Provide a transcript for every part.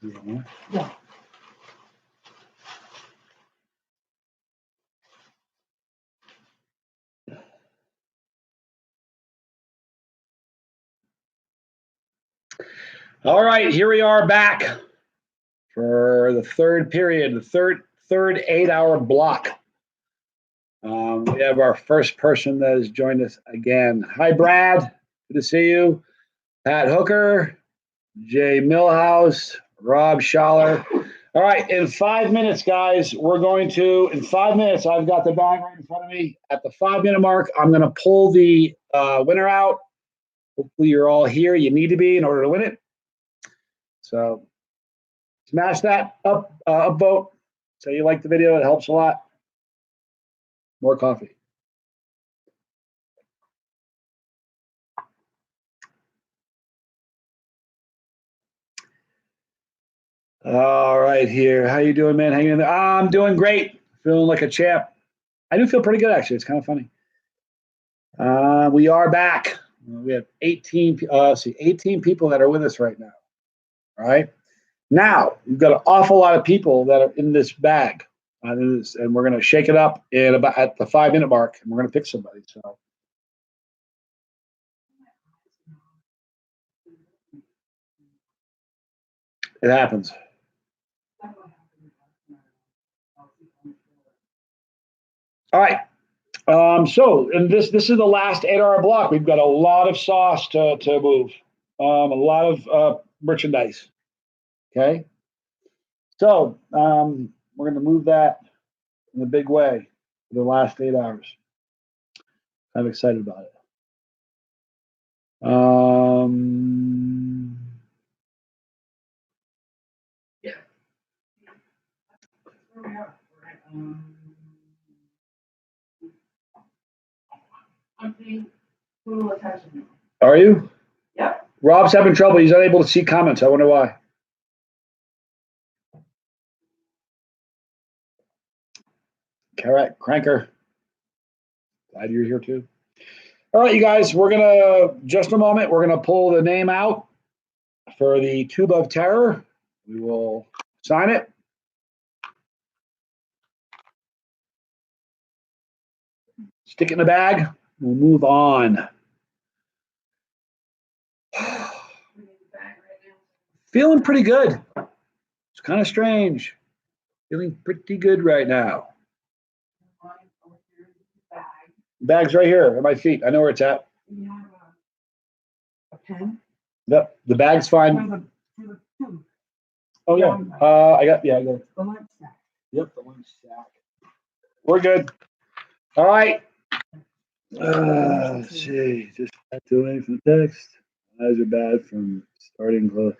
Yeah. All right, here we are back for the third period, the third 8-hour block. We have our first person that has joined us again. Hi, Brad. Good to see you. Pat Hooker, Jay Millhouse, Rob Schaller. All right, in 5 minutes, guys, in 5 minutes, I've got the bag right in front of me. At the 5-minute mark, I'm going to pull the winner out. Hopefully, you're all here. You need to be in order to win it. So smash that upvote. Say you like the video. It helps a lot. More coffee. All right, here. How you doing, man? Hanging in there? I'm doing great. Feeling like a champ. I do feel pretty good, actually. It's kind of funny. We are back. We have 18 people that are with us right now. All right. Now, we've got an awful lot of people that are in this bag. And we're going to shake it up at the 5-minute mark, and we're going to pick somebody. So, it happens. All right. And this is the last 8-hour block. We've got a lot of sauce to move, a lot of merchandise. Okay. So we're going to move that in a big way for the last 8 hours. I'm excited about it. Yeah. I'm paying total attention. Are you? Yep. Rob's having trouble. He's unable to see comments. I wonder why. Correct. Cranker. Glad you're here too. All right, you guys, just a moment, we're going to pull the name out for the Tube of Terror. We will sign it. Stick it in the bag. We'll move on. Feeling pretty good. It's kind of strange. Feeling pretty good right now. Bag's right here at my feet. I know where it's at. You have a pen? Yep, the bag's fine. Oh yeah, I got it. The lunch sack. Yep, the lunch sack. We're good. All right. Let's see. Just not doing from the text. My eyes are bad from starting close.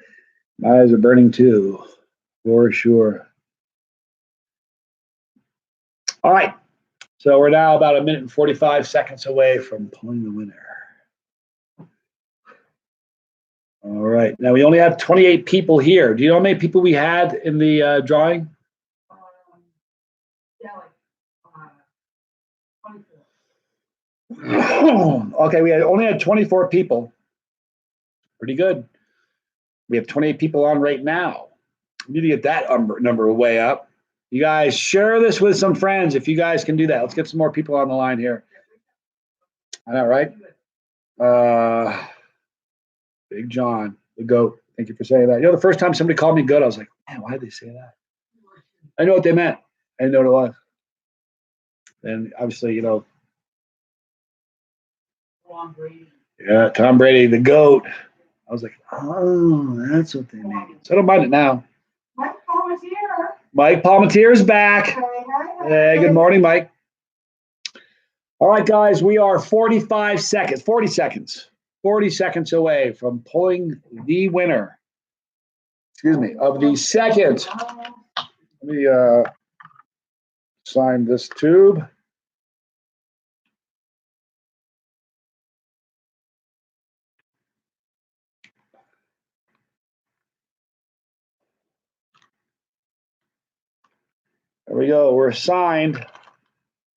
My eyes are burning too, for sure. All right. So we're now about 1 minute and 45 seconds away from pulling the winner. All right. Now we only have 28 people here. Do you know how many people we had in the drawing? Yeah, like 24. Okay, we only had 24 people. Pretty good. We have 28 people on right now. We need to get that number way up. You guys share this with some friends if you guys can do that. Let's get some more people on the line here. I know, right? Big John, the GOAT. Thank you for saying that. You know, the first time somebody called me GOAT, I was like, man, why did they say that? I know what they meant. I didn't know what it was. And obviously, you know. Tom Brady. Yeah, Tom Brady, the GOAT. I was like, oh, that's what they mean. So I don't mind it now. Mike Palmetier. Mike Palmetier is back. Hey, good morning, Mike. All right, guys, we are 40 seconds away from pulling the winner. Excuse me, of the second. Let me sign this tube. There we go. We're signed.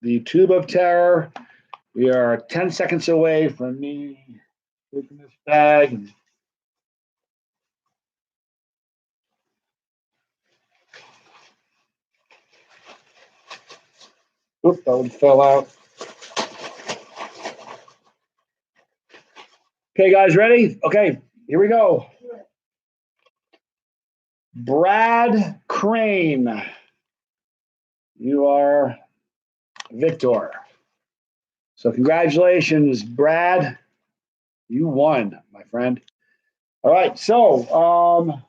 The Tube of Terror. We are 10 seconds away from me taking this bag and Oop, that one fell out. Okay, guys, ready? Okay, here we go. Brad Crane, you are victor. So congratulations, Brad. You won, my friend. All right, so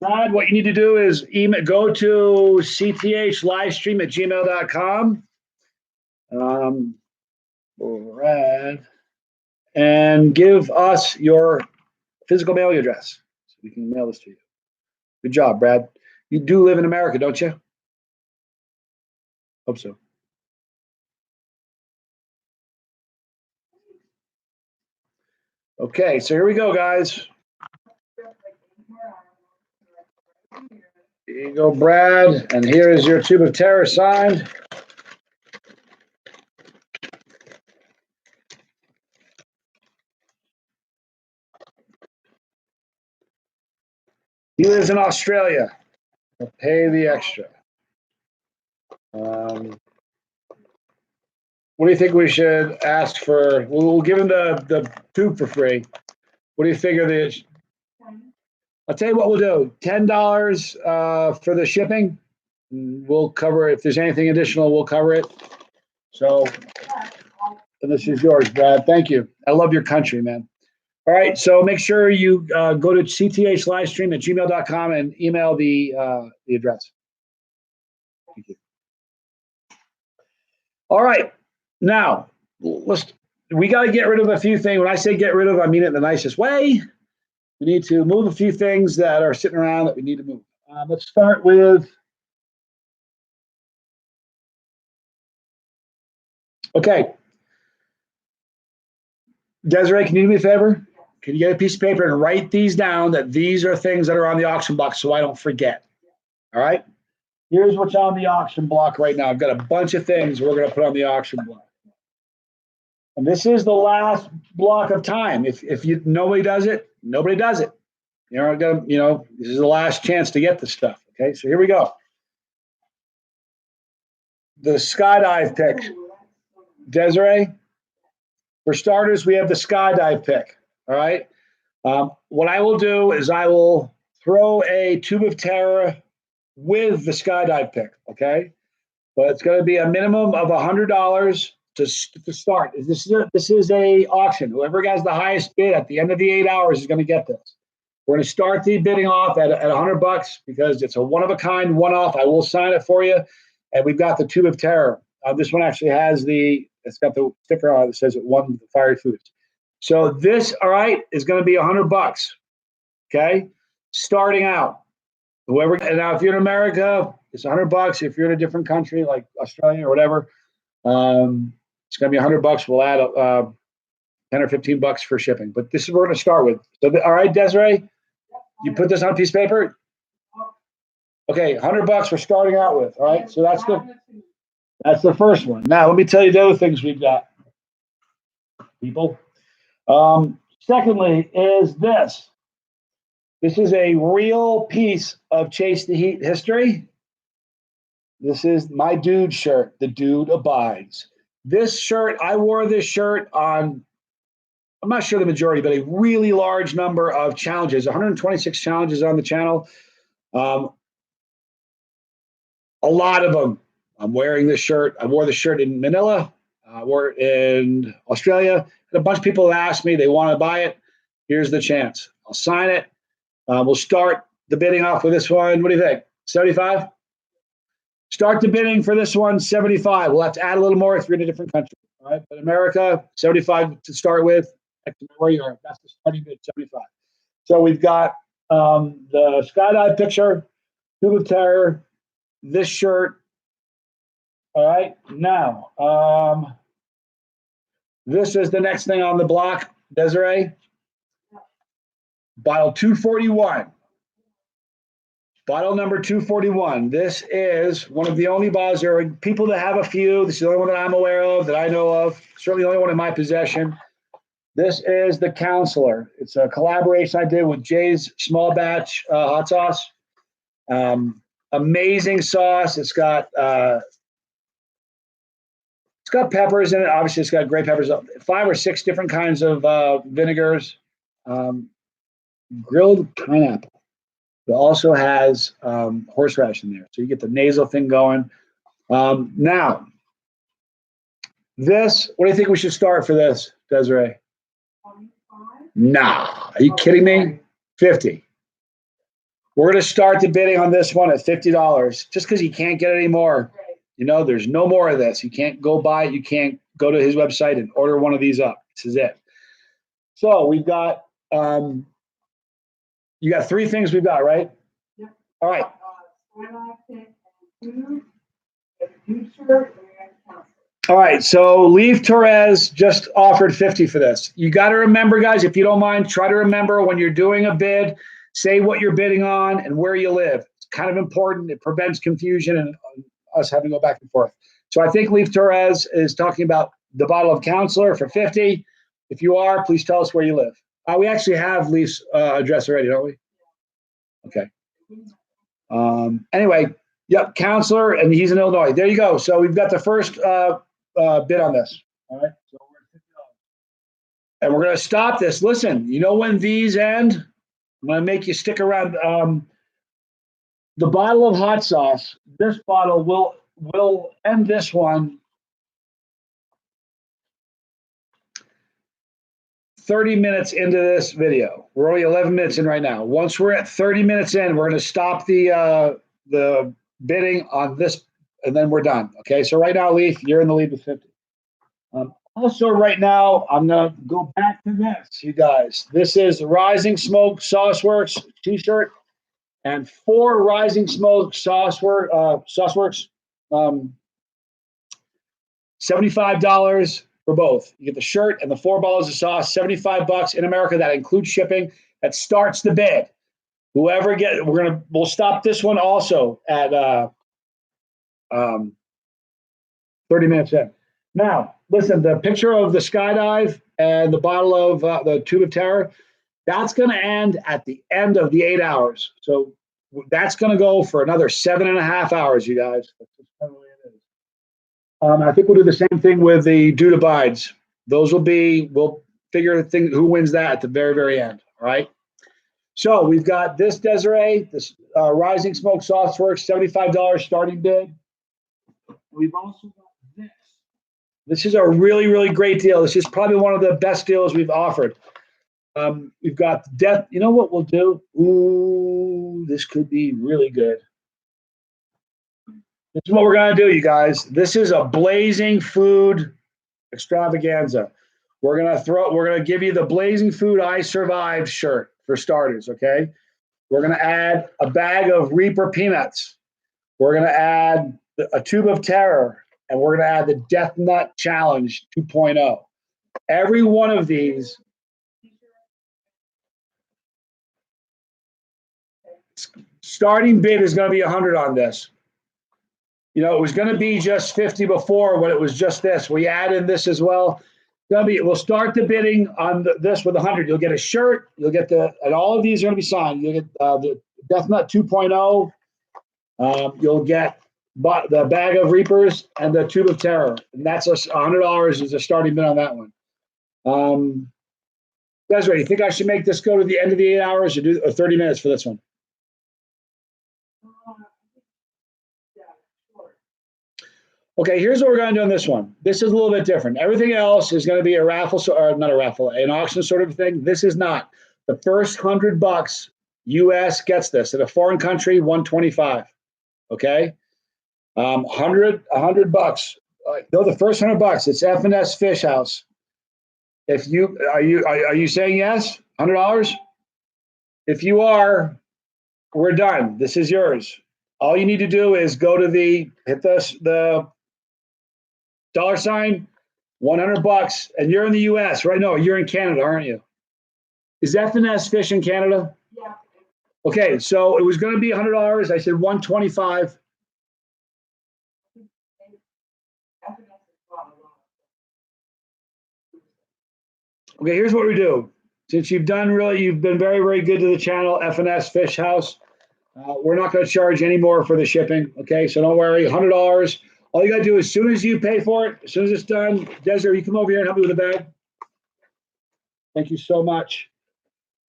Brad, what you need to do is go to cthlivestream@gmail.com. Brad, and give us your physical mailing address so we can mail this to you. Good job, Brad. You do live in America, don't you? Hope so. Okay, so here we go, guys. Here you go, Brad, and here is your tube of terror signed. He lives in Australia. I'll pay the extra. What do you think we should ask for? We'll give him the tube for free. What do you figure the? I'll tell you what we'll do. $10 for the shipping. We'll cover it. If there's anything additional, we'll cover it. So, and this is yours, Brad. Thank you. I love your country, man. All right, so make sure you go to cthlivestream@gmail.com and email the address. Thank you. All right, now we got to get rid of a few things. When I say get rid of, I mean it in the nicest way. We need to move a few things that are sitting around that we need to move. Let's start with. Okay. Desiree, can you do me a favor? Can you get a piece of paper and write these down that these are things that are on the auction block so I don't forget? All right. Here's what's on the auction block right now. I've got a bunch of things we're going to put on the auction block. And this is the last block of time. If nobody does it, nobody does it. This is the last chance to get the stuff. Okay, so here we go. The skydive pick. Desiree, for starters, we have the skydive pick. All right. What I will do is I will throw a tube of terror with the skydive pick. Okay, but it's going to be a minimum of $100 to start. This is a auction. Whoever has the highest bid at the end of the 8 hours is going to get this. We're going to start the bidding off at $100 because it's a one of a kind, one off. I will sign it for you, and we've got the tube of terror. This one actually has it's got the sticker on it that says it won the Fiery Foods. So this, all right, is going to be $100. Okay, starting out. Whoever, and now if you're in America, it's $100. If you're in a different country like Australia or whatever, it's going to be $100. We'll add 10 or $15 for shipping. But this is what we're going to start with. So, all right, Desiree, you put this on a piece of paper. Okay, $100 we're starting out with. All right, so that's the first one. Now let me tell you the other things we've got, people. Secondly, is this. This is a real piece of Chase the Heat history. This is my dude shirt. The dude abides. This shirt, I wore this shirt on, I'm not sure the majority, but a really large number of challenges, 126 challenges on the channel. A lot of them. I'm wearing this shirt. I wore the shirt in Manila. I wore it in Australia. And a bunch of people asked me, they want to buy it. Here's the chance. I'll sign it. We'll start the bidding off with this one. What do you think? 75? Start the bidding for this one, 75. We'll have to add a little more if you're in a different country. All right, but America, 75 to start with. That's the starting bid, 75. So we've got the skydive picture, tube of terror, this shirt. All right, now this is the next thing on the block, Desiree. Bottle 241. Bottle number 241. This is one of the only bottles. There are people that have a few. This is the only one that I'm aware of, that I know of. Certainly the only one in my possession. This is the Counselor. It's a collaboration I did with Jay's Small Batch Hot Sauce. Amazing sauce. It's got got peppers in it. Obviously, it's got great peppers. 5 or 6 different kinds of vinegars. Grilled pineapple. It also has horseradish in there, so you get the nasal thing going. Now, this. What do you think we should start for this, Desiree? 25? Nah, are you kidding me? 50. We're going to start the bidding on this one at $50, just because you can't get it anymore. You know, there's no more of this. You can't go buy it. You can't go to his website and order one of these up. This is it. So we've got, you got 3 things we've got, right? Yep. All right. All right. So Leaf Torres just offered 50 for this. You got to remember, guys, if you don't mind, try to remember when you're doing a bid, say what you're bidding on and where you live. It's kind of important. It prevents confusion and us having to go back and forth. So I think Leaf Torres is talking about the bottle of Counselor for 50. If you are, please tell us where you live. We actually have Leaf's address already, don't we? Okay. Anyway, yep, Counselor, and he's in Illinois. There you go. So we've got the first bid on this. All right. So we're at $50. And we're going to stop this. Listen, you know when these end? I'm going to make you stick around. The bottle of hot sauce, this bottle will end this one 30 minutes into this video. We're only 11 minutes in right now. Once we're at 30 minutes in, we're going to stop the bidding on this, and then we're done. Okay, so right now, Leaf, you're in the lead with 50. Also, right now, I'm going to go back to this, you guys. This is the Rising Smoke Sauceworks t-shirt and 4 Rising Smoke Sauceworks, $75 for both. You get the shirt and the 4 bottles of sauce, $75 in America. That includes shipping. That starts the bid. Whoever we'll stop this one also at 30 minutes in. Now, listen, the picture of the skydive and the bottle of the tube of terror, that's going to end at the end of the 8 hours. So that's going to go for another 7.5 hours, you guys. That's just kind of the way it is. I think we'll do the same thing with the Dude Abides. Those we'll figure who wins that at the very, very end. All right. So we've got this, Desiree, this Rising Smoke Sauceworks, $75 starting bid. We've also got this. This is a really, really great deal. This is probably one of the best deals we've offered. We've got death. You know what we'll do? Ooh, this could be really good. This is what we're going to do, you guys. This is a blazing food extravaganza. We're going to give you the Blazing Food I Survived shirt for starters, okay? We're going to add a bag of Reaper peanuts. We're going to add a tube of terror, and we're going to add the Death Nut Challenge 2.0. Every one of these starting bid is going to be 100 on this. You know, it was going to be just 50 before when it was just this. We add in this as well. We'll start the bidding on this with 100. You'll get a shirt. You'll get and all of these are going to be signed. You'll get the Death Nut 2.0. You'll get the bag of Reapers and the tube of terror. And that's $100 is a starting bid on that one. Desiree, you think I should make this go to the end of the 8 hours or do 30 minutes for this one? Okay, here's what we're going to do on this one. This is a little bit different. Everything else is going to be a raffle, or not a raffle, an auction sort of thing. This is not. The first $100 U.S. gets this. In a foreign country, $125. Okay, $100. No, the first $100. It's F&S Fish House. If you are you saying yes? $100. If you are, we're done. This is yours. All you need to do is go to hit the $, $100, and you're in the U.S. right now. You're in Canada, aren't you? Is F&S Fish in Canada? Yeah. Okay, so it was going to be $100. I said $125. Okay, here's what we do. Since you've been very, very good to the channel, F&S Fish House. We're not going to charge any more for the shipping. Okay, so don't worry. $100. All you gotta do, as soon as you pay for it, as soon as it's done, Desiree, you come over here and help me with the bag. Thank you so much.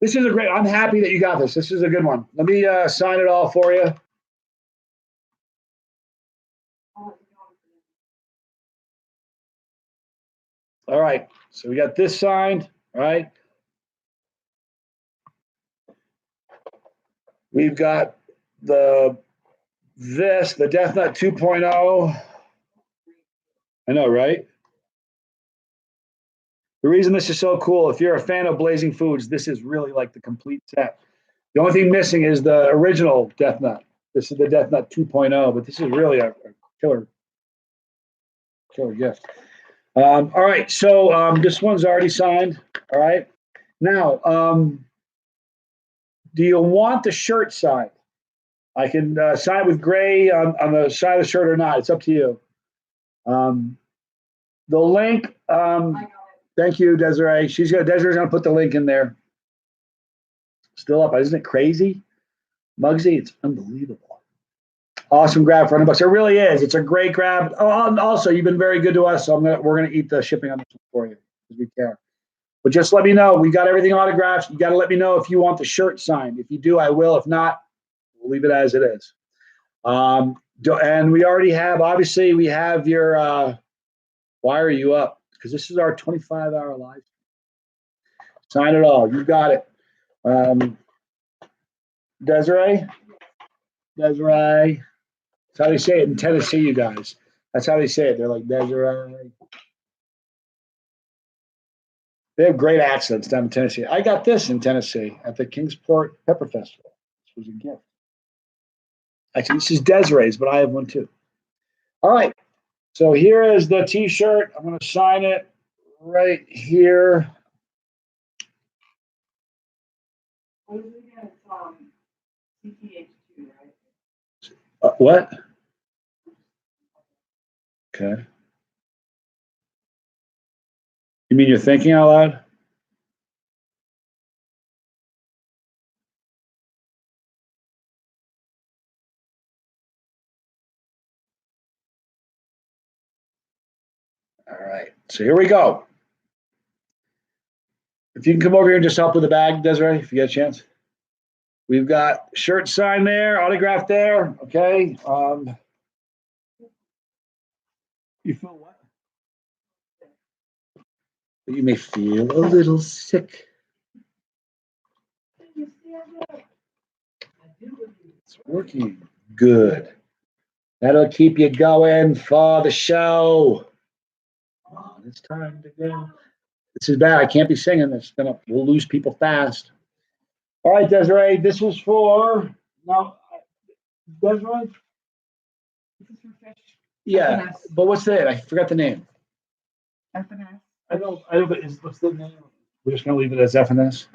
This is a great, I'm happy that you got this. This is a good one. Let me sign it all for you. All right, so we got this signed, all right? We've got the Death Nut 2.0. I know, right? The reason this is so cool, if you're a fan of Blazing Foods, this is really like the complete set. The only thing missing is the original Death Nut. This is the Death Nut 2.0, but this is really a killer gift. All right, so this one's already signed. All right. Now, do you want the shirt signed? I can sign with gray on the side of the shirt or not. It's up to you. The link, thank you, Desiree. Desiree's gonna put the link in there. Still up, isn't it crazy? Muggsy, it's unbelievable. Awesome grab for $100. It really is. It's a great grab. Oh, and also, you've been very good to us, so we're gonna eat the shipping on this one for you because we care. But just let me know. We got everything autographed. You got to let me know if you want the shirt signed. If you do, I will. If not, we'll leave it as it is. And we already have, obviously, we have your wire you up because this is our 25-hour live. Sign it all. You got it. Desiree? That's how they say it in Tennessee, you guys. That's how they say it. They're like, Desiree. They have great accents down in Tennessee. I got this in Tennessee at the Kingsport Pepper Festival. This was a gift. Actually, this is Desiree's, but I have one too. All right. So here is the T-shirt. I'm going to sign it right here. What is it again? It's CTH 2, right? What? Okay. You mean you're thinking out loud? All right. So here we go. If you can come over here and just help with the bag, Desiree, if you get a chance. We've got shirt signed there, autographed there. Okay. You feel what? You may feel a little sick. It's working good. That'll keep you going for the show. Oh, it's time to go. This is bad. I can't be singing this. We'll lose people fast. All right, Desiree, this is for now. Desiree? This is for fish. Yeah, F&S. but what's that? I forgot the name. F&S. I know, but what's the name? We're just gonna leave it as F&S.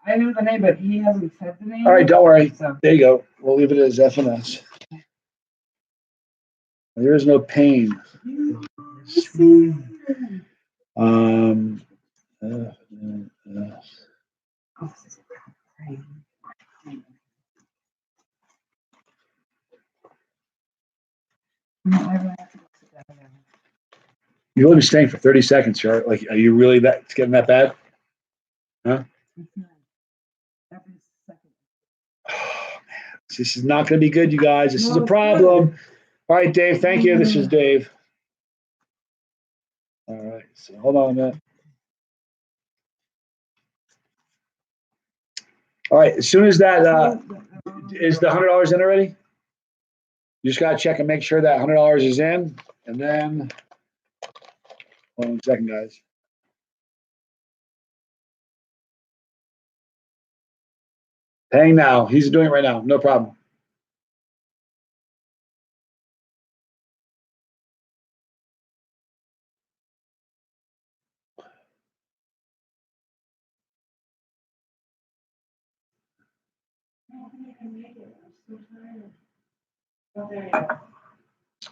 I knew the name, but he hasn't said the name. All right, don't worry. So. There you go. We'll leave it as F&S. There is no pain. You've only been staying for 30 seconds, right? Like, are you really it's getting that bad? Huh? Oh, man. This is not going to be good, you guys. This is a problem. All right, Dave. Thank you. This is Dave. All right. So hold on a minute. All right. As soon as that is the $100 in already, you just got to check and make sure that $100 is in, and then hold on a second, guys. Paying now. He's doing it right now. No problem.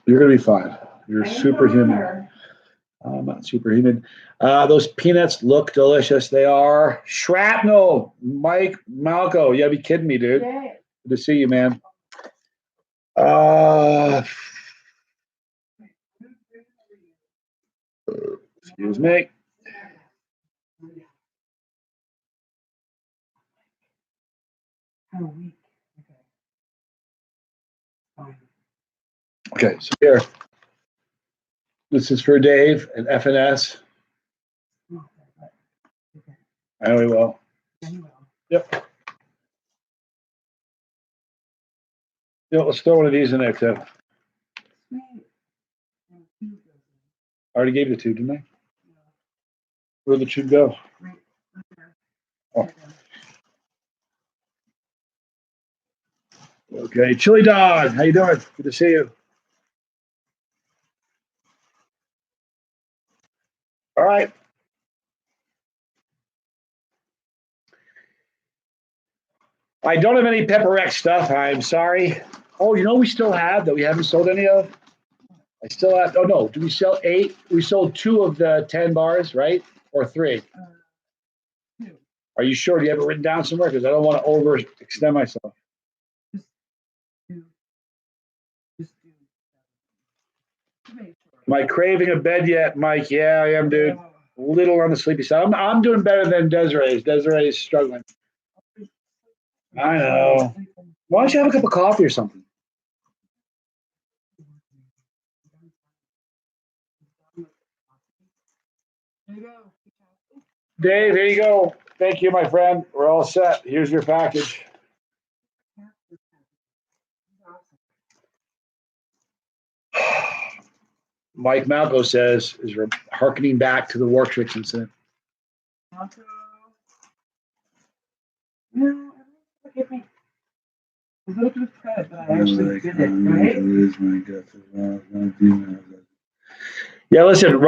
You're going to be fine. You're superhuman. I'm not superhuman. Those peanuts look delicious. They are. Shrapnel. Mike Malco. You gotta be kidding me, dude. Good to see you, man. Excuse me. Kind of weak. Okay. Fine. Okay, so here. This is for Dave at FNS. Oh, okay. I know he will. Yeah, you will. Yep. Yeah, let's throw one of these in there too. Sweet. And two goes in. I already gave you two, didn't I? Yeah. Where'd the two go? Right there. Oh. Okay, Chili Dog, how you doing? Good to see you. All right. I don't have any Pepper X stuff. I'm sorry. Oh, you know we still have that we haven't sold any of? I still have, oh no, do we sell 8? We sold 2 of the 10 bars, right? Or 3? 2. Are you sure? Do you have it written down somewhere? Because I don't want to overextend myself. Just 2. Just 2. Make sure. Am I craving a bed yet, Mike? Yeah, I am, dude. A little on the sleepy side. I'm doing better than Desiree. Desiree is struggling. I know. Why don't you have a cup of coffee or something? There you go. Dave, here you go. Thank you, my friend. We're all set. Here's your package. Mike Malco says is harkening back to the Wartrix incident. Malco. No, forgive me. I was looking for credit, but I actually did it, right? Yeah, listen,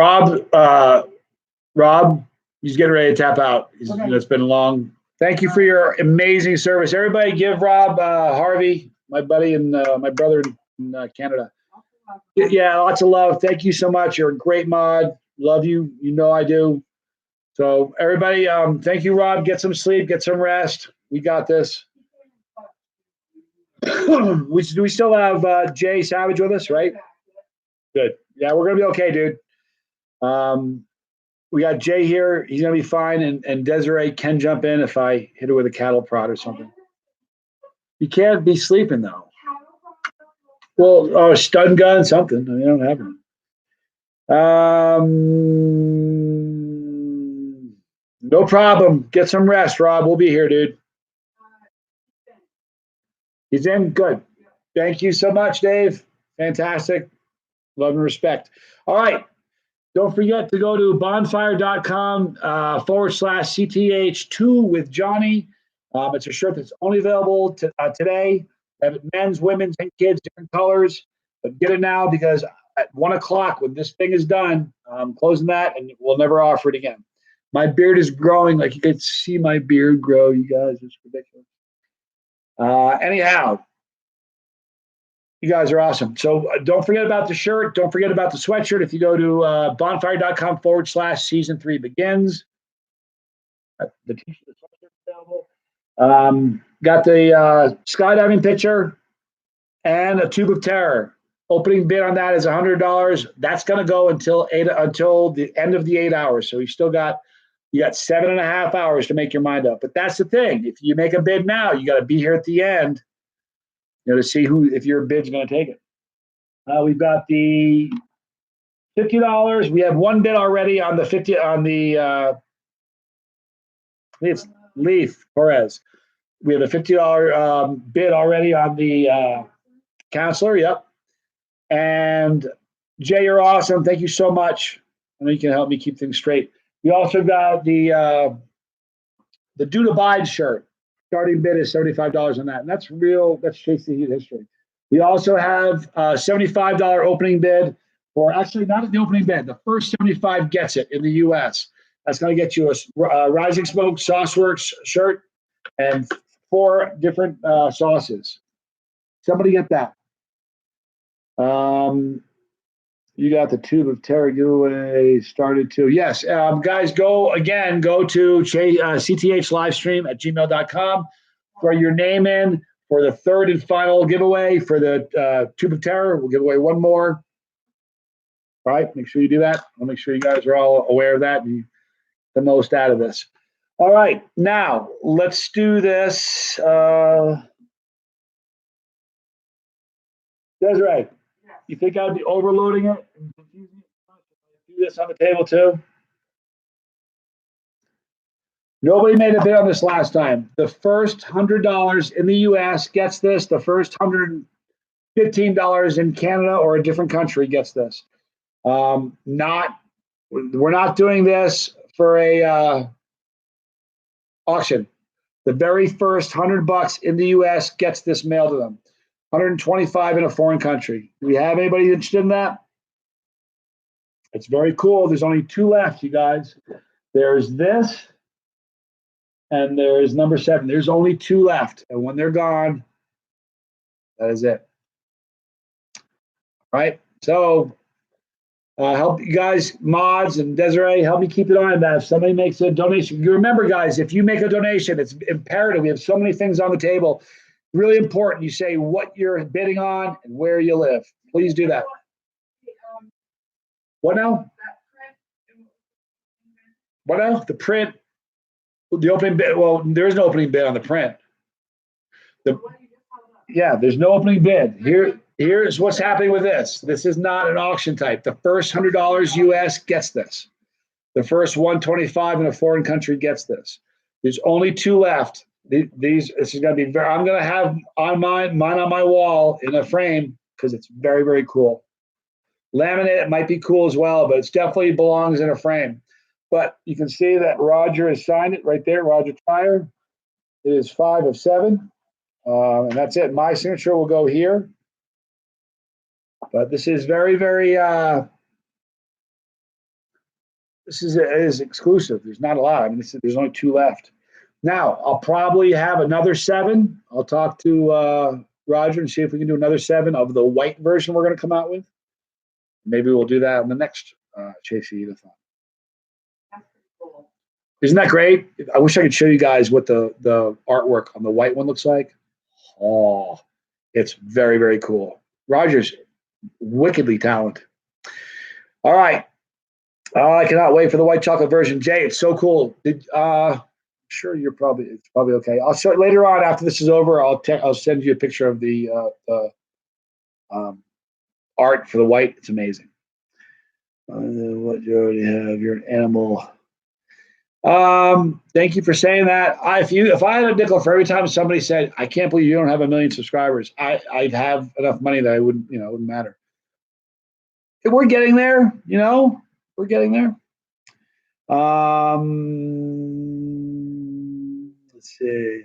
Rob, he's getting ready to tap out. Okay. It's been long. Thank you for your amazing service. Everybody give Rob Harvey, my buddy and my brother in Canada. Yeah, lots of love. Thank you so much. You're a great mod. Love you. You know I do. So everybody, thank you, Rob. Get some sleep. Get some rest. We got this. Do we still have Jay Savage with us, right? Good. Yeah, we're gonna be okay, dude. We got Jay here. He's gonna be fine, and Desiree can jump in if I hit her with a cattle prod or something. You can't be sleeping though. Well, oh, stun gun, something. I mean, I don't have one. No problem. Get some rest, Rob. We'll be here, dude. He's in. Good. Thank you so much, Dave. Fantastic. Love and respect. All right. Don't forget to go to bonfire.com /CTH2 with Johnny. It's a shirt that's only available today. Have it men's, women's, and kids, different colors. But get it now because at 1 o'clock, when this thing is done, I'm closing that and we'll never offer it again. My beard is growing. Like you can see my beard grow, you guys. It's ridiculous. Anyhow, you guys are awesome. So don't forget about the shirt. Don't forget about the sweatshirt. If you go to bonfire.com /season3 begins. The t-shirt, the sweatshirt available. Got the skydiving picture and a tube of terror. Opening bid on that is $100. That's going to go until the end of the 8 hours. So you got 7.5 hours to make your mind up. But that's the thing. If you make a bid now, you got to be here at the end, to see if your bid's going to take it. We've got the $50. We have one bid already on the 50 on the it's Leaf Perez. We have a $50 bid already on the counselor. Yep. And Jay, you're awesome. Thank you so much. I know you can help me keep things straight. We also got the Do to Bide shirt. Starting bid is $75 on that. And that's real. That's Chase the Heat history. We also have a $75 opening bid for actually not the opening bid. The first 75 gets it in the U.S. That's going to get you a Rising Smoke Sauceworks shirt and 4 different sauces. Somebody get that. You got the tube of terror giveaway started too. Yes, guys, go to CTH livestream at gmail.com for your name in for the 3rd and final giveaway for the tube of terror. We'll give away one more. All right, make sure you do that. I'll make sure you guys are all aware of that and you get the most out of this. All right, now let's do this. Desiree, you think I'd be overloading it and confusing it? Do this on the table too. Nobody made a bid on this last time. The first $100 in the U.S. gets this. The first $115 in Canada or a different country gets this. We're not doing this for a auction. The very first $100 in the U.S. gets this mailed to them. 125 in a foreign country. Do we have anybody interested in that? It's very cool. There's only 2 left, you guys. There's this. And there's number 7. There's only 2 left. And when they're gone, that is it. All right. So help you guys, mods and Desiree, help me keep it on that. If somebody makes a donation, you remember, guys, if you make a donation, it's imperative. We have so many things on the table. Really important. You say what you're bidding on and where you live. Please do that. What now? What now? The print. The opening bid. Well, there is no opening bid on the print. Yeah, there's no opening bid. Here's what's happening with this. This is not an auction type. The first $100 US gets this. The first 125 in a foreign country gets this. There's only 2 left. This is going to be very. I'm going to have on mine on my wall in a frame because it's very, very cool. Laminate, it might be cool as well, but it definitely belongs in a frame. But you can see that Roger has signed it right there, Roger Tyre. It is 5 of 7. And that's it. My signature will go here. But this is very, very, this is exclusive. There's not a lot. I mean, there's only 2 left. Now, I'll probably have another 7. I'll talk to Roger and see if we can do another 7 of the white version we're going to come out with. Maybe we'll do that in the next Chase Eat-a-thon. Isn't that great? I wish I could show you guys what the artwork on the white one looks like. Oh, it's very, very cool. Roger's wickedly talented. All right. I cannot wait for the white chocolate version. Jay, it's so cool. Sure, it's probably okay. I'll show later on after this is over. I'll send you a picture of the art for the white. It's amazing. What you already have? You're an animal. Thank you for saying that. If I had a nickel for every time somebody said, "I can't believe you don't have 1 million subscribers," I'd have enough money that it wouldn't matter. We're getting there, We're getting there. Let's see.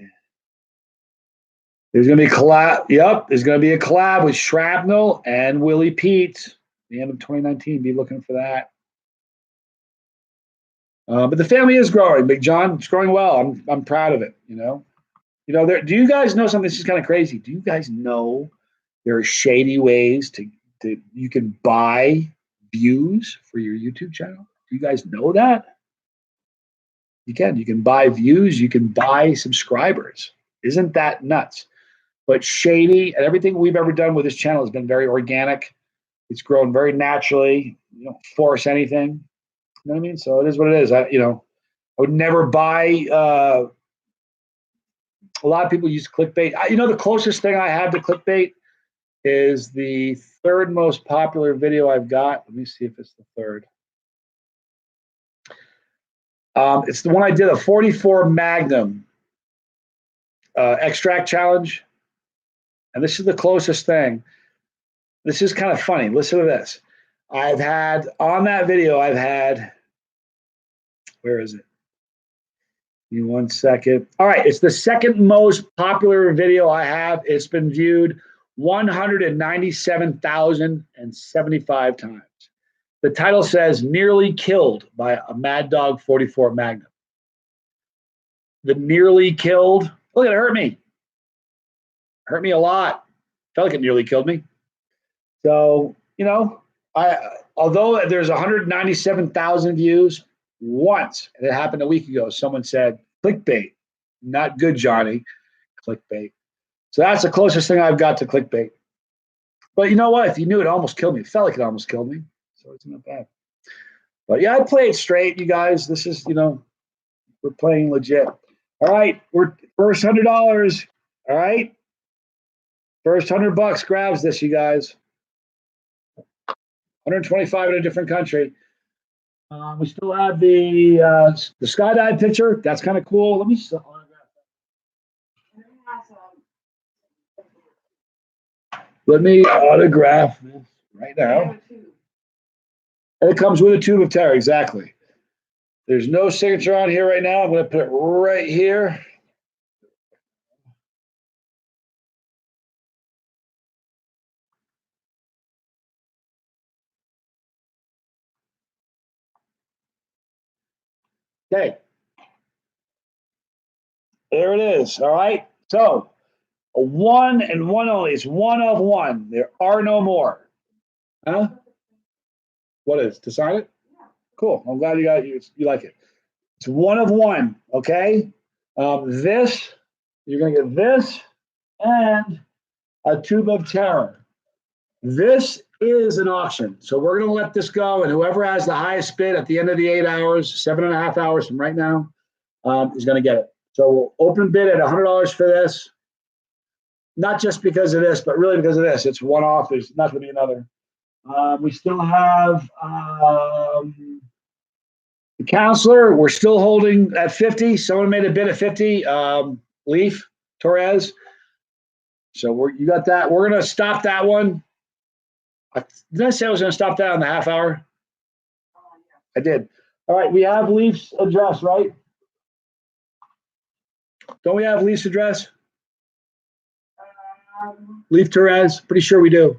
There's going to be a collab. Yep, there's going to be a collab with Shrapnel and Willie Pete. The end of 2019. Be looking for that. But the family is growing, Big John. It's growing well. I'm proud of it. Do you guys know something? This is kind of crazy. Do you guys know there are shady ways to you can buy views for your YouTube channel? Do you guys know that? You can buy views. You can buy subscribers. Isn't that nuts? But shady, and everything we've ever done with this channel has been very organic. It's grown very naturally. You don't force anything. You know what I mean? So it is what it is. I would never buy. A lot of people use clickbait. The closest thing I have to clickbait is the 3rd most popular video I've got. Let me see if it's the 3rd. It's the one I did, a 44 Magnum extract challenge. And this is the closest thing. This is kind of funny. Listen to this. On that video, where is it? Give me 1 second. All right, it's the 2nd most popular video I have. It's been viewed 197,075 times. The title says, "Nearly Killed by a Mad Dog 44 Magnum." The nearly killed. Look, it hurt me. Hurt me a lot. Felt like it nearly killed me. So, although there's 197,000 views, once, and it happened a week ago, someone said, "Clickbait, not good, Johnny." Clickbait. So that's the closest thing I've got to clickbait. But you know what? If you knew, it almost killed me. It felt like it almost killed me. So it's not bad. But yeah, I played straight, you guys. This is, we're playing legit. All right, we're first $100. All right, first $100 grabs this, you guys. 125 in a different country. We still have the skydive picture. That's kind of cool. Let me just autograph that. Let me autograph this right now. And it comes with a tube of terror, exactly. There's no signature on here right now. I'm going to put it right here. Okay. There it is. All right. So a one and one only. It's one of one. There are no more. Huh? What is to sign it? Cool. I'm glad you like it. It's one of one. Okay. This you're gonna get this and a tube of terror. This is an auction, so we're gonna let this go, and whoever has the highest bid at the end of the 8 hours, 7.5 hours from right now, is gonna get it. So we'll open bid at $100 for this. Not just because of this, but really because of this. It's one off. There's not going to be another. We still have the counselor. We're still holding at 50. Someone made a bid at 50. Leaf Torres. So you got that. We're going to stop that one. Did I say I was going to stop that in the half hour? I did. All right. We have Leaf's address, right? Don't we have Leaf's address? Leaf Torres. Pretty sure we do.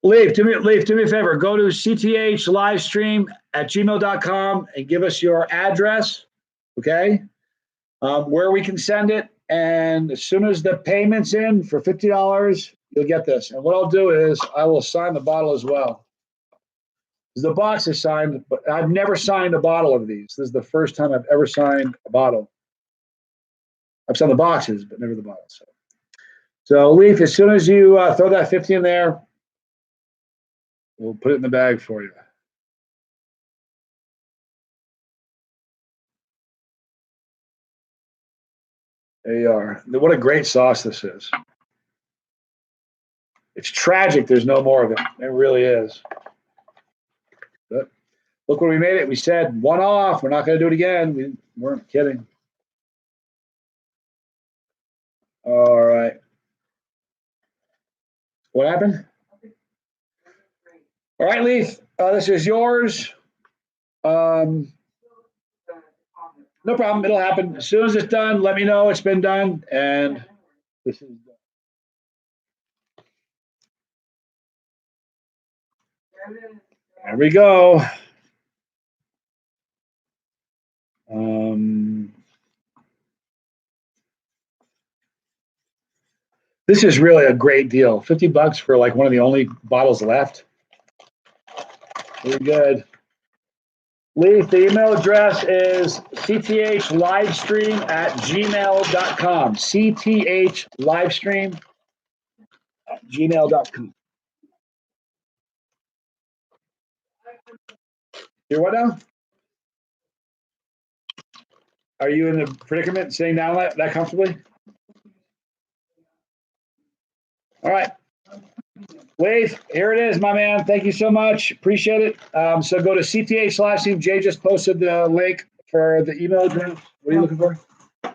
Leaf, do me a favor. Go to CTH livestream at gmail.com and give us your address, okay? Where we can send it. And as soon as the payment's in for $50, you'll get this. And what I'll do is I will sign the bottle as well. The box is signed, but I've never signed a bottle of these. This is the first time I've ever signed a bottle. I've signed the boxes, but never the bottles. So Leaf, as soon as you throw that 50 in there, we'll put it in the bag for you. There you are. What a great sauce this is. It's tragic there's no more of it. It really is. But look where we made it. We said one off. We're not going to do it again. We weren't kidding. All right. What happened? All right, Leaf. This is yours. No problem. It'll happen. As soon as it's done, let me know it's been done. And this is done. There we go. This is really a great deal. $50 for like one of the only bottles left. Very good. Leaf, the email address is cthlivestream at gmail.com. cthlivestream at gmail.com. You're what now? Are you in a predicament sitting down that comfortably? All right. Leif, here it is, my man. Thank you so much. Appreciate it. So go to CTH/Livestream. Jay just posted the link for the email address. What are you looking for? What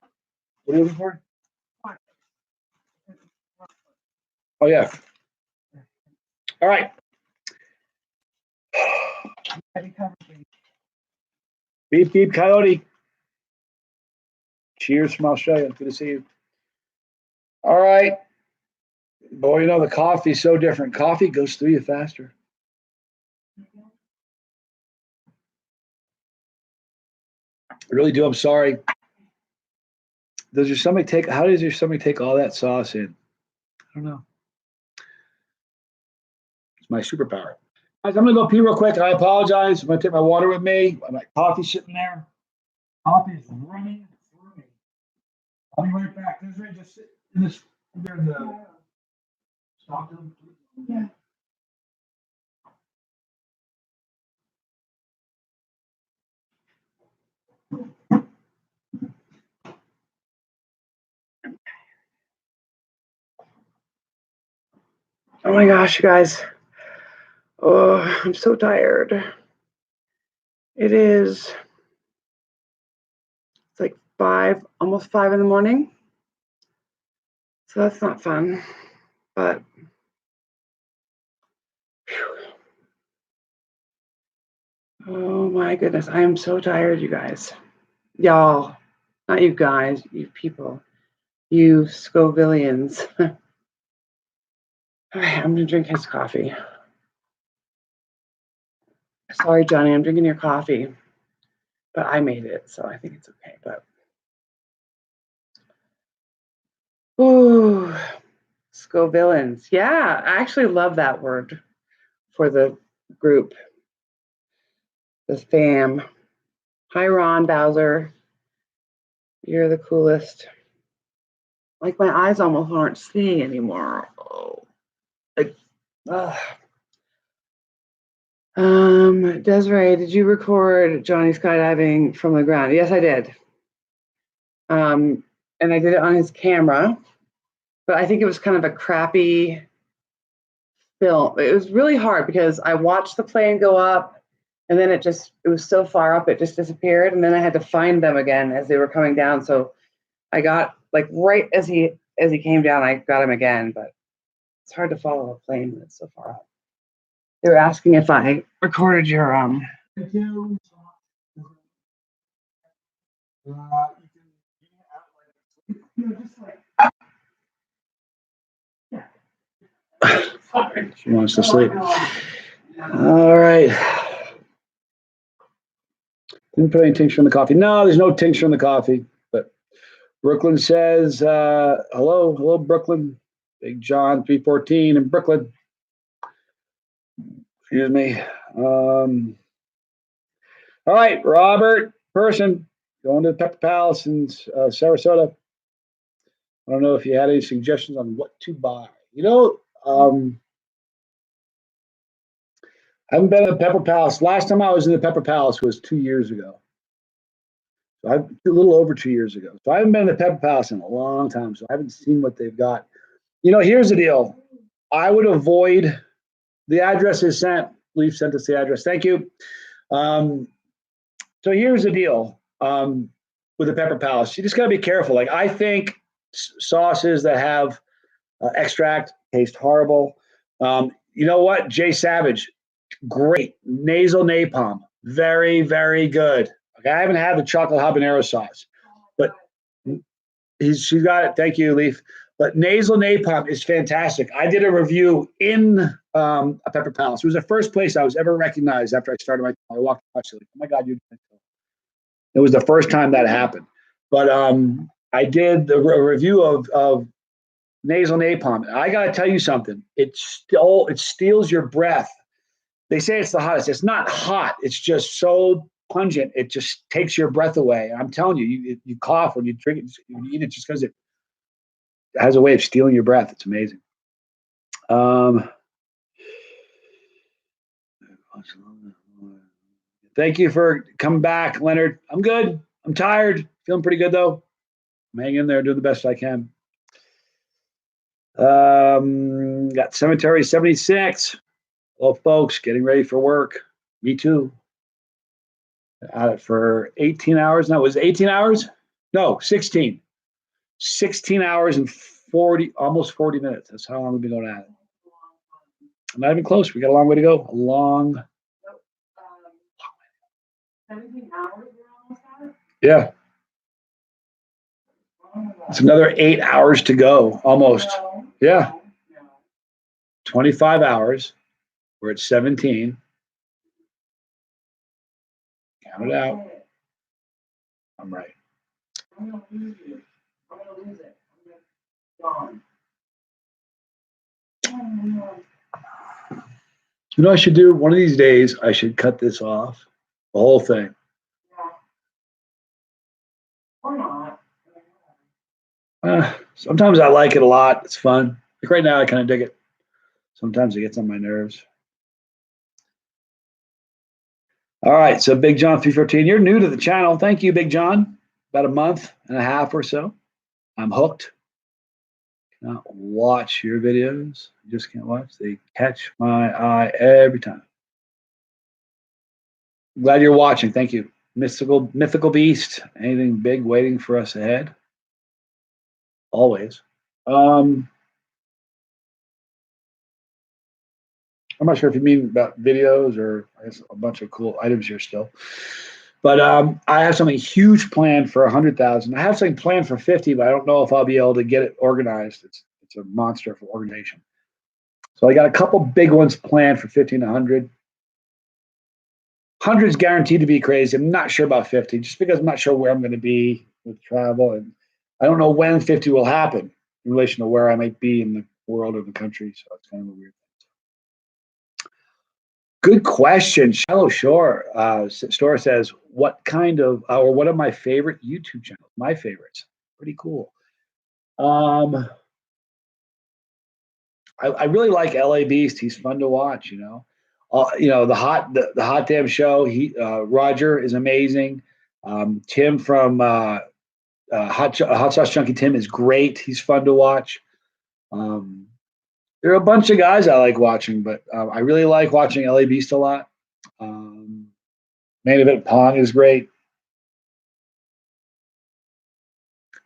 are you looking for? Oh, yeah. All right. Beep, beep, coyote. Cheers from Australia. Good to see you. All right. Boy, you know, the coffee's so different. Coffee goes through you faster. I really do. I'm sorry. Does your stomach take, how does your stomach take all that sauce in? I don't know. It's my superpower. Guys, I'm going to go pee real quick. I apologize. I'm going to take my water with me. My coffee's sitting there. Coffee is running through me. I'll be right back. Desiree, just sit in this, there in the stop them. Yeah. Oh my gosh, you guys. Oh, I'm so tired. It is, it's like 5, almost 5 in the morning. So that's not fun, but oh my goodness, I am so tired, you guys. Y'all, not you guys, you people, you Scovillians. All right, I'm gonna drink his coffee. Sorry, Johnny, I'm drinking your coffee, but I made it, so I think it's okay. But ooh, Scovillans. Yeah, I actually love that word for the group, the fam. Hi, Ron Bowser. You're the coolest. Like my eyes almost aren't seeing anymore. Oh, like, ugh. Desiree, did you record Johnny skydiving from the ground? Yes, I did. And I did it on his camera, but I think it was kind of a crappy film. It was really hard because I watched the plane go up and then it was so far up, it just disappeared. And then I had to find them again as they were coming down. So I got like right as he came down, I got him again, but it's hard to follow a plane when it's so far up. They were asking if I recorded your Thank you. She wants to sleep. All right. Didn't put any tincture in the coffee. No, there's no tincture in the coffee. But Brooklyn says, hello, Brooklyn. Big John 314 in Brooklyn. Excuse me. All right, Robert Person, going to the Pepper Palace in Sarasota. I don't know if you had any suggestions on what to buy. I haven't been to the Pepper Palace. Last time I was in the Pepper Palace was 2 years ago. So a little over 2 years ago. So I haven't been to the Pepper Palace in a long time. So I haven't seen what they've got. Here's the deal. I would avoid the address is sent. Leaf sent us the address. Thank you. So here's the deal with the Pepper Palace. You just got to be careful. Like I think sauces that have extract taste horrible. You know what? Jay Savage, great. Nasal napalm, very, very good. Okay, I haven't had the chocolate habanero sauce, but she's got it. Thank you, Leaf. But nasal napalm is fantastic. I did a review in a Pepper Palace. It was the first place I was ever recognized after I started I walked across it like, oh my God, it was the first time that happened. But I did a review of nasal napalm. I got to tell you something. It steals your breath. They say it's the hottest. It's not hot. It's just so pungent. It just takes your breath away. I'm telling you, you cough when you drink it, when you eat it, just because it has a way of stealing your breath. It's amazing. Thank you for coming back, Leonard. I'm good. I'm tired. Feeling pretty good though. I'm hanging in there, doing the best I can. Got Cemetery 76. Hello, folks. Getting ready for work. Me too. At it for 18 hours. No, it was 18 hours? No, 16. 16 hours and almost 40 minutes. That's how long we've been going at it. I'm not even close. We got a long way to go. A long 17 hours we're almost at it? Yeah. It's another 8 hours to go, almost. Yeah. 25 hours. We're at 17. Count it out. I'm right. I'm going to lose it. I'm going to lose it. Gone. You know what I should do? One of these days, I should cut this off. The whole thing. Yeah. Or not. Sometimes I like it a lot. It's fun. Like right now, I kind of dig it. Sometimes it gets on my nerves. All right. So Big John 314, you're new to the channel. Thank you, Big John. About a month and a half or so. I'm hooked. Not watch your videos. You just can't watch. They catch my eye every time. Glad you're watching. Thank you. Mythical beast. Anything big waiting for us ahead? Always. I'm not sure if you mean about videos or I guess a bunch of cool items here still. But I have something huge planned for 100,000. I have something planned for 50, but I don't know if I'll be able to get it organized. It's a monster for organization. So I got a couple big ones planned for 50 and 100. 100's guaranteed to be crazy. I'm not sure about 50, just because I'm not sure where I'm going to be with travel, and I don't know when 50 will happen in relation to where I might be in the world or the country. So it's kind of a weird thing. Good question. Shallow Shore Store says, what kind of, or what are my favorite YouTube channels? My favorites. Pretty cool. I really like LA Beast. He's fun to watch, the hot damn show. Roger is amazing. Tim from Hot Sauce Chunky Tim is great. He's fun to watch. There are a bunch of guys I like watching, but I really like watching LA Beast a lot. Main Event Pong is great. Have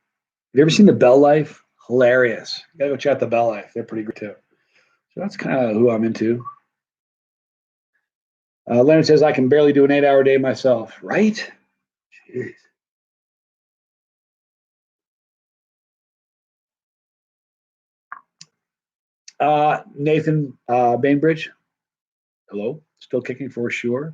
you ever seen The Bell Life? Hilarious. You gotta go check out The Bell Life. They're pretty great too. So that's kind of who I'm into. Leonard says I can barely do an 8-hour day myself. Right? Jeez. Nathan Bainbridge. Hello. Still kicking for sure.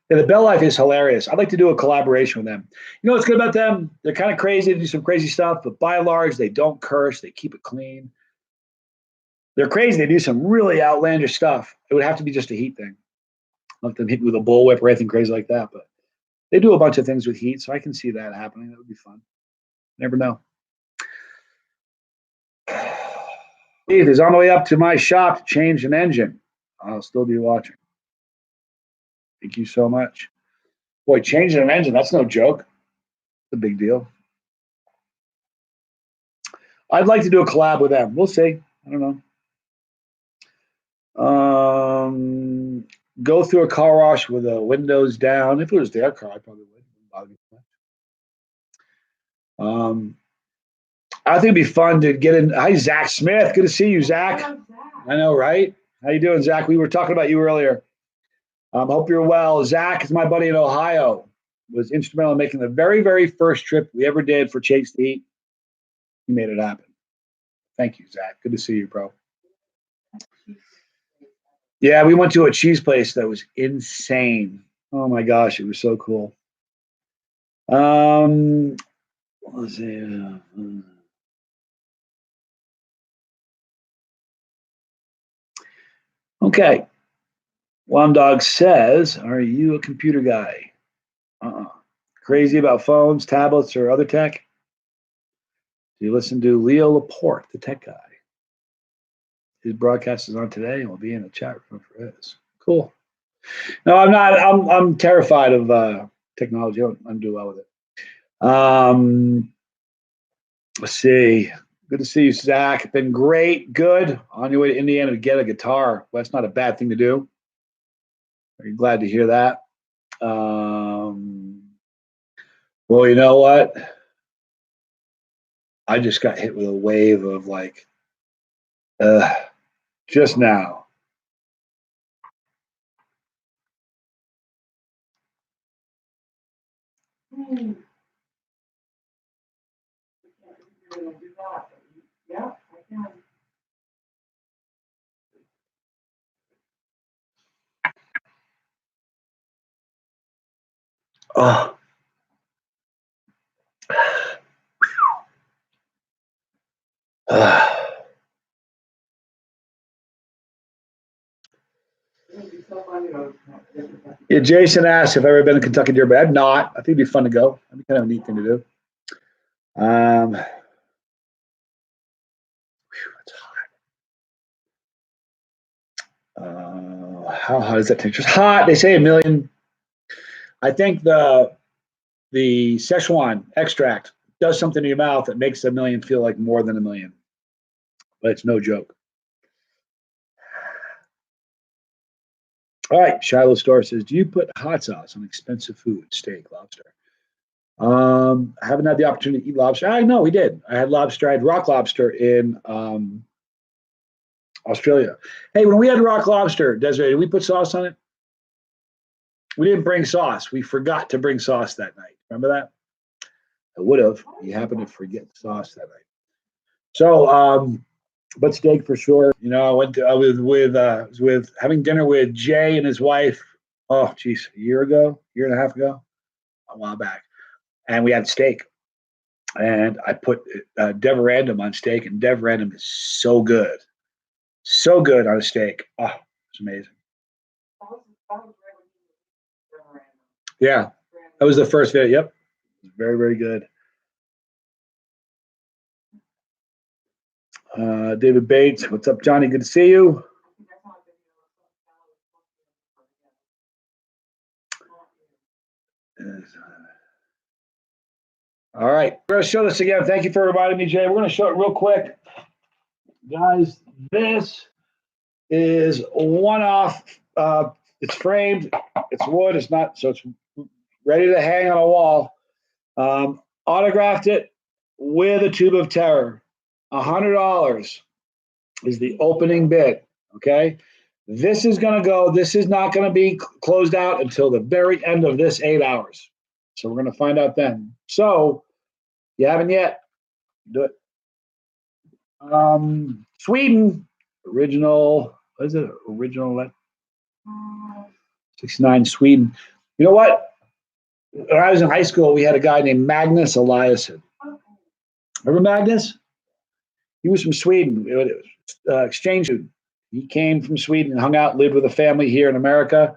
Yeah, the Bell Life is hilarious. I'd like to do a collaboration with them. You know what's good about them? They're kind of crazy. They do some crazy stuff, but by and large, they don't curse. They keep it clean. They're crazy. They do some really outlandish stuff. It would have to be just a heat thing. Let them hit me with a bullwhip or anything crazy like that. But they do a bunch of things with heat, so I can see that happening. That would be fun. Never know. Steve is on the way up to my shop to change an engine. I'll still be watching. Thank you so much. Boy, changing an engine, that's no joke. It's a big deal. I'd like to do a collab with them. We'll see. I don't know. Go through a car wash with the windows down. If it was their car, I probably would. I think it'd be fun to get in. Hi, Zach Smith. Good to see you, Zach. I know, right? How you doing, Zach? We were talking about you earlier. Hope you're well. Zach is my buddy in Ohio. Was instrumental in making the very, very first trip we ever did for Chase to Eat. He made it happen. Thank you, Zach. Good to see you, bro. Yeah, we went to a cheese place that was insane. Oh my gosh, it was so cool. Let's see. Okay. One Dog says, "Are you a computer guy? Crazy about phones, tablets, or other tech? Do you listen to Leo Laporte, the tech guy? His broadcast is on today and will be in the chat room for his. Cool. No, I'm not. I'm terrified of technology. I don't do well with it. Let's see. Good to see you, Zach. Been great. Good. On your way to Indiana to get a guitar. Well, that's not a bad thing to do. Very glad to hear that. Well, you know what? I just got hit with a wave of like, just now. Yeah, I can. Oh. Yeah, Jason asked if I've ever been to Kentucky Derby. I've not. I think it'd be fun to go. That'd be kind of a neat thing to do. It's hot. How hot is that temperature? It's hot. They say 1,000,000. I think the Szechuan extract does something to your mouth that makes 1,000,000 feel like more than 1,000,000. but it's no joke. All right, Shiloh Store says, do you put hot sauce on expensive food, steak, lobster? I haven't had the opportunity to eat lobster. I know we did. I had lobster. I had rock lobster in Australia. Hey, when we had rock lobster, Desiree, did we put sauce on it? We didn't bring sauce. We forgot to bring sauce that night. Remember that? I would have. You happened to forget sauce that night. So, but steak for sure. You know, I was with having dinner with Jay and his wife. Oh, geez, a year and a half ago, a while back, and we had steak. And I put Deverandum on steak, and Deverandum is so good on a steak. Oh, it's amazing. Yeah, that was the first video. Yep, very, very good. David Bates, what's up, Johnny? Good to see you. All right, we're going to show this again. Thank you for reminding me, Jay. We're going to show it real quick. Guys, this is one-off. It's framed. It's wood. It's not, so it's ready to hang on a wall. Autographed it with a tube of terror. $100 is the opening bid. Okay, this is going to go. This is not going to be closed out until the very end of this 8 hours. So we're going to find out then. So you haven't yet, do it. Sweden, original. What is it? Original 69 Sweden. You know what? When I was in high school, we had a guy named Magnus Eliasson. Remember Magnus? He was from Sweden. It was exchange student. He came from Sweden and hung out, lived with a family here in America.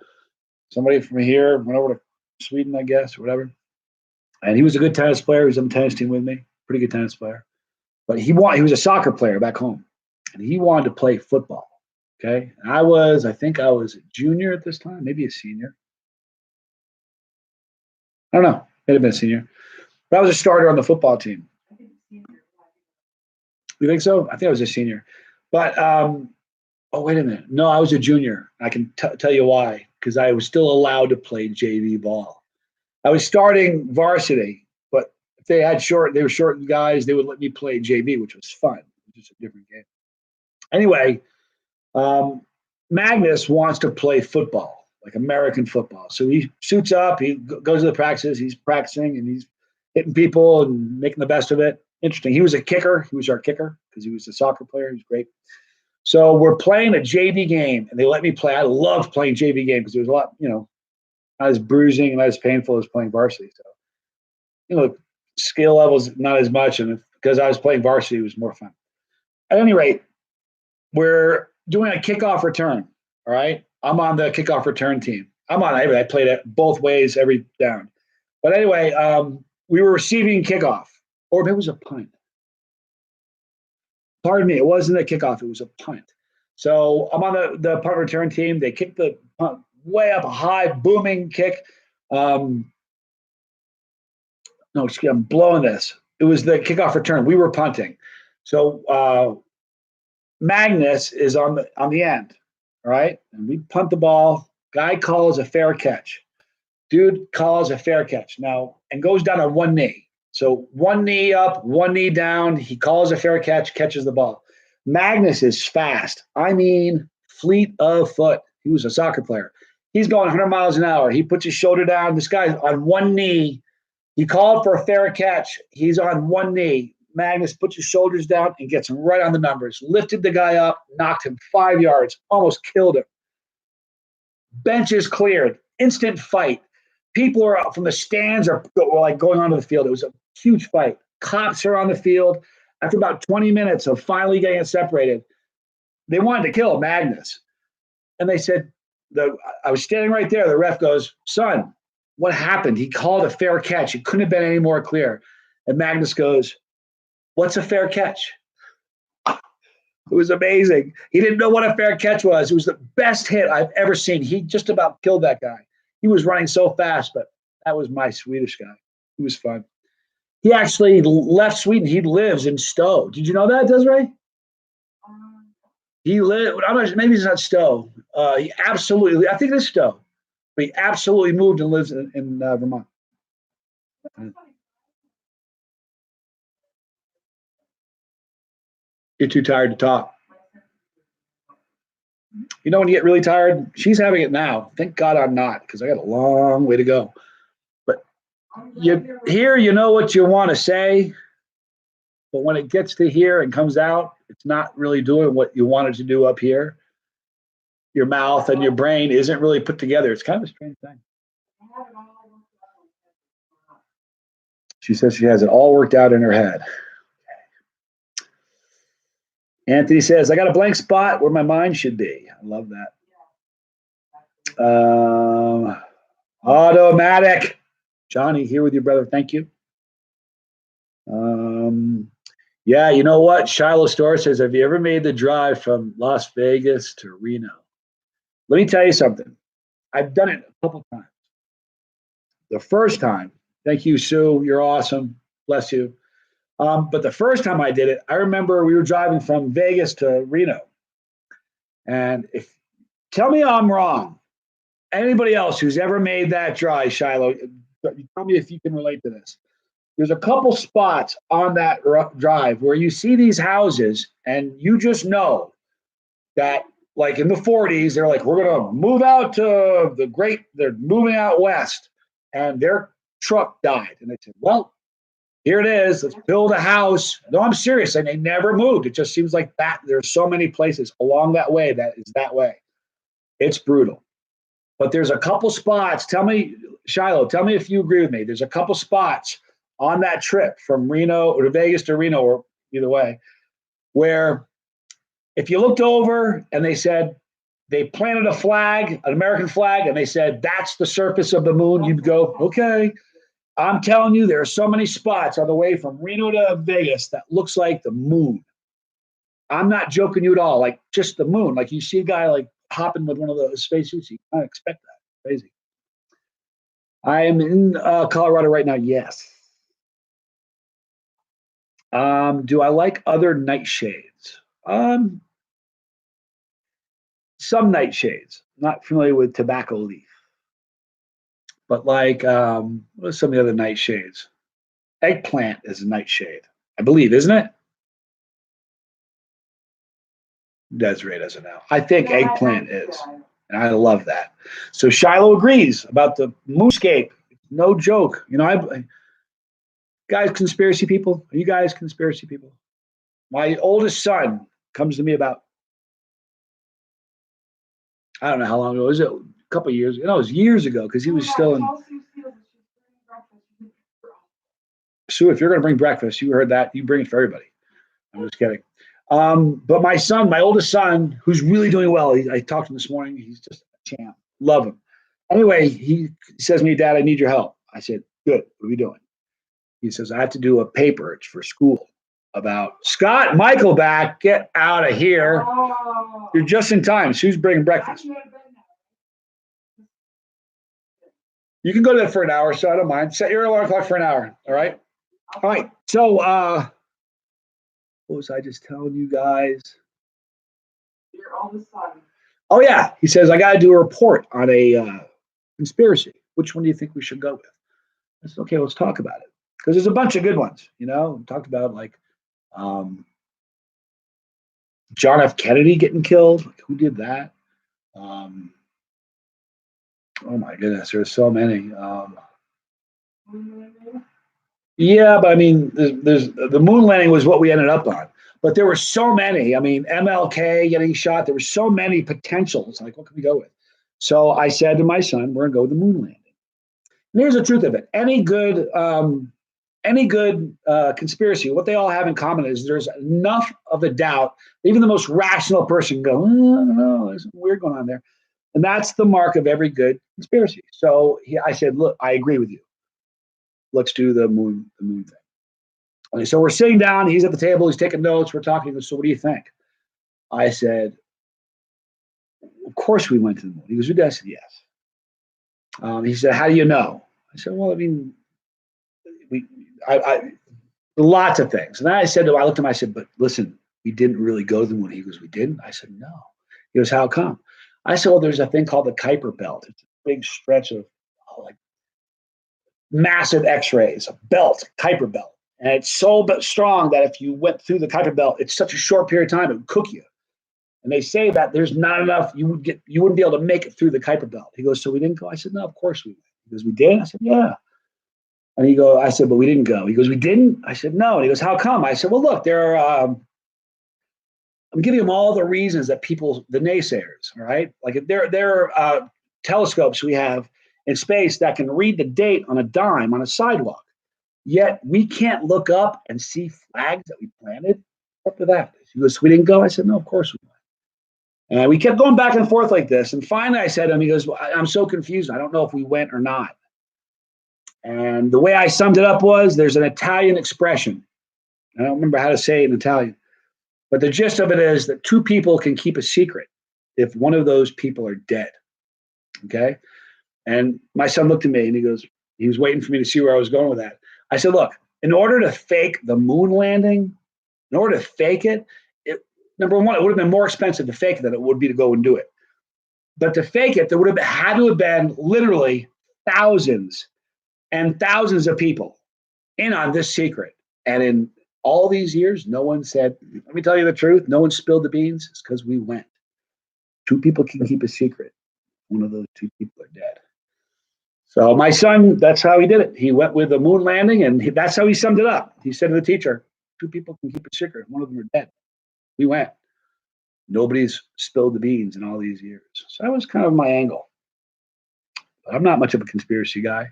Somebody from here went over to Sweden, I guess, or whatever. And he was a good tennis player. He was on the tennis team with me. Pretty good tennis player. But he was a soccer player back home. And he wanted to play football. Okay. And I think I was a junior at this time, maybe a senior. I don't know. May have been a senior. But I was a starter on the football team. You think so? I think I was a senior. But, oh, wait a minute. No, I was a junior. I can tell you why. Because I was still allowed to play JV ball. I was starting varsity, but if they were short guys, they would let me play JV, which was fun. It was just a different game. Anyway, Magnus wants to play football, like American football. So he suits up, he goes to the practices, he's practicing, and he's hitting people and making the best of it. Interesting. He was a kicker. He was our kicker because he was a soccer player. He was great. So we're playing a JV game, and they let me play. I loved playing JV game because there was a lot, not as bruising and not as painful as playing varsity. So, skill levels not as much, and because I was playing varsity, it was more fun. At any rate, we're doing a kickoff return. All right, I'm on the kickoff return team. I played it both ways every down. But anyway, we were receiving kickoff, or maybe it was a punt. Pardon me, it wasn't a kickoff; it was a punt. So I'm on the punt return team. They kicked the punt way up, a high booming kick. No, excuse me, I'm blowing this. It was the kickoff return. We were punting. So Magnus is on the end, all right? And we punt the ball. Guy calls a fair catch. Dude calls a fair catch now and goes down on one knee. So one knee up, one knee down. He calls a fair catch, catches the ball. Magnus is fast. I mean, fleet of foot. He was a soccer player. He's going 100 miles an hour. He puts his shoulder down. This guy's on one knee. He called for a fair catch. He's on one knee. Magnus puts his shoulders down and gets him right on the numbers. Lifted the guy up, knocked him 5 yards, almost killed him. Benches cleared. Instant fight. People are out from the stands were like going onto the field. It was a huge fight. Cops are on the field. After about 20 minutes of finally getting it separated, they wanted to kill Magnus. And they said, I was standing right there. The ref goes, son, what happened? He called a fair catch. It couldn't have been any more clear. And Magnus goes, what's a fair catch? It was amazing. He didn't know what a fair catch was. It was the best hit I've ever seen. He just about killed that guy. He was running so fast, but that was my Swedish guy. He was fun. He actually left Sweden. He lives in Stowe. Did you know that, Desiree? He lived, I'm not, maybe it's not Stowe. He absolutely, I think it's Stowe, but he absolutely moved and lives in Vermont. You're too tired to talk. You know when you get really tired? She's having it now. Thank God I'm not, because I got a long way to go. But you know what you want to say, but when it gets to here and comes out, it's not really doing what you wanted to do up here. Your mouth and your brain isn't really put together. It's kind of a strange thing. She says she has it all worked out in her head. Anthony says, I got a blank spot where my mind should be. I love that. Automatic. Johnny, here with you, brother. Thank you. Yeah, you know what? Shiloh Store says, have you ever made the drive from Las Vegas to Reno? Let me tell you something. I've done it a couple times. The first time, thank you, Sue. You're awesome. Bless you. But the first time I did it, I remember we were driving from Vegas to Reno. And tell me I'm wrong. Anybody else who's ever made that drive, Shiloh, tell me if you can relate to this. There's a couple spots on that drive where you see these houses and you just know that, like in the 40s, they're like, we're going to move out to they're moving out west, and their truck died. And they said, well, here it is. Let's build a house. No, I'm serious. And they never moved. It just seems like that. There's so many places along that way that is that way. It's brutal. But there's a couple spots. Tell me, Shiloh, tell me if you agree with me. There's a couple spots on that trip from Reno or to Vegas to Reno, or either way, where if you looked over and they planted a flag, an American flag, and they said, that's the surface of the moon, you'd go, okay. I'm telling you, there are so many spots on the way from Reno to Vegas that looks like the moon. I'm not joking you at all. Like just the moon. Like you see a guy like hopping with one of those spacesuits. You can't expect that. Crazy. I am in Colorado right now. Yes. Do I like other nightshades? Some nightshades. Not familiar with tobacco leaf. But like, what are some of the other nightshades? Eggplant is a nightshade, I believe, isn't it? Desiree doesn't know. I think eggplant is, and I love that. So Shiloh agrees about the moonscape. No joke. You know, guys, conspiracy people. Are you guys conspiracy people? My oldest son comes to me about, I don't know how long ago. Was it a couple of years? No, it was years ago because he was still in. Sue, if you're going to bring breakfast, you heard that. You bring it for everybody. I'm just kidding. But my son, my oldest son, who's really doing well, I talked to him this morning. He's just a champ. Love him. Anyway, he says to me, Dad, I need your help. I said, good. What are we doing? He says, I have to do a paper. It's for school about Scott Michael back. Get out of here. Oh. You're just in time. Sue's bringing breakfast. You can go to that for an hour, so I don't mind. Set your alarm clock for an hour. All right. All right. So, what was I just telling you guys? Your oldest son. Oh, yeah. He says, I got to do a report on a conspiracy. Which one do you think we should go with? I said, okay, let's talk about it. Because there's a bunch of good ones, you know. We talked about like John F. Kennedy getting killed. Like, who did that? Oh, my goodness. There's so many. Yeah, but I mean, there's the moon landing was what we ended up on. But there were so many. I mean, MLK getting shot. There were so many potentials. Like, what can we go with? So I said to my son, we're going to go with the moon landing. And here's the truth of it. Any good conspiracy, what they all have in common is there's enough of a doubt. Even the most rational person go, I don't know, there's something weird going on there. And that's the mark of every good conspiracy. So I said, look, I agree with you. Let's do the moon thing. Okay, so we're sitting down. He's at the table. He's taking notes. We're talking. So what do you think? I said, of course we went to the moon. He goes, I said, yes. He said, how do you know? I said, well, I mean, I lots of things. And then I looked at him, I said, but listen, you didn't really go to the moon. He goes, we didn't. I said, no. He goes, how come? I said, well, there's a thing called the Kuiper Belt. It's a big stretch of like massive X-rays, a belt, Kuiper Belt. And it's so strong that if you went through the Kuiper Belt, it's such a short period of time, it would cook you. And they say that there's not enough, you wouldn't be able to make it through the Kuiper Belt. He goes, so we didn't go? I said, no, of course we went. He goes, we did? I said, yeah. And I said, but we didn't go. He goes, we didn't? I said, no. And he goes, how come? I said, well, look, I'm giving them all the reasons that people, the naysayers, all right? Like there are telescopes we have in space that can read the date on a dime on a sidewalk. Yet we can't look up and see flags that we planted. Up to that. He goes, we didn't go? I said, no, of course we went. And we kept going back and forth like this. And finally I said to him, he goes, well, I'm so confused. I don't know if we went or not. And the way I summed it up was, there's an Italian expression. I don't remember how to say it in Italian. But the gist of it is that two people can keep a secret if one of those people are dead. Okay? And my son looked at me and he was waiting for me to see where I was going with that. I said, look, in order to fake the moon landing, in order to fake it, number one, it would have been more expensive to fake it than it would be to go and do it. But to fake it, there would have had to have been literally thousands and thousands of people in on this secret. And in all these years, no one said, let me tell you the truth, no one spilled the beans. It's because we went. Two people can keep a secret. One of those two people are dead. So my son, that's how he did it. He went with the moon landing, and that's how he summed it up. He said to the teacher, two people can keep a secret. One of them are dead. We went. Nobody's spilled the beans in all these years. So that was kind of my angle. But I'm not much of a conspiracy guy.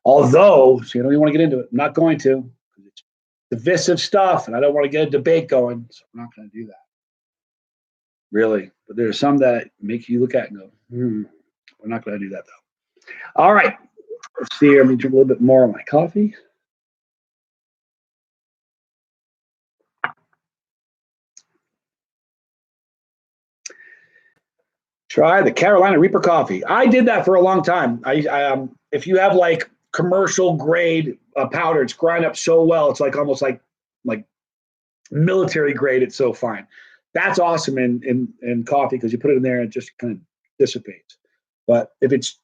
Although, so you don't even want to get into it. I'm not going to. It's divisive stuff, and I don't want to get a debate going, so I'm not going to do that. Really. But there's some that make you look at and go, we're not going to do that, though. All right. Let's see here. Let me drink a little bit more of my coffee. Try the Carolina Reaper coffee. I did that for a long time. If you have like commercial grade powder, it's grind up so well. It's like almost like military grade. It's so fine. That's awesome in coffee because you put it in there and it just kind of dissipates. But if it's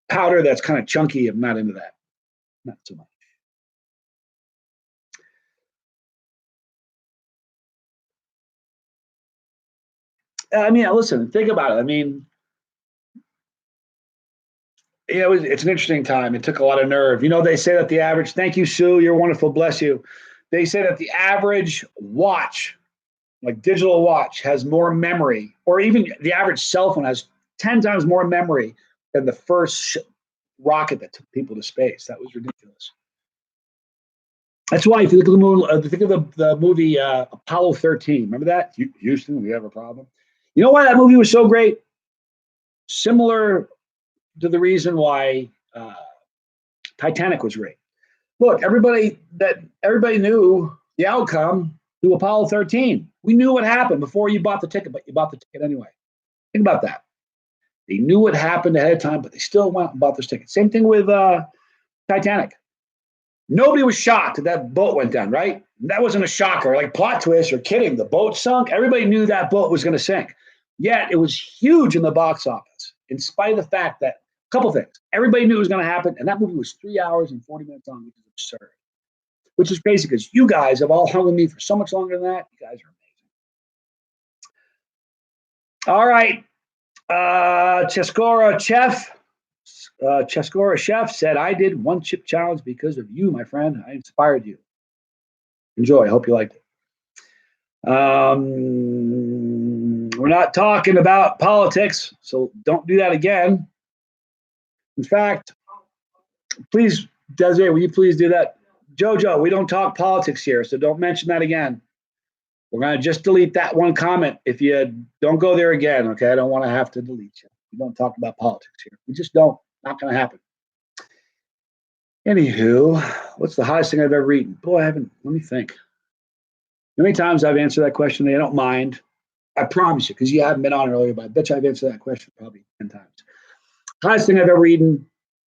powder that's kind of chunky, I'm not into that. Not so much. I mean, listen, think about it. I mean, it's an interesting time. It took a lot of nerve. They say that the average, thank you, Sue, you're wonderful, bless you. They say that the average watch, like digital watch, has more memory, or even the average cell phone has 10 times more memory than the first rocket that took people to space. That was ridiculous. That's why if you look at think of the movie Apollo 13, remember that? Houston, we have a problem. You know why that movie was so great? Similar to the reason why Titanic was great. Look, everybody knew the outcome to Apollo 13. We knew what happened before you bought the ticket, but you bought the ticket anyway. Think about that. They knew what happened ahead of time, but they still went and bought this ticket. Same thing with Titanic. Nobody was shocked that boat went down, right? That wasn't a shocker, like plot twist or kidding. The boat sunk. Everybody knew that boat was going to sink. Yet it was huge in the box office, in spite of the fact that a couple things. Everybody knew it was going to happen, and that movie was 3 hours and 40 minutes long, which is absurd. Which is crazy because you guys have all hung with me for so much longer than that. You guys are amazing. All right. Cheskora Chef said, I did one chip challenge because of you, my friend. I inspired you. Enjoy. I hope you liked it. We're not talking about politics, so don't do that again. In fact, please, Desiree, will you please do that? Jojo, we don't talk politics here, so don't mention that again. We're going to just delete that one comment if you don't go there again, okay? I don't want to have to delete you. We don't talk about politics here. We just don't. Not going to happen. Anywho, what's the hottest thing I've ever eaten? Boy, let me think. How many times I've answered that question? I don't mind. I promise you, because you haven't been on earlier, but I bet you I've answered that question probably 10 times. Hottest thing I've ever eaten,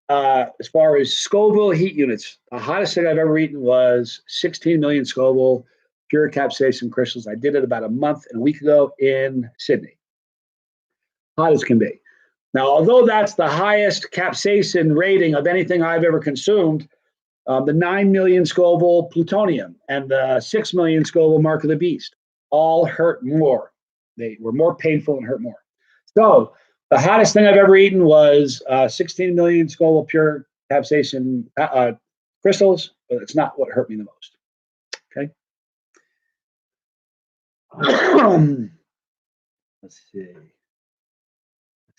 as far as Scoville heat units, the hottest thing I've ever eaten was 16 million Scoville pure capsaicin crystals. I did it about a month and a week ago in Sydney. Hot as can be. Now, although that's the highest capsaicin rating of anything I've ever consumed, the 9 million Scoville plutonium and the 6 million Scoville mark of the beast all hurt more. They were more painful and hurt more. So the hottest thing I've ever eaten was 16 million Scoville pure capsaicin crystals, but it's not what hurt me the most. Okay. Let's see.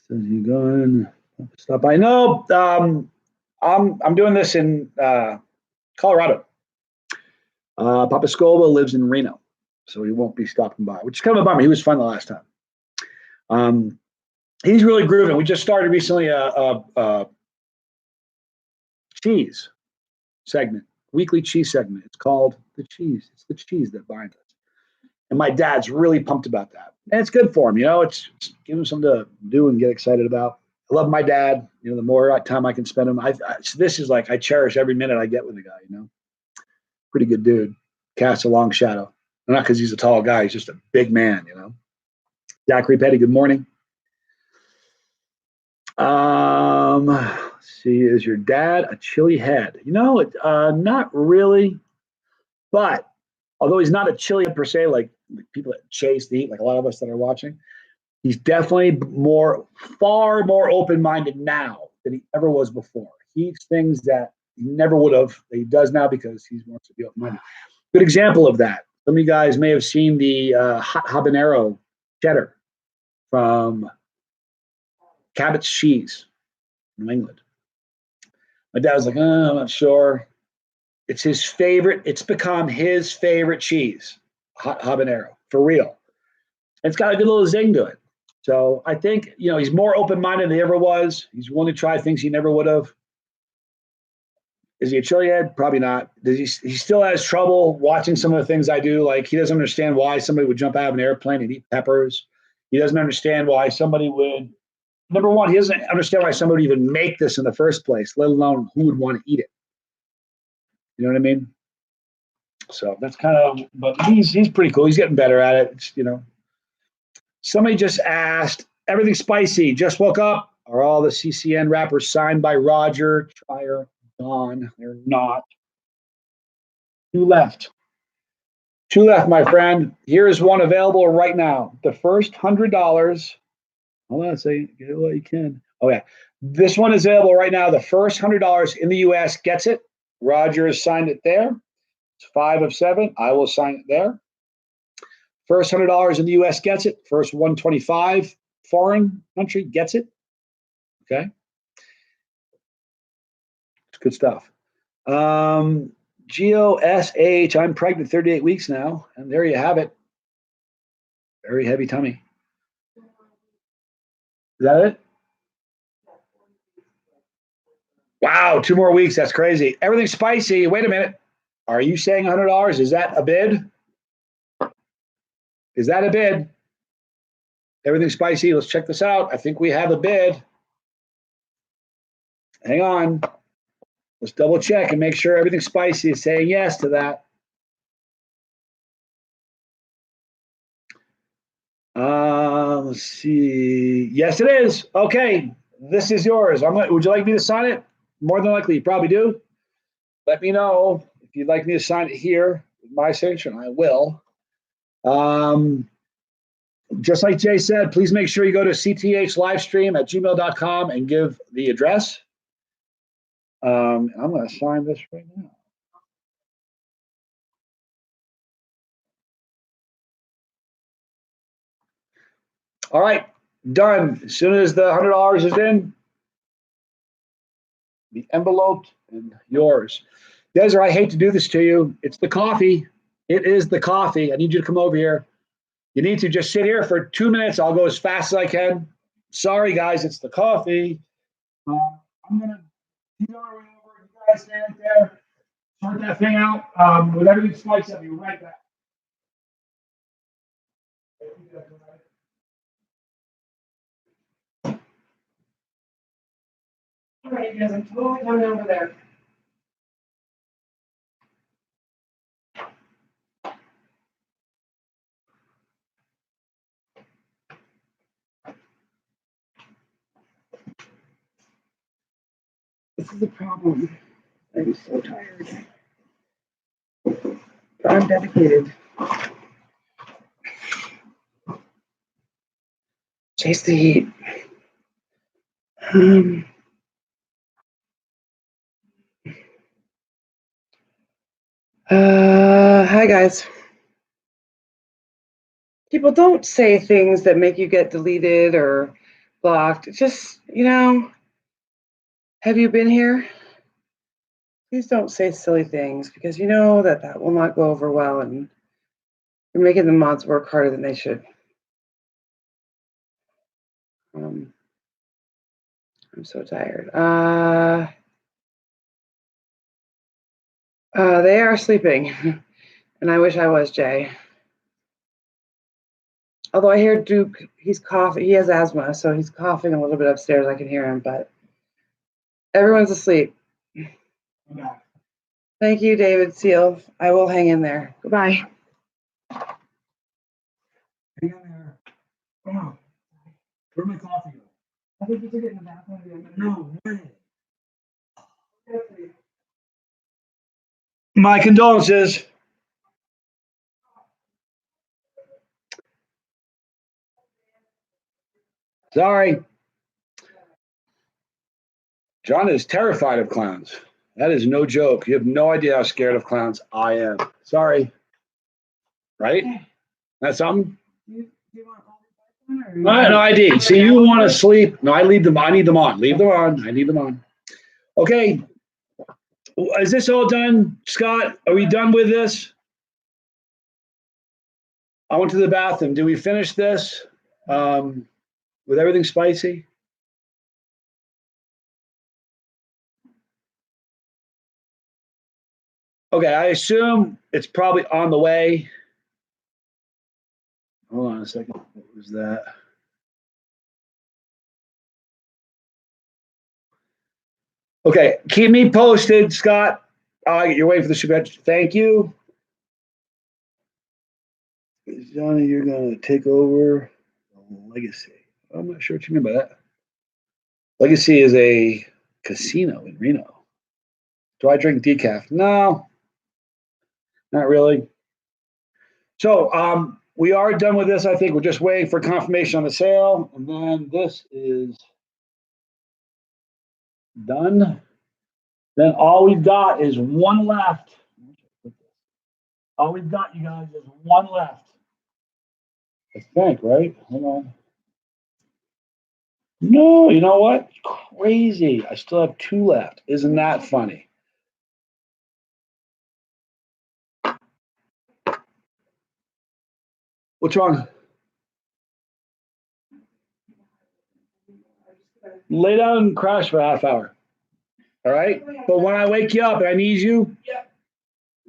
Says you going? Stop by. No, I'm doing this in Colorado. Papa Scoville lives in Reno, so he won't be stopping by, which is kind of a bummer. He was fun the last time. He's really grooving. We just started recently a cheese segment, weekly cheese segment. It's called The Cheese. It's the cheese that binds us. And my dad's really pumped about that. And it's good for him, it's give him something to do and get excited about. I love my dad. The more time I can spend him, this is like I cherish every minute I get with the guy. Pretty good dude. Casts a long shadow. Not because he's a tall guy, he's just a big man. Zachary Petty, good morning. Let's see, is your dad a chili head? Not really, but although he's not a chili head per se, like people that chase to eat, like a lot of us that are watching, he's definitely far more open-minded now than he ever was before. He eats things that he never would have, that he does now because he wants to be open-minded. Good example of that. Some of you guys may have seen the hot habanero cheddar from Cabot's Cheese, New England. My dad was like, I'm not sure. It's his favorite. It's become his favorite cheese, hot habanero, for real. It's got a good little zing to it. So I think, he's more open-minded than he ever was. He's willing to try things he never would have. Is he a chili head? Probably not. He still has trouble watching some of the things I do. Like, he doesn't understand why somebody would jump out of an airplane and eat peppers. He doesn't understand why somebody would, number one, he doesn't understand why somebody would even make this in the first place, let alone who would want to eat it. You know what I mean? So that's kind of, but he's pretty cool. He's getting better at it. It's, Somebody just asked, everything spicy, just woke up. Are all the CCN wrappers signed by Roger, Trier, Don? They're not. Two left, my friend. Here is one available right now. The first $100. Hold on a second. Get it what you can. Oh, yeah. This one is available right now. The first $100 in the U.S. gets it. Roger has signed it there. It's 5 of 7. I will sign it there. First $100 in the U.S. gets it. First 125 foreign country gets it. Okay. It's good stuff. GOSH, I'm pregnant 38 weeks now. And there you have it. Very heavy tummy. Is that it? Wow, 2 more weeks. That's crazy. Everything's spicy. Wait a minute. Are you saying $100? Is that a bid? Is that a bid? Everything's spicy. Let's check this out. I think we have a bid. Hang on. Let's double check and make sure everything's spicy is saying yes to that. Let's see. Yes, it is. Okay. This is yours. Would you like me to sign it? More than likely, you probably do. Let me know if you'd like me to sign it here with my signature, and I will. Just like Jay said, please make sure you go to cthlivestream@gmail.com and give the address. I'm going to sign this right now. All right, done. As soon as the $100 is in, the envelope and yours. Desiree, I hate to do this to you. It's the coffee. It is the coffee. I need you to come over here. You need to just sit here for 2 minutes. I'll go as fast as I can. Sorry, guys, it's the coffee. I'm going to keep on over. You guys stand there. Sort that thing out. With everything spliced, I'll be right back. All right, you guys, I'm totally coming over there. This is the problem. I'm so tired. But I'm dedicated. Chase the heat. Hi guys. People don't say things that make you get deleted or blocked. Just, have you been here? Please don't say silly things because you know that will not go over well and you're making the mods work harder than they should. I'm so tired. They are sleeping, and I wish I was Jay. Although I hear Duke, he's coughing. He has asthma, so he's coughing a little bit upstairs. I can hear him, but everyone's asleep. Thank you, David Seal. I will hang in there. Goodbye. Hang in there. Come on. Where's my coffee? I think you took it in the bathroom. No way. My condolences. Sorry. John is terrified of clowns. That is no joke. You have no idea how scared of clowns I am. Sorry. Right? That's something? Do you want all the No ID. See, you want to sleep. No, I need them on. Leave them on. I need them on. Okay. Is this all done, Scott? Are we done with this? I went to the bathroom. Did we finish this? With everything spicy? Okay, I assume it's probably on the way. Hold on a second. What was that? Okay, keep me posted, Scott. You're waiting for the super. Thank you. Johnny, you're going to take over Legacy. I'm not sure what you mean by that. Legacy is a casino in Reno. Do I drink decaf? No, not really. So we are done with this. I think we're just waiting for confirmation on the sale. And then this is done. Then all we've got is one left. All we've got, you guys, is one left. I think, right? Hold on. No, you know what? Crazy. I still have two left. Isn't that funny? What's wrong? Lay down and crash for a half hour. All right? But when I wake you up and I need you,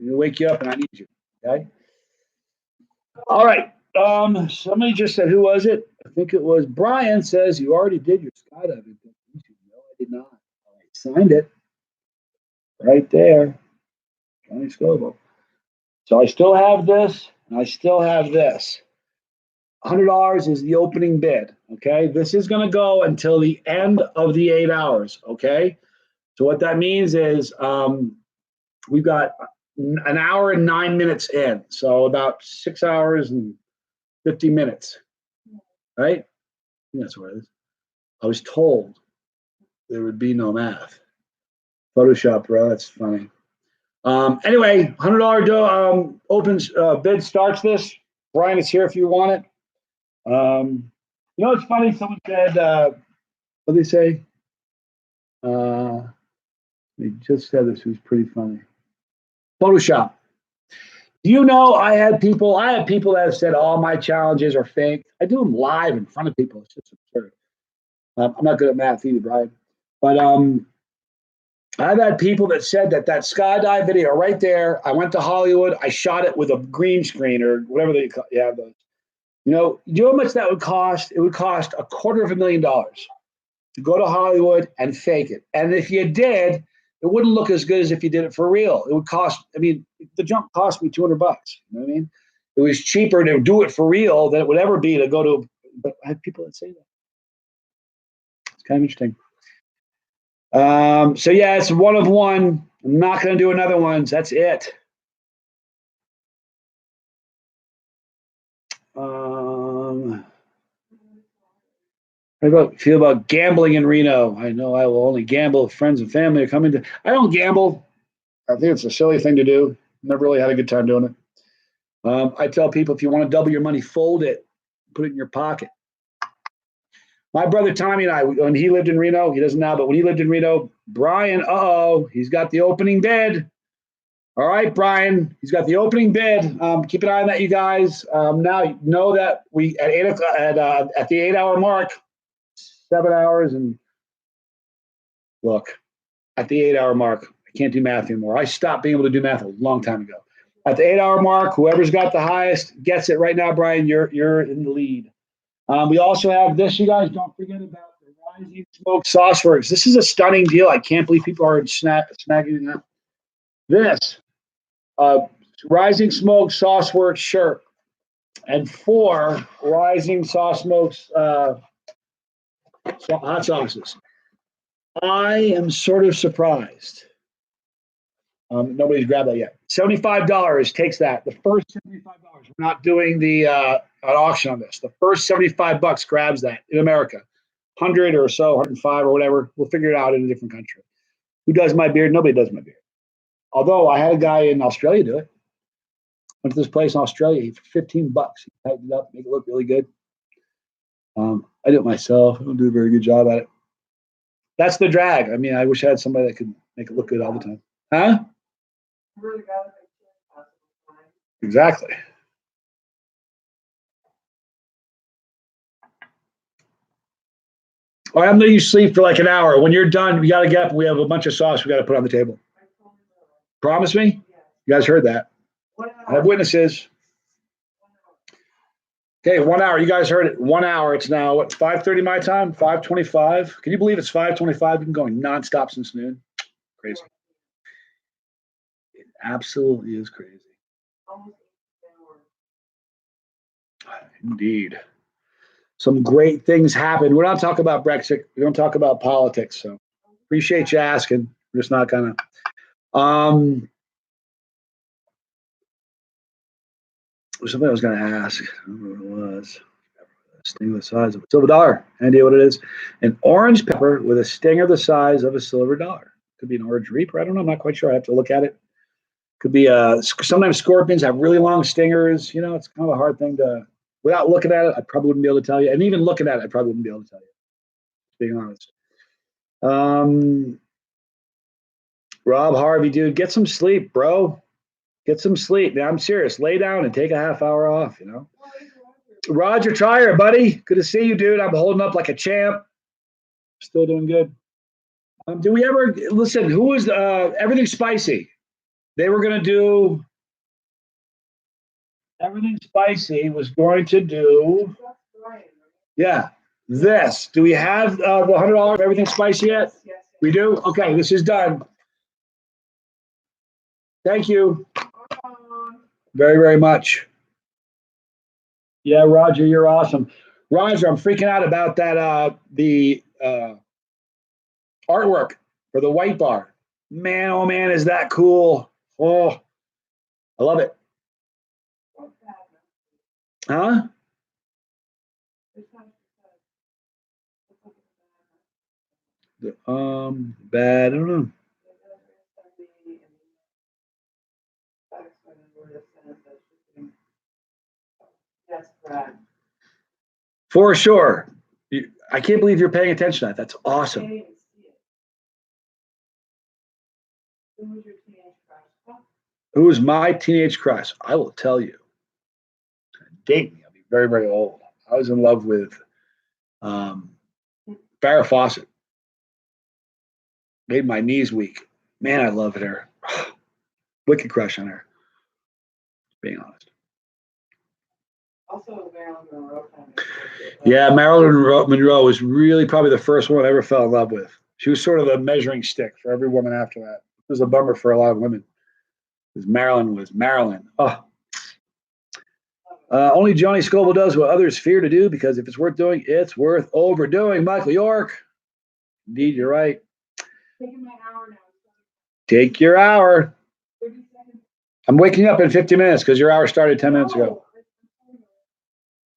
I'm wake you up and I need you. Okay? All right. Somebody just said, who was it? I think it was Brian says you already did your skydiving. No, I did not. I signed it right there. Johnny Scoville. So I still have this and I still have this. $100 is the opening bid. Okay. This is going to go until the end of the 8 hours. Okay. So what that means is we've got an hour and 9 minutes in. So about 6 hours and 50 minutes. Right? That's what it is. I was told there would be no math. Photoshop, bro. That's funny. Anyway, $100 opens bid starts this. Brian is here if you want it. You know, it's funny. Someone said, what did they say? They just said this was pretty funny. Photoshop. Do you know I have people that have said all my challenges are fake. I do them live in front of people. It's just absurd. I'm not good at math either, Brian. But I've had people that said that skydive video right there, I went to Hollywood, I shot it with a green screen or whatever they have those. You know how much that would cost? It would cost $250,000 to go to Hollywood and fake it. And if you did, it wouldn't look as good as if you did it for real. It would cost, the jump cost me $200. You know what I mean? It was cheaper to do it for real than it would ever be to go to, but I have people that say that. It's kind of interesting. So yeah, it's one of one. I'm not going to do another one. That's it. How about feel about gambling in Reno? I know I will only gamble if friends and family are coming to. I don't gamble. I think it's a silly thing to do. Never really had a good time doing it. I tell people if you want to double your money, fold it, put it in your pocket. My brother Tommy and I, when he lived in Reno, he doesn't now, but when he lived in Reno, Brian, he's got the opening bid. All right, Brian, he's got the opening bid. Keep an eye on that, you guys. Now know that we at 8 o'clock at the 8 hour mark, 7 hours, and look at the 8 hour mark. I can't do math anymore. I stopped being able to do math a long time ago. At the 8 hour mark, whoever's got the highest gets it right now. Brian, you're in the lead. We also have this. You guys don't forget about the Rising Smoke Sauceworks. This is a stunning deal. I can't believe people are snagging that. This Rising Smoke Sauceworks shirt and 4 Rising Sauce Smokes hot sauces. I am sort of surprised. Nobody's grabbed that yet. $75 takes that. The first $75. We're not doing the an auction on this. The first $75 grabs that in America. 100 or so, 105 or whatever. We'll figure it out in a different country. Who does my beard? Nobody does my beard. Although I had a guy in Australia do it. Went to this place in Australia for $15. He tightened it up, make it look really good. I do it myself. I don't do a very good job at it. That's the drag. I mean, I wish I had somebody that could make it look good all the time. Huh? Exactly. All right, I'm letting you sleep for like an hour. When you're done, we got to get up. We have a bunch of sauce we got to put on the table. Promise me? You guys heard that. I have witnesses. Okay, 1 hour. You guys heard it. 1 hour. It's now, what, 5:30 my time? 5:25. Can you believe it's 5:25? We've been going nonstop since noon. Crazy. It absolutely is crazy. Indeed. Some great things happen. We're not talking about Brexit. We don't talk about politics. So appreciate you asking. We're just not gonna. Something I was gonna ask. I don't know what it was. Stinger the size of a silver dollar. Any idea what it is? An orange pepper with a stinger the size of a silver dollar. Could be an orange reaper. I don't know. I'm not quite sure. I have to look at it. Could be sometimes scorpions have really long stingers. You know, it's kind of a hard thing to. Without looking at it, I probably wouldn't be able to tell you. And even looking at it, I probably wouldn't be able to tell you. Being honest. Rob Harvey, dude, get some sleep, bro. Get some sleep. Now, I'm serious. Lay down and take a half hour off, you know. Roger Trier, buddy. Good to see you, dude. I'm holding up like a champ. Still doing good. Do we ever listen? Who was Everything Spicy? They were going to do Everything Spicy was going to do. Yeah, this. Do we have the $100 Everything Spicy yet? We do. Okay, this is done. Thank you very, very much. Yeah, Roger, you're awesome. Roger, I'm freaking out about that. The artwork for the white bar. Man, oh man, is that cool? Oh, I love it. Huh? Bad. I don't know. For sure. I can't believe you're paying attention to that. That's awesome. Who was my teenage crush? I will tell you. Date me. I'll be very, very old. I was in love with Farrah Fawcett. Made my knees weak. Man, I love her. Wicked crush on her. Being honest. Also, Marilyn Monroe. Yeah, Marilyn Monroe was really probably the first one I ever fell in love with. She was sort of a measuring stick for every woman after that. It was a bummer for a lot of women. Because Marilyn was Marilyn. Oh. Only Johnny Scoville does what others fear to do because if it's worth doing, it's worth overdoing. Michael York. Indeed, you're right. Taking my hour now. Take your hour. I'm waking up in 50 minutes because your hour started 10 minutes ago.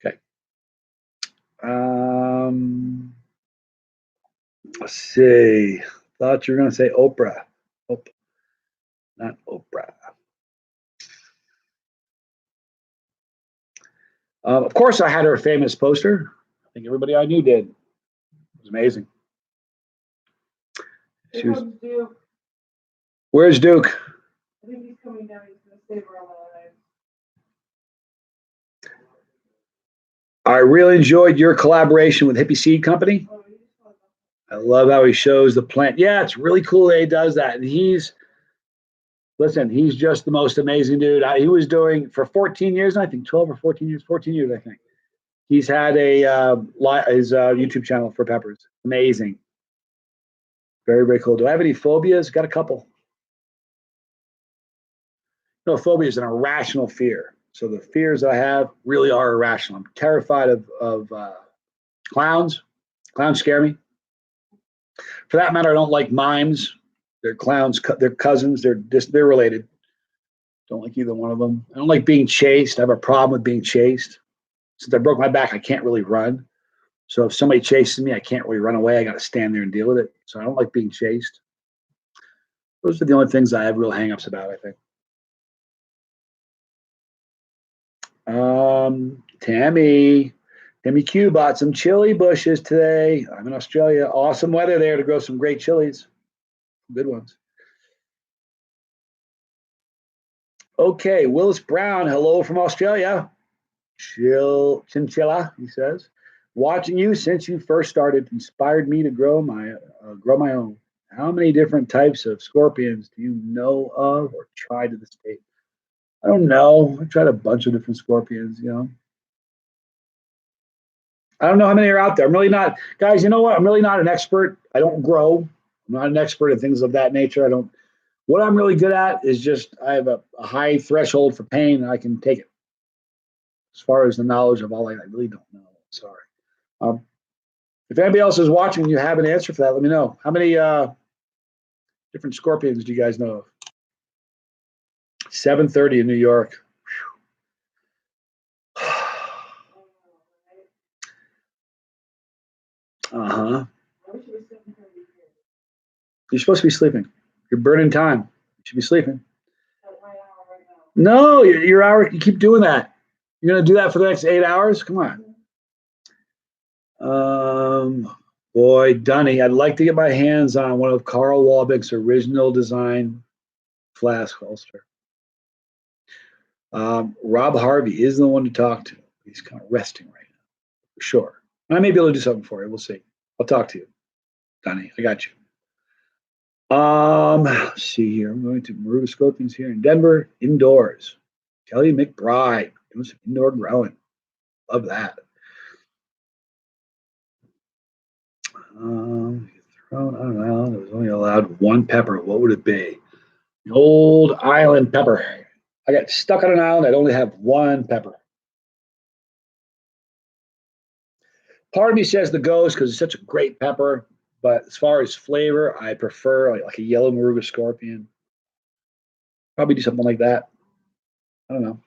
Okay. Let's see. Thought you were going to say Oprah. Nope. Not Oprah. Of course, I had her famous poster. I think everybody I knew did. It was amazing. She was, where's Duke? I think he's coming down. He's going to stay for all the night. I really enjoyed your collaboration with Hippie Seed Company. I love how he shows the plant. Yeah, it's really cool that he does that. And he's just the most amazing dude. He was doing for 14 years, I think 12 or 14 years, I think. He's had his YouTube channel for peppers. Amazing. Very, very cool. Do I have any phobias? Got a couple. No, phobia is an irrational fear. So the fears that I have really are irrational. I'm terrified of clowns. Clowns scare me. For that matter, I don't like mimes. They're clowns. They're cousins. They're related. Don't like either one of them. I don't like being chased. I have a problem with being chased. Since I broke my back, I can't really run. So if somebody chases me, I can't really run away. I got to stand there and deal with it. So I don't like being chased. Those are the only things I have real hangups about, I think. Tammy Q bought some chili bushes today. I'm in Australia. Awesome weather there to grow some great chilies. Good ones. Okay, Willis Brown, hello from Australia. Chinchilla, he says. Watching you since you first started inspired me to grow my own. How many different types of scorpions do you know of or tried to this date? I don't know. I tried a bunch of different scorpions, I don't know how many are out there. I'm really not, guys, you know what? I'm really not an expert. I don't grow. I'm not an expert in things of that nature. What I'm really good at is just I have a high threshold for pain and I can take it. As far as the knowledge of all I really don't know. Sorry. If anybody else is watching and you have an answer for that, let me know. How many different scorpions do you guys know of? 7:30 in New York. Uh-huh. You're supposed to be sleeping. You're burning time. You should be sleeping. No, your hour, you keep doing that. You're going to do that for the next 8 hours? Come on. Boy, Dunny, I'd like to get my hands on one of Carl Walbeck's original design flask holster. Rob Harvey is the one to talk to. He's kind of resting right now, for sure. I may be able to do something for you. We'll see. I'll talk to you, Dunny. I got you. Let's see here. I'm going to Maruga Scorpions here in Denver, indoors. Kelly McBride doing some indoor growing. Love that. Thrown around. It was only allowed one pepper. What would it be? The old island pepper. I got stuck on an island. I'd only have one pepper. Part of me says the ghost because it's such a great pepper. But as far as flavor, I prefer like a yellow Maruga Scorpion. Probably do something like that. I don't know.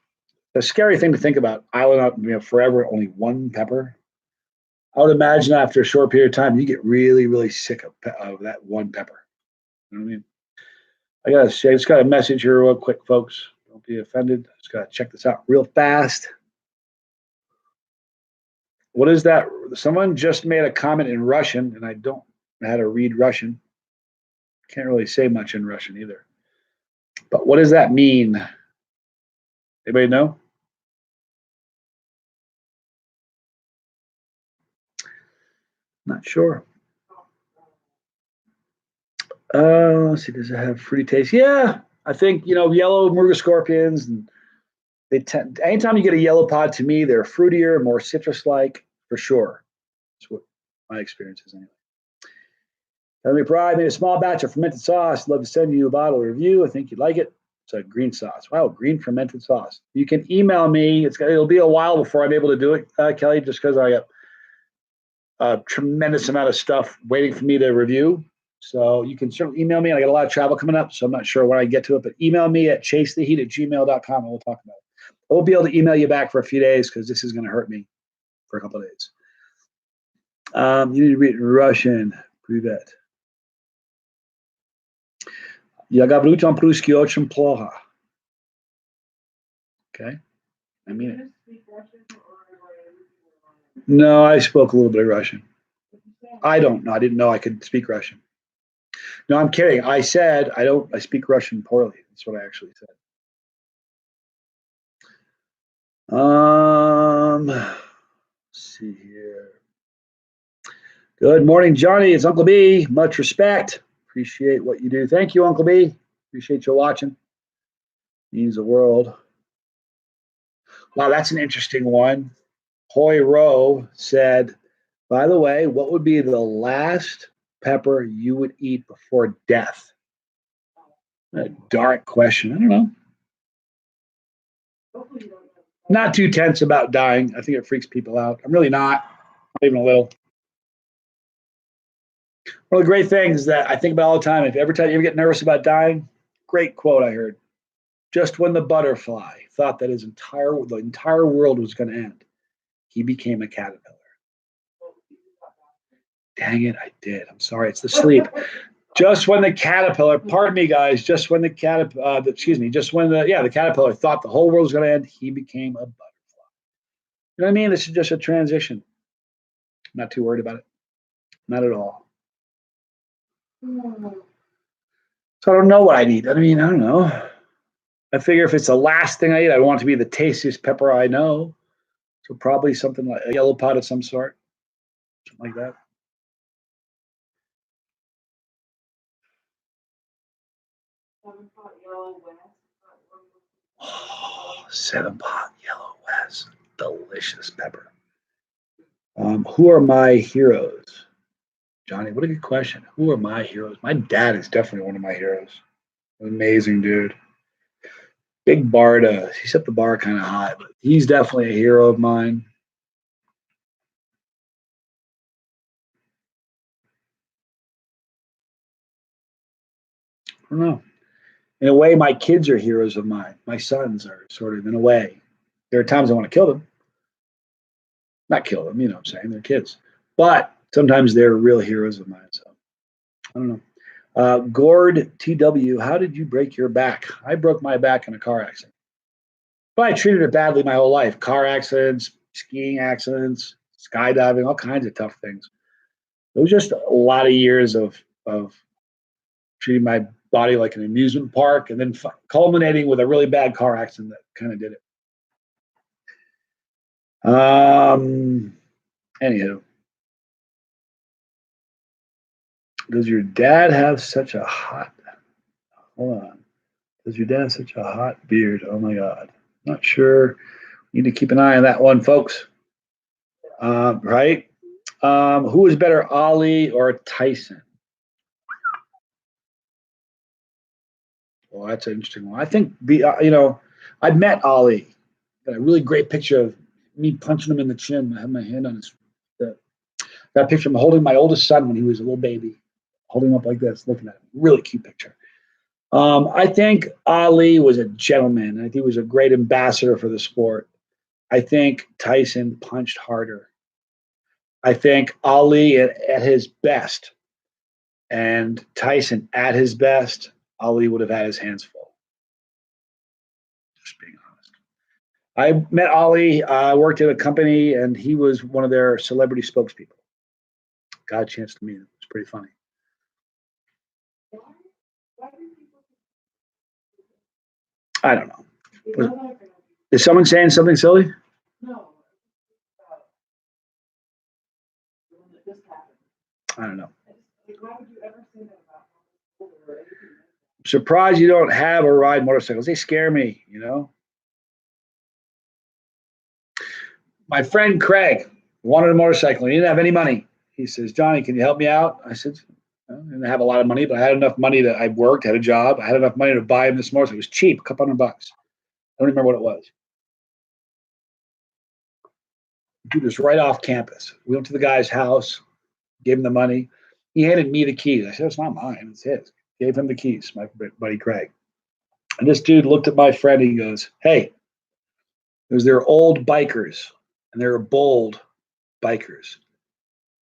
It's a scary thing to think about. Island up, forever, only one pepper. I would imagine after a short period of time, you get really, really sick of that one pepper. You know what I mean? I gotta say, I just got a message here real quick, folks. Don't be offended. I just gotta check this out real fast. What is that? Someone just made a comment in Russian, and I don't know how to read Russian. Can't really say much in Russian either. But what does that mean? Anybody know? Not sure. Let's see. Does it have fruity taste? Yeah, I think yellow Maruga Scorpions. And they tend. Anytime you get a yellow pod, to me, they're fruitier, more citrus-like, for sure. That's what my experience is anyway. Kelly McBride made a small batch of fermented sauce. Love to send you a bottle review. I think you'd like it. It's a green sauce. Wow, green fermented sauce. You can email me. It'll be a while before I'm able to do it, Kelly, just because I got a tremendous amount of stuff waiting for me to review. So you can certainly email me. I got a lot of travel coming up, so I'm not sure when I get to it, but email me at chasetheheat@gmail.com and we'll talk about it. I won't be able to email you back for a few days because this is going to hurt me for a couple of days. You need to read Russian. Привет. Я говорю по-русски очень плохо. Okay. I mean it. No, I spoke a little bit of Russian. I don't know. I didn't know I could speak Russian. No, I'm kidding. I said I speak Russian poorly. That's what I actually said. Let's see here. Good morning, Johnny. It's Uncle B. Much respect. Appreciate what you do. Thank you, Uncle B. Appreciate you watching. Means the world. Wow, that's an interesting one. Hoy Rowe said, by the way, what would be the last pepper you would eat before death? A dark question. I don't know. Not too tense about dying. I think it freaks people out. I'm really not even a little. One of the great things that I think about all the time, if every time you ever get nervous about dying, great quote I heard. Just when the butterfly thought that the entire world was going to end, he became a caterpillar. Dang it, I did. I'm sorry, it's the sleep. Just when the caterpillar, pardon me, guys, just when the caterpillar thought the whole world was going to end, he became a butterfly. You know what I mean? This is just a transition. I'm not too worried about it. Not at all. So I don't know what I need. I mean, I don't know. I figure if it's the last thing I eat, I want it to be the tastiest pepper I know. So probably something like a yellow pot of some sort. Something like that. Oh, 7-pot yellow West. Delicious pepper. Who are my heroes? Johnny, what a good question. Who are my heroes? My dad is definitely one of my heroes. Amazing dude. Big Barda. He set the bar kind of high, but he's definitely a hero of mine. I don't know. In a way, my kids are heroes of mine. My sons are sort of, in a way. There are times I want to kill them. Not kill them, you know what I'm saying? They're kids. But sometimes they're real heroes of mine. So I don't know. Gord TW, how did you break your back? I broke my back in a car accident. But I treated it badly my whole life. Car accidents, skiing accidents, skydiving, all kinds of tough things. It was just a lot of years of treating my body like an amusement park, and then culminating with a really bad car accident that kind of did it. Anywho, does your dad have such a hot? Hold on. Does your dad have such a hot beard? Oh my God. Not sure. Need to keep an eye on that one, folks. Right? Who is better, Ali or Tyson? Well, that's an interesting one. I think I met Ali. Got a really great picture of me punching him in the chin. I have my hand on his. That picture. I'm holding my oldest son when he was a little baby, holding him up like this, looking at him. Really cute picture. I think Ali was a gentleman. I think he was a great ambassador for the sport. I think Tyson punched harder. I think Ali at his best and Tyson at his best, Ali would have had his hands full. Just being honest. I met Ali. I worked at a company, and he was one of their celebrity spokespeople. Got a chance to meet him. It's pretty funny. I don't know. Is someone saying something silly? No. I don't know. Surprised you don't have or ride motorcycles. They scare me, you know. My friend Craig wanted a motorcycle. He didn't have any money. He says, Johnny, can you help me out? I said, I didn't have a lot of money, but I had enough money that I worked, had a job. I had enough money to buy him this motorcycle. It was cheap, a couple $100. I don't remember what it was. Do this right off campus. We went to the guy's house, gave him the money. He handed me the keys. I said, it's not mine, it's his. Gave him the keys, my buddy Craig. And this dude looked at my friend and he goes, hey, they're old bikers and they're bold bikers,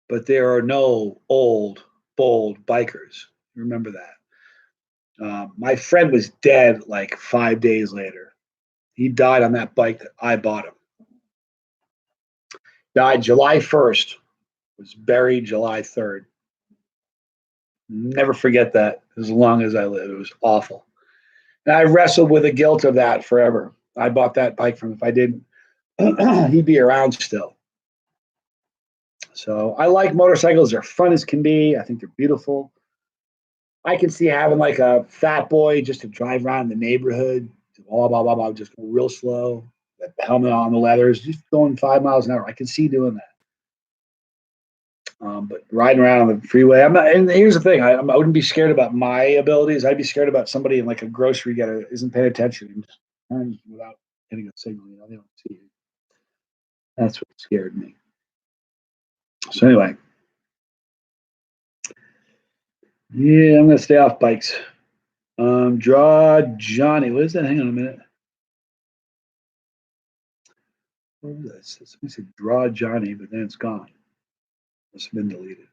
but there are no old, bold bikers. Remember that. My friend was dead like 5 days later. He died on that bike that I bought him. Died July 1st, was buried July 3rd. Never forget that as long as I live. It was awful. And I wrestled with the guilt of that forever. I bought that bike from him. If I didn't, he'd be around still. So I like motorcycles. They're fun as can be. I think they're beautiful. I can see having like a fat boy just to drive around the neighborhood, blah, blah, blah, blah, just go real slow, the helmet on, the leathers, just going 5 miles an hour. I can see doing that. But riding around on the freeway, I'm not. And here's the thing: I wouldn't be scared about my abilities. I'd be scared about somebody in like a grocery getter isn't paying attention and just turns without hitting a signal. You know, they don't see you. That's what scared me. So anyway, yeah, I'm gonna stay off bikes. Draw Johnny. What is that? Hang on a minute. What was that? Somebody said draw Johnny, but then it's gone. Must have been deleted.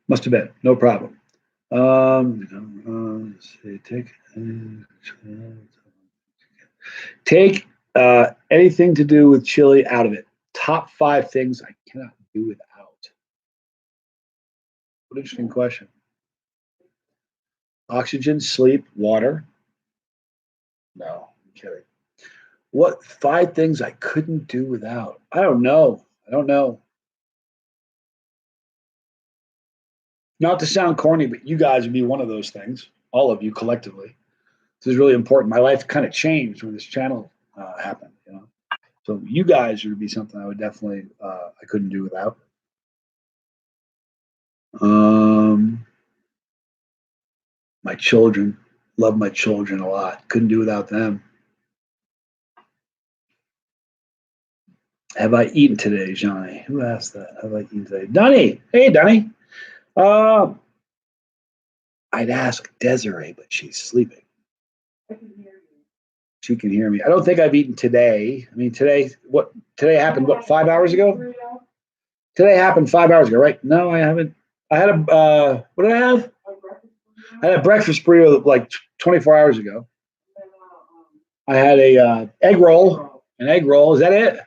Must have been. No problem. Take anything to do with chili out of it. Top 5 things I cannot do without. What an interesting question. Oxygen, sleep, water. No, I'm kidding. What 5 things I couldn't do without? I don't know. Not to sound corny, but you guys would be one of those things. All of you collectively. This is really important. My life kind of changed when this channel happened. You know, so you guys would be something I would definitely I couldn't do without. My children, love my children a lot. Couldn't do without them. Have I eaten today, Johnny? Who asked that? Have I eaten today? Donnie. Hey, Donnie. I'd ask Desiree, but she's sleeping. She can hear me. I don't think I've eaten today. I mean, today happened, what, 5 hours ago? Today happened 5 hours ago, right? No, I haven't. I had what did I have? I had a breakfast burrito like 24 hours ago. I had a egg roll. An egg roll. Is that it?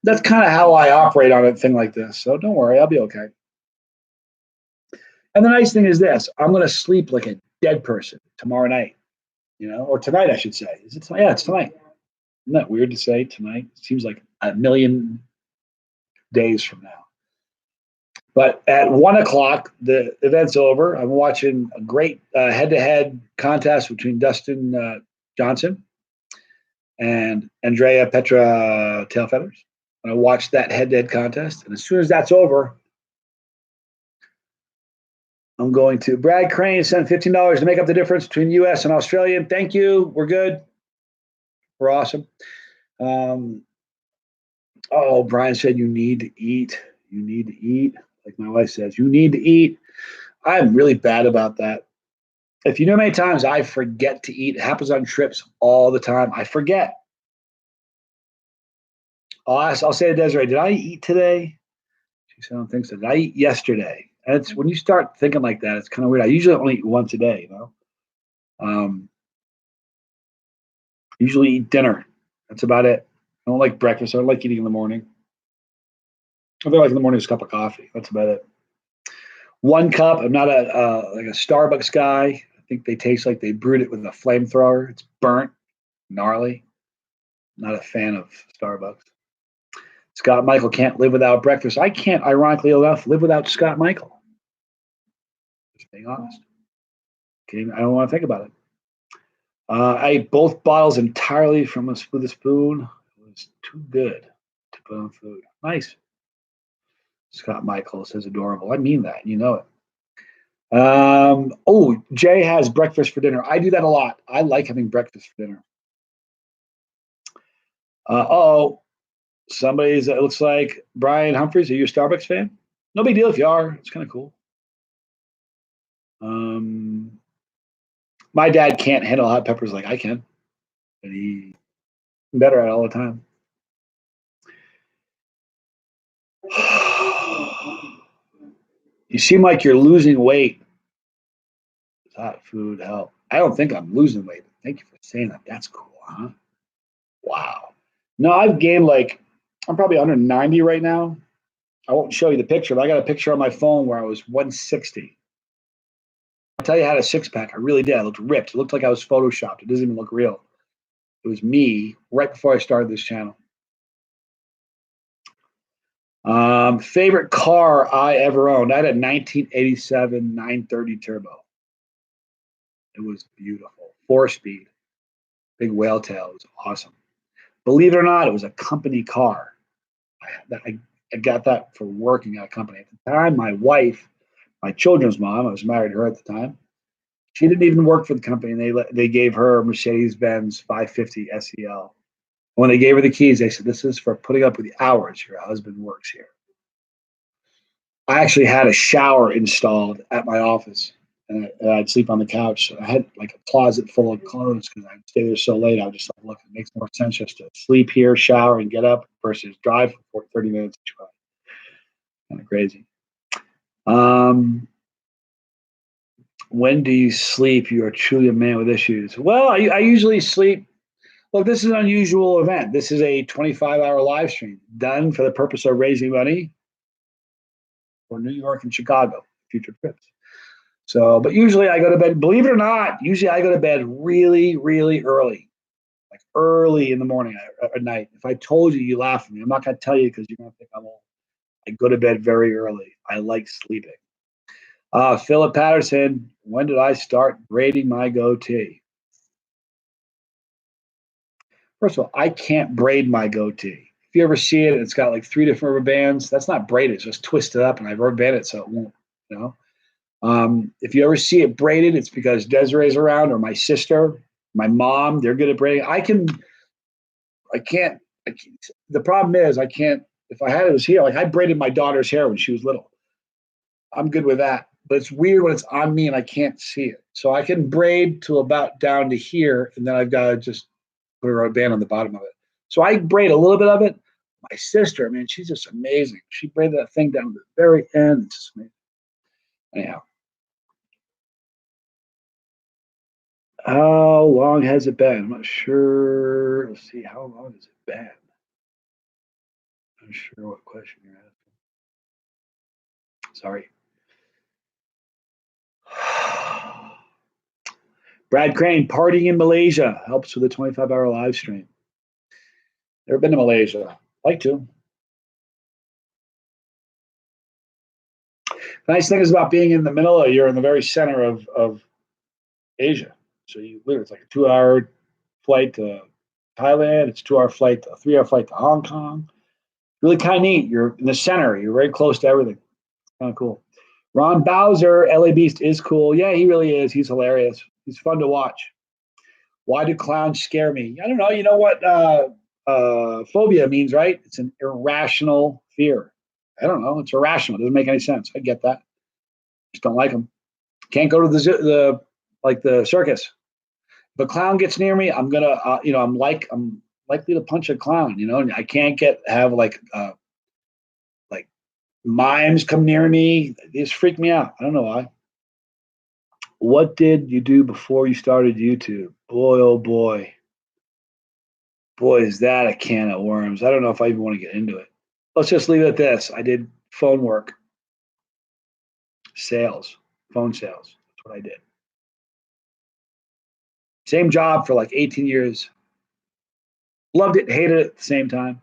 That's kind of how I operate on a thing like this. So don't worry, I'll be okay. And the nice thing is this: I'm going to sleep like a dead person tomorrow night, you know, or tonight, I should say. Is it tonight? Yeah, it's tonight. Isn't that weird to say tonight? It seems like a million days from now. But at 1 o'clock, the event's over. I'm watching a great head-to-head contest between Dustin Johnson and Andrea Petra Tailfeathers. And I watched that head-to-head contest. And as soon as that's over, I'm going to Brad Crane send $15 to make up the difference between U.S. and Australian. Thank you. We're good. We're awesome. Brian said you need to eat. You need to eat. Like my wife says, you need to eat. I'm really bad about that. If you know how many times I forget to eat, it happens on trips all the time. I forget. I'll say to Desiree, did I eat today? She said, I don't think so. Did I eat yesterday? And it's when you start thinking like that, it's kind of weird. I usually only eat once a day, you know. Usually eat dinner. That's about it. I don't like breakfast. I don't like eating in the morning. I feel like in the morning is a cup of coffee. That's about it. 1 cup. I'm not like a Starbucks guy. I think they taste like they brewed it with a flamethrower. It's burnt, gnarly. Not a fan of Starbucks. Scott Michael can't live without breakfast. I can't, ironically enough, live without Scott Michael. Just being honest. Okay, I don't want to think about it. I ate both bottles entirely from a spoon. It was too good to put on food. Nice. Scott Michael says adorable. I mean that. You know it. Jay has breakfast for dinner. I do that a lot. I like having breakfast for dinner. Somebody's, it looks like Brian Humphreys. Are you a Starbucks fan? No big deal if you are. It's kind of cool. My dad can't handle hot peppers like I can, but he's better at it all the time. You seem like you're losing weight. Does hot food help? I don't think I'm losing weight. Thank you for saying that. That's cool, huh? Wow. No, I've gained like, I'm probably under 90 right now. I won't show you the picture, but I got a picture on my phone where I was 160. I'll tell you I had a six pack. I really did. I looked ripped. It looked like I was photoshopped. It doesn't even look real. It was me right before I started this channel. Favorite car I ever owned. I had a 1987 930 Turbo. It was beautiful. 4-speed. Big whale tail. It was awesome. Believe it or not, it was a company car. I got that for working at a company. At the time, my wife, my children's mom, I was married to her at the time, she didn't even work for the company. And they gave her a Mercedes-Benz 550 SEL. When they gave her the keys, they said, "This is for putting up with the hours your husband works here." I actually had a shower installed at my office, and I'd sleep on the couch. So I had like a closet full of clothes because I'd stay there so late. I would just like, look, it makes more sense just to sleep here, shower, and get up versus drive for 30 minutes each way. Kind of crazy. When do you sleep? You are truly a man with issues. Well, I usually sleep. Look, this is an unusual event. This is a 25-hour live stream done for the purpose of raising money for New York and Chicago future trips. So, but usually I go to bed, believe it or not, usually I go to bed really, really early, like early in the morning at night. If I told you, you laugh at me. I'm not going to tell you because you're going to think I'm old. I go to bed very early. I like sleeping. Philip Patterson, when did I start braiding my goatee? First of all, I can't braid my goatee. If you ever see it, it's got like 3 different rubber bands. That's not braided, it's just twisted up, and I've rubber banded it so it won't, you know. If you ever see it braided, it's because Desiree's around or my sister, my mom, they're good at braiding. I can't, the problem is I can't, if I had it was here, like I braided my daughter's hair when she was little. I'm good with that. But it's weird when it's on me and I can't see it. So I can braid to about down to here, and then I've got to just put a rubber band on the bottom of it. So I braid a little bit of it. My sister, man, she's just amazing. She braided that thing down to the very end. It's just amazing. Anyhow. How long has it been? I'm not sure. Let's see. How long has it been? I'm not sure what question you're asking. Sorry. Brad Crane, partying in Malaysia helps with a 25-hour live stream. Never been to Malaysia. Like to. The nice thing is about being in the middle, you're in the very center of Asia. So you literally, it's like a 2-hour flight to Thailand. It's a 2-hour flight, a 3-hour flight to Hong Kong. Really kind of neat. You're in the center. You're very close to everything. Kind of cool. Ron Bowser, LA Beast is cool. Yeah, he really is. He's hilarious. He's fun to watch. Why do clowns scare me? I don't know. You know what phobia means, right? It's an irrational fear. I don't know. It's irrational. It doesn't make any sense. I get that. Just don't like them. Can't go to the circus. If a clown gets near me, I'm gonna, I'm likely to punch a clown. And I can't have like mimes come near me. They just freak me out. I don't know why. What did you do before you started YouTube? Boy, oh boy. Boy, is that a can of worms. I don't know if I even want to get into it. Let's just leave it at this. I did phone work, sales, phone sales. That's what I did. Same job for like 18 years. Loved it, hated it at the same time.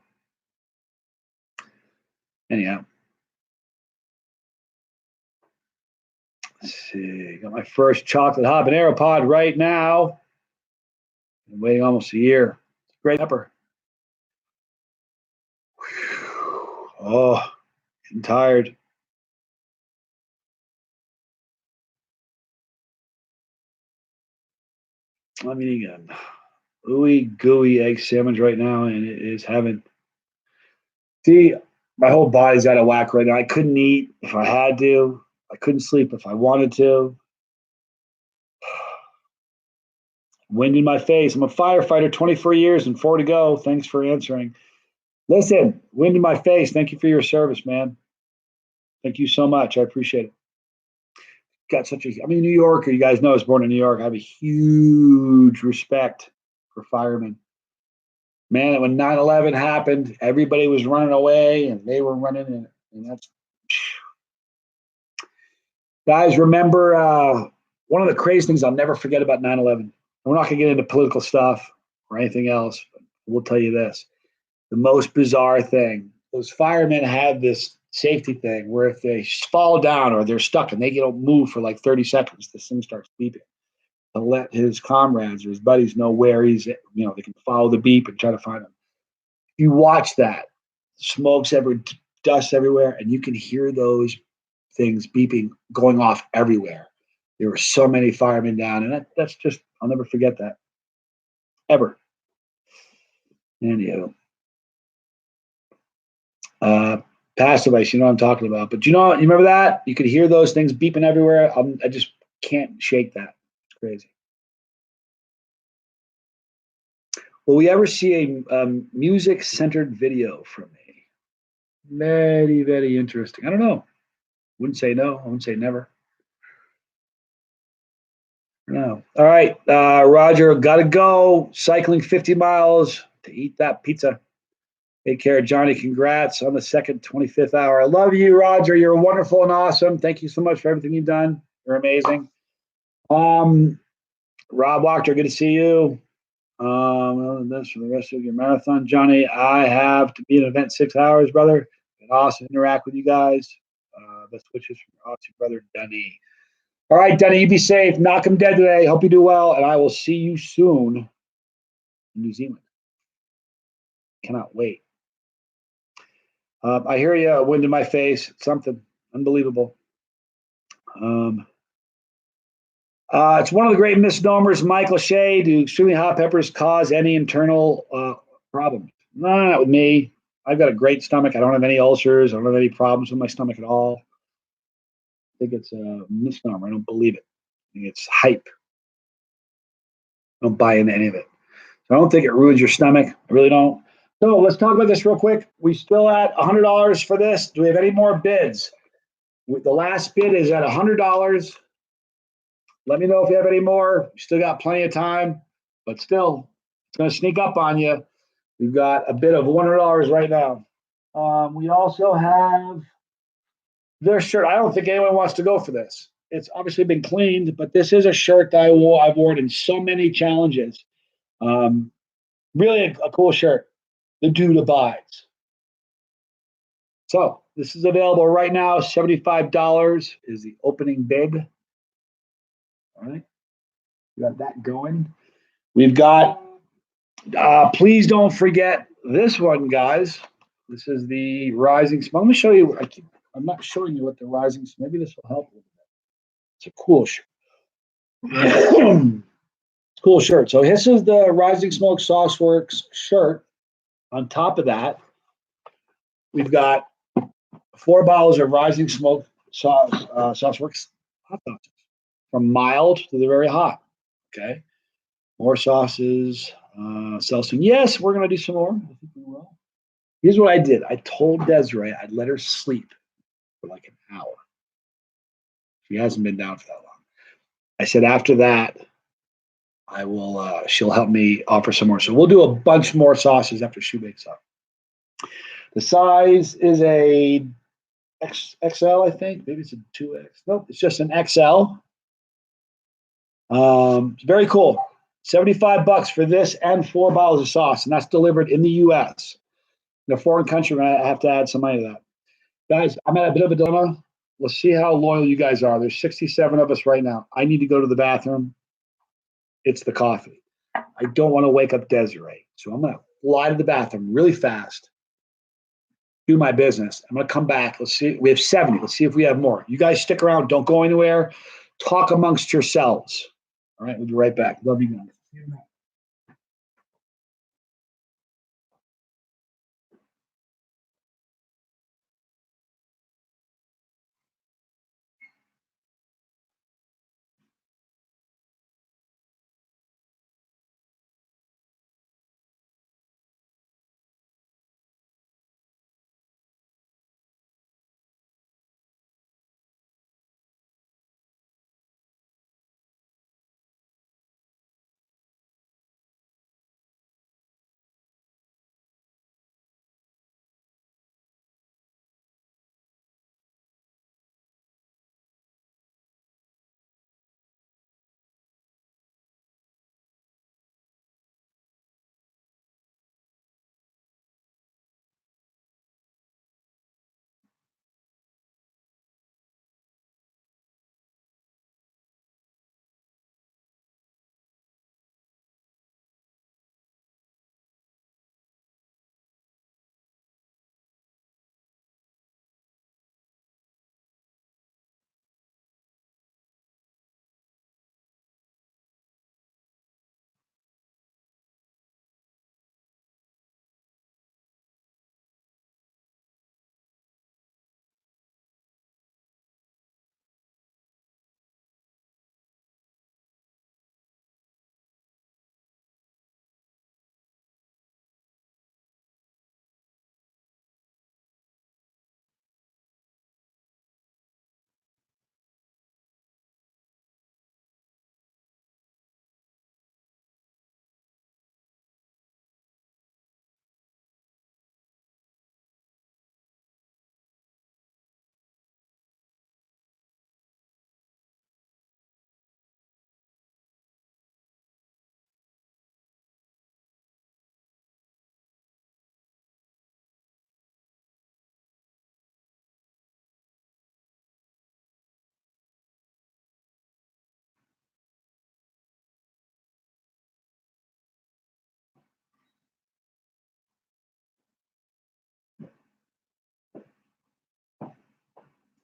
Anyhow. Let's see. Got my first chocolate habanero pod right now. Been waiting almost a year. Great pepper. Oh, getting tired. I'm eating a ooey gooey egg sandwich right now, and it is heaven. See, my whole body's out of whack right now. I couldn't eat if I had to. I couldn't sleep if I wanted to. Wind in my face. I'm a firefighter, 24 years and 4 to go. Thanks for answering. Listen, wind in my face. Thank you for your service, man. Thank you so much. I appreciate it. Got such a, I'm a New Yorker. You guys know I was born in New York. I have a huge respect for firemen. Man, when 9/11 happened, everybody was running away and they were running in. And that's, guys, remember one of the crazy things I'll never forget about 9/11. We're not going to get into political stuff or anything else. But we'll tell you this. The most bizarre thing, those firemen have this safety thing where if they fall down or they're stuck and they don't move for like 30 seconds, this thing starts beeping to let his comrades or his buddies know where he's, they can follow the beep and try to find him. If you watch that, smoke's dust everywhere, and you can hear those things beeping going off everywhere. There were so many firemen down, and that's just, I'll never forget that. Ever. Anyhow. Passive ice, you know what I'm talking about. But you remember that? You could hear those things beeping everywhere. I just can't shake that. It's crazy. Will we ever see a music-centered video from me? Very, very interesting. I don't know. Wouldn't say no. I wouldn't say never. No. All right, Roger, got to go. Cycling 50 miles to eat that pizza. Take care, Johnny. Congrats on the second 25th hour. I love you, Roger. You're wonderful and awesome. Thank you so much for everything you've done. You're amazing. Rob Wachter, good to see you. That's for the rest of your marathon, Johnny. I have to be at an event 6 hours, brother. Been awesome to interact with you guys. Best wishes from your awesome brother, Dunny. All right, Dunny, you be safe. Knock him dead today. Hope you do well, and I will see you soon in New Zealand. Cannot wait. I hear you. Wind in my face. It's something unbelievable. It's one of the great misnomers, Michael Shea. Do extremely hot peppers cause any internal problems? No, not with me. I've got a great stomach. I don't have any ulcers. I don't have any problems with my stomach at all. I think it's a misnomer. I don't believe it. I think it's hype. I don't buy into any of it. So I don't think it ruins your stomach. I really don't. So let's talk about this real quick. We still at $100 for this. Do we have any more bids? The last bid is at $100. Let me know if you have any more. You still got plenty of time, but still, it's going to sneak up on you. We've got a bid of $100 right now. We also have their shirt. I don't think anyone wants to go for this. It's obviously been cleaned, but this is a shirt that I've worn in so many challenges. Really a cool shirt. The Dude Abides. So this is available right now. $75 is the opening bid. All right. We got that going. We've got, please don't forget this one, guys. This is the Rising Smoke. Let me show you. I'm not showing you what the Rising Smoke. Maybe this will help a little bit. It's a cool shirt. It's a cool shirt. So this is the Rising Smoke Sauceworks shirt. On top of that, we've got 4 bottles of Rising Smoke Sauceworks hot sauces, from mild to the very hot. Okay, more sauces. Seltzing. Yes, we're gonna do some more. I think we will. Here's what I did. I told Desiree I'd let her sleep for like an hour. She hasn't been down for that long. I said after that, I will. She'll help me offer some more. So we'll do a bunch more sauces after she wakes up. The size is a XL, I think. Maybe it's a 2X. Nope, it's just an XL. It's very cool. $75 for this and 4 bottles of sauce, and that's delivered in the U.S. In a foreign country, I have to add some money to that. Guys, I'm at a bit of a dilemma. Let's see how loyal you guys are. There's 67 of us right now. I need to go to the bathroom. It's the coffee. I don't want to wake up Desiree. So I'm going to fly to the bathroom really fast, do my business. I'm going to come back. Let's see. We have 70. Let's see if we have more. You guys stick around. Don't go anywhere. Talk amongst yourselves. All right, we'll be right back. Love you guys.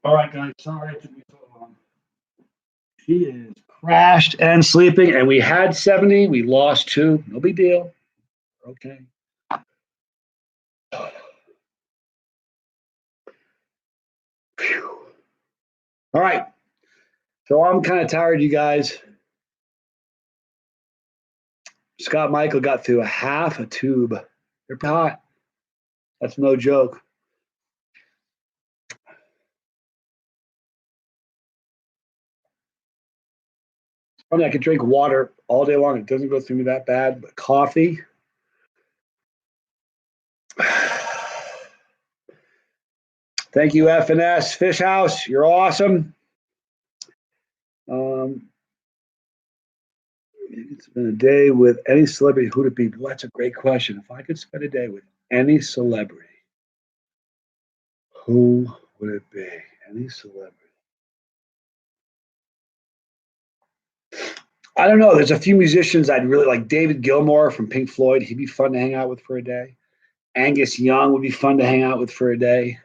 All right, guys. Sorry it took me so long. She is crashed and sleeping, and we had 70. We lost 2. No big deal. Okay. Phew. All right. So I'm kind of tired, you guys. Scott Michael got through a half a tube. They're hot. That's no joke. Funny, I could drink water all day long. It doesn't go through me that bad, but coffee. Thank you, FNS Fish House. You're awesome. It's been a day with any celebrity. Who'd it be? Well, that's a great question. If I could spend a day with any celebrity, who would it be? Any celebrity? I don't know. There's a few musicians I'd really like. David Gilmour from Pink Floyd. He'd be fun to hang out with for a day. Angus Young would be fun to hang out with for a day.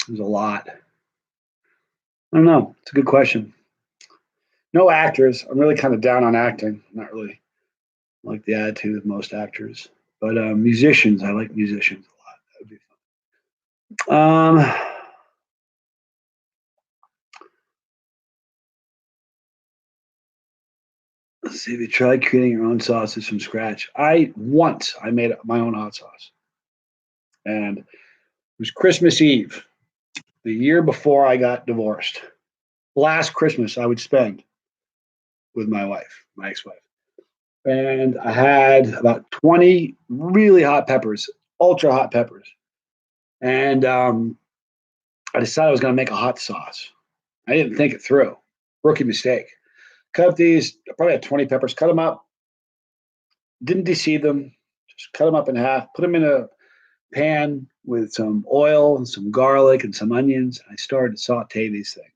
There's a lot. I don't know. It's a good question. No actors. I'm really kind of down on acting. Not really like the attitude of most actors. But musicians, I like musicians a lot. That would be fun. Let's see if you tried creating your own sauces from scratch. I made my own hot sauce. And it was Christmas Eve, the year before I got divorced. Last Christmas I would spend with my wife, my ex-wife. And I had about 20 really hot peppers, ultra hot peppers. And I decided I was going to make a hot sauce. I didn't think it through. Rookie mistake. Cut up these, I probably had 20 peppers, cut them up, didn't deseed them, just cut them up in half, put them in a pan with some oil and some garlic and some onions. I started to saute these things.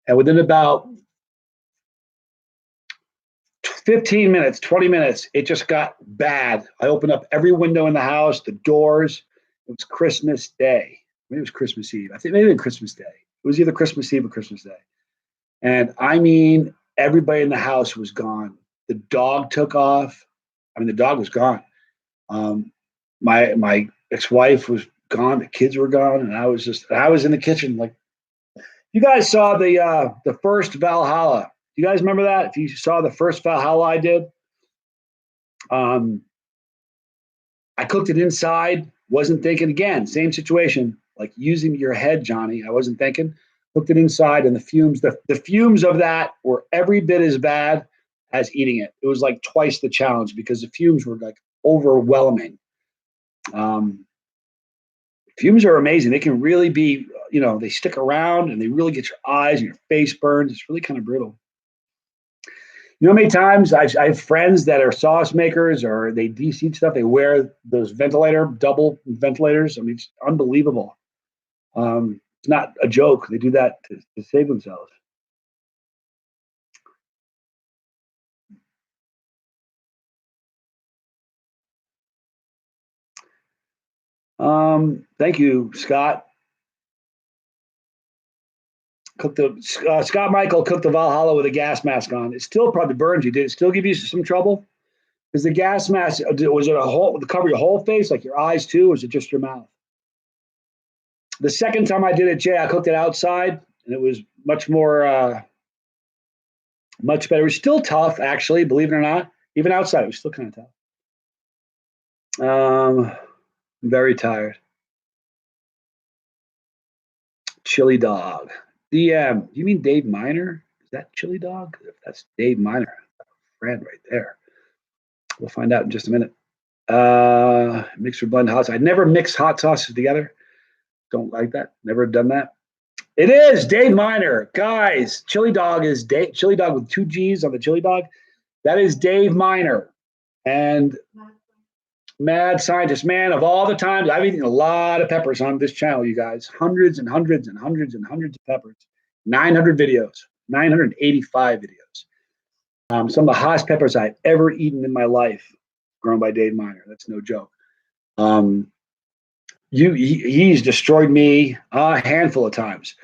And within about 15 minutes, 20 minutes, it just got bad. I opened up every window in the house, the doors. It was Christmas Day. Maybe it was Christmas Eve. I think maybe it was Christmas Day. It was either Christmas Eve or Christmas Day. And I mean, everybody in the house was gone. The dog took off. I mean, the dog was gone. My ex-wife was gone. The kids were gone, and I was in the kitchen. Like, you guys saw the first Valhalla. You guys remember that? If you saw the first Valhalla I did, I cooked it inside. Wasn't thinking again. Same situation. Like using your head, Johnny. I wasn't thinking. Cooked it inside, and the fumes of that were every bit as bad as eating it. It was like twice the challenge because the fumes were like overwhelming. Fumes are amazing. They can really be, they stick around and they really get your eyes and your face burned. It's really kind of brutal. You know how many times I have friends that are sauce makers or they de-seed stuff. They wear those double ventilators. I mean, it's unbelievable. It's not a joke. They do that to save themselves. Thank you, Scott. Scott Michael cooked the Valhalla with a gas mask on. It still probably burns you. Did it still give you some trouble? Because the gas mask, was it a whole to cover your whole face, like your eyes too, or was it just your mouth? The second time I did it, Jay, I cooked it outside, and it was much better. It was still tough, actually, believe it or not. Even outside, it was still kind of tough. I'm very tired. Chili Dog. DM. You mean Dave Miner? Is that Chili Dog? If that's Dave Miner, friend right there. We'll find out in just a minute. Mix or blend hot sauce. I never mix hot sauces together. Don't like that. Never done that. It is Dave Miner. Guys, Chili Dog is Chili Dog with 2 G's on the Chili Dog. That is Dave Miner. And mad scientist, man, of all the times, I've eaten a lot of peppers on this channel, you guys. Hundreds and hundreds and hundreds and hundreds of peppers. 900 videos, 985 videos. Some of the hottest peppers I've ever eaten in my life, grown by Dave Miner. That's no joke. Um, he's destroyed me a handful of times.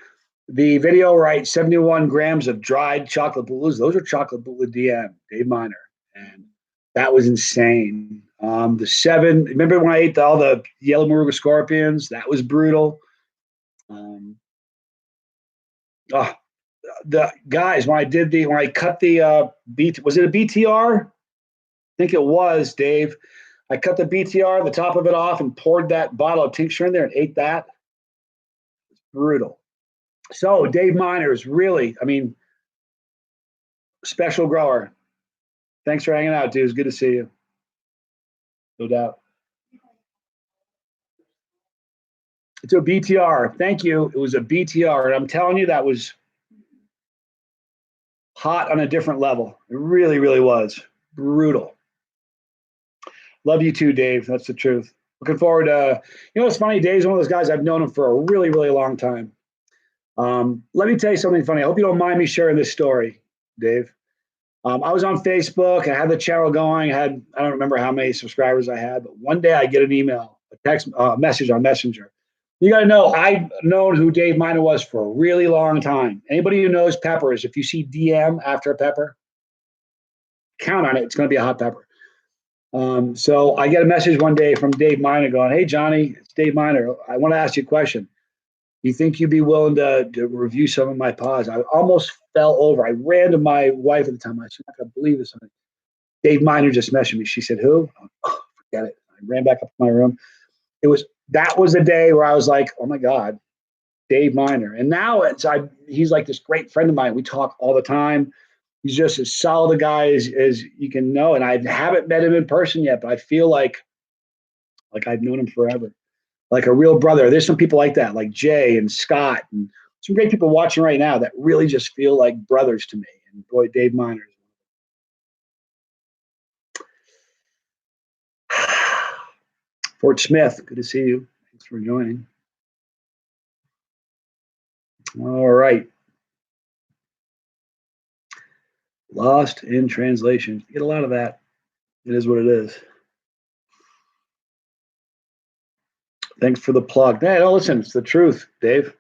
The video, right? 71 grams of dried chocolate blues. Those are chocolate blue DM, Dave Miner, and that was insane. The 7. Remember when I ate all the yellow Moruga scorpions? That was brutal. Oh, the guys, when I cut the was it a BTR? I think it was, Dave. I cut the BTR, the top of it off, and poured that bottle of tincture in there and ate that. It's brutal. So Dave Miner is really, I mean, special grower. Thanks for hanging out, dude. It's good to see you. No doubt. It's a BTR. Thank you. It was a BTR. And I'm telling you, that was hot on a different level. It really, really was. Brutal. Love you too, Dave. That's the truth. Looking forward to, it's funny, Dave's one of those guys, I've known him for a really, really long time. Let me tell you something funny. I hope you don't mind me sharing this story, Dave. I was on Facebook. I had the channel going. I don't remember how many subscribers I had, but one day I get an email, a text message on Messenger. You got to know, I've known who Dave Miner was for a really long time. Anybody who knows peppers, if you see DM after a pepper, count on it. It's going to be a hot pepper. So I get a message one day from Dave Miner going, "Hey, Johnny, it's Dave Miner. I want to ask you a question. You think you'd be willing to review some of my pods?" I almost fell over. I ran to my wife at the time. I said, "I'm not going to believe this." Dave Miner just messaged me. She said, "Who?" Oh, forget it. I ran back up to my room. That was the day where I was like, "Oh my God, Dave Miner." And now he's like this great friend of mine. We talk all the time. He's just as solid a guy as you can know. And I haven't met him in person yet, but I feel like I've known him forever, like a real brother. There's some people like that, like Jay and Scott, and some great people watching right now that really just feel like brothers to me. And boy, Dave Miner. Fort Smith, good to see you. Thanks for joining. All right. Lost in translation. You get a lot of that. It is what it is. Thanks for the plug. Hey, no, listen, it's the truth, Dave.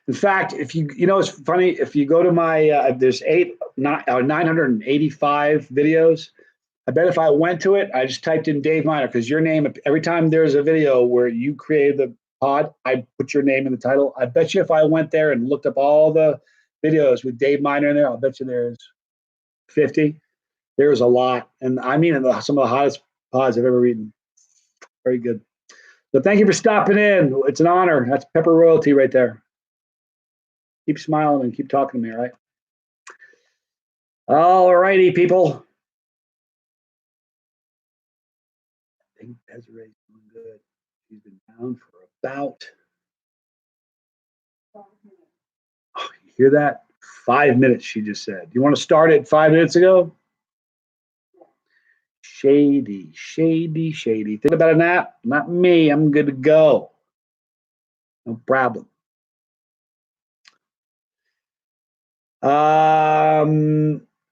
In fact, if it's funny, if you go to my, there's 985 videos. I bet if I went to it, I just typed in Dave Miner, because your name, every time there's a video where you created the pod, I put your name in the title. I bet you if I went there and looked up all the videos with Dave Miner in there, I'll bet you there's 50. There's a lot. And I mean, some of the hottest pods I've ever eaten. Very good. So thank you for stopping in. It's an honor. That's pepper royalty right there. Keep smiling and keep talking to me, all right? All righty, people. I think Desiree's doing good. She's been down for about, oh, you hear that? 5 minutes, she just said. You want to start it 5 minutes ago? Shady, shady, shady. Think about a nap? Not me. I'm good to go. No problem.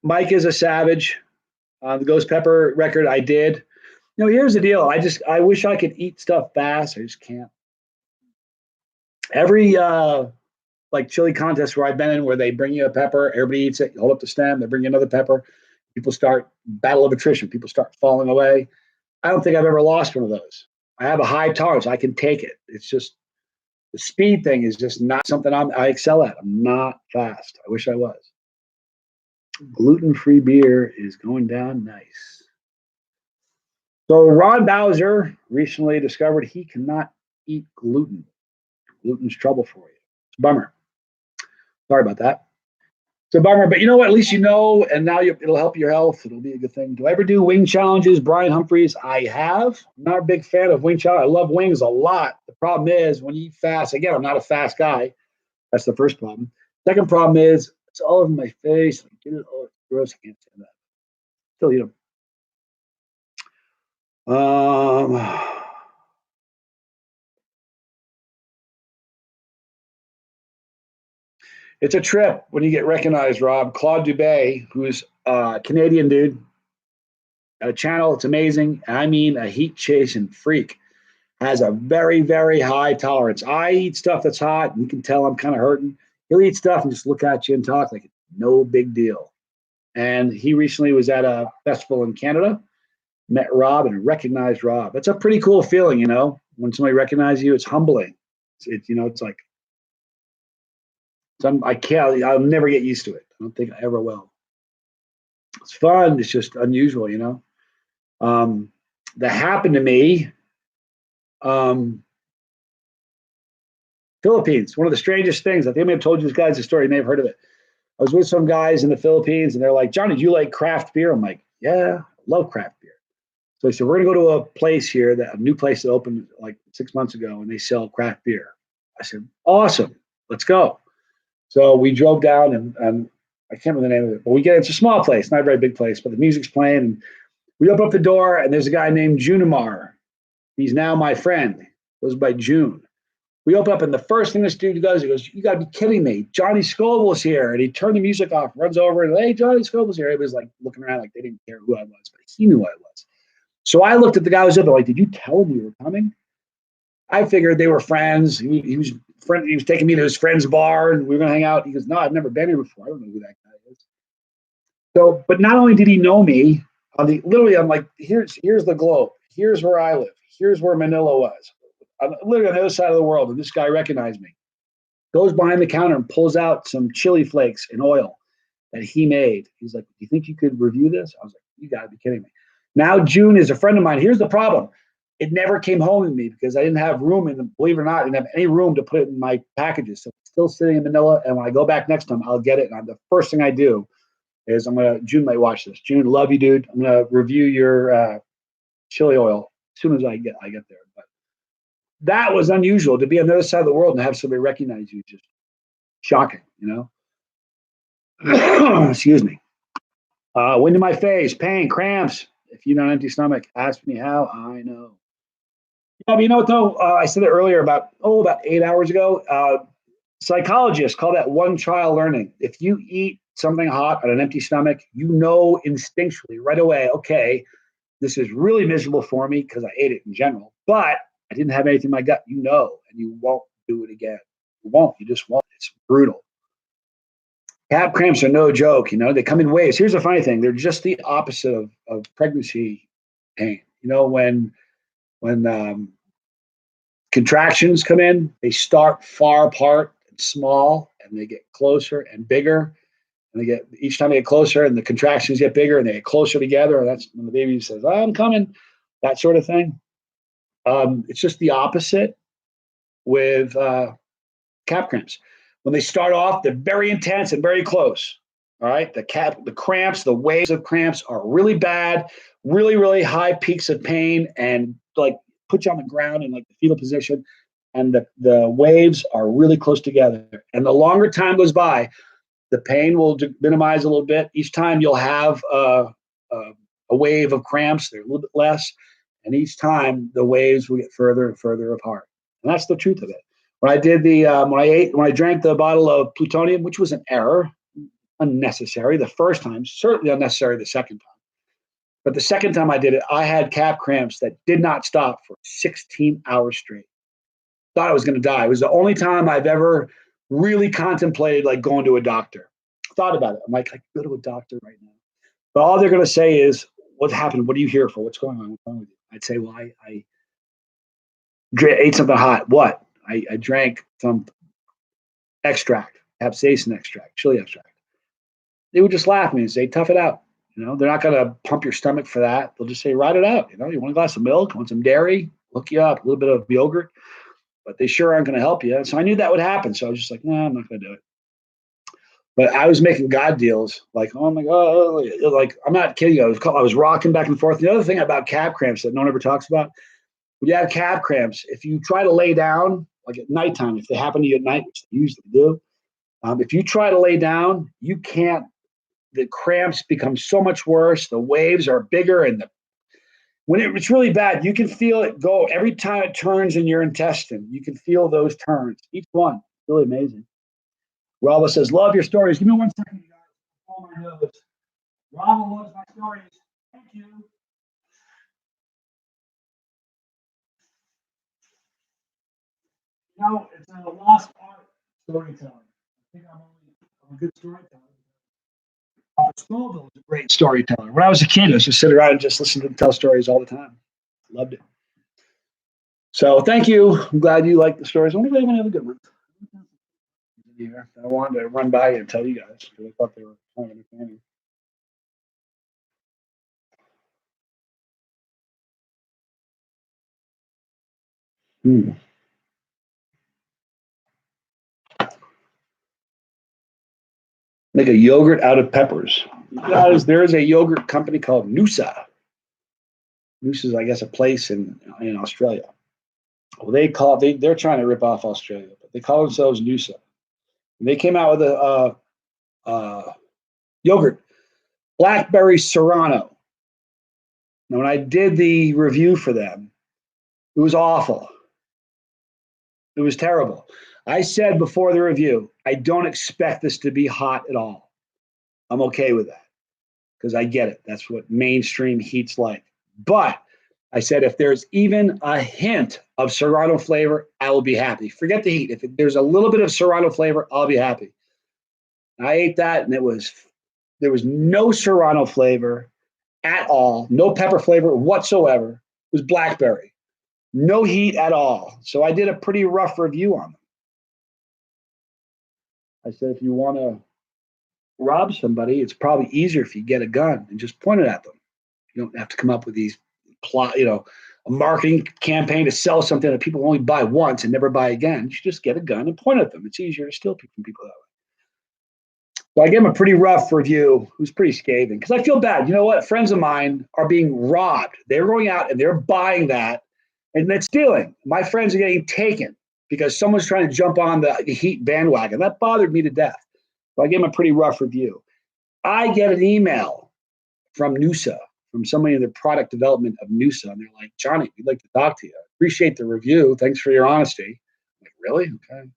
Mike is a savage. The Ghost Pepper record I did. Here's the deal. I wish I could eat stuff fast. I just can't. Every like chili contest where I've been in, where they bring you a pepper, everybody eats it, you hold up the stem, they bring you another pepper. People start battle of attrition. People start falling away. I don't think I've ever lost one of those. I have a high tolerance. I can take it. It's just the speed thing is just not something I excel at. I'm not fast. I wish I was. Gluten-free beer is going down nice. So Ron Bowser recently discovered he cannot eat gluten. Gluten's trouble for you. It's a bummer. Sorry about that. It's a bummer, but you know what? At least you know, and now it'll help your health. It'll be a good thing. Do I ever do wing challenges? Brian Humphreys, I have. I'm not a big fan of wing challenge. I love wings a lot. The problem is when you eat fast, again, I'm not a fast guy. That's the first problem. Second problem is it's all over my face. I get it. Oh, it's gross. I can't stand that. Still eat them. It's a trip when you get recognized, Rob. Claude Dubé, who's a Canadian dude, a channel. It's amazing. I mean, a heat chasing freak. Has a very, very high tolerance. I eat stuff that's hot, and you can tell I'm kind of hurting. He'll eat stuff and just look at you and talk like it's no big deal. And he recently was at a festival in Canada, met Rob and recognized Rob. That's a pretty cool feeling, when somebody recognizes you. It's humbling. It's like I'll never get used to it. I don't think I ever will. It's fun. It's just unusual. That happened to me. Philippines, one of the strangest things. I think I may have told you this guy's story. You may have heard of it. I was with some guys in the Philippines, and they're like, "Johnny, do you like craft beer?" I'm like, "Yeah, I love craft beer." So I said, "We're going to go to a place here, a new place that opened like 6 months ago, and they sell craft beer." I said, "Awesome, let's go." So we drove down, and I can't remember the name of it, but it's a small place, not a very big place, but the music's playing, and we open up the door, and there's a guy named Junimar. He's now my friend. Goes by June. We open up, and the first thing this dude does, he goes, "You got to be kidding me. Johnny Scoville's here." And he turned the music off, runs over, and, "Hey, Johnny Scoville's here." Everybody's like looking around like they didn't care who I was, but he knew who I was. So I looked at the guy who was up there like, "Did you tell him we were coming?" I figured they were friends. He was taking me to his friend's bar, and we were going to hang out. He goes, "No, I've never been here before. I don't know who that guy is." So, but not only did he know me, literally, I'm like, here's the globe. Here's where I live. Here's where Manila was. I'm literally on the other side of the world, and this guy recognized me. Goes behind the counter and pulls out some chili flakes and oil that he made. He's like, "Do you think you could review this?" I was like, "You got to be kidding me." Now June is a friend of mine. Here's the problem. It never came home to me because I didn't have room, and believe it or not, I didn't have any room to put it in my packages. So it's still sitting in Manila, and when I go back next time, I'll get it. And the first thing I do is June might watch this. June, love you, dude. I'm going to review your chili oil as soon as I get there. But that was unusual to be on the other side of the world and have somebody recognize you. Just shocking, Excuse me. Wind in my face, pain, cramps. If you're on an empty stomach, ask me how. I know. Yeah, but you know what though? I said it earlier about 8 hours ago. Psychologists call that one trial learning. If you eat something hot on an empty stomach, you know instinctually right away, okay, this is really miserable for me because I ate it in general, but I didn't have anything in my gut. You know, and you won't do it again. You won't. You just won't. It's brutal. Calf cramps are no joke. They come in waves. Here's the funny thing: they're just the opposite of pregnancy pain. When contractions come in, they start far apart and small, and they get closer and bigger. And each time they get closer, and the contractions get bigger, and they get closer together. And that's when the baby says, "Oh, I'm coming," that sort of thing. It's just the opposite with calf cramps. When they start off, they're very intense and very close. All right, the cramps, the waves of cramps are really bad, really, really high peaks of pain, and like put you on the ground in like the fetal position. And the waves are really close together. And the longer time goes by, the pain will minimize a little bit. Each time you'll have a wave of cramps. They're a little bit less. And each time the waves will get further and further apart. And that's the truth of it. When I did when I drank the bottle of plutonium, which was an error, unnecessary the first time, certainly unnecessary the second time. But the second time I did it, I had calf cramps that did not stop for 16 hours straight. Thought I was going to die. It was the only time I've ever really contemplated like going to a doctor. Thought about it. I'm like, I could go to a doctor right now. But all they're going to say is, "What happened? What are you here for? What's going on? What's wrong with you?" I'd say, "Well, I ate something hot." "What?" I drank some extract, capsaicin extract, chili extract. They would just laugh at me and say, "Tough it out." They're not going to pump your stomach for that. They'll just say, "Ride it out." You want a glass of milk, want some dairy, hook you up, a little bit of yogurt, but they sure aren't going to help you. So I knew that would happen. So I was just like, "No, I'm not going to do it." But I was making God deals, like, "Oh my God," like I'm not kidding you. I was rocking back and forth. The other thing about calf cramps that no one ever talks about, when you have calf cramps, if you try to lay down, like at nighttime, if they happen to you at night, which they usually do, if you try to lay down, you can't. The cramps become so much worse. The waves are bigger, and when it's really bad, you can feel it go every time it turns in your intestine. You can feel those turns, each one. Really amazing. Ralph says, "Love your stories." Give me 1 second, you guys. Oh my nose. Ralph loves my stories. Thank you. No, it's a lost art storytelling. I think I'm a good storyteller. Scoville is a great storyteller. When I was a kid, I used to sit around and just listen to them tell stories all the time. Loved it. So thank you. I'm glad you like the stories. I'm glad you have a good one. I wanted to run by and tell you guys because I thought they were kind of entertaining. Make a yogurt out of peppers. Guys, there is a yogurt company called Noosa. Noosa is, I guess, a place in Australia. Well, they're trying to rip off Australia, but they call themselves Noosa. And they came out with a yogurt, blackberry serrano. Now, when I did the review for them, it was awful. It was terrible. I said before the review, I don't expect this to be hot at all. I'm okay with that because I get it. That's what mainstream heat's like. But I said if there's even a hint of serrano flavor, I will be happy. Forget the heat. If there's a little bit of serrano flavor, I'll be happy. I ate that and there was no serrano flavor at all, no pepper flavor whatsoever. It was blackberry, no heat at all. So I did a pretty rough review on them. I said if you want to rob somebody, it's probably easier if you get a gun and just point it at them. You don't have to come up with these a marketing campaign to sell something that people only buy once and never buy again. You should just get a gun and point at them. It's easier to steal from people that way. So I gave him a pretty rough review. It was pretty scathing because I feel bad. You know what? Friends of mine are being robbed. They're going out and they're buying that and they're stealing. My friends are getting taken because someone's trying to jump on the heat bandwagon. That bothered me to death. So I gave him a pretty rough review. I get an email from Noosa, from somebody in the product development of Noosa, and they're like, Johnny, we'd like to talk to you. Appreciate the review. Thanks for your honesty. I'm like, really? Okay.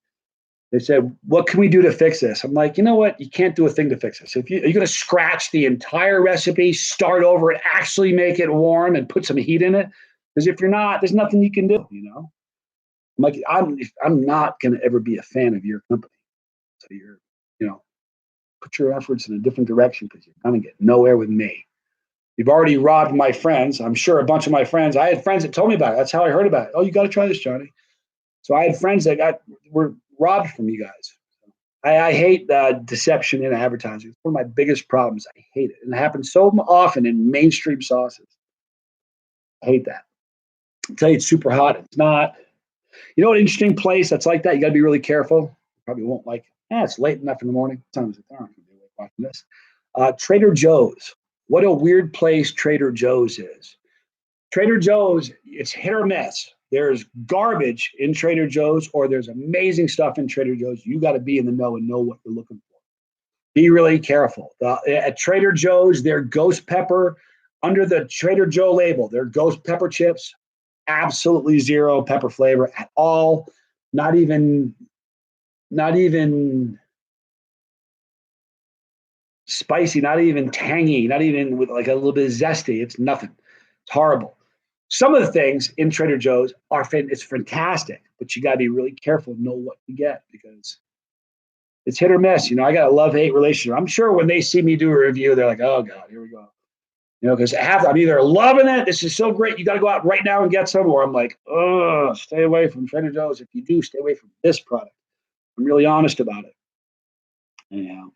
They said, what can we do to fix this? I'm like, you know what? You can't do a thing to fix this. If you're going to scratch the entire recipe, start over, and actually make it warm and put some heat in it, because if you're not, there's nothing you can do, I'm like, I'm not going to ever be a fan of your company. So put your efforts in a different direction because you're going to get nowhere with me. You've already robbed my friends. I'm sure a bunch of my friends, I had friends that told me about it. That's how I heard about it. Oh, you got to try this, Johnny. So I had friends that were robbed from you guys. I hate deception in advertising. It's one of my biggest problems. I hate it. And it happens so often in mainstream sauces. I hate that. I tell you it's super hot. It's not. You know, an interesting place that's like that, you got to be really careful. Probably won't like it. It's late enough in the morning. What time is it? I don't know if you're watching this. Trader Joe's. What a weird place Trader Joe's is. Trader Joe's, it's hit or miss. There's garbage in Trader Joe's or there's amazing stuff in Trader Joe's. You got to be in the know and know what you're looking for. Be really careful. At Trader Joe's, their ghost pepper, under the Trader Joe label, their ghost pepper chips, absolutely zero pepper flavor at all. Not even spicy, not even tangy, not even with like a little bit of zesty. It's nothing. It's horrible. Some of the things in Trader Joe's it's fantastic, but you got to be really careful and know what to get because it's hit or miss. I got a love-hate relationship. I'm sure when they see me do a review, they're like, oh God, here we go. Because I'm either loving it, this is so great, you got to go out right now and get some, or I'm like, oh, stay away from Trader Joe's. If you do, stay away from this product. I'm really honest about it. Anyhow.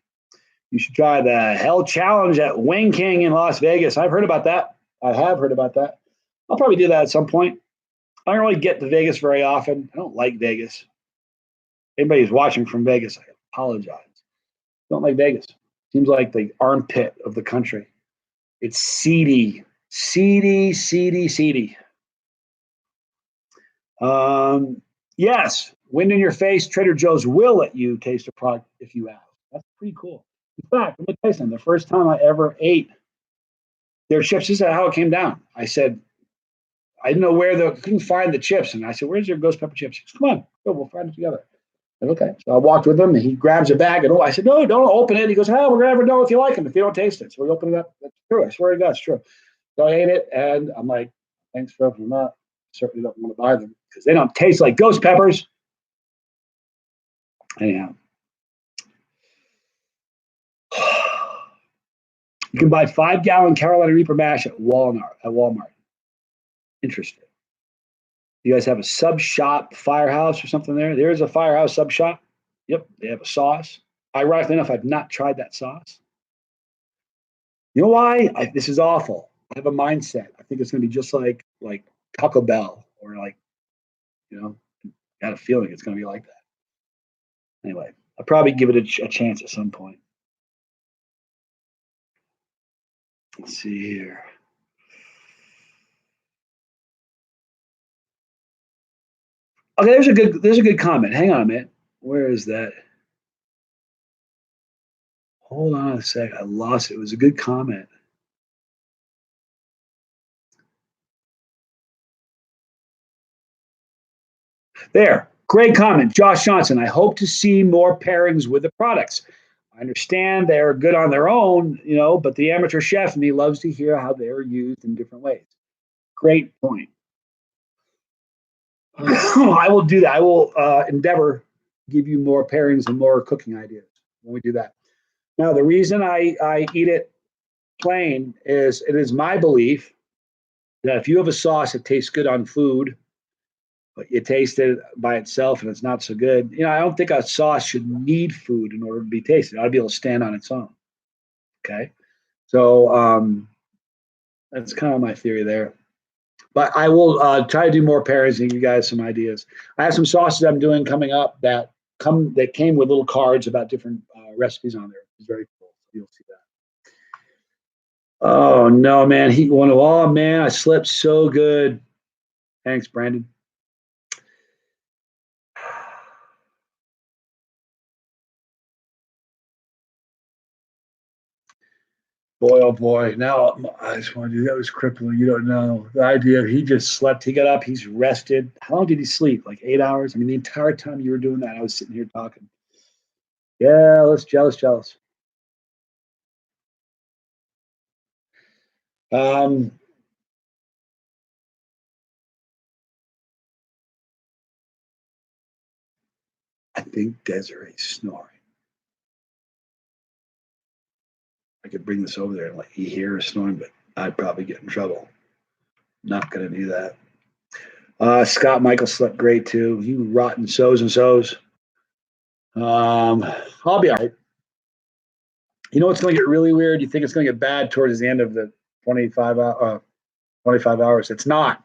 You should try the Hell Challenge at Wing King in Las Vegas. I've heard about that. I have heard about that. I'll probably do that at some point. I don't really get to Vegas very often. I don't like Vegas. Anybody who's watching from Vegas, I apologize. I don't like Vegas. Seems like the armpit of the country. It's seedy. Seedy. Yes, wind in your face. Trader Joe's will let you taste a product if you ask. That's pretty cool. In fact, let me tell you something. The first time I ever ate their chips, this is how it came down. I said, I didn't know couldn't find the chips. And I said, where's your ghost pepper chips? He goes, come on, go, we'll find it together. I said, okay. So I walked with him and he grabs a bag. And I said, no, don't open it. He goes, we're going to never know if you like them, if you don't taste it. So we open it up. That's true. I swear to God, it's true. So I ate it and I'm like, thanks for opening them up. Certainly don't want to buy them because they don't taste like ghost peppers. Anyhow. You can buy 5-gallon Carolina Reaper mash at Walmart. Interesting. You guys have a sub shop firehouse or something there? There's a firehouse sub shop. Yep, they have a sauce. Ironically enough, I've not tried that sauce. You know why? This is awful. I have a mindset. I think it's going to be just like Taco Bell or got a feeling it's going to be like that. Anyway, I'll probably give it a chance at some point. Let's see here. Okay, there's a good comment. Hang on a minute. Where is that? Hold on a sec. I lost it. It was a good comment. There. Great comment. Josh Johnson. I hope to see more pairings with the products. I understand they're good on their own, but the amateur chef in me loves to hear how they're used in different ways. Great point. I will do that. I will endeavor to give you more pairings and more cooking ideas when we do that. Now, the reason I eat it plain is it is my belief that if you have a sauce that tastes good on food, but you taste it by itself and it's not so good, I don't think a sauce should need food in order to be tasted. It ought to be able to stand on its own. Okay. So that's kind of my theory there. But I will try to do more pairings and give you guys some ideas. I have some sauces I'm doing coming up that came with little cards about different recipes on there. It's very cool. You'll see that. Oh no, man! Oh man! I slept so good. Thanks, Brandon. Boy, oh boy! Now I just want to do that was crippling. You don't know the idea. He just slept. He got up. He's rested. How long did he sleep? Like 8 hours. I mean, the entire time you were doing that, I was sitting here talking. Yeah, let's jealous. Um, I think Desiree's snoring. I could bring this over there and let you hear her snoring, but I'd probably get in trouble. Not going to do that. Scott Michael slept great too. You rotten so's and so's. I'll be all right. You know what's going to get really weird? You think it's going to get bad towards the end of the 25 hours. It's not.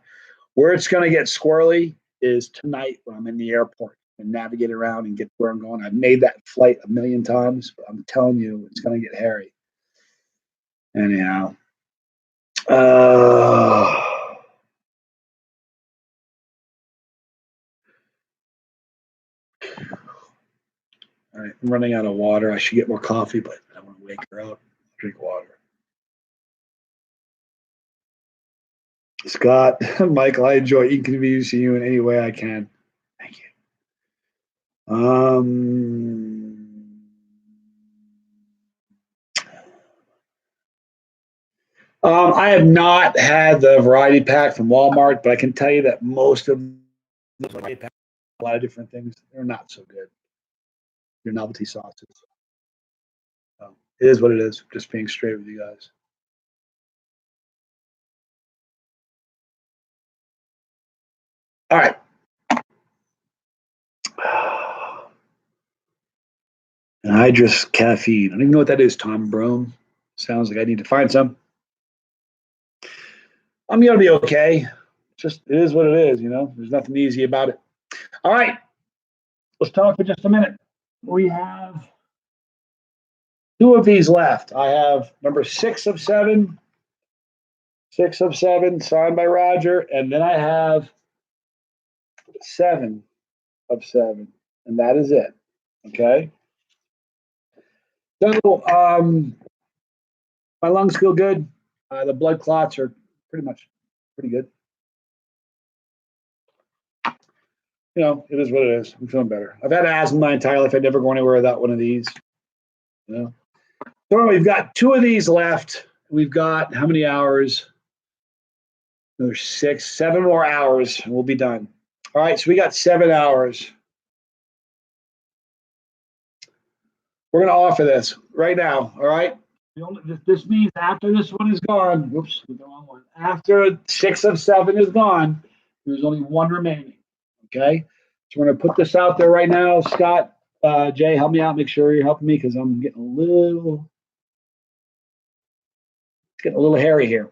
Where it's going to get squirrely is tonight when I'm in the airport and navigate around and get where I'm going. I've made that flight a million times, but I'm telling you, it's going to get hairy. Anyhow. All right, I'm running out of water. I should get more coffee, but I want to wake her up. Drink water. Scott, Michael, I enjoy inconveniencing you in any way I can. Thank you. I have not had the variety pack from Walmart, but I can tell you that most of the variety pack, a lot of different things, they're not so good. Your novelty sauces. So it is what it is. Just being straight with you guys. All right. Anhydrous caffeine. I don't even know what that is, Tom Broom. Sounds like I need to find some. I'm going to be okay. Just it is what it is, There's nothing easy about it. All right. Let's talk for just a minute. We have 2 of these left. I have number 6 of 7. 6 of 7, signed by Roger. And then I have 7 of 7. And that is it. Okay. So my lungs feel good. The blood clots are pretty good. It is what it is. I'm feeling better. I've had asthma my entire life. I'd never go anywhere without one of these. So we've got 2 of these left. We've got how many hours? There's 6, 7 more hours, and we'll be done. All right, so we got 7 hours. We're going to offer this right now. All right. This means after this one is gone. Whoops, the wrong one. After 6 of 7 is gone, there's only one remaining. Okay. So we're going to put this out there right now. Scott, Jay, help me out. Make sure you're helping me because I'm getting a little hairy here.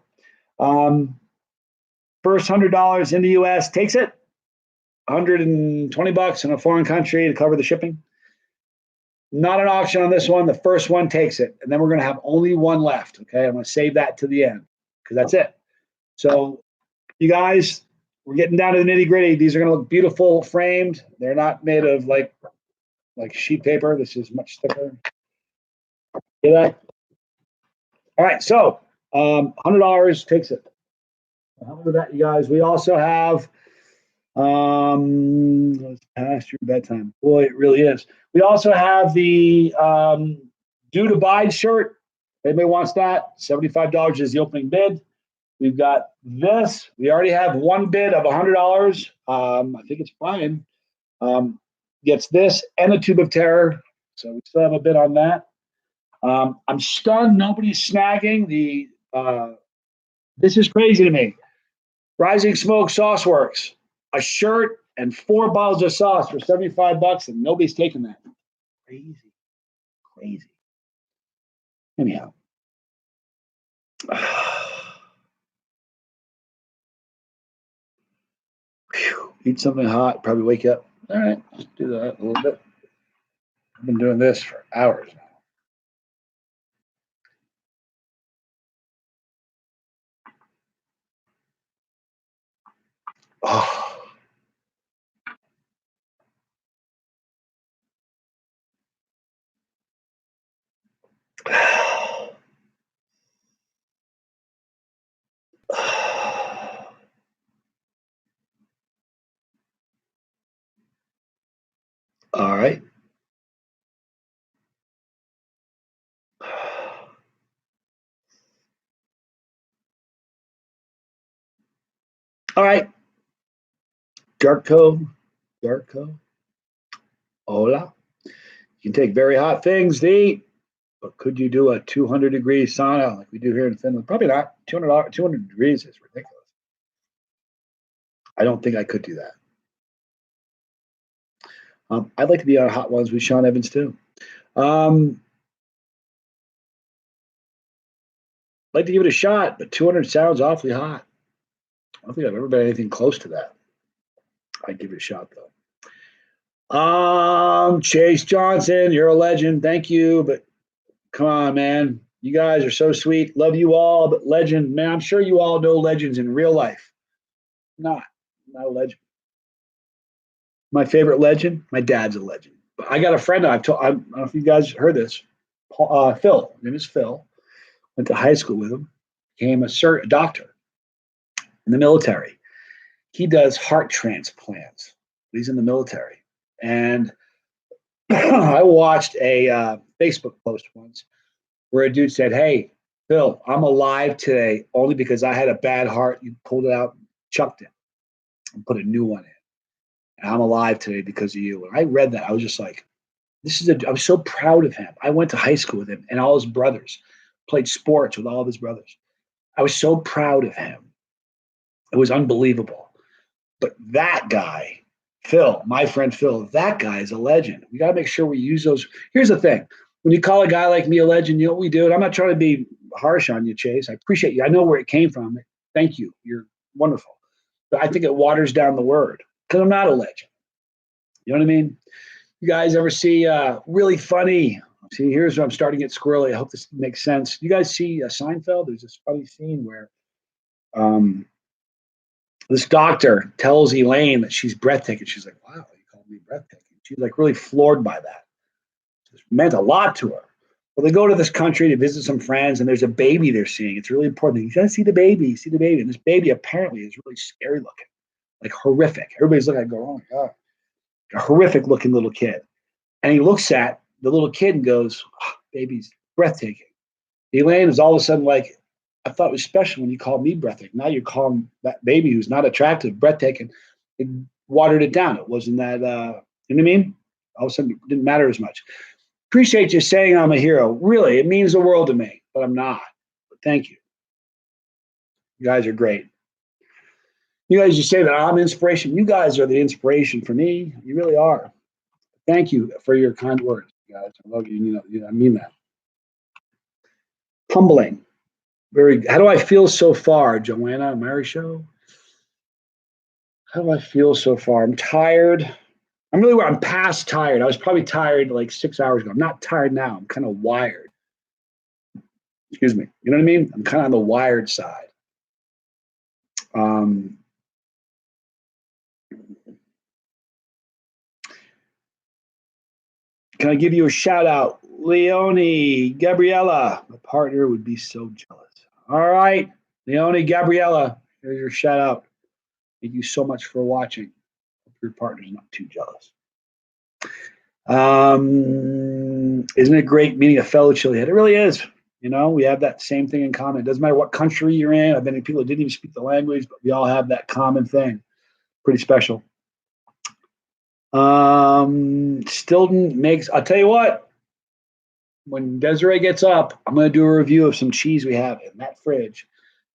First $100 in the U.S. takes it. $120 in a foreign country to cover the shipping. Not an auction on this one. The first one takes it. And then we're going to have only one left. Okay. I'm going to save that to the end because that's it. So you guys, we're getting down to the nitty gritty. These are going to look beautiful framed. They're not made of like sheet paper. This is much thicker. See that? All right. So $100 takes it. How about that, you guys? We also have it's past your bedtime. Boy, it really is. We also have the due to buy shirt. Anybody wants that? $75 is the opening bid. We've got this. We already have one bid of $100. I think it's Brian. Gets this and a tube of terror. So we still have a bid on that. I'm stunned nobody's snagging the this is crazy to me. Rising Smoke Sauce Works. A shirt and 4 bottles of sauce for $75, and nobody's taking that. Crazy. Anyhow. Eat something hot, probably wake you up. All right, let's do that a little bit. I've been doing this for hours now. Oh. All right. All right. Darko. Hola. You can take very hot things to eat, but could you do a 200-degree sauna like we do here in Finland? Probably not. 200 degrees is ridiculous. I don't think I could do that. I'd like to be on hot ones with Sean Evans too. I'd like to give it a shot, but 200 sounds awfully hot. I don't think I've ever been anything close to that. I'd give it a shot though. Chase Johnson, you're a legend. Thank you, but come on, man. You guys are so sweet. Love you all, but legend, man. I'm sure you all know legends in real life. Not a legend. My favorite legend, my dad's a legend. But I got a friend I don't know if you guys heard this. Phil. His name is Phil. Went to high school with him. Became a doctor in the military. He does heart transplants. He's in the military. And I watched a Facebook post once where a dude said, "Hey, Phil, I'm alive today only because I had a bad heart. You pulled it out, chucked it, and put a new one in. And I'm alive today because of you." And I read that. I was just like, I was so proud of him. I went to high school with him and all his brothers, played sports with all of his brothers. I was so proud of him. It was unbelievable. But that guy, Phil, my friend Phil, that guy is a legend. We got to make sure we use those. Here's the thing. When you call a guy like me a legend, you know what we do? And I'm not trying to be harsh on you, Chase. I appreciate you. I know where it came from. Thank you. You're wonderful. But I think it waters down the word because I'm not a legend. You know what I mean? You guys ever see really funny? See, here's where I'm starting to get squirrely. I hope this makes sense. You guys see Seinfeld? There's this funny scene where this doctor tells Elaine that she's breathtaking. She's like, "Wow, you called me breathtaking." She's like really floored by that. It meant a lot to her. Well, they go to this country to visit some friends, and there's a baby they're seeing. It's really important. You got to see the baby. See the baby. And this baby apparently is really scary looking, like horrific. Everybody's looking at it, go, "Oh my God." A horrific looking little kid. And he looks at the little kid and goes, "Oh, baby's breathtaking." Elaine is all of a sudden like, "I thought it was special when you called me breathtaking. Now you're calling that baby who's not attractive breathtaking." It watered it down. It wasn't that, you know what I mean? All of a sudden it didn't matter as much. Appreciate you saying I'm a hero. Really, it means the world to me, but I'm not. But thank you. You guys are great. You guys just say that I'm inspiration. You guys are the inspiration for me. You really are. Thank you for your kind words, guys. I love you. I mean that. Humbling. Very. How do I feel so far, Joanna? Mary Show. How do I feel so far? I'm tired. I'm past tired. I was probably tired like 6 hours ago. I'm not tired now. I'm kind of wired. Excuse me. You know what I mean? I'm kind of on the wired side. Can I give you a shout out? Leonie, Gabriella, my partner would be so jealous. All right, Leonie, Gabriella, here's your shout out. Thank you so much for watching. Hope your partner's not too jealous. Isn't it great meeting a fellow Chilean? It really is. You know, we have that same thing in common. It doesn't matter what country you're in. I've been in people that didn't even speak the language, but we all have that common thing. Pretty special. Stilton makes, I'll tell you what, when Desiree gets up, I'm going to do a review of some cheese we have in that fridge.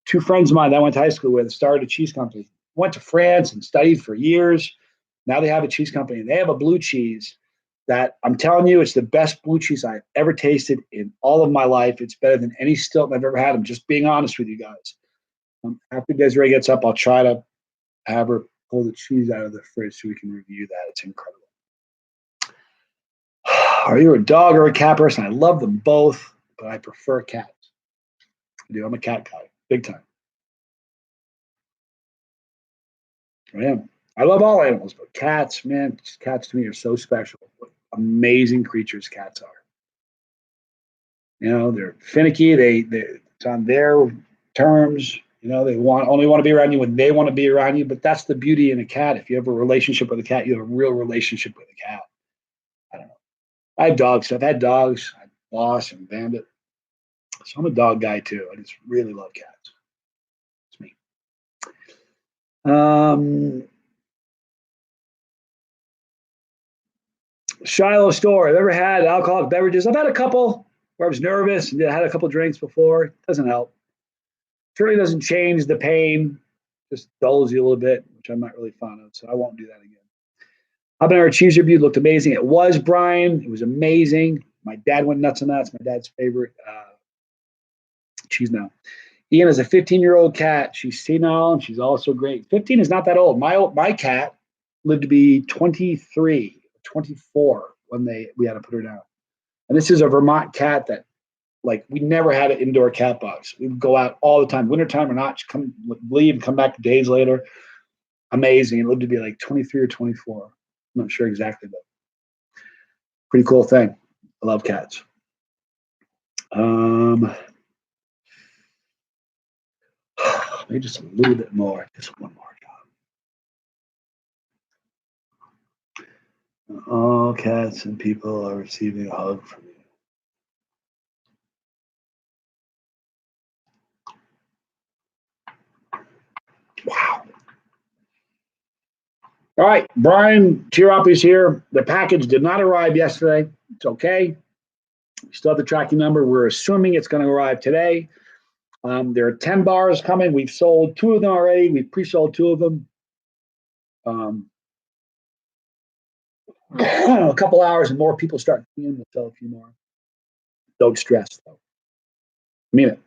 Two friends of mine that I went to high school with started a cheese company. Went to France and studied for years. Now they have a cheese company. They have a blue cheese that I'm telling you, it's the best blue cheese I've ever tasted in all of my life. It's better than any Stilton I've ever had. I'm just being honest with you guys. After Desiree gets up, I'll try to have her pull the cheese out of the fridge so we can review that. It's incredible. Are you a dog or a cat person? I love them both, but I prefer cats. I do. I'm a cat guy, big time. I am. I love all animals, but cats, man, cats to me are so special. What amazing creatures cats are. You know, they're finicky. It's on their terms. You know, they only want to be around you when they want to be around you. But that's the beauty in a cat. If you have a relationship with a cat, you have a real relationship with a cat. I don't know. I have dogs. I've had dogs. I have Boss and Bandit. So I'm a dog guy too. I just really love cats. It's me. Shiloh store. I've ever had alcoholic beverages. I've had a couple where I was nervous and I had a couple drinks before. It doesn't help. Certainly doesn't change the pain. Just dulls you a little bit, which I'm not really fond of. So I won't do that again. Habanero cheese review looked amazing. It was, Brian. It was amazing. My dad went nuts on that. It's my dad's favorite cheese now. Ian has a 15-year-old cat. She's senile and she's also great. 15 is not that old. My cat lived to be 23, 24 when we had to put her down. And this is a Vermont cat that, like, we never had an indoor cat box. We would go out all the time, wintertime or not, leave and come back days later. Amazing. It lived to be like 23 or 24. I'm not sure exactly, but pretty cool thing. I love cats. Maybe just a little bit more. Just one more job. All cats and people are receiving a hug from you. Wow. All right, Brian Chirapi's here. The package did not arrive yesterday. It's okay. We still have the tracking number. We're assuming it's going to arrive today. There are 10 bars coming. We've sold 2 of them already. We've pre-sold 2 of them. A couple hours and more people start coming in. We'll sell a few more. Don't stress, though. I mean it.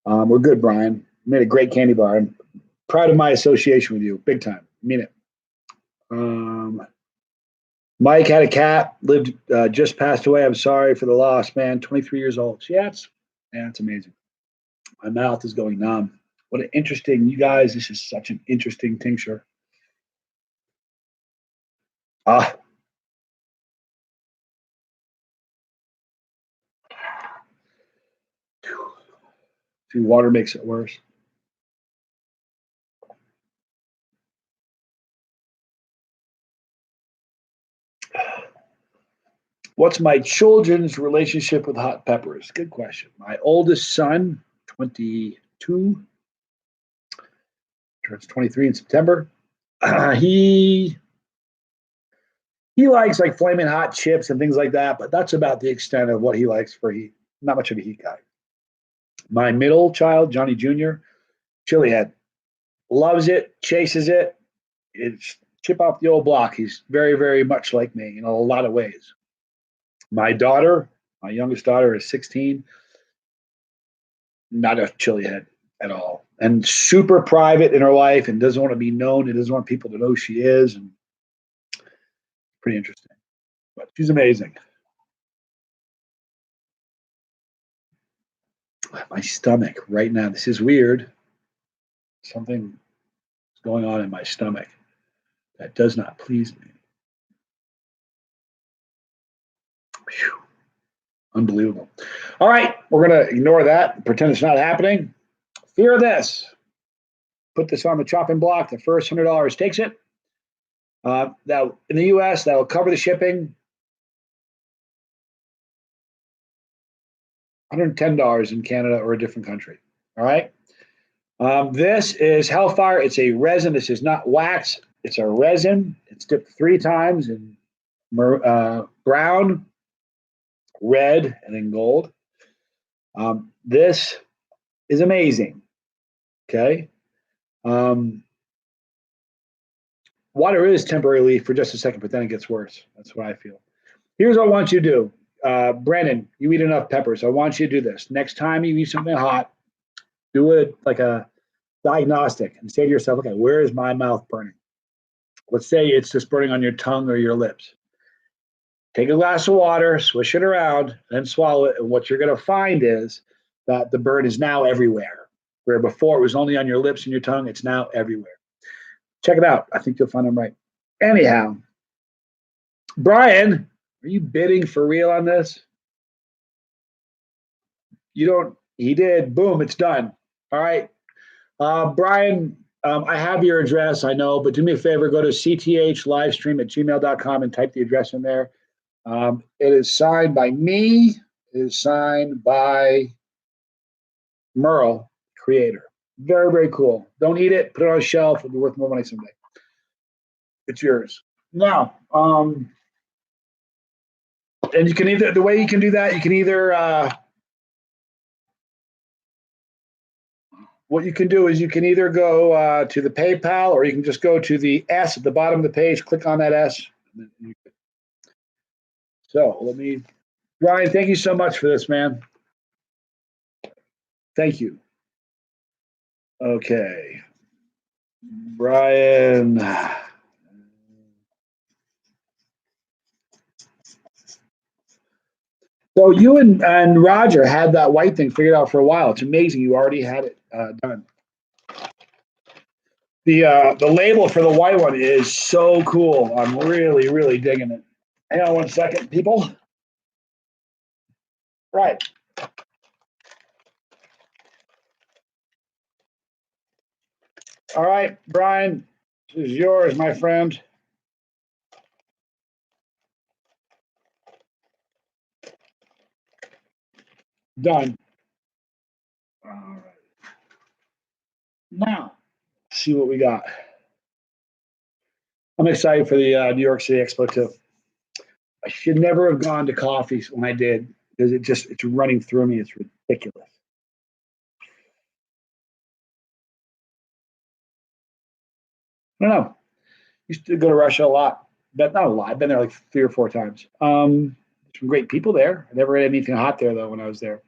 We're good, Brian. You made a great candy bar. I'm proud of my association with you. Big time. I mean it. Mike had a cat, lived, just passed away. I'm sorry for the loss, man. 23 years old. Yeah, it's amazing. My mouth is going numb. What an interesting, you guys, this is such an interesting tincture. See, water makes it worse. What's my children's relationship with hot peppers? Good question. My oldest son, 22, turns 23 in September. He He likes like flaming hot chips and things like that, but that's about the extent of what he likes for heat. Not much of a heat guy. My middle child, Johnny Jr., chili head, loves it, chases it. It's chip off the old block. He's very, very much like me in a lot of ways. My daughter, my youngest daughter, is 16. Not a chili head at all, and super private in her life, and doesn't want to be known. And doesn't want people to know she is, and pretty interesting. But she's amazing. My stomach right now. This is weird. Something is going on in my stomach that does not please me. Whew. Unbelievable. All right, we're going to ignore that, pretend it's not happening. Fear this. Put this on the chopping block. The first $100 takes it. That in the U.S., that will cover the shipping. $110 in Canada or a different country. All right. This is Hellfire. It's a resin. This is not wax. It's a resin. It's dipped 3 times in brown, red, and then gold. This is amazing. Okay. Water is temporary relief for just a second, but then it gets worse. That's what I feel. Here's what I want you to do. Brandon, you eat enough peppers. I want you to do this. Next time you eat something hot, do it like a diagnostic and say to yourself, okay, where is my mouth burning? Let's say it's just burning on your tongue or your lips. Take a glass of water, swish it around, then swallow it. And what you're going to find is that the burn is now everywhere. Where before it was only on your lips and your tongue, it's now everywhere. Check it out. I think you'll find I'm right. Anyhow, Brian, are you bidding for real on this? You don't, he did. Boom, it's done. All right. Brian, I have your address, I know, but do me a favor, go to cthlivestream@gmail.com and type the address in there. It is signed by me. It is signed by Merle, creator. Very, very cool. Don't eat it. Put it on a shelf. It'll be worth more money someday. It's yours. Now, and you can either, the way you can do that, you can either, what you can do is you can either go to the PayPal, or you can just go to the S at the bottom of the page, click on that S. So let me, Brian, thank you so much for this, man. Thank you. Okay. Brian. So you and Roger had that white thing figured out for a while. It's amazing you already had it done. The label for the white one is so cool. I'm really, really digging it. Hang on one second, people. Right. All right, Brian, this is yours, my friend. Done. All right. Now, see what we got. I'm excited for the New York City Expo too. I should never have gone to coffee when I did, because it's running through me. It's ridiculous. I don't know. Used to go to Russia a lot, but not a lot. I've been there like 3 or 4 times. Some great people there. I never had anything hot there though when I was there.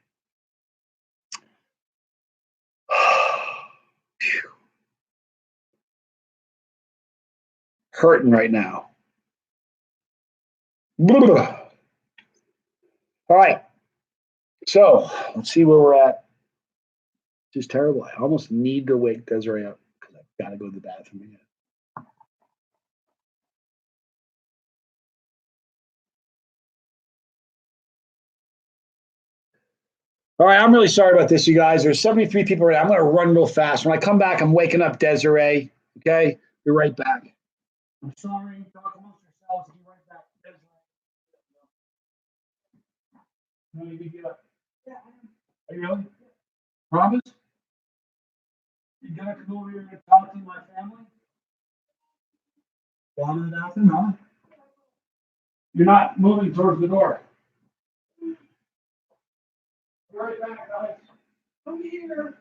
Hurting right now. All right. So let's see where we're at. This is terrible. I almost need to wake Desiree up because I've got to go to the bathroom again. All right, I'm really sorry about this, you guys. There's 73 people right now. I'm going to run real fast. When I come back, I'm waking up Desiree. Okay? Be right back. I'm sorry. Talk amongst yourselves. Be right back. Desiree. No, you can get up. Yeah, are you really? Promise? You gonna come over here and talk to my family? Down in the bathroom, huh? You're not moving towards the door. Right back, Alex. Come here.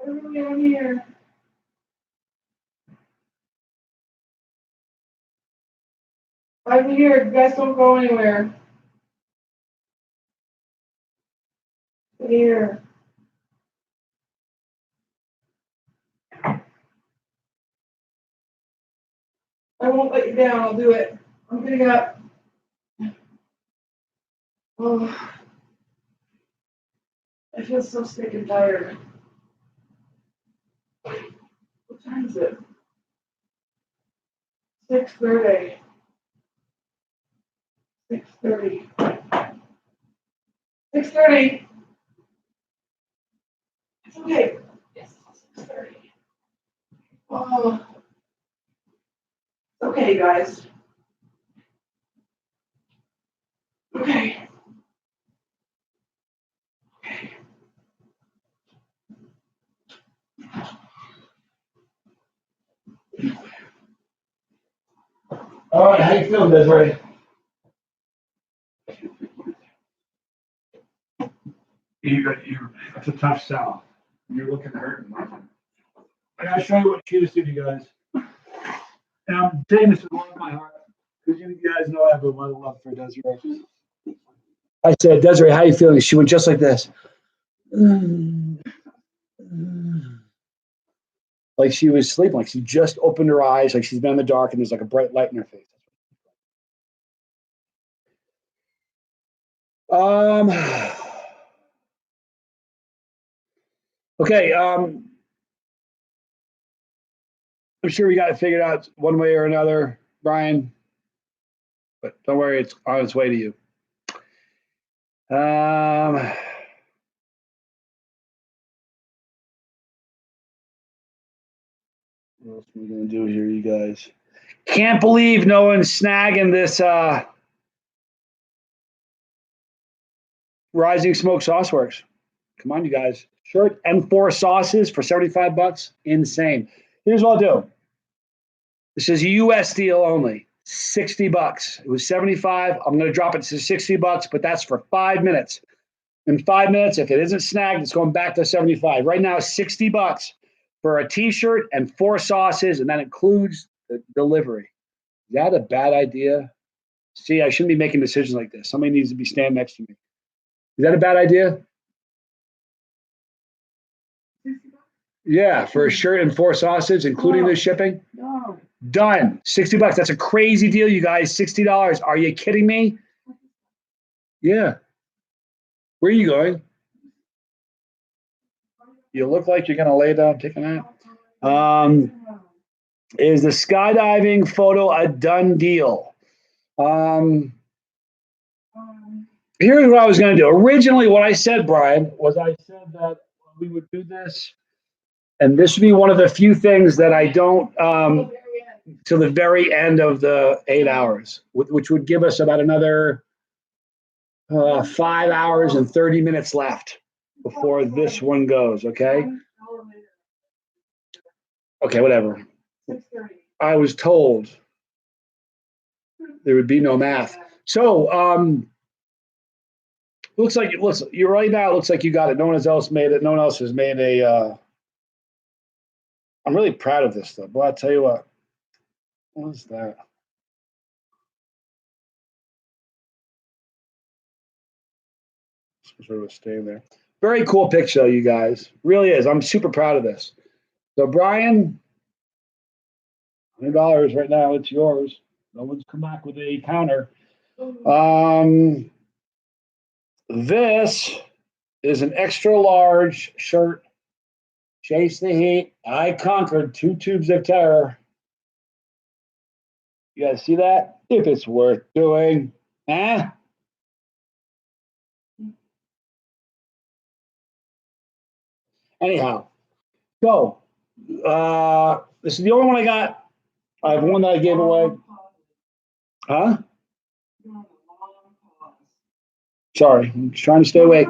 I'm here. I'm here. You guys don't go anywhere. Here. I won't let you down. I'll do it. I'm getting up. Oh, I feel so sick and tired. What time is it? 6:30. 6:30. 6:30. It's okay. Yes, 6:30. Oh, okay, guys. Okay. All right, how you feeling, Desiree? That's a tough sell. You're looking hurt. I gotta show you what she did, you guys. And I'm saying this with all of my heart, because you guys know I have a lot of love for Desiree. I said, Desiree, how you feeling? She went just like this. Like she was sleeping, like she just opened her eyes, like she's been in the dark and there's like a bright light in her face. Okay, I'm sure we got it figured out one way or another, Brian, but don't worry, it's on its way to you. What else are we gonna do here, you guys? Can't believe no one's snagging this Rising Smoke Sauce Works. Come on, you guys. Shirt and 4 sauces for $75. Insane. Here's what I'll do. This is a US deal only. $60. It was 75. I'm going to drop it to $60, but that's for 5 minutes. In 5 minutes, if it isn't snagged, it's going back to 75. Right now, $60 for a t-shirt and 4 sauces, and that includes the delivery. Is that a bad idea? See, I shouldn't be making decisions like this. Somebody needs to be standing next to me. Is that a bad idea? Yeah, for a shirt and 4 sauces, including the shipping? No. Done. $60. That's a crazy deal, you guys. $60. Are you kidding me? Yeah. Where are you going? You look like you're going to lay down, take a nap. Is the skydiving photo a done deal? Here's what I was going to do. Originally, what I said, Brian, was I said that we would do this, and this would be one of the few things that I don't till the very end of the 8 hours, which would give us about another 5 hours and 30 minutes left before this one goes. Okay. Okay, whatever. I was told there would be no math. So, looks like you're right now. It looks like you got it. No one else made it. No one else has made a. I'm really proud of this though. But I'll tell you what. What is that? Sort of staying there. Very cool picture, you guys. Really is. I'm super proud of this. So, Brian, $100 right now. It's yours. No one's come back with a counter. This is an extra large shirt. Chase the heat. I conquered 2 tubes of terror. You guys see that? If it's worth doing. Eh? Anyhow, so this is the only one I got. I have one that I gave away. Huh? Sorry, I'm trying to stay awake.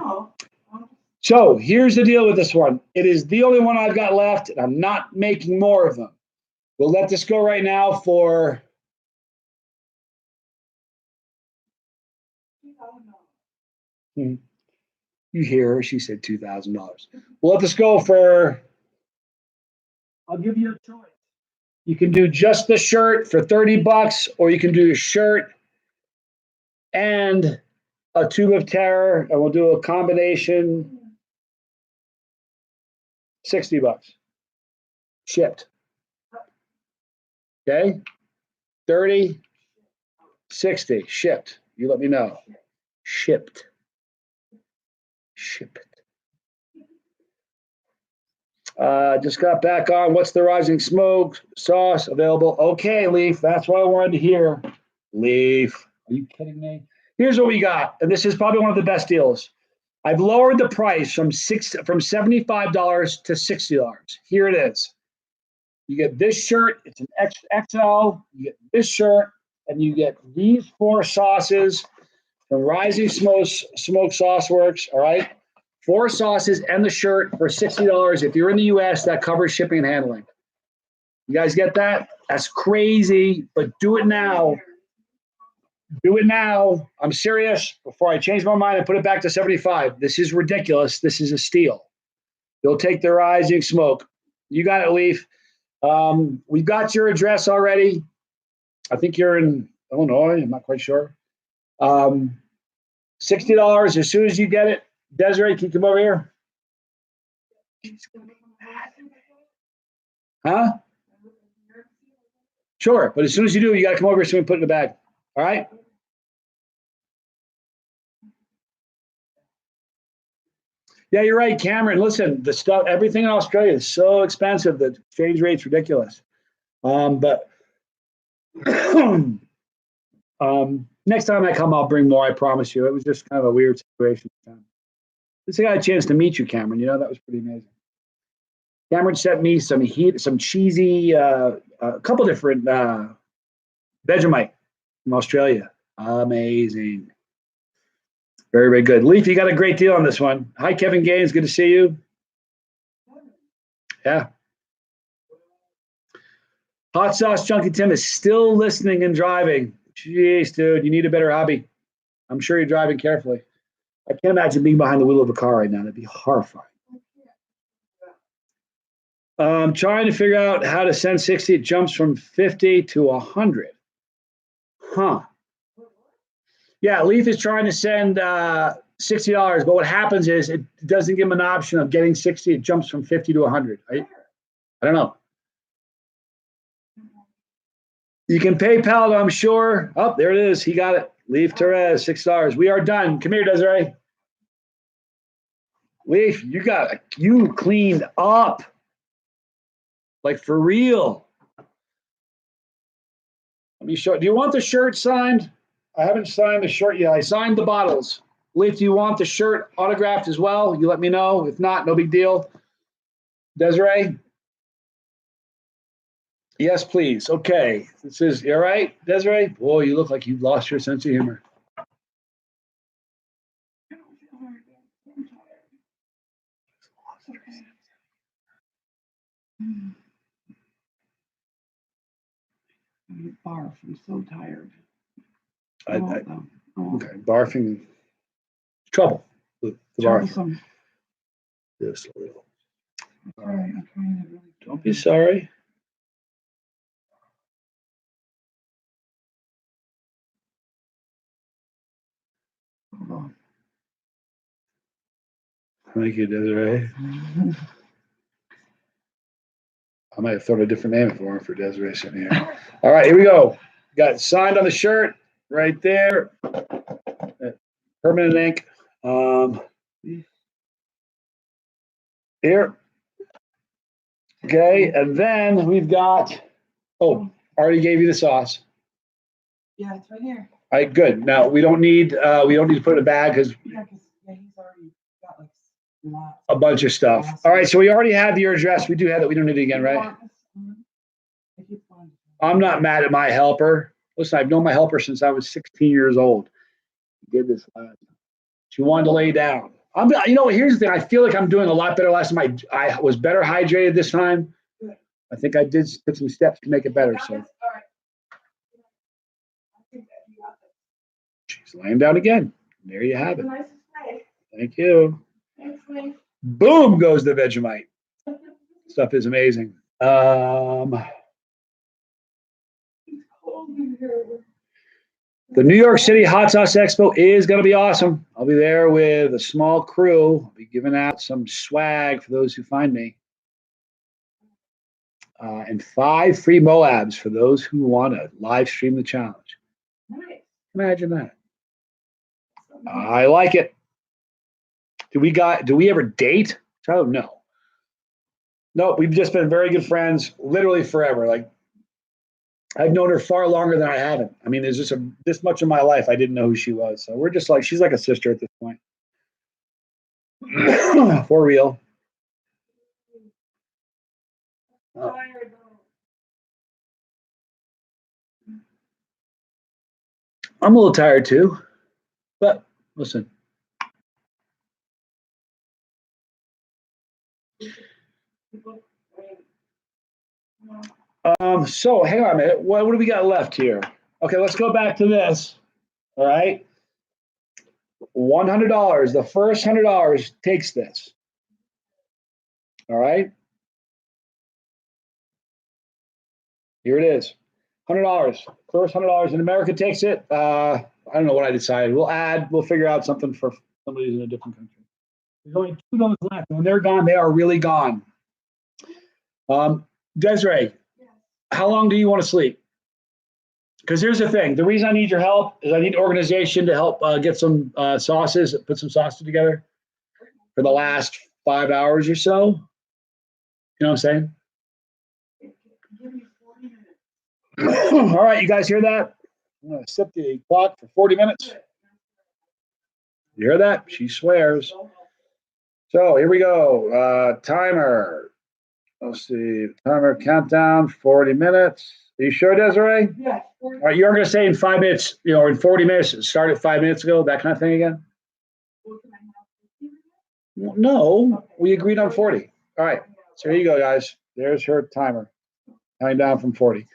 So here's the deal with this one. It is the only one I've got left, and I'm not making more of them. We'll let this go right now for you hear her, she said $2,000. We'll let this go for, I'll give you a choice. You can do just the shirt for $30, or you can do the shirt and a tube of terror, and we'll do a combination, $60 shipped. Okay, 30, 60 shipped. You let me know. Shipped. Just got back on. What's the rising smoke sauce available? Okay, Leaf. That's what I wanted to hear. Leaf, are you kidding me? Here's what we got, and this is probably one of the best deals. I've lowered the price from $75 to $60. Here it is. You get this shirt. It's an XL. You get this shirt, and you get these 4 sauces from Rising Smoke Sauce Works. All right, 4 sauces and the shirt for $60. If you're in the U.S., that covers shipping and handling. You guys get that? That's crazy, but do it now. Do it now. I'm serious. Before I change my mind and put it back to 75. This is ridiculous. This is a steal. You'll take the Rising Smoke. You got it, Leaf. We've got your address already. I think you're in Illinois. I'm not quite sure. $60 as soon as you get it. Desiree, can you come over here? Huh? Sure, but as soon as you do, you got to come over so we can put it in the bag. All right? Yeah, you're right, Cameron. Listen, the stuff, everything in Australia is so expensive. The exchange rate's ridiculous. But next time I come, I'll bring more. I promise you. It was just kind of a weird situation. This I got a chance to meet you, Cameron. You know, that was pretty amazing. Cameron sent me some cheesy, a couple different Vegemite from Australia. Amazing. Very, very good. Leaf, you got a great deal on this one. Hi, Kevin Gaines. Good to see you. Yeah. Hot Sauce Junkie Tim is still listening and driving. Jeez, dude, you need a better hobby. I'm sure you're driving carefully. I can't imagine being behind the wheel of a car right now. That'd be horrifying. I'm trying to figure out how to send 60. It jumps from 50 to 100. Huh. Yeah, Leaf is trying to send $60, but what happens is it doesn't give him an option of getting 60. It jumps from 50 to 100. I don't know. You can PayPal, I'm sure. Oh, there it is. He got it. Leaf Therese, $6. We are done. Come here, Desiree. Leaf, you cleaned up. Like for real. Let me show. Do you want the shirt signed? I haven't signed the shirt yet. I signed the bottles. Leaf, do you want the shirt autographed as well? You let me know. If not, no big deal. Desiree? Yes, please. Okay. This is, you all right, Desiree? Boy, you look like you've lost your sense of humor. Barf. I'm so tired. Okay, barfing. Trouble. The barfing. Just a little. All right. Don't be sorry. Hold on. Thank you, Desiree. I might have thrown a different name if it weren't for Desiree sitting here. All right, here we go. Got signed on the shirt right there. Permanent ink. Here. Okay, and then we've got, I already gave you the sauce. Yeah, it's right here. All right, good. Now we don't need to put it in a bag because he's already got like a bunch of stuff. All right, so we already have your address. We do have it. We don't need it again, right? I'm not mad at my helper. Listen, I've known my helper since I was 16 years old. She did this last time. She wanted to lay down. You know, here's the thing. I feel like I'm doing a lot better last time. I was better hydrated this time. I think I did put some steps to make it better. So she's laying down again. There you have it. Thank you. Boom goes the Vegemite. Stuff is amazing. The New York City Hot Sauce Expo is going to be awesome. I'll be there with a small crew. I'll be giving out some swag for those who find me. And 5 free Moabs for those who want to live stream the challenge. Nice. Imagine that. I like it. Do we ever date? Oh, no. No, we've just been very good friends, literally forever. Like, I've known her far longer than I haven't. I mean, there's just this much of my life I didn't know who she was. So we're just like, she's like a sister at this point. For real. Oh. I'm a little tired too, but listen. So hang on a minute. What do we got left here? Okay, let's go back to this. All right. $100. The first $100 takes this. All right. Here it is. $100. First $100 in America takes it. I don't know what I decided. We'll figure out something for somebody who's in a different country. There's only 2 dollars left. When they're gone, they are really gone. Desiree, how long do you want to sleep? Because here's the thing. The reason I need your help is I need organization to help get some sauces, put some sauces together for the last 5 hours or so. You know what I'm saying? All right, you guys hear that? I'm going to set the clock for 40 minutes. You hear that? She swears. So here we go. Timer. Let's see. Timer countdown, 40 minutes. Are you sure, Desiree? Yeah. All right, you're going to say in 5 minutes, or in 40 minutes, start at 5 minutes ago, that kind of thing again? No, we agreed on 40. All right, so here you go, guys. There's her timer. Counting down from 40.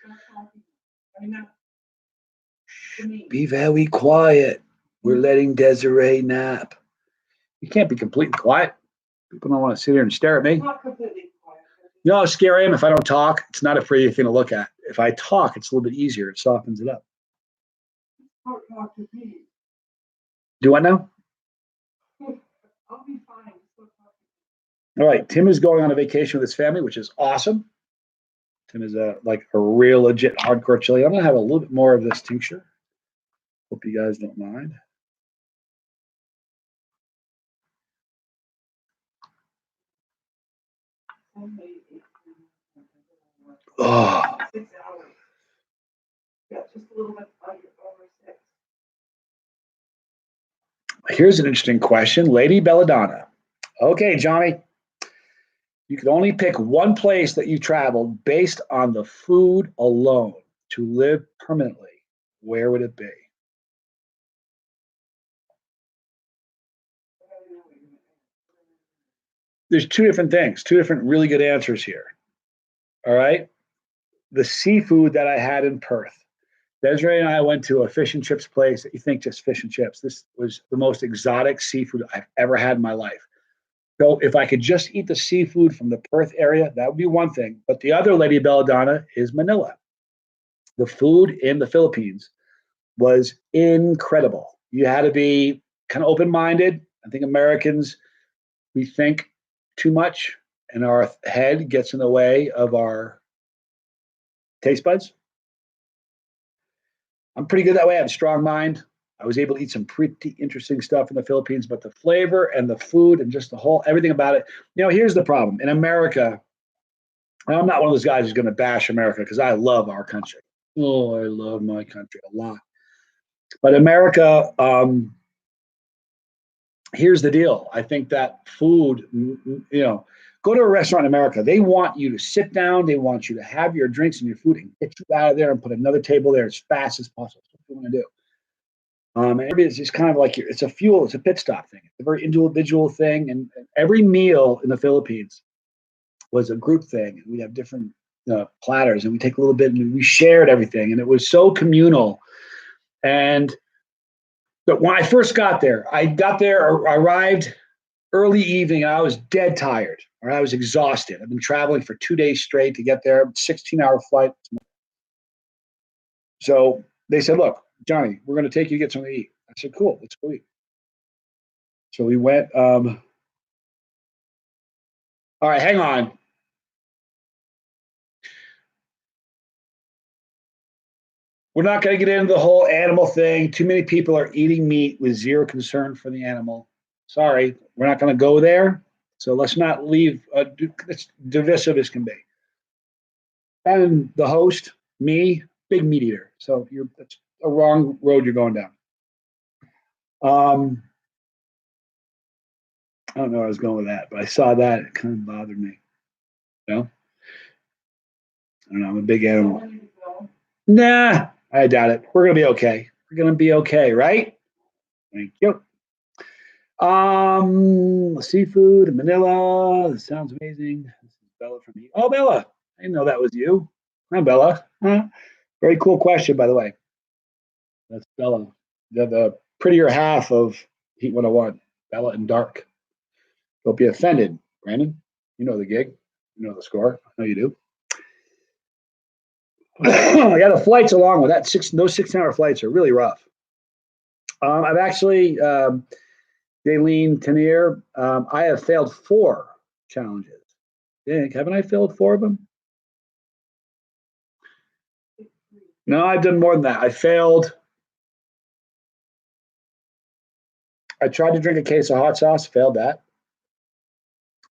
Be very quiet. We're letting Desiree nap. You can't be completely quiet. People don't want to sit here and stare at me. You know how scary I am if I don't talk? It's not a pretty thing to look at. If I talk, it's a little bit easier. It softens it up. Do what now? I'll be fine. All right. Tim is going on a vacation with his family, which is awesome. Tim is like a real legit hardcore chili. I'm going to have a little bit more of this tincture. Hope you guys don't mind. Oh. Here's an interesting question. Lady Belladonna. Okay, Johnny. You could only pick one place that you traveled based on the food alone to live permanently. Where would it be? There's 2 different things, 2 different really good answers here. All right. The seafood that I had in Perth. Desiree and I went to a fish and chips place that you think just fish and chips. This was the most exotic seafood I've ever had in my life. So if I could just eat the seafood from the Perth area, that would be one thing. But the other Lady Belladonna is Manila. The food in the Philippines was incredible. You had to be kind of open-minded. I think Americans, we think too much, and our head gets in the way of our taste buds. I'm pretty good that way. I have a strong mind. I was able to eat some pretty interesting stuff in the Philippines, but the flavor and the food and just the whole, everything about it. You know, here's the problem. In America, I'm not one of those guys who's going to bash America because I love our country. Oh, I love my country a lot. But America, here's the deal. I think that food, you know, go to a restaurant in America. They want you to sit down. They want you to have your drinks and your food and get you out of there and put another table there as fast as possible. That's what you want to do. And it's just kind of like it's a fuel, it's a pit stop thing. It's a very individual thing. And every meal in the Philippines was a group thing. We have different platters, and we take a little bit and we shared everything. And it was so communal. And but when I first got there, I arrived early evening, and I was dead tired, or I was exhausted. I've been traveling for 2 days straight to get there, 16-hour flight. So they said, look, Johnny, we're going to take you to get something to eat. I said, cool, let's go eat. So we went, all right, hang on. We're not going to get into the whole animal thing. Too many people are eating meat with zero concern for the animal. Sorry, we're not going to go there. So let's not leave. It's divisive as can be. And the host, me, big meat eater. So that's a wrong road you're going down. I don't know where I was going with that, but I saw that. It kind of bothered me. You know? I don't know. I'm a big animal. Nah, I doubt it. We're going to be okay. We're going to be okay, right? Thank you. Seafood in Manila. This sounds amazing. This is Bella from me. Oh, Bella. I didn't know that was you. Hi, Bella. Huh? Very cool question, by the way. That's Bella. The prettier half of Heat 101. Bella and Dark. Don't be offended, Brandon. You know the gig. You know the score. I know you do. Yeah, the flights along with that those 16-hour flights are really rough. I've actually, Daleen Tanier, I have failed 4 challenges. Haven't I failed 4 of them? No, I've done more than that. I tried to drink a case of hot sauce, failed that.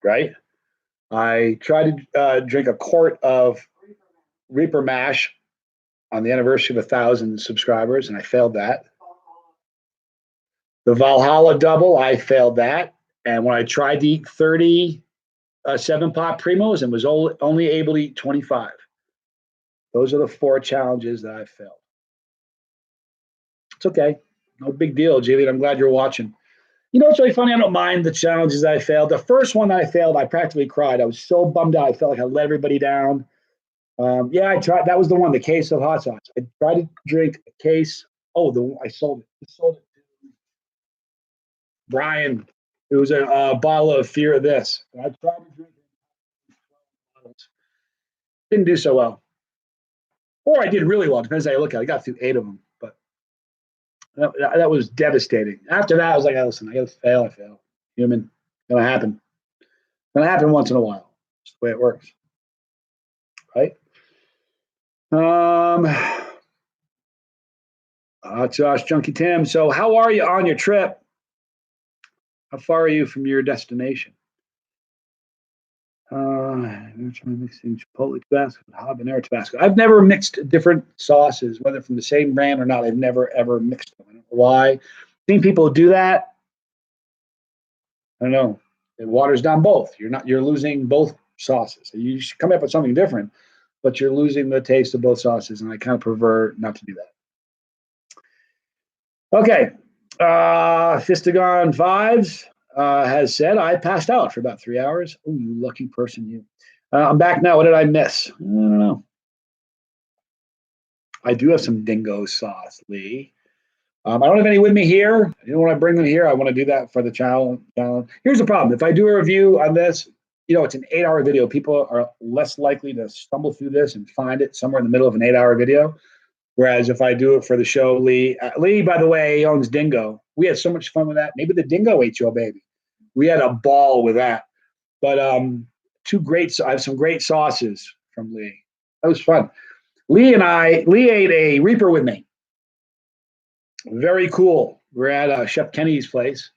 Right? I tried to drink a quart of Reaper Mash on the anniversary of 1,000 subscribers, and I failed that. The Valhalla double, I failed that. And when I tried to eat 30 7-pot primos and was only able to eat 25. Those are the 4 challenges that I failed. It's okay. No big deal, Julian. I'm glad you're watching. You know, it's really funny. I don't mind the challenges that I failed. The first one that I failed, I practically cried. I was so bummed out. I felt like I let everybody down. Yeah, I tried. That was the one, the case of hot sauce. I tried to drink a case. Oh, I sold it. I sold it to Brian. It was a bottle of Fear of This. And I tried to drink it. Didn't do so well. Or I did really well. Depends how you look at it. I got through 8 of them, but that was devastating. After that, I was like, oh, listen, I got to fail. I fail. Human. Gonna happen. Gonna happen once in a while. It's the way it works. Right? Josh, Junkie Tim. So how are you on your trip? How far are you from your destination? Mixing Chipotle Tabasco with habanero Tabasco. I've never mixed different sauces, whether from the same brand or not. I've never ever mixed them. I don't know why. I've seen people do that. I don't know. It waters down both. You're losing both sauces. So you should come up with something different, but you're losing the taste of both sauces, and I kind of prefer not to do that. Okay. Fistagon Vibes has said, I passed out for about 3 hours. Oh, you lucky person, you. I'm back now. What did I miss? I don't know. I do have some dingo sauce, Lee. I don't have any with me here. You know, when I bring them here, I want to do that for the channel. Here's the problem. If I do a review on this, you know, it's an 8-hour video. People are less likely to stumble through this and find it somewhere in the middle of an 8-hour video. Whereas if I do it for the show, Lee, by the way, owns Dingo. We had so much fun with that. Maybe the Dingo ate your baby. We had a ball with that. But I have some great sauces from Lee. That was fun. Lee ate a Reaper with me. Very cool. We're at Chef Kenny's place,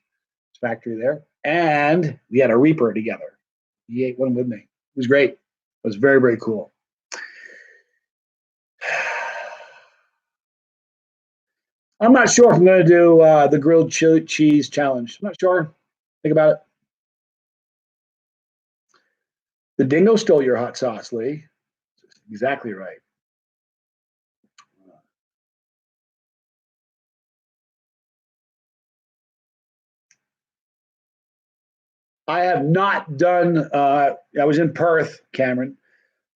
his factory there, and we had a Reaper together. He ate one with me. It was great. It was very, very cool. I'm not sure if I'm going to do the grilled cheese challenge. I'm not sure. Think about it. The dingo stole your hot sauce, Lee. Exactly right. I have not done. I was in Perth, Cameron,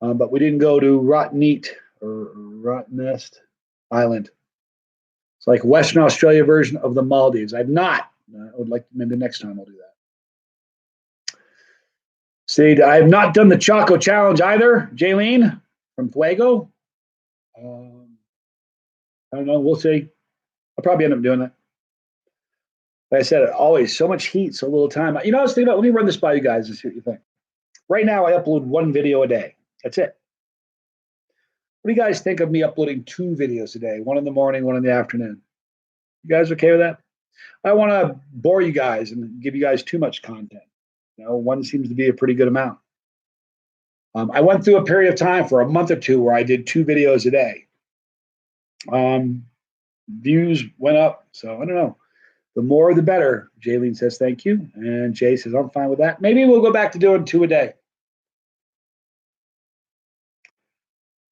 but we didn't go to Rottnest or Rottnest Island. It's like Western Australia version of the Maldives. I've not. I would like maybe next time I'll do that. See, I have not done the Choco Challenge either. Jaylene from Fuego. I don't know. We'll see. I'll probably end up doing that. Like I said, always so much heat, so little time. I was thinking about. Let me run this by you guys and see what you think. Right now, I upload one video a day. That's it. What do you guys think of me uploading 2 videos a day? One in the morning, one in the afternoon. You guys okay with that? I don't want to bore you guys and give you guys too much content. One seems to be a pretty good amount. I went through a period of time for a month or 2 where I did 2 videos a day. Views went up, so I don't know. The more, the better. Jaylene says thank you, and Jay says I'm fine with that. Maybe we'll go back to doing 2 a day.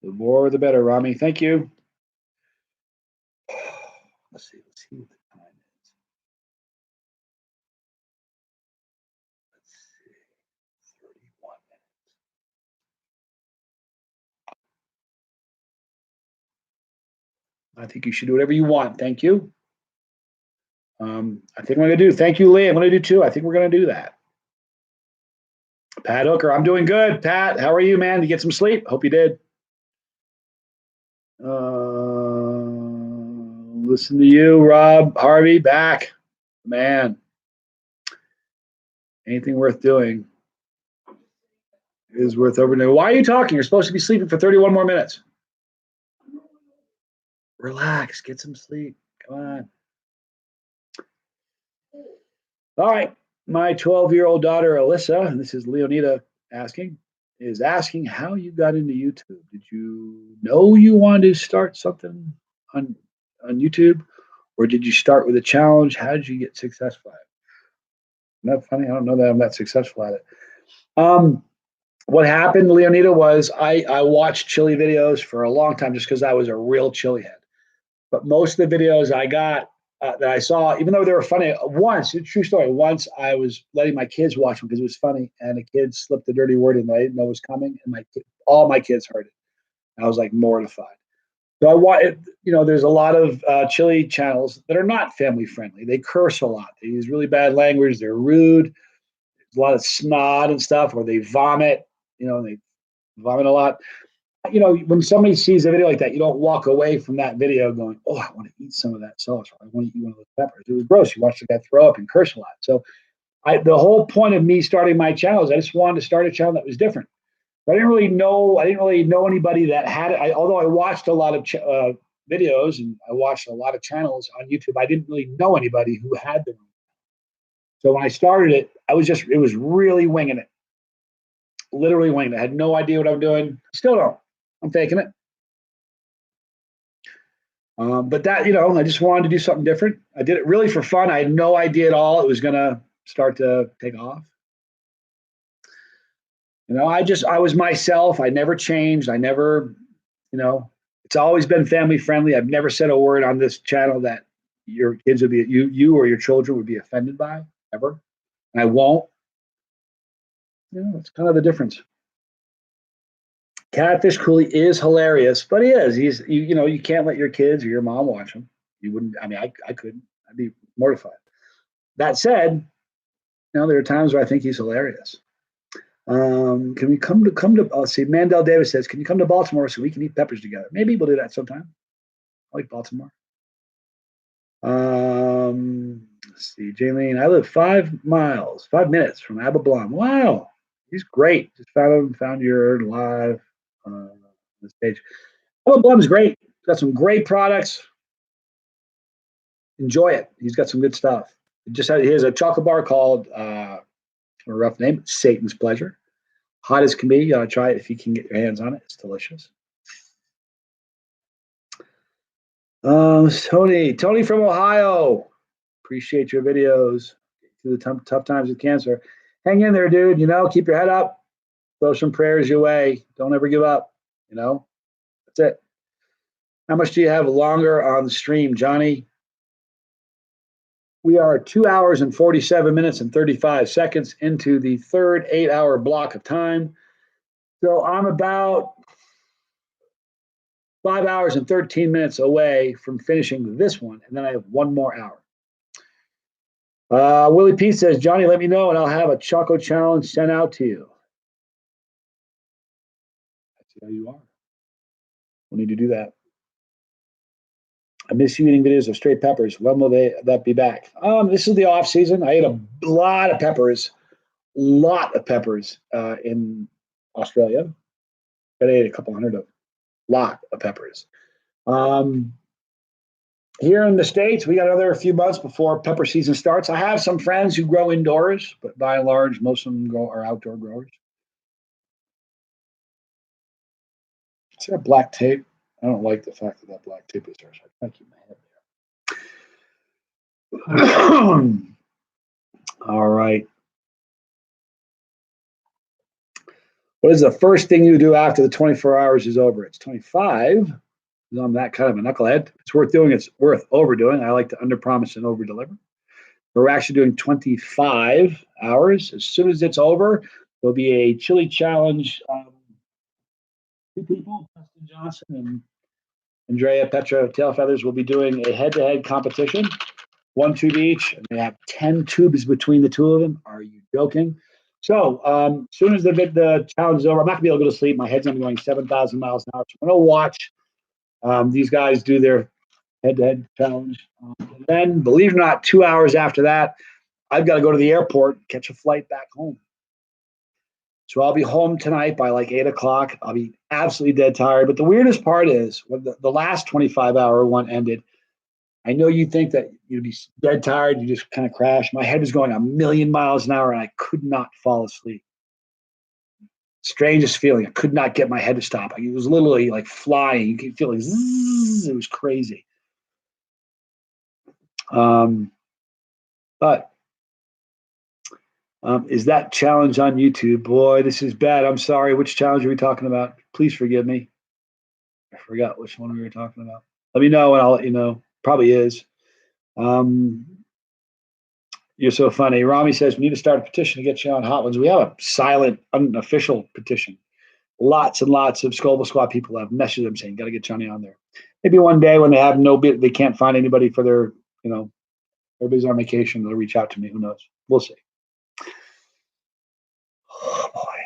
The more, the better, Rami. Thank you. Let's see what the time is. Let's see, 31 minutes. I think you should do whatever you want. Thank you. I think I'm going to do. Thank you, Lee. I'm going to do 2. I think we're going to do that. Pat Hooker, I'm doing good. Pat, how are you, man? Did you get some sleep? Hope you did. Listen to you, Rob Harvey, back. Man, anything worth doing is worth overdoing. Why are you talking? You're supposed to be sleeping for 31 more minutes. Relax, get some sleep. Come on. All right. My 12-year-old daughter, Alyssa, and this is Leonida asking, is asking how you got into YouTube. Did you know you wanted to start something on YouTube, or did you start with a challenge? How did you get successful at it? Isn't that funny? I don't know that I'm that successful at it. What happened, Leonida, was I watched chili videos for a long time just because I was a real chili head. But most of the videos I got that I saw, even though they were funny, once, it's a true story, once I was letting my kids watch them because it was funny, and a kid slipped a dirty word in that I didn't know was coming, and all my kids heard it. I was like mortified. So there's a lot of chili channels that are not family friendly. They curse a lot. They use really bad language. They're rude. There's a lot of snot and stuff, or they vomit. They vomit a lot. When somebody sees a video like that, you don't walk away from that video going, "Oh, I want to eat some of that sauce," or "I want to eat one of those peppers." It was gross. You watch the guy throw up and curse a lot. So, the whole point of me starting my channel is I just wanted to start a channel that was different. I didn't really know anybody that had it. Although I watched a lot of videos and I watched a lot of channels on YouTube, I didn't really know anybody who had them. So when I started it, it was really winging it. Literally winging it. I had no idea what I'm doing. Still don't. I'm faking it. But that, I just wanted to do something different. I did it really for fun. I had no idea at all it was going to start to take off. I was myself. I never changed. I never, it's always been family friendly. I've never said a word on this channel that your kids would be, you or your children would be offended by, ever. And I won't. It's kind of the difference. Catfish Cooley is hilarious, but he is. You can't let your kids or your mom watch him. You wouldn't. I mean, I couldn't. I'd be mortified. That said, there are times where I think he's hilarious. Can we come to? Let's see. Mandel Davis says, "Can you come to Baltimore so we can eat peppers together?" Maybe we'll do that sometime. I like Baltimore. Let's see. Jaylene, I live 5 minutes from Abba Blum. Wow, he's great. Just found your live. This page. Oh, Blum's great. Got some great products. Enjoy it. He's got some good stuff. He has a chocolate bar called, a rough name, Satan's Pleasure. Hot as can be. You ought to try it if you can get your hands on it. It's delicious. Tony from Ohio. Appreciate your videos. Through the tough times with cancer. Hang in there, dude. Keep your head up. Throw some prayers your way. Don't ever give up. That's it. How much do you have longer on the stream, Johnny? We are 2 hours and 47 minutes and 35 seconds into the third 8-hour block of time. So I'm about 5 hours and 13 minutes away from finishing this one, and then I have one more hour. Willie P says, Johnny, let me know, and I'll have a Choco Challenge sent out to you. That's how you are. We'll need to do that. I miss you eating videos of straight peppers. When will that be back? This is the off season. I ate a lot of peppers in Australia. I ate a couple hundred of lot of peppers. Here in the States, we got another few months before pepper season starts. I have some friends who grow indoors, but by and large, most of them are outdoor growers. Is there black tape? I don't like the fact that black tape is there, so I can't keep my head there. All right. What is the first thing you do after the 24 hours is over? It's 25. I'm that kind of a knucklehead. It's worth doing. It's worth overdoing. I like to underpromise and overdeliver. We're actually doing 25 hours. As soon as it's over, there'll be a chili challenge. Two people, Dustin Johnson and Andrea Petra Tailfeathers, will be doing a head-to-head competition. 1 tube each, and they have 10 tubes between the two of them. Are you joking? So as soon as the challenge is over, I'm not gonna be able to go to sleep. My head's gonna be going 7,000 miles an hour. So I'm gonna watch these guys do their head-to-head challenge. And then, believe it or not, 2 hours after that, I've got to go to the airport, catch a flight back home. So I'll be home tonight by like 8 o'clock. I'll be absolutely dead tired. But the weirdest part is when the last 25-hour one ended, I know you think that you'd be dead tired, you just kind of crash. My head was going a million miles an hour and I could not fall asleep. Strangest feeling. I could not get my head to stop. It was literally like flying. You could feel like zzz. It was crazy. But is that challenge on YouTube? Boy, this is bad. I'm sorry. Which challenge are we talking about? Please forgive me. I forgot which one we were talking about. Let me know and I'll let you know. Probably is. You're so funny. Rami says we need to start a petition to get you on Hot Ones. We have a silent, unofficial petition. Lots and lots of Scoville Squad people have messaged them saying, got to get Johnny on there. Maybe one day when they have they can't find anybody for their, everybody's on vacation, they'll reach out to me. Who knows? We'll see. Oh, boy.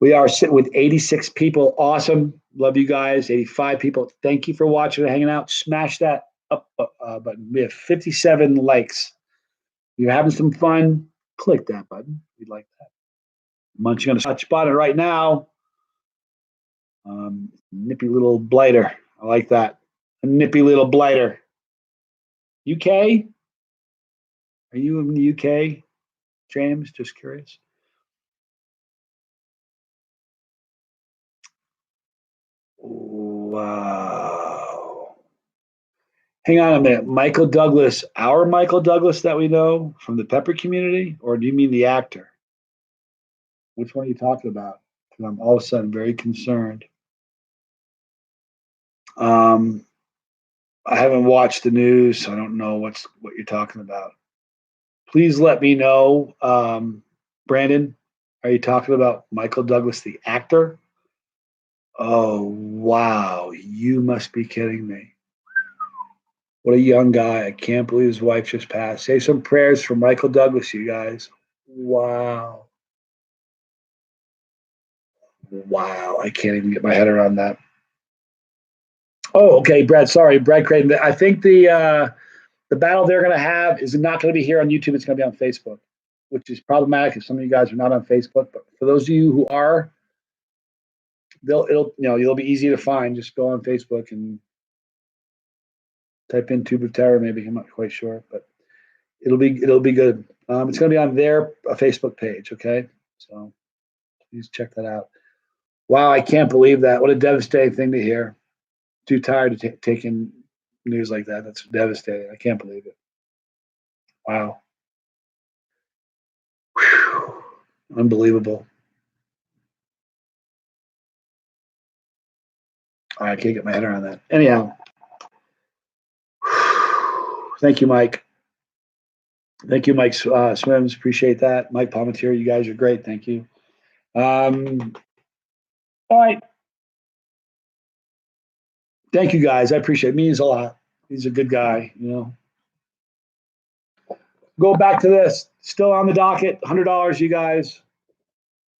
We are sitting with 86 people. Awesome. Love you guys. 85 people. Thank you for watching and hanging out. Smash that up button. We have 57 likes. If you're having some fun, click that button. We'd like that. Munching on a touch button right now. Nippy little blighter. I like that. A nippy little blighter. UK? Are you in the UK, James? Just curious. Wow. Hang on a minute. Michael Douglas, our Michael Douglas that we know from the Pepper community, or do you mean the actor? Which one are you talking about? Because I'm all of a sudden very concerned. I haven't watched the news, so I don't know what you're talking about. Please let me know. Brandon, are you talking about Michael Douglas, the actor? Oh, wow. You must be kidding me. What a young guy. I can't believe his wife just passed. Say some prayers for Michael Douglas, you guys. Wow. Wow. I can't even get my head around that. Oh, okay, Brad. Sorry, Brad Creighton. I think the battle they're going to have is not going to be here on YouTube. It's going to be on Facebook, which is problematic if some of you guys are not on Facebook. But for those of you who are, it'll be easy to find. Just go on Facebook and type in Tube of Terror. Maybe I'm not quite sure, but it'll be good. It's going to be on their Facebook page. Okay, so please check that out. Wow, I can't believe that. What a devastating thing to hear. Too tired to take in news like that. That's devastating. I can't believe it. Wow. Whew. Unbelievable. I can't get my head around that. Anyhow, thank you, Mike. Thank you, Mike Swims. Appreciate that. Mike Palmetier, you guys are great. Thank you. All right. Thank you, guys. I appreciate it. It means a lot. He's a good guy, you know. Go back to this. Still on the docket. $100, you guys.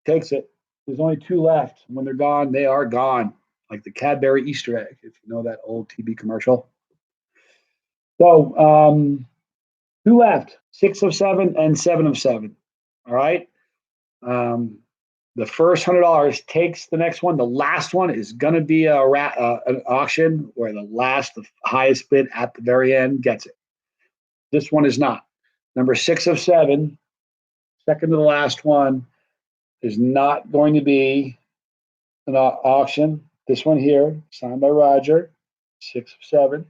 Takes it. There's only 2 left. When they're gone, they are gone. Like the Cadbury Easter egg, if you know that old TV commercial. So, 2 left. 6 of 7 and 7 of 7. All right. The first $100 takes the next one. The last one is going to be an auction where the highest bid at the very end gets it. This one is not. Number 6 of 7, second to the last one, is not going to be an auction. This one here, signed by Roger, 6 of 7.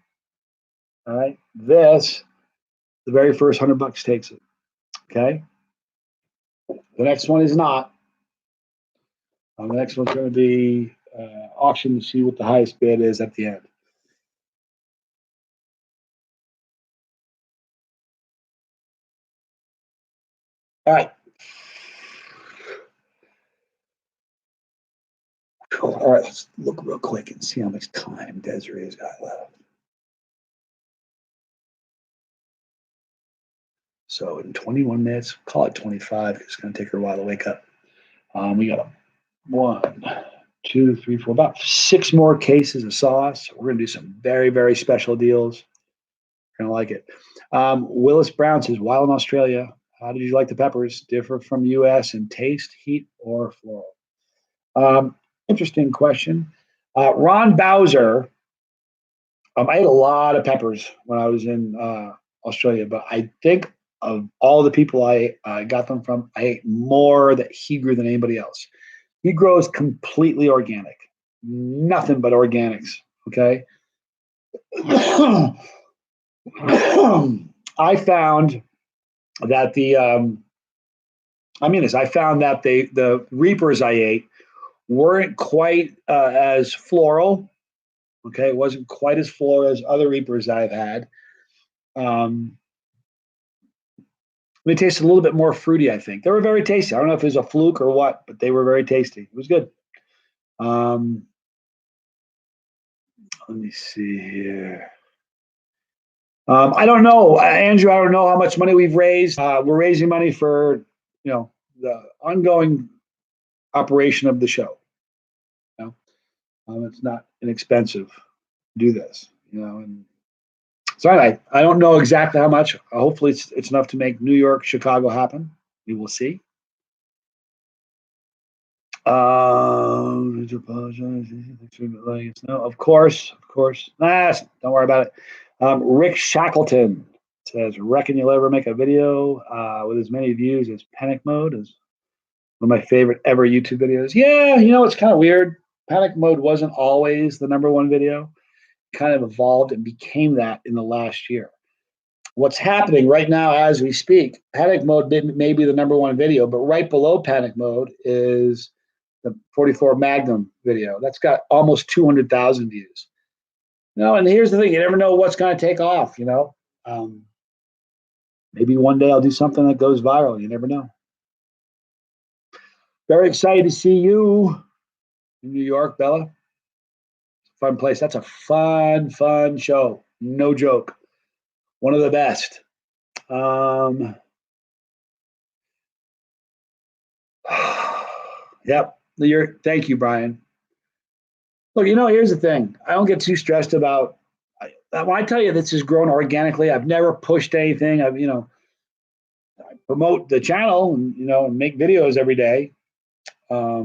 All right. This, the very first $100 takes it. Okay. The next one is not. The next one's going to be auction to see what the highest bid is at the end. All right. All right, let's look real quick and see how much time Desiree has got left. So in 21 minutes, call it 25. It's going to take her a while to wake up. We got 1, 2, 3, 4, about 6 more cases of sauce. We're going to do some very, very special deals. You're going to like it. Willis Brown says, while in Australia, how did you like the peppers? Differ from U.S. in taste, heat, or floral? Interesting question. Ron Bowser, I ate a lot of peppers when I was in Australia, but I think of all the people I got them from, I ate more that he grew than anybody else. He grows completely organic, nothing but organics. Okay. I found that I found that the Reapers I ate weren't quite as floral. Okay, it wasn't quite as floral as other Reapers I've had. They tasted a little bit more fruity, I think. They were very tasty. I don't know if it was a fluke or what, but they were very tasty. It was good. Let me see here. I don't know, Andrew. I don't know how much money we've raised. We're raising money for the ongoing operation of the show. It's not inexpensive to do this. And so anyway, I don't know exactly how much. Hopefully, it's enough to make New York, Chicago happen. We will see. Did you apologize? No, of course. Don't worry about it. Rick Shackleton says, reckon you'll ever make a video with as many views as Panic Mode is one of my favorite ever YouTube videos. Yeah, it's kind of weird. Panic Mode wasn't always the #1 video. It kind of evolved and became that in the last year. What's happening right now as we speak, Panic Mode may be the #1 video, but right below Panic Mode is the 44 Magnum video. That's got almost 200,000 views. And here's the thing, you never know what's going to take off, maybe one day I'll do something that goes viral. You never know. Very excited to see you in New York, Bella. Fun place. That's a fun show. No joke. One of the best. Yep. Thank you, Brian. Look, here's the thing. I don't get too stressed about when I tell you this has grown organically. I've never pushed anything. I promote the channel and make videos every day. But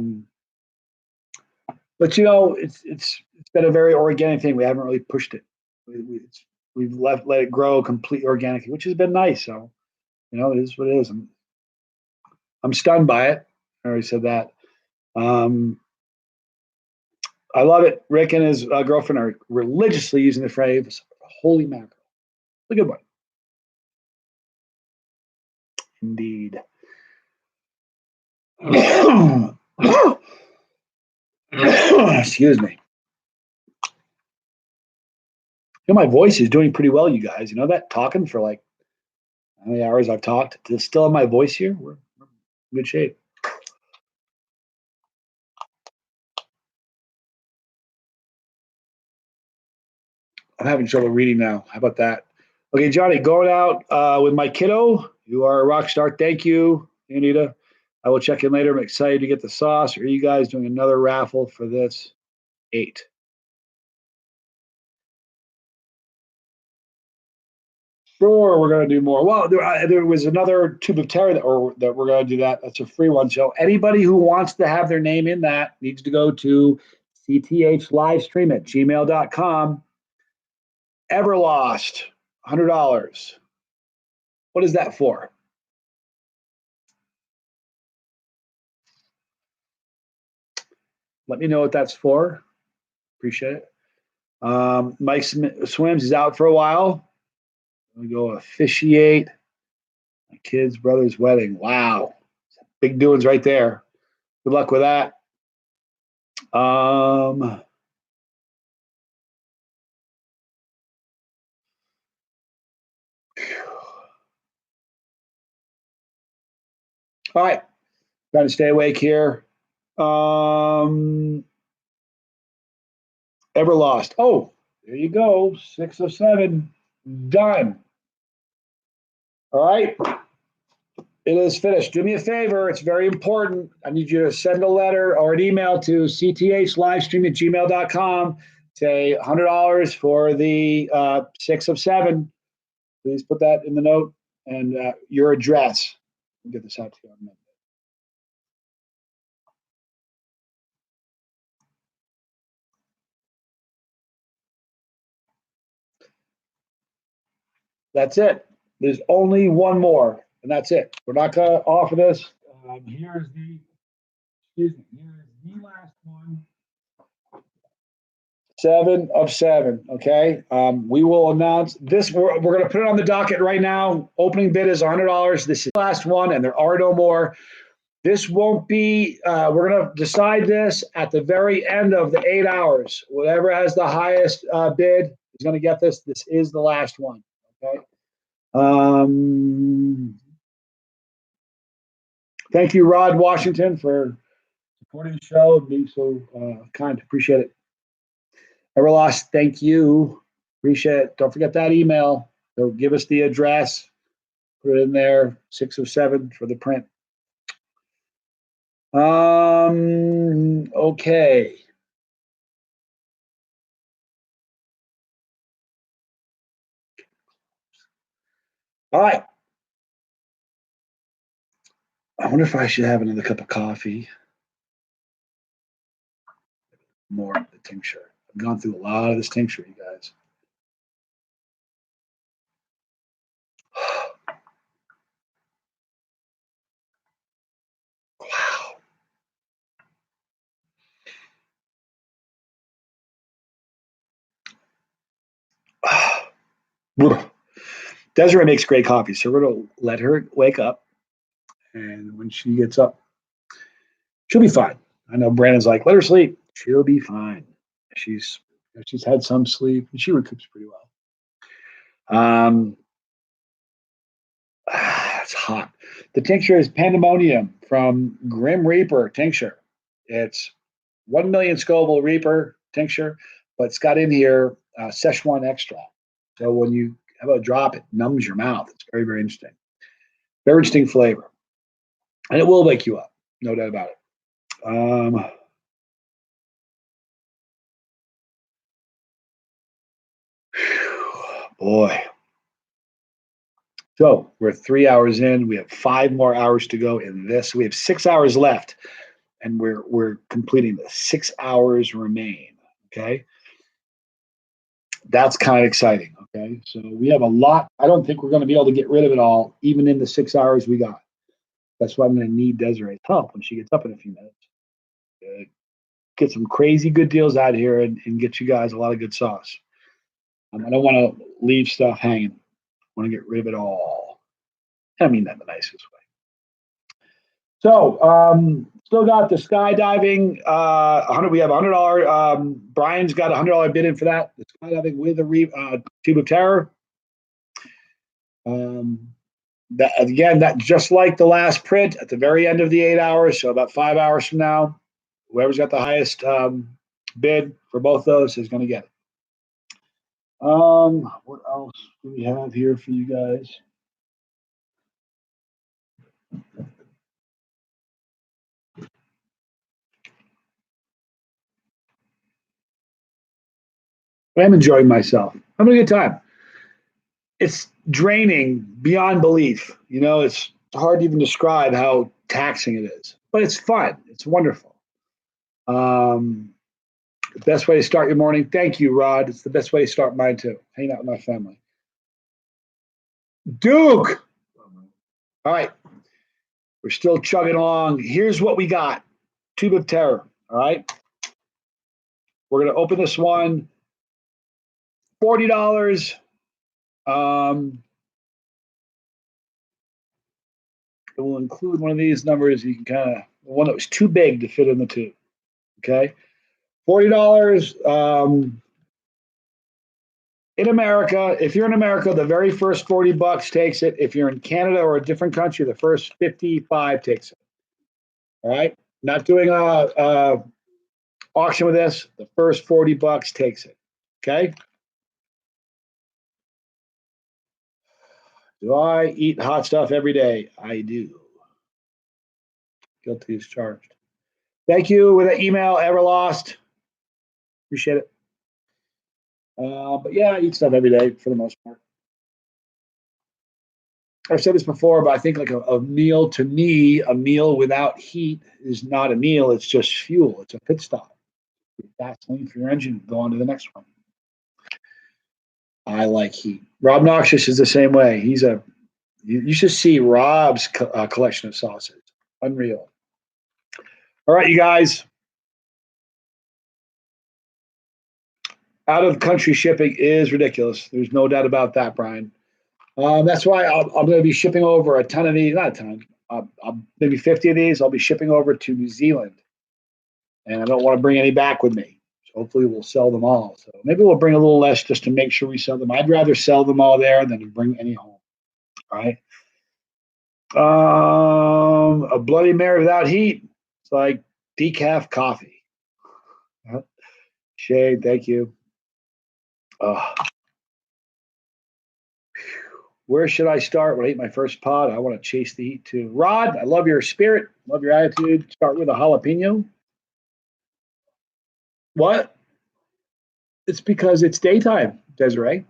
it's been a very organic thing. We haven't really pushed it. We've let it grow completely organically, which has been nice. So, it is what it is. I'm stunned by it. I already said that. I love it. Rick and his girlfriend are religiously using the phrase "holy mackerel." A good one. Indeed. Excuse me. My voice is doing pretty well, you guys. You know that? Talking for like How many hours I've talked? Does it still have my voice here? We're in good shape. I'm having trouble reading now. How about that? Okay, Johnny, going out with my kiddo. You are a rock star. Thank you, Anita. I will check in later. I'm excited to get the sauce. Are you guys doing another raffle for this? 8. Sure, we're going to do more. Well, there was another tube of terror that we're going to do that. That's a free one. So anybody who wants to have their name in that needs to go to CTH livestream at gmail.com. Everlost, $100. What is that for? Let me know what that's for. Appreciate it. Mike Swims is out for a while. We go officiate my kid's brother's wedding. Wow. Big doings right there. Good luck with that. All right. Trying to stay awake here. Everlost. Oh, there you go. 6 of 7. Done. All right. It is finished. Do me a favor. It's very important. I need you to send a letter or an email to cthlivestream@gmail.com. Say $100 for the 6 of 7. Please put that in the note and your address. We'll get this out to you on Monday. That's it. There's only one more, and that's it. We're not going to offer this. Here's the last one. 7 of 7. Okay. We will announce this. We're going to put it on the docket right now. Opening bid is $100. This is the last one, and there are no more. This won't be, we're going to decide this at the very end of the 8 hours. Whatever has the highest bid is going to get this. This is the last one. Okay. Thank you, Rod Washington, for supporting the show and being so kind. Appreciate it. Everlost, thank you. Appreciate it. Don't forget that email. So give us the address. Put it in there. 6 of 7 for the print. Okay. All right. I wonder if I should have another cup of coffee. More of the tincture. I've gone through a lot of this tincture, you guys. Wow. Desiree makes great coffee, so we're going to let her wake up. And when she gets up, she'll be fine. I know Brandon's like, let her sleep. She'll be fine. She's had some sleep and she recoups pretty well. It's hot. The tincture is Pandemonium from Grim Reaper tincture. It's 1 million Scoville Reaper tincture, but it's got in here Szechuan extra. So when you have a drop, it numbs your mouth. It's very, very interesting. Very interesting flavor. And it will wake you up, no doubt about it. Boy. So we're 3 hours in. We have 5 more hours to go in this. We have 6 hours left, and we're completing this. 6 hours remain. Okay. That's kind of exciting. Okay. So we have a lot. I don't think we're going to be able to get rid of it all, even in the 6 hours we got. That's why I'm going to need Desiree's help when she gets up in a few minutes. Get some crazy good deals out here and get you guys a lot of good sauce. I don't want to leave stuff hanging. I want to get rid of it all. I mean that in the nicest way. So, still got the skydiving. We have $100. Brian's got $100 bid in for that. The skydiving with a tube of terror. That again, that just like the last print at the very end of the 8 hours, so about 5 hours from now, whoever's got the highest bid for both those is going to get it. What else do we have here for you guys? I'm enjoying myself. I'm having a good time. It's draining beyond belief. You know, it's hard to even describe how taxing it is, but it's fun. It's wonderful. The best way to start your morning. Thank you, Rod. It's the best way to start mine too. Hang out with my family. Duke. All right. We're still chugging along. Here's what we got. Tube of Terror. All right. We're going to open this one. $40. It will include one of these numbers. You can kind of, one that was too big to fit in the tube. Okay. $40. In America, if you're in America, the very first $40 takes it. If you're in Canada or a different country, the first 55 takes it. All right. Not doing a auction with this. The first $40 takes it. Okay. Do I eat hot stuff every day? I do. Guilty as charged. Thank you with an email, Everlost. Appreciate it. But yeah, I eat stuff every day for the most part. I've said this before, but I think like a meal, to me, a meal without heat is not a meal. It's just fuel. It's a pit stop. Gasoline for your engine. Go on to the next one. I like heat. Rob Noxious is the same way. You should see Rob's collection of sauces. Unreal. All right, you guys. Out of country shipping is ridiculous. There's no doubt about that, Brian. That's why I'm going to be shipping over a ton of these, not a ton, maybe 50 of these. I'll be shipping over to New Zealand. And I don't want to bring any back with me. So hopefully we'll sell them all. So maybe we'll bring a little less just to make sure we sell them. I'd rather sell them all there than to bring any home. All right. A Bloody Mary without heat. It's like decaf coffee. Shade, thank you. Where should I start when I eat my first pod? I want to chase the heat too. Rod, I love your spirit. Love your attitude. Start with a jalapeno. What? It's because it's daytime, Desiree.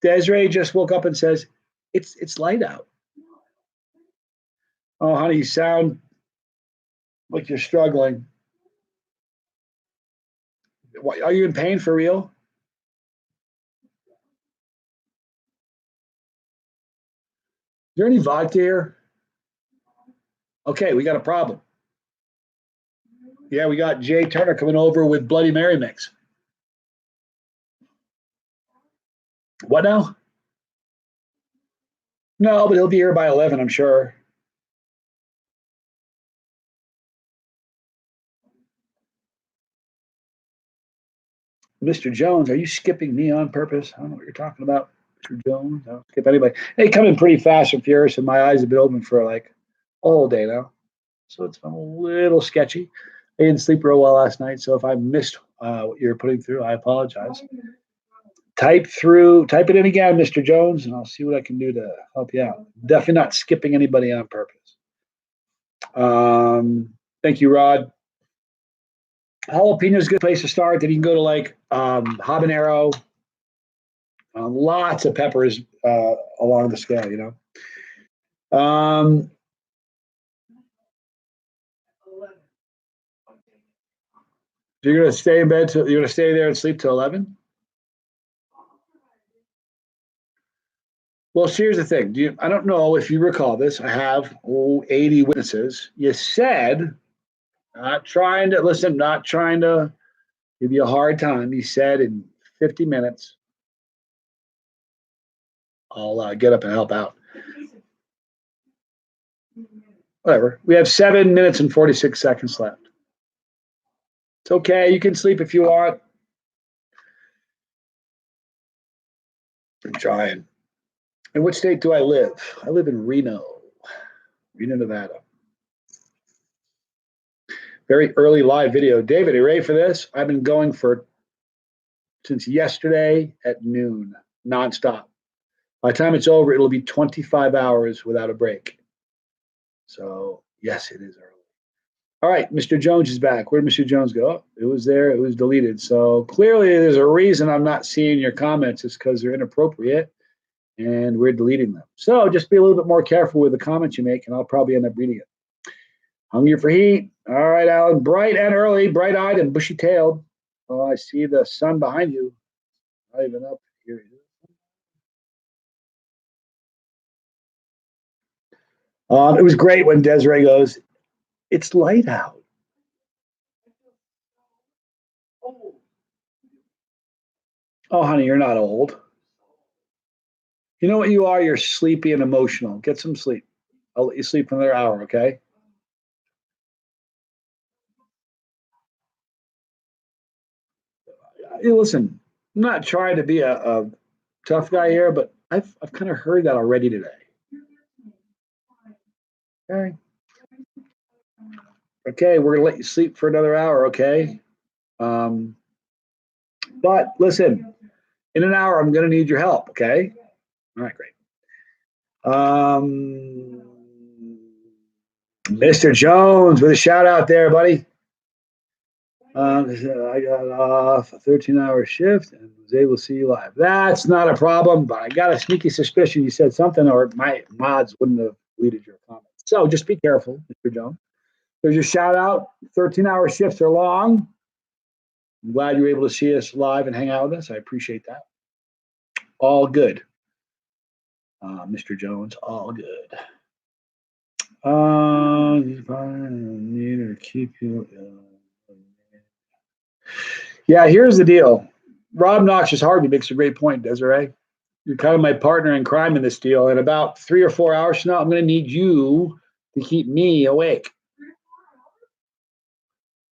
Desiree just woke up and says, it's light out. Oh, honey, you sound like you're struggling. What, are you in pain for real? Is there any vodka here? Okay, we got a problem. Yeah, we got Jay Turner coming over with Bloody Mary mix. What now? No, but he'll be here by 11, I'm sure. Mr. Jones, are you skipping me on purpose? I don't know what you're talking about, Mr. Jones. I don't skip anybody. They come in pretty fast and furious, and my eyes have been open for like all day now. So it's been a little sketchy. I didn't sleep real well last night, so if I missed what you're putting through, I apologize. Type it in again, Mr. Jones, and I'll see what I can do to help you out. Definitely not skipping anybody on purpose. Thank you, Rod. Jalapeno is a good place to start. Then you can go to like habanero. Lots of peppers along the scale, you know. You're gonna stay in bed till you're gonna stay there and sleep till 11. Well, here's the thing. I don't know if you recall this. I have 80 witnesses. You said, not trying to give you a hard time. You said in 50 minutes, I'll get up and help out. Whatever. We have 7 minutes and 46 seconds left. It's okay. You can sleep if you want. I'm trying. In which state do I live? I live in Reno, Nevada. Very early live video. David, are you ready for this? I've been going since yesterday at noon, nonstop. By the time it's over, it'll be 25 hours without a break. So, yes, it is early. All right, Mr. Jones is back. Where did Mr. Jones go? Oh, it was there. It was deleted. So clearly there's a reason I'm not seeing your comments. It's because they're inappropriate and we're deleting them. So just be a little bit more careful with the comments you make, and I'll probably end up reading it. Hungry for heat. All right, Alan. Bright and early, bright-eyed and bushy-tailed. Oh, I see the sun behind you. Not even up here. It was great when Desiree goes, it's light out. Oh, honey, you're not old. You know what you are? You're sleepy and emotional. Get some sleep. I'll let you sleep for another hour, okay? Hey, listen, I'm not trying to be a tough guy here, but I've kind of heard that already today. Okay. Okay, we're gonna let you sleep for another hour, okay? Um, but listen, in an hour, I'm gonna need your help, okay? All right, great. Mr. Jones with a shout out there, buddy. I got off a 13-hour shift and was able to see you live. That's not a problem, but I got a sneaky suspicion you said something or my mods wouldn't have deleted your comments. So just be careful, Mr. Jones. There's your shout out. 13-hour shifts are long. I'm glad you were able to see us live and hang out with us. I appreciate that. All good. Mr. Jones, all good. Need to keep you. Yeah, here's the deal. Rob Noxious Harvey makes a great point, Desiree. You're kind of my partner in crime in this deal. In about 3 or 4 hours from now, I'm going to need you to keep me awake.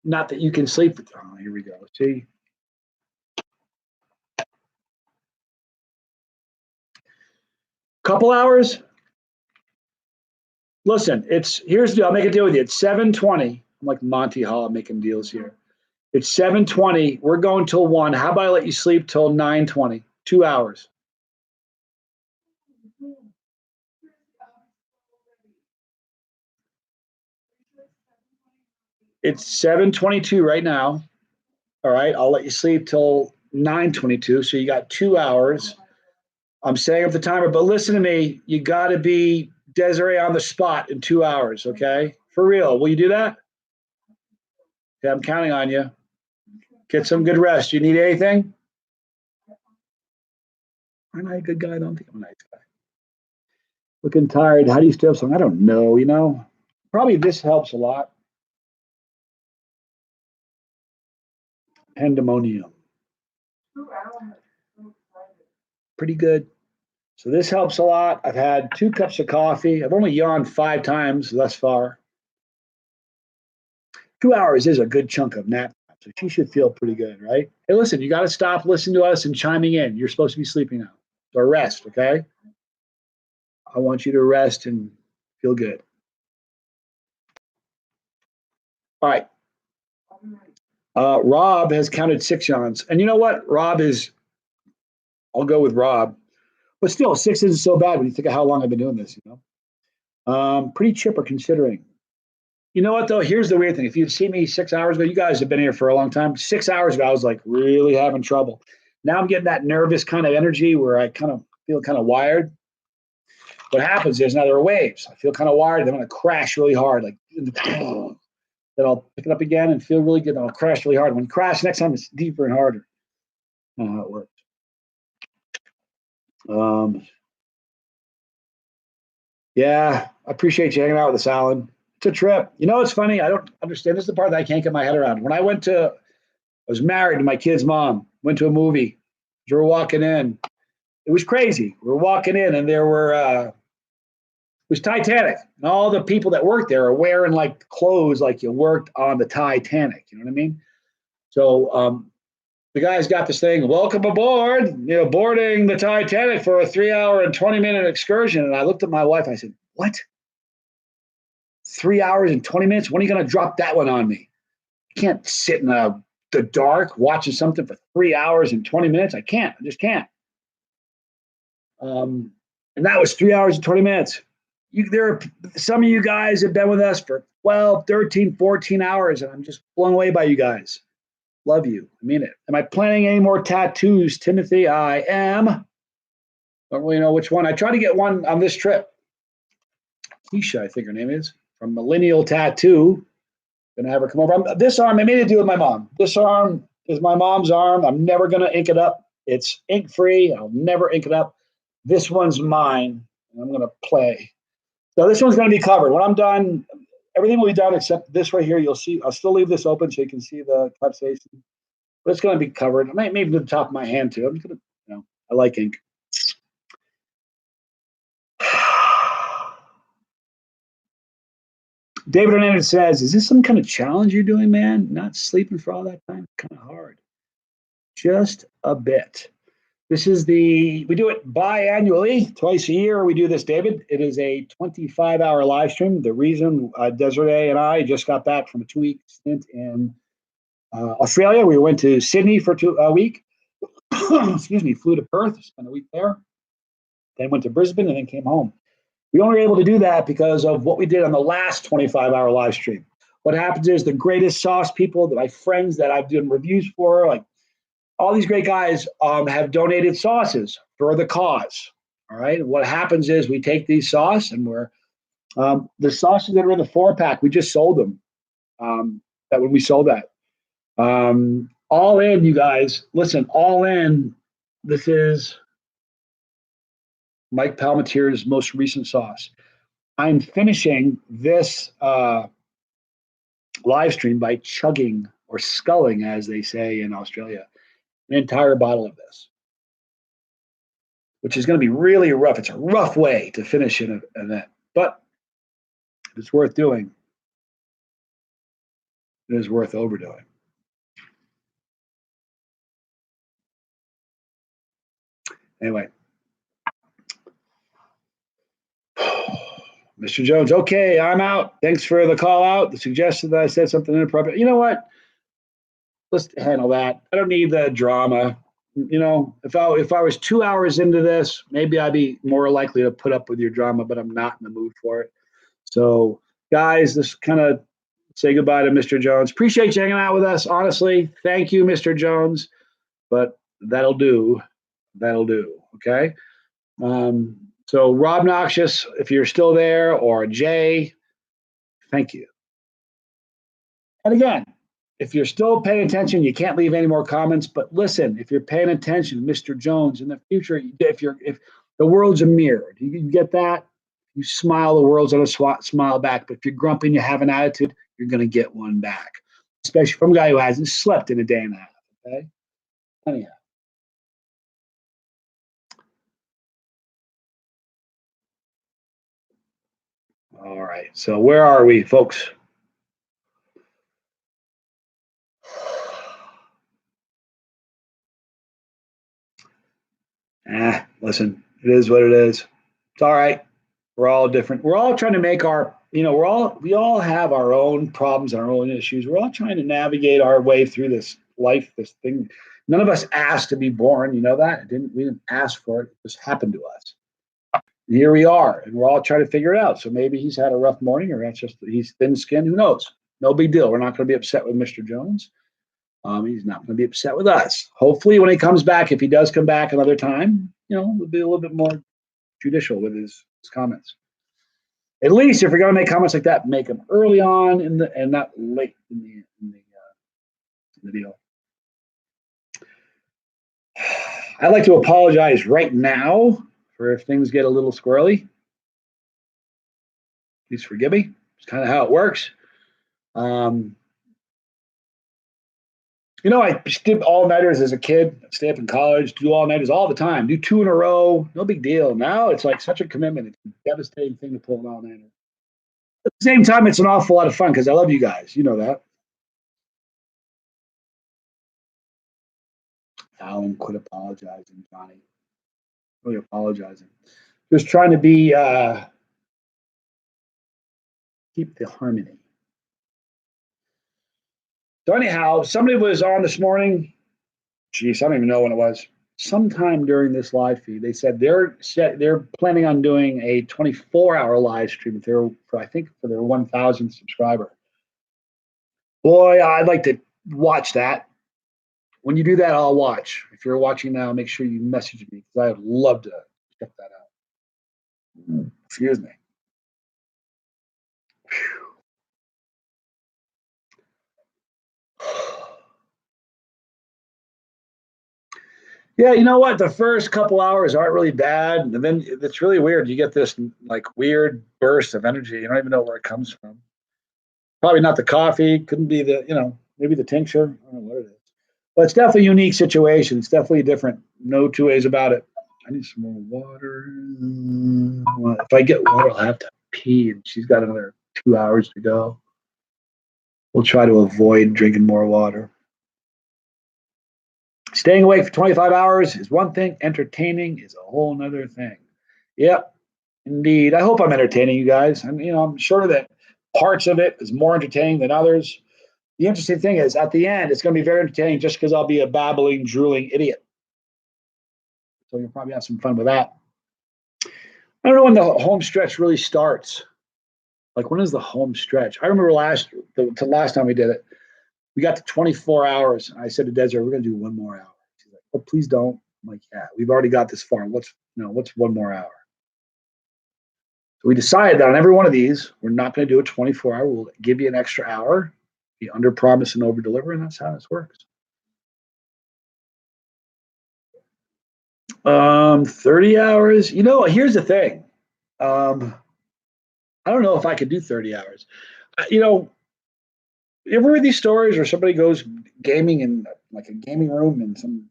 Not that you can sleep. Oh, here we go. See? Couple hours? Listen, here's the deal. I'll make a deal with you. It's 7:20. I'm like Monty Hall making deals here. It's 7:20. We're going till 1. How about I let you sleep till 9:20? 2 hours. It's 7:22 right now. All right. I'll let you sleep till 9:22. So you got 2 hours. I'm setting up the timer, but listen to me. You got to be Desiree on the spot in 2 hours. Okay. For real. Will you do that? Yeah, I'm counting on you. Get some good rest. You need anything? Aren't I a good guy? I don't think I'm a nice guy. Looking tired. How do you stay up so? I don't know. Probably this helps a lot. Pandemonium. Pretty good. So this helps a lot. I've had 2 cups of coffee. I've only yawned 5 times thus far. 2 hours is a good chunk of nap. So she should feel pretty good, right? Hey, listen, you got to stop listening to us and chiming in. You're supposed to be sleeping now. So rest, okay? I want you to rest and feel good. All right. Rob has counted 6 yawns. And you know what? I'll go with Rob. But still, 6 isn't so bad when you think of how long I've been doing this, Pretty chipper considering. You know what, though? Here's the weird thing. If you'd seen me 6 hours ago, you guys have been here for a long time. 6 hours ago, I was like really having trouble. Now I'm getting that nervous kind of energy where I kind of feel kind of wired. What happens is now there are waves. I feel kind of wired. I'm going to crash really hard. Like, then I'll pick it up again and feel really good. And I'll crash really hard. When you crash next time, it's deeper and harder. I don't know how it works. Yeah, I appreciate you hanging out with us, Alan. It's a trip. It's funny. I don't understand. This is the part that I can't get my head around. When I was married to my kid's mom, went to a movie. We were walking in. It was crazy. We were walking in, and it was Titanic. And all the people that worked there are wearing like clothes like you worked on the Titanic. You know what I mean? So the guy's got this thing, welcome aboard, boarding the Titanic for a 3 hour and 20-minute excursion. And I looked at my wife, I said, what? 3 hours and 20 minutes? When are you going to drop that one on me? I can't sit in the dark watching something for 3 hours and 20 minutes. I just can't. And that was 3 hours and 20 minutes. There are some of you guys have been with us for 12, 13, 14 hours, and I'm just blown away by you guys. Love you. I mean it. Am I planning any more tattoos, Timothy? I am. Don't really know which one. I tried to get one on this trip. Keisha, I think her name is, from Millennial Tattoo. Gonna have her come over. This arm, I made it do with my mom. This arm is my mom's arm. I'm never gonna ink it up. It's ink free. I'll never ink it up. This one's mine. And I'm gonna play. So this one's gonna be covered. When I'm done, everything will be done except this right here. You'll see. I'll still leave this open so you can see the capsation, but it's gonna be covered. Maybe to the top of my hand too. I'm just gonna, I like ink. David Hernandez says, is this some kind of challenge you're doing, man? Not sleeping for all that time? Kind of hard. Just a bit. We do it biannually, twice a year. We do this, David. It is a 25-hour live stream. The reason Desiree and I just got back from a 2-week stint in Australia. We went to Sydney for a week. Excuse me, flew to Perth, spent a week there. Then went to Brisbane and then came home. We only were able to do that because of what we did on the last 25-hour live stream. What happens is the greatest sauce people, my friends that I've done reviews for, like all these great guys have donated sauces for the cause. All right. And what happens is we take these sauce and the sauces that are in the 4-pack, we just sold them. That when we sold that. All in, you guys, listen, all in, this is Mike Palmetier's most recent sauce. I'm finishing this live stream by chugging or sculling, as they say in Australia, an entire bottle of this, which is going to be really rough. It's a rough way to finish an event, but it's worth doing. It is worth overdoing. Anyway. Mr. Jones, okay, I'm out. Thanks for the call out. The suggestion that I said something inappropriate. You know what? Let's handle that. I don't need the drama. If I was 2 hours into this, maybe I'd be more likely to put up with your drama, but I'm not in the mood for it. So, guys, this kind of say goodbye to Mr. Jones. Appreciate you hanging out with us. Honestly, thank you, Mr. Jones. But that'll do. That'll do. Okay. So Rob Noxious, if you're still there, or Jay, thank you. And again, if you're still paying attention, you can't leave any more comments. But listen, if you're paying attention, Mr. Jones, in the future, if the world's a mirror, do you get that? You smile, the world's gonna smile back. But if you're grumpy and you have an attitude, you're gonna get one back, especially from a guy who hasn't slept in a day and a half. Okay. Anyhow. All right. So where are we, folks? Listen, it is what it is. It's all right. We're all different. We're all trying to make we all have our own problems and our own issues. We're all trying to navigate our way through this life, this thing. None of us asked to be born. You know that? We didn't ask for it. It just happened to us. And here we are, and we're all trying to figure it out. So maybe he's had a rough morning, or that's just he's thin-skinned. Who knows? No big deal. We're not going to be upset with Mr. Jones. He's not going to be upset with us. Hopefully, when he comes back, if he does come back another time, we'll be a little bit more judicial with his comments. At least if you're going to make comments like that, make them early on and not late in the deal. I'd like to apologize right now for if things get a little squirrely. Please forgive me. It's kind of how it works. I did all-nighters as a kid, stay up in college, do all-nighters all the time, do 2 in a row, no big deal. Now it's like such a commitment. It's a devastating thing to pull an all-nighter. At the same time, it's an awful lot of fun because I love you guys. You know that. Alan, quit apologizing, Johnny. Really apologizing. Just trying to be keep the harmony. So anyhow, somebody was on this morning. Geez, I don't even know when it was. Sometime during this live feed, they said they're planning on doing a 24-hour live stream if they're for, I think for their 1,000 subscriber. Boy, I'd like to watch that. When you do that, I'll watch. If you're watching now, make sure you message me because I'd love to check that out. Excuse me. Yeah, you know what? The first couple hours aren't really bad, and then it's really weird. You get this like weird burst of energy. You don't even know where it comes from. Probably not the coffee. Couldn't be the maybe the tincture. I don't know what it is. But it's definitely a unique situation. It's definitely different. No two ways about it. I need some more water. Well, if I get water, I'll have to pee, and she's got another 2 hours to go. We'll try to avoid drinking more water. Staying awake for 25 hours is one thing. Entertaining is a whole nother thing. Yep, indeed. I hope I'm entertaining you guys. I'm sure that parts of it is more entertaining than others. The interesting thing is, at the end, it's going to be very entertaining just because I'll be a babbling, drooling idiot. So you'll probably have some fun with that. I don't know when the home stretch really starts. Like, when is the home stretch? I remember the last time we did it, we got to 24 hours. And I said to Desiree, we're going to do one more hour. She's like, oh, please don't. I'm like, yeah, we've already got this far. What's one more hour? So we decided that on every one of these, we're not going to do a 24-hour. We'll give you an extra hour, be under promise and over deliver, and that's how this works. 30 hours. Here's the thing. I don't know if I could do 30 hours. You ever read these stories where somebody goes gaming in like a gaming room in some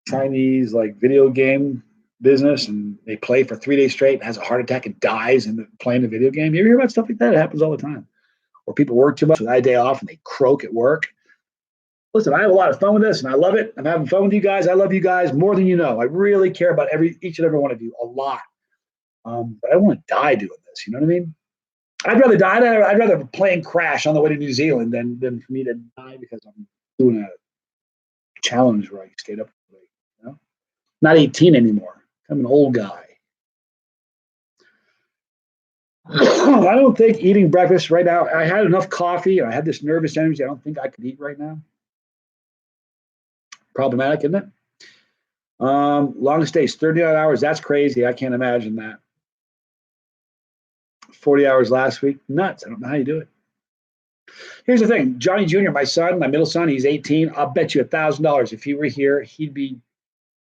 Chinese like video game business and they play for 3 days straight and has a heart attack and dies in playing a video game? You ever hear about stuff like that? It happens all the time. Or people work too much with that day off and they croak at work. Listen, I have a lot of fun with this and I love it. I'm having fun with you guys. I love you guys more than you know. I really care about each and every one of you a lot. But I don't want to die doing this. You know what I mean? I'd rather die. I'd rather a plane crash on the way to New Zealand than for me to die because I'm doing a challenge where I stayed up late. Not 18 anymore. I'm an old guy. I don't think eating breakfast right now. I had enough coffee. I had this nervous energy. I don't think I could eat right now. Problematic, isn't it? Longest days, 39 hours. That's crazy. I can't imagine that. 40 hours last week. Nuts. I don't know how you do it. Here's the thing. Johnny Jr., my son, my middle son, he's 18. I'll bet you $1,000 if he were here, he'd be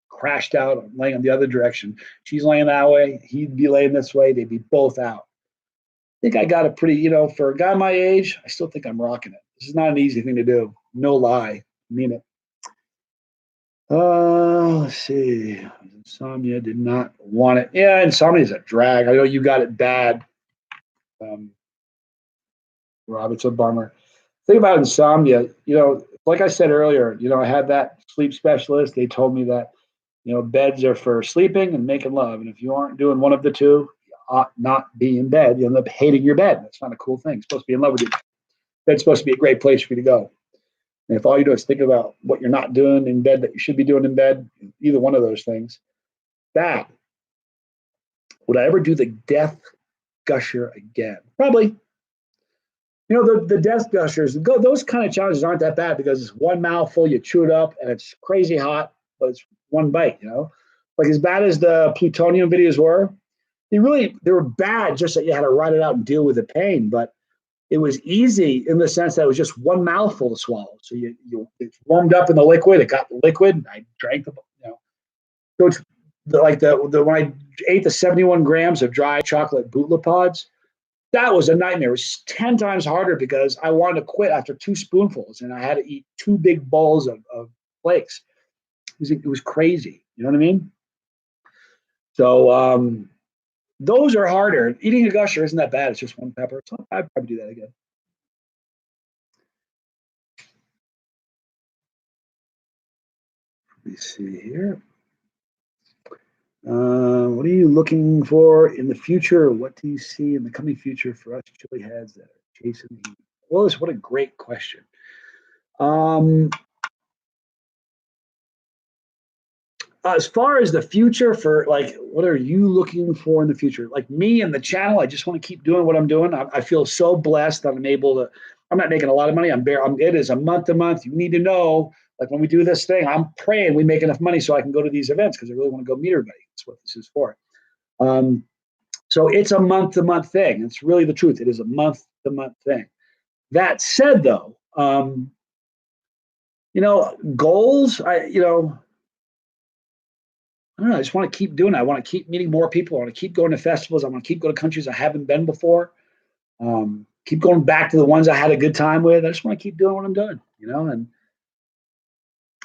crashed out, laying on the other direction. She's laying that way. He'd be laying this way. They'd be both out. I think I got a pretty, for a guy my age, I still think I'm rocking it. This is not an easy thing to do. No lie. I mean it. Let's see. Insomnia, did not want it. Yeah, insomnia is a drag. I know you got it bad. Rob, it's a bummer. Think about insomnia. Like I said earlier, I had that sleep specialist. They told me that, beds are for sleeping and making love. And if you aren't doing one of the two, you ought not be in bed. You end up hating your bed. That's not a cool thing. You're supposed to be in love with you. Bed's supposed to be a great place for you to go. And if all you do is think about what you're not doing in bed that you should be doing in bed, either one of those things, would I ever do the death gusher again? Probably. The death gushers, those kind of challenges aren't that bad because it's one mouthful, you chew it up, and it's crazy hot, but it's one bite, Like as bad as the plutonium videos were, they were bad just that you had to ride it out and deal with the pain, but it was easy in the sense that it was just one mouthful to swallow. So it warmed up in the liquid, it got the liquid, and I drank So it's like when I ate the 71 grams of dry chocolate bootla pods, that was a nightmare. It was 10 times harder because I wanted to quit after 2 spoonfuls and I had to eat 2 big bowls of flakes. It was crazy. You know what I mean? So those are harder. Eating a gusher isn't that bad. It's just one pepper. So I'd probably do that again. Let me see here. What are you looking for in the future? What do you see in the coming future for us chili heads that are chasing the heat? Willis, what a great question. As far as the future for like, what are you looking for in the future? Like me and the channel, I just want to keep doing what I'm doing. I feel so blessed that I'm able to. I'm not making a lot of money. It is a month to month. You need to know, like when we do this thing, I'm praying we make enough money so I can go to these events because I really want to go meet everybody. That's what this is for. So it's a month to month thing. It's really the truth. It is a month to month thing. That said, though, goals. I don't know. I just want to keep doing it. I want to keep meeting more people. I want to keep going to festivals. I want to keep going to countries I haven't been before. Keep going back to the ones I had a good time with. I just want to keep doing what I'm doing, and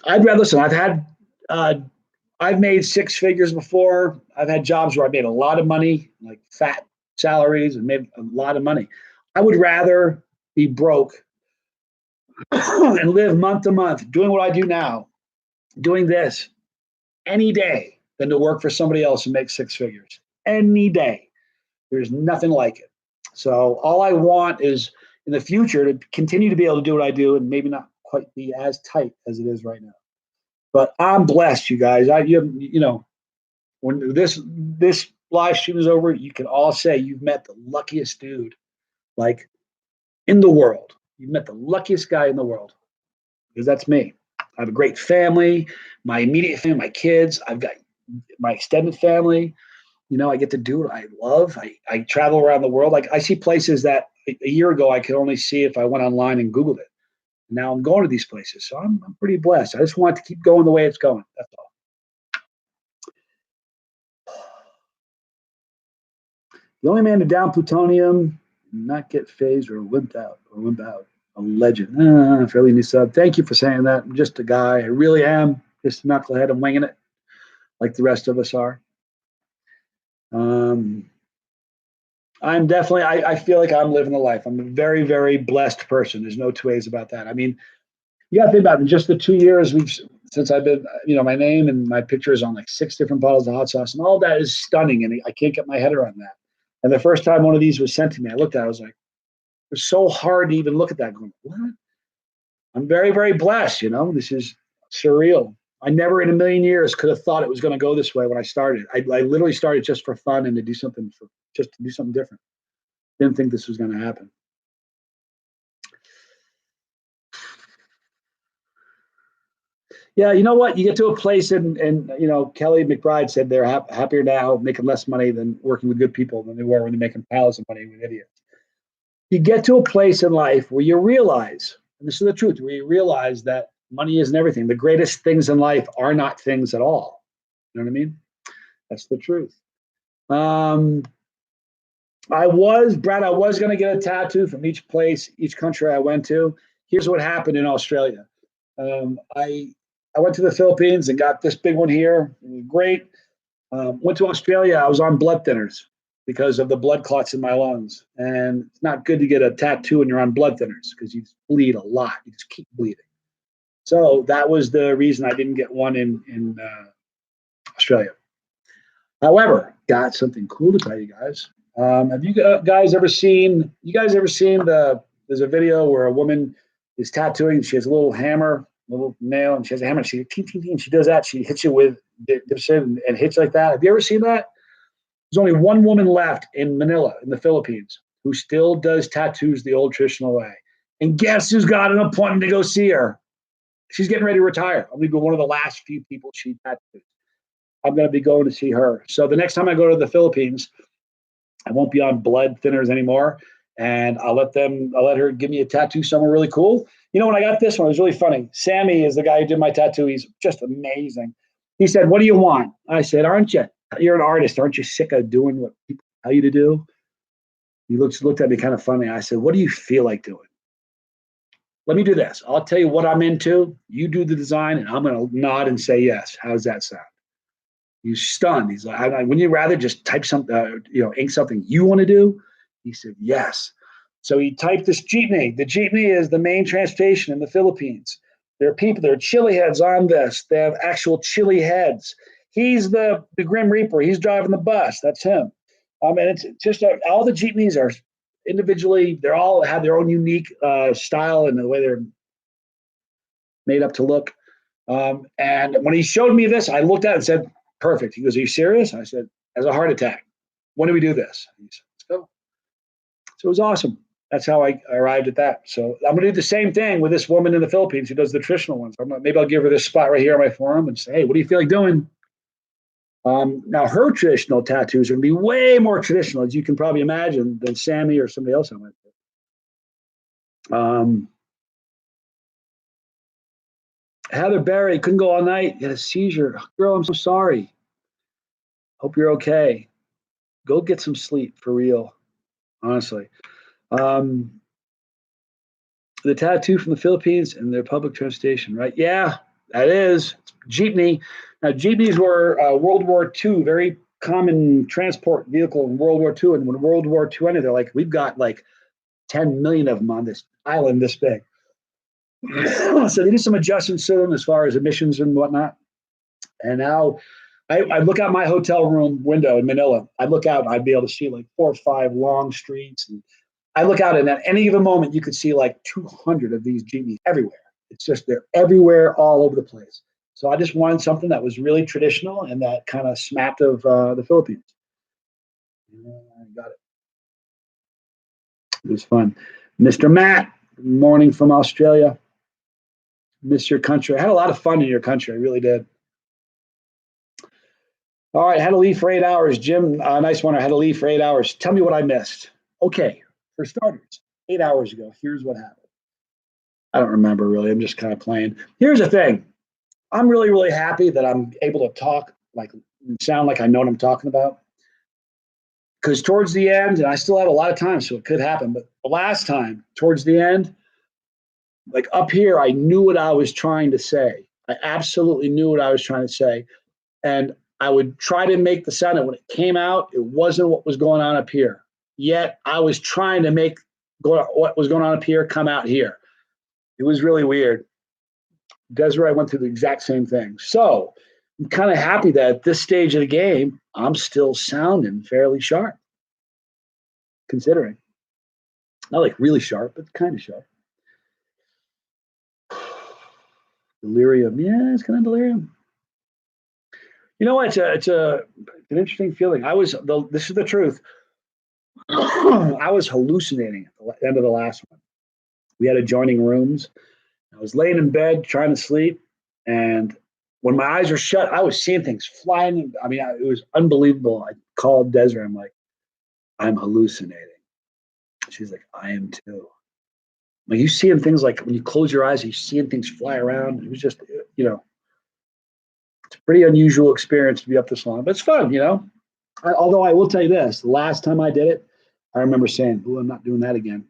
I'd rather listen. I've made six figures before. I've had jobs where I made a lot of money, like fat salaries, and made a lot of money. I would rather be broke and live month to month doing what I do now, doing this any day than to work for somebody else and make six figures any day. There's nothing like it. So all I want is in the future to continue to be able to do what I do and maybe not quite be as tight as it is right now. But I'm blessed, you guys. When this live stream is over, you can all say you've met the luckiest dude, like in the world. You've met the luckiest guy in the world, because that's me. I have a great family, my immediate family, my kids. I've got my extended family. I get to do what I love. I travel around the world. Like I see places that a year ago I could only see if I went online and Googled it. Now I'm going to these places, so I'm pretty blessed. I just want to keep going the way it's going. That's all. The only man to down plutonium, not get phased or wimp out. A legend. Fairly new sub. Thank you for saying that. I'm just a guy. I really am. Just a knucklehead. I'm winging it, like the rest of us are. I'm definitely. I feel like I'm living the life. I'm a very, very blessed person. There's no two ways about that. I mean, you got to think about it. In just the 2 years since I've been, my name and my picture is on like 6 different bottles of hot sauce, and all that is stunning, and I can't get my head around that. And the first time one of these was sent to me, I looked at it, I was like, it was so hard to even look at that going, what? I'm very, very blessed, this is surreal. I never in a million years could have thought it was going to go this way when I started. I literally started just for fun and to do something different. Didn't think this was going to happen. Yeah, you know what? You get to a place, and Kelly McBride said they're happier now making less money than working with good people than they were when they're making piles of money with idiots. You get to a place in life where you realize, and this is the truth, where you realize that money isn't everything. The greatest things in life are not things at all. You know what I mean? That's the truth. I was going to get a tattoo from each country I went to. Here's what happened in Australia. I went to the Philippines and got this big one here. It was great. Went to Australia. I was on blood thinners because of the blood clots in my lungs. And it's not good to get a tattoo when you're on blood thinners because you bleed a lot. You just keep bleeding. So that was the reason I didn't get one in Australia. However, got something cool to tell you guys. Have you guys ever seen? There's a video where a woman is tattooing. She has a little hammer, little nail, and she has a hammer. She does that. She hits you with and hits like that. Have you ever seen that? There's only one woman left in Manila, in the Philippines, who still does tattoos the old traditional way. And guess who's got an appointment to go see her? She's getting ready to retire. I'm going to be one of the last few people she tattooed. I'm going to be going to see her. So the next time I go to the Philippines, I won't be on blood thinners anymore. And I'll let her give me a tattoo somewhere really cool. When I got this one, it was really funny. Sammy is the guy who did my tattoo. He's just amazing. He said, "What do you want?" I said, "You're an artist. Aren't you sick of doing what people tell you to do?" He looked at me kind of funny. I said, "What do you feel like doing?" Let me do this. I'll tell you what I'm into. You do the design, and I'm going to nod and say yes. How does that sound? He's stunned. He's like, "Wouldn't you rather just type something, ink something you want to do?" He said, "Yes." So he typed this jeepney. The jeepney is the main transportation in the Philippines. There are people, there are chili heads on this. They have actual chili heads. He's the Grim Reaper. He's driving the bus. That's him. And it's just all the jeepneys are individually, they all have their own unique style and the way they're made up to look. And when he showed me this, I looked at it and said, perfect. He goes, are you serious? I said, as a heart attack. When do we do this? He said, let's go. So it was awesome. That's how I arrived at that. So I'm going to do the same thing with this woman in the Philippines who does the traditional ones. Maybe I'll give her this spot right here on my forearm and say, hey, what do you feel like doing? Now, her traditional tattoos are going to be way more traditional, as you can probably imagine, than Sammy or somebody else I went to. Heather Berry couldn't go all night. Had a seizure. Girl, I'm so sorry. Hope you're okay. Go get some sleep for real, honestly. The tattoo from the Philippines and their public transportation, right? Yeah, that is. It's jeepney. Now, jeepneys were World War II, very common transport vehicle in World War II. And when World War II ended, they're like, we've got like 10 million of them on this island this big. So they did some adjustments to them as far as emissions and whatnot. And now I look out my hotel room window in Manila. I look out, I'd be able to see like 4 or 5 long streets. And I look out, and at any given moment, you could see like 200 of these jeepneys everywhere. It's just they're everywhere, all over the place. So I just wanted something that was really traditional and that kind of smacked of the Philippines. I got it. It was fun. Mr. Matt, good morning from Australia. Miss your country. I had a lot of fun in your country. I really did. All right, had to leave for 8 hours. Jim, nice one. I had to leave for 8 hours. Tell me what I missed. Okay, for starters, 8 hours ago, here's what happened. I don't remember really. I'm just kind of playing. Here's the thing. I'm really, really happy that I'm able to talk, like sound like I know what I'm talking about. Because towards the end, and I still have a lot of time, so it could happen, but the last time, towards the end, like up here, I knew what I was trying to say. I absolutely knew what I was trying to say. And I would try to make the sound, and when it came out, it wasn't what was going on up here. Yet I was trying to make what was going on up here come out here. It was really weird. Desiree went through the exact same thing. So I'm kind of happy that at this stage of the game, I'm still sounding fairly sharp, considering. Not like really sharp, but kind of sharp. Delirium. Yeah, it's kind of delirium. You know what? It's an interesting feeling. This is the truth. I was hallucinating at the end of the last one. We had adjoining rooms. I was laying in bed trying to sleep, and when my eyes were shut, I was seeing things flying. I mean, it was unbelievable. I called Desiree. I'm like, I'm hallucinating. She's like, I am too. Like, you seeing things like when you close your eyes, you're seeing things fly around. It was just, it's a pretty unusual experience to be up this long, but it's fun, although I will tell you this, the last time I did it, I remember saying, "Ooh, I'm not doing that again.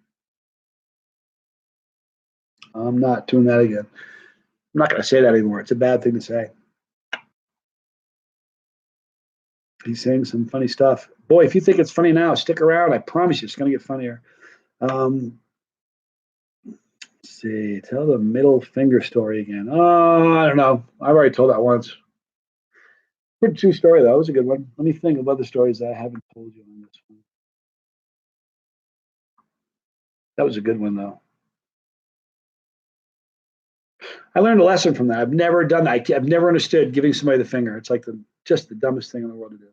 I'm not doing that again." I'm not going to say that anymore. It's a bad thing to say. He's saying some funny stuff. Boy, if you think it's funny now, stick around. I promise you, it's going to get funnier. Let's see. Tell the middle finger story again. Oh, I don't know. I've already told that once. Good true story, though. It was a good one. Let me think of other stories that I haven't told you on this one. That was a good one, though. I learned a lesson from that. I've never done that. I've never understood giving somebody the finger. It's like just the dumbest thing in the world to do.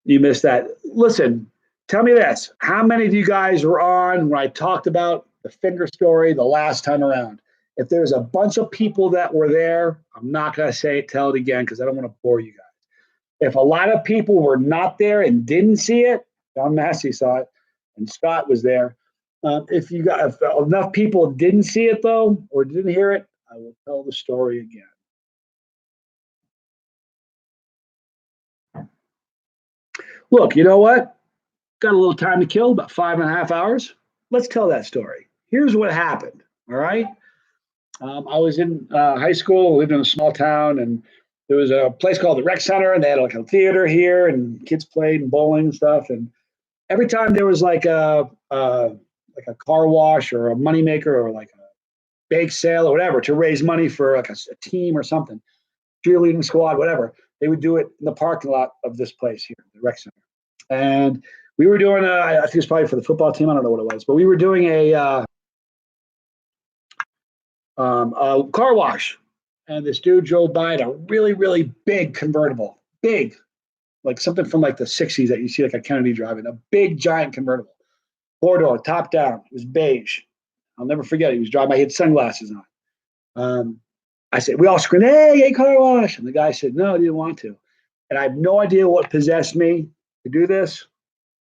You missed that. Listen, tell me this. How many of you guys were on when I talked about the finger story the last time around? If there's a bunch of people that were there, I'm not going to tell it again because I don't want to bore you guys. If a lot of people were not there and didn't see it, John Massey saw it, and Scott was there. If enough people didn't see it, though, or didn't hear it, I will tell the story again. Look, you know what? Got a little time to kill, about 5.5 hours. Let's tell that story. Here's what happened, all right? I was in high school, lived in a small town, and there was a place called the Rec Center, and they had like a theater here, and kids played and bowling and stuff. And every time there was like a like a car wash or a moneymaker or like a bake sale or whatever to raise money for like a team or something, cheerleading squad, whatever. They would do it in the parking lot of this place here, the rec center. And we were doing, I think it's probably for the football team. I don't know what it was, but we were doing a car wash. And this dude drove by in a really, really big convertible, big, like something from like the 60s that you see like a Kennedy driving, a big giant convertible, four door, top down. It was beige. I'll never forget it. He was driving. I had sunglasses on. I said, we all screamed, hey, car wash. And the guy said, no, I didn't want to. And I have no idea what possessed me to do this.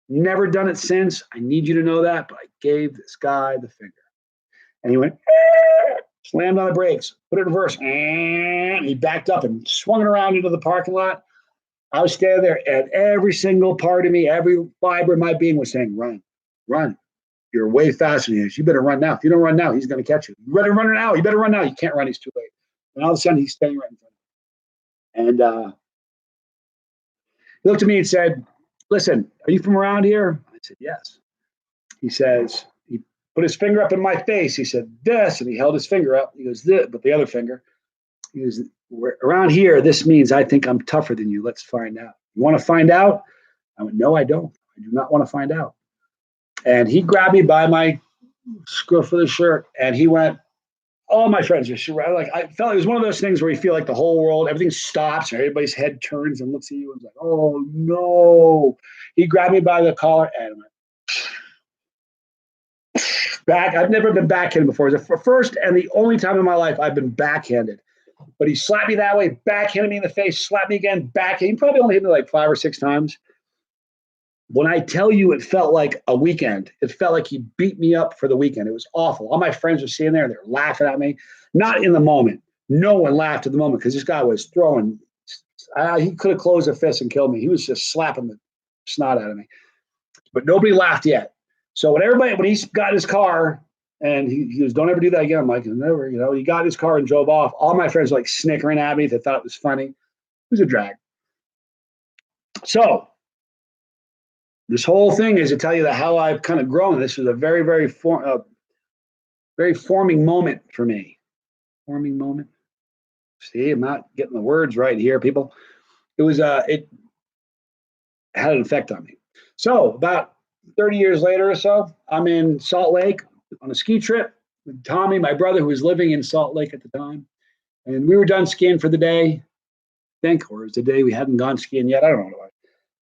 Never done it since. I need you to know that. But I gave this guy the finger. And he went, slammed on the brakes, put it in reverse. And he backed up and swung it around into the parking lot. I was standing there, and every single part of me, every fiber of my being was saying, run, run. You're way faster than he is. You better run now. If you don't run now, he's going to catch you. You better run now. You better run now. You can't run. He's too late. And all of a sudden, he's standing right in front of me. And he looked at me and said, listen, are you from around here? I said, yes. He says, he put his finger up in my face. He said, this, and he held his finger up. He goes, this, but the other finger. He goes, around here, this means I think I'm tougher than you. Let's find out. You want to find out? I went, no, I don't. I do not want to find out. And he grabbed me by my scruff of the shirt, and he went, all my friends just like, I felt it was one of those things where you feel like the whole world, everything stops, and everybody's head turns and looks at you and is like, oh no. He grabbed me by the collar and went back. I've never been backhanded before. It was the first and the only time in my life I've been backhanded. But he slapped me that way, backhanded me in the face, slapped me again, backhand. He probably only hit me like 5 or 6 times. When I tell you it felt like a weekend, it felt like he beat me up for the weekend. It was awful. All my friends were sitting there and they were laughing at me. Not in the moment. No one laughed at the moment because this guy was throwing. He could have closed a fist and killed me. He was just slapping the snot out of me. But nobody laughed yet. So when he got his car and he was, don't ever do that again. I'm like, never, he got his car and drove off. All my friends were like snickering at me. They thought it was funny. It was a drag. So this whole thing is to tell you that how I've kind of grown. This was a very, very, very forming moment for me. Forming moment. See, I'm not getting the words right here, people. It was, it had an effect on me. So about 30 years later or so, I'm in Salt Lake on a ski trip with Tommy, my brother, who was living in Salt Lake at the time. And we were done skiing for the day, I think, or it was the day we hadn't gone skiing yet. I don't know what it was.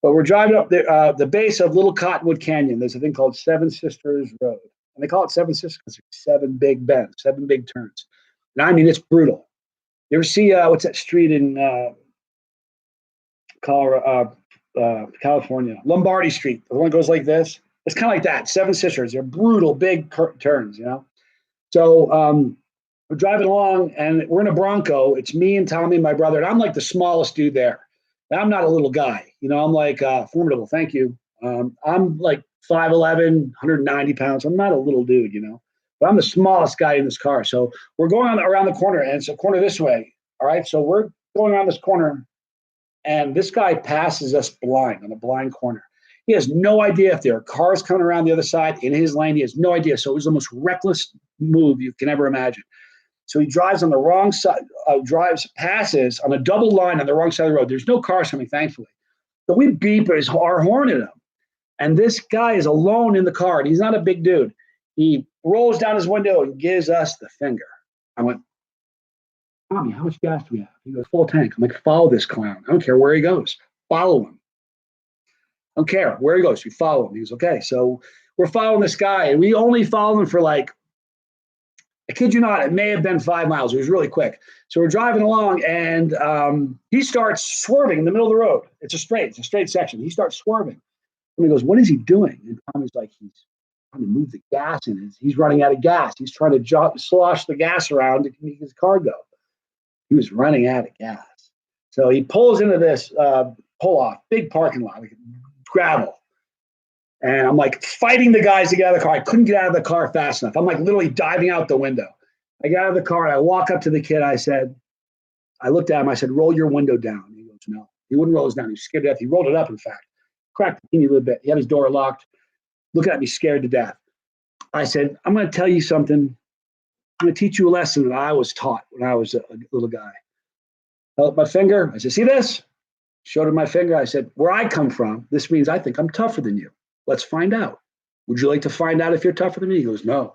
But we're driving up the base of Little Cottonwood Canyon. There's a thing called Seven Sisters Road. And they call it Seven Sisters because there's 7 big bends, 7 big turns. And I mean, it's brutal. You ever see, what's that street in California? Lombardi Street. The one goes like this. It's kind of like that. 7 Sisters. They're brutal, big turns, So we're driving along, and we're in a Bronco. It's me and Tommy and my brother. And I'm like the smallest dude there. I'm not a little guy, I'm like formidable. Thank you. I'm like 5'11", 190 pounds. I'm not a little dude, but I'm the smallest guy in this car. So we're going around the corner, and it's a corner this way. All right. So we're going around this corner, and this guy passes us blind on a blind corner. He has no idea if there are cars coming around the other side in his lane. He has no idea. So it was the most reckless move you can ever imagine. So he drives on the wrong side, passes on a double line on the wrong side of the road. There's no cars coming, thankfully. So we beep our horn at him. And this guy is alone in the car, and he's not a big dude. He rolls down his window and gives us the finger. I went, Tommy, how much gas do we have? He goes, full tank. I'm like, follow this clown. I don't care where he goes. Follow him. I don't care where he goes. You follow him. He goes, okay. So we're following this guy, and we only follow him for like, I kid you not, it may have been 5 miles. It was really quick. So we're driving along, and he starts swerving in the middle of the road. It's a straight section. He starts swerving. And he goes, what is he doing? And Tommy's like, he's trying to move the gas in. He's running out of gas. He's trying to slosh the gas around to make his car go. He was running out of gas. So he pulls into this pull-off, big parking lot, like gravel. And I'm like fighting the guys to get out of the car. I couldn't get out of the car fast enough. I'm like literally diving out the window. I get out of the car, and I walk up to the kid. I looked at him. I said, roll your window down. He goes, no. He wouldn't roll his down. He was scared to death. He rolled it up, in fact. Cracked the teeny little bit. He had his door locked. Looking at me scared to death. I said, I'm going to tell you something. I'm going to teach you a lesson that I was taught when I was a little guy. Held up my finger. I said, see this? Showed him my finger. I said, where I come from, this means I think I'm tougher than you. Let's find out. Would you like to find out if you're tougher than me? He goes, no.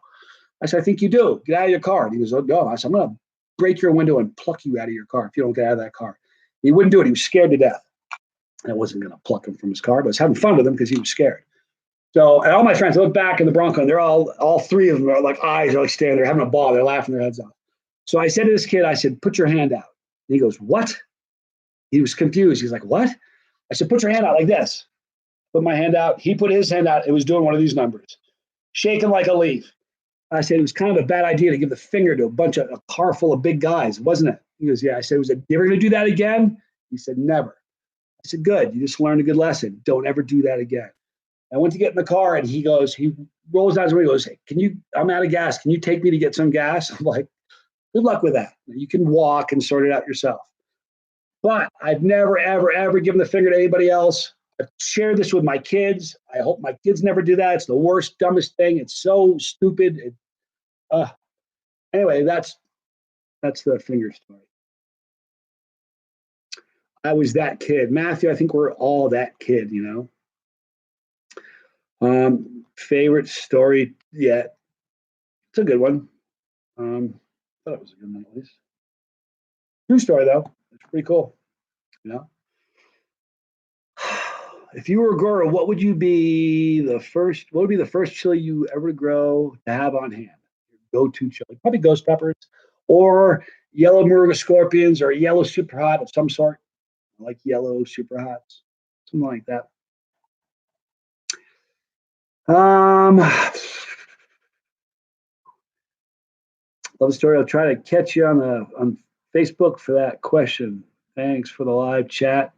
I said, I think you do. Get out of your car. And he goes, oh, no. I said, I'm going to break your window and pluck you out of your car if you don't get out of that car. He wouldn't do it. He was scared to death. And I wasn't going to pluck him from his car, but I was having fun with him because he was scared. So, and all my friends, I look back in the Bronco, and they're all three of them are like eyes are like standing there having a ball. They're laughing their heads off. So I said to this kid, I said, put your hand out. And he goes, what? He was confused. He's like, what? I said, put your hand out like this. Put my hand out. He put his hand out. It was doing one of these numbers, shaking like a leaf. I said, it was kind of a bad idea to give the finger to a car full of big guys, wasn't it? He goes, yeah. I said, you ever going to do that again? He said, never. I said, good. You just learned a good lesson. Don't ever do that again. I went to get in the car, and he rolls down his window. He goes, hey, I'm out of gas. Can you take me to get some gas? I'm like, good luck with that. You can walk and sort it out yourself. But I've never, ever, ever given the finger to anybody else. I've shared this with my kids. I hope my kids never do that. It's the worst, dumbest thing. It's so stupid. Anyway, that's the finger story. I was that kid. Matthew, I think we're all that kid, Favorite story yet? It's a good one. Thought it was a good one at least. True story though. It's pretty cool. If you were a grower, what would be the first chili you ever grow to have on hand? Your go-to chili. Probably ghost peppers or yellow Moruga scorpions or yellow super hot of some sort. I like yellow super hots. Something like that. Love story. I'll try to catch you on Facebook for that question. Thanks for the live chat.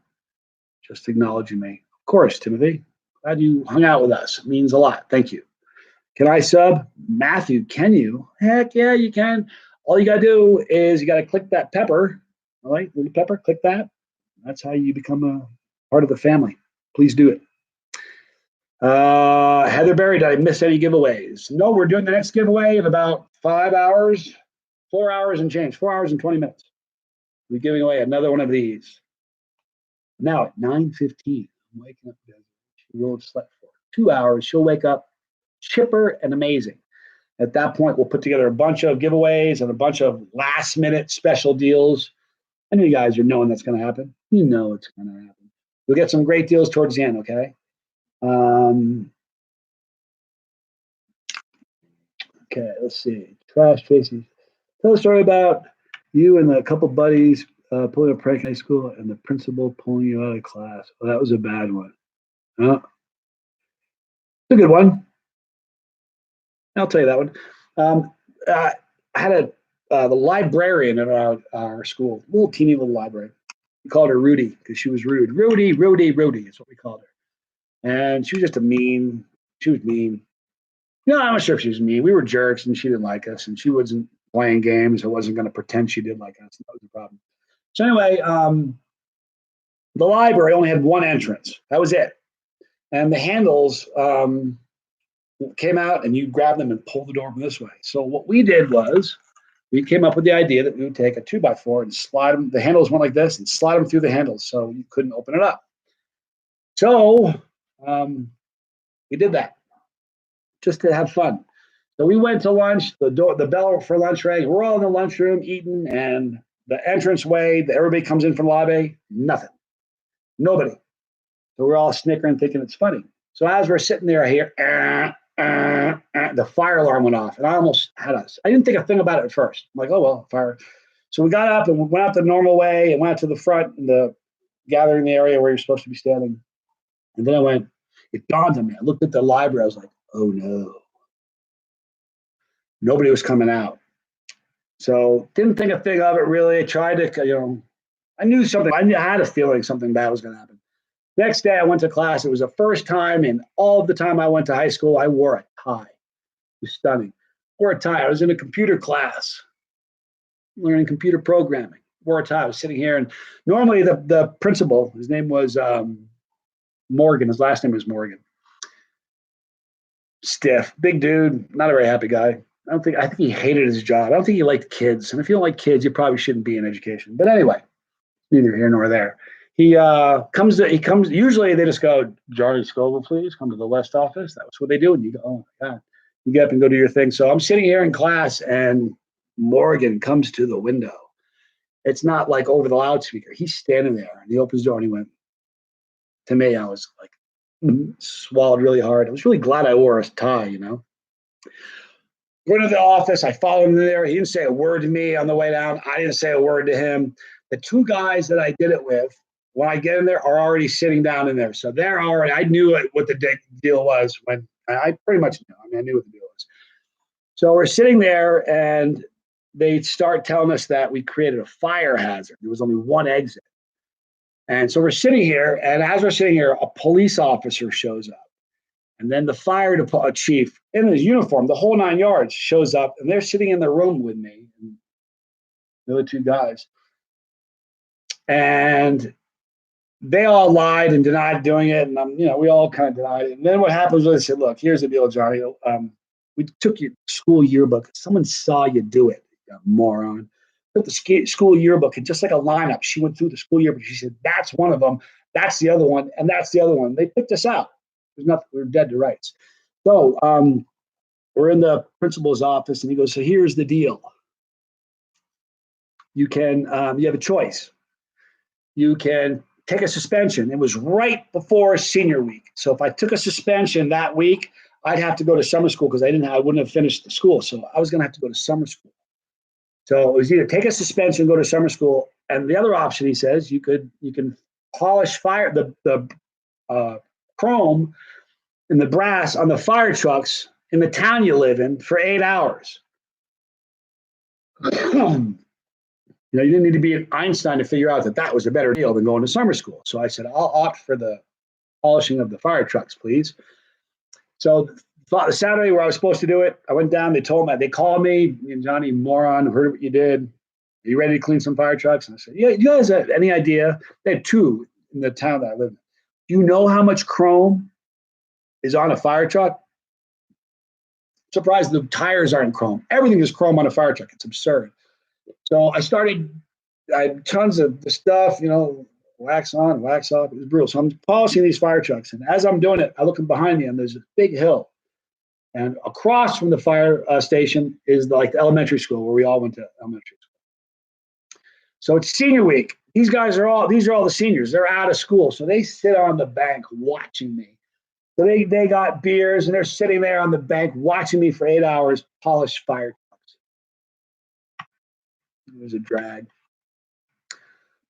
Just acknowledging me. Of course, Timothy. Glad you hung out with us. It means a lot. Thank you. Can I sub? Matthew, can you? Heck yeah, you can. All you got to do is you got to click that pepper. All right, little pepper, click that. That's how you become a part of the family. Please do it. Heather Berry, did I miss any giveaways? No, we're doing the next giveaway in about 5 hours, 4 hours and change, 4 hours and 20 minutes. We're giving away another one of these. Now at 9:15, I'm waking up. She will have slept for 2 hours. She'll wake up chipper and amazing. At that point, we'll put together a bunch of giveaways and a bunch of last minute special deals. I know you guys are knowing that's going to happen. You know it's going to happen. You'll get some great deals towards the end, okay? Okay, let's see. Trash Tracy. Tell a story about you and a couple buddies pulling a prank in high school and the principal pulling you out of class. Well, that was a bad one. It's a good one. I'll tell you that one. I had the librarian at our school, little teeny little library. We called her Rudy because she was rude. Rudy is what we called her. And she was just she was mean. I'm not sure if she was mean. We were jerks and she didn't like us and she wasn't playing games. I wasn't going to pretend she did like us. That was the problem. So anyway, the library only had one entrance. That was it. And the handles came out and you grab them and pull the door this way. So what we did was we came up with the idea that we would take a 2x4 and slide them. The handles went like this and slide them through the handles so you couldn't open it up. So we did that just to have fun. So we went to lunch. The bell for lunch rang. We're all in the lunchroom eating, and the entranceway that everybody comes in from the lobby, nothing, nobody. So we're all snickering, thinking it's funny. So as we're sitting there, I hear the fire alarm went off, and I almost had us. I didn't think a thing about it at first. I'm like, oh well, fire. So we got up and went out the normal way and went out to the front in the gathering area where you're supposed to be standing. And then it dawned on me. I looked at the library. I was like, oh no. Nobody was coming out. So didn't think a thing of it really. I tried to, I knew something. I had a feeling something bad was going to happen. Next day I went to class. It was the first time in all of the time I went to high school, I wore a tie. It was stunning. Wore a tie. I was in a computer class, learning computer programming. Wore a tie. I was sitting here, and normally the principal, his name was Morgan. His last name was Morgan. stiff, big dude, not a very happy guy. I think he hated his job. I don't think he liked kids. And if you don't like kids, you probably shouldn't be in education. But anyway, neither here nor there. He comes, usually they just go, Johnny Scoville, please come to the West office. That's what they do. And you go, oh my God, you get up and go do your thing. So I'm sitting here in class and Morgan comes to the window. It's not like over the loudspeaker. He's standing there and he opens the door and he went to me. I was like, swallowed really hard. I was really glad I wore a tie, you know. Go into the office. I followed him there. He didn't say a word to me on the way down. I didn't say a word to him. The two guys that I did it with, when I get in there, are already sitting down in there. So they're already, I knew what the deal was when I pretty much knew. I mean, I knew what the deal was. So we're sitting there and they start telling us that we created a fire hazard. There was only one exit. And so we're sitting here, and as we're sitting here, a police officer shows up. And then the fire department chief in his uniform, the whole 9 yards, shows up, and they're sitting in the room with me, and the other two guys. And they all lied and denied doing it, and we all kind of denied it. And then what happens was they said, "Look, here's the deal, Johnny. We took your school yearbook. Someone saw you do it, you moron. Took the school yearbook, and just like a lineup, she went through the school yearbook. She said, that's one of them, that's the other one, and that's the other one. They picked us out. There's nothing. We're dead to rights." So we're in the principal's office, and he goes, "So here's the deal. You have a choice. You can take a suspension." It was right before senior week. So if I took a suspension that week, I'd have to go to summer school because I wouldn't have finished the school. So I was going to have to go to summer school. So it was either take a suspension, go to summer school, and the other option, he says, you can polish the chrome and the brass on the fire trucks in the town you live in for 8 hours. You didn't need to be an Einstein to figure out that was a better deal than going to summer school. So I said, I'll opt for the polishing of the fire trucks, please. So the Saturday where I was supposed to do it, I went down. They called me, and Johnny, moron, heard what you did. Are you ready to clean some fire trucks? And I said, yeah, you guys have any idea? They had two in the town that I live in. Do you know how much chrome is on a fire truck? Surprised the tires aren't chrome. Everything is chrome on a fire truck. It's absurd. So I had tons of the stuff, wax on, wax off. It was brutal. So I'm polishing these fire trucks. And as I'm doing it, I look behind me and there's a big hill. And across from the fire station is the elementary school where we all went to elementary school. So it's senior week. These are all the seniors. They're out of school. So they sit on the bank watching me. So they got beers and they're sitting there on the bank watching me for 8 hours polish fire trucks. It was a drag.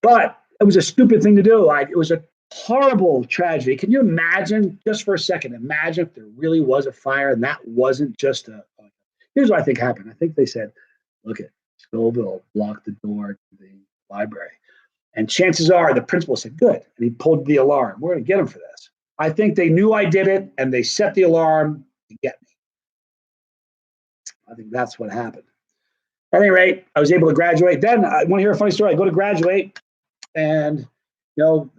But it was a stupid thing to do. It was a horrible tragedy. Can you imagine, just for a second, imagine if there really was a fire and that wasn't just here's what I think happened. I think they said, look at Scoville blocked the door to the library. And chances are the principal said, good. And he pulled the alarm. We're going to get him for this. I think they knew I did it and they set the alarm to get me. I think that's what happened. At any rate, I was able to graduate. Then I want to hear a funny story. I go to graduate and, you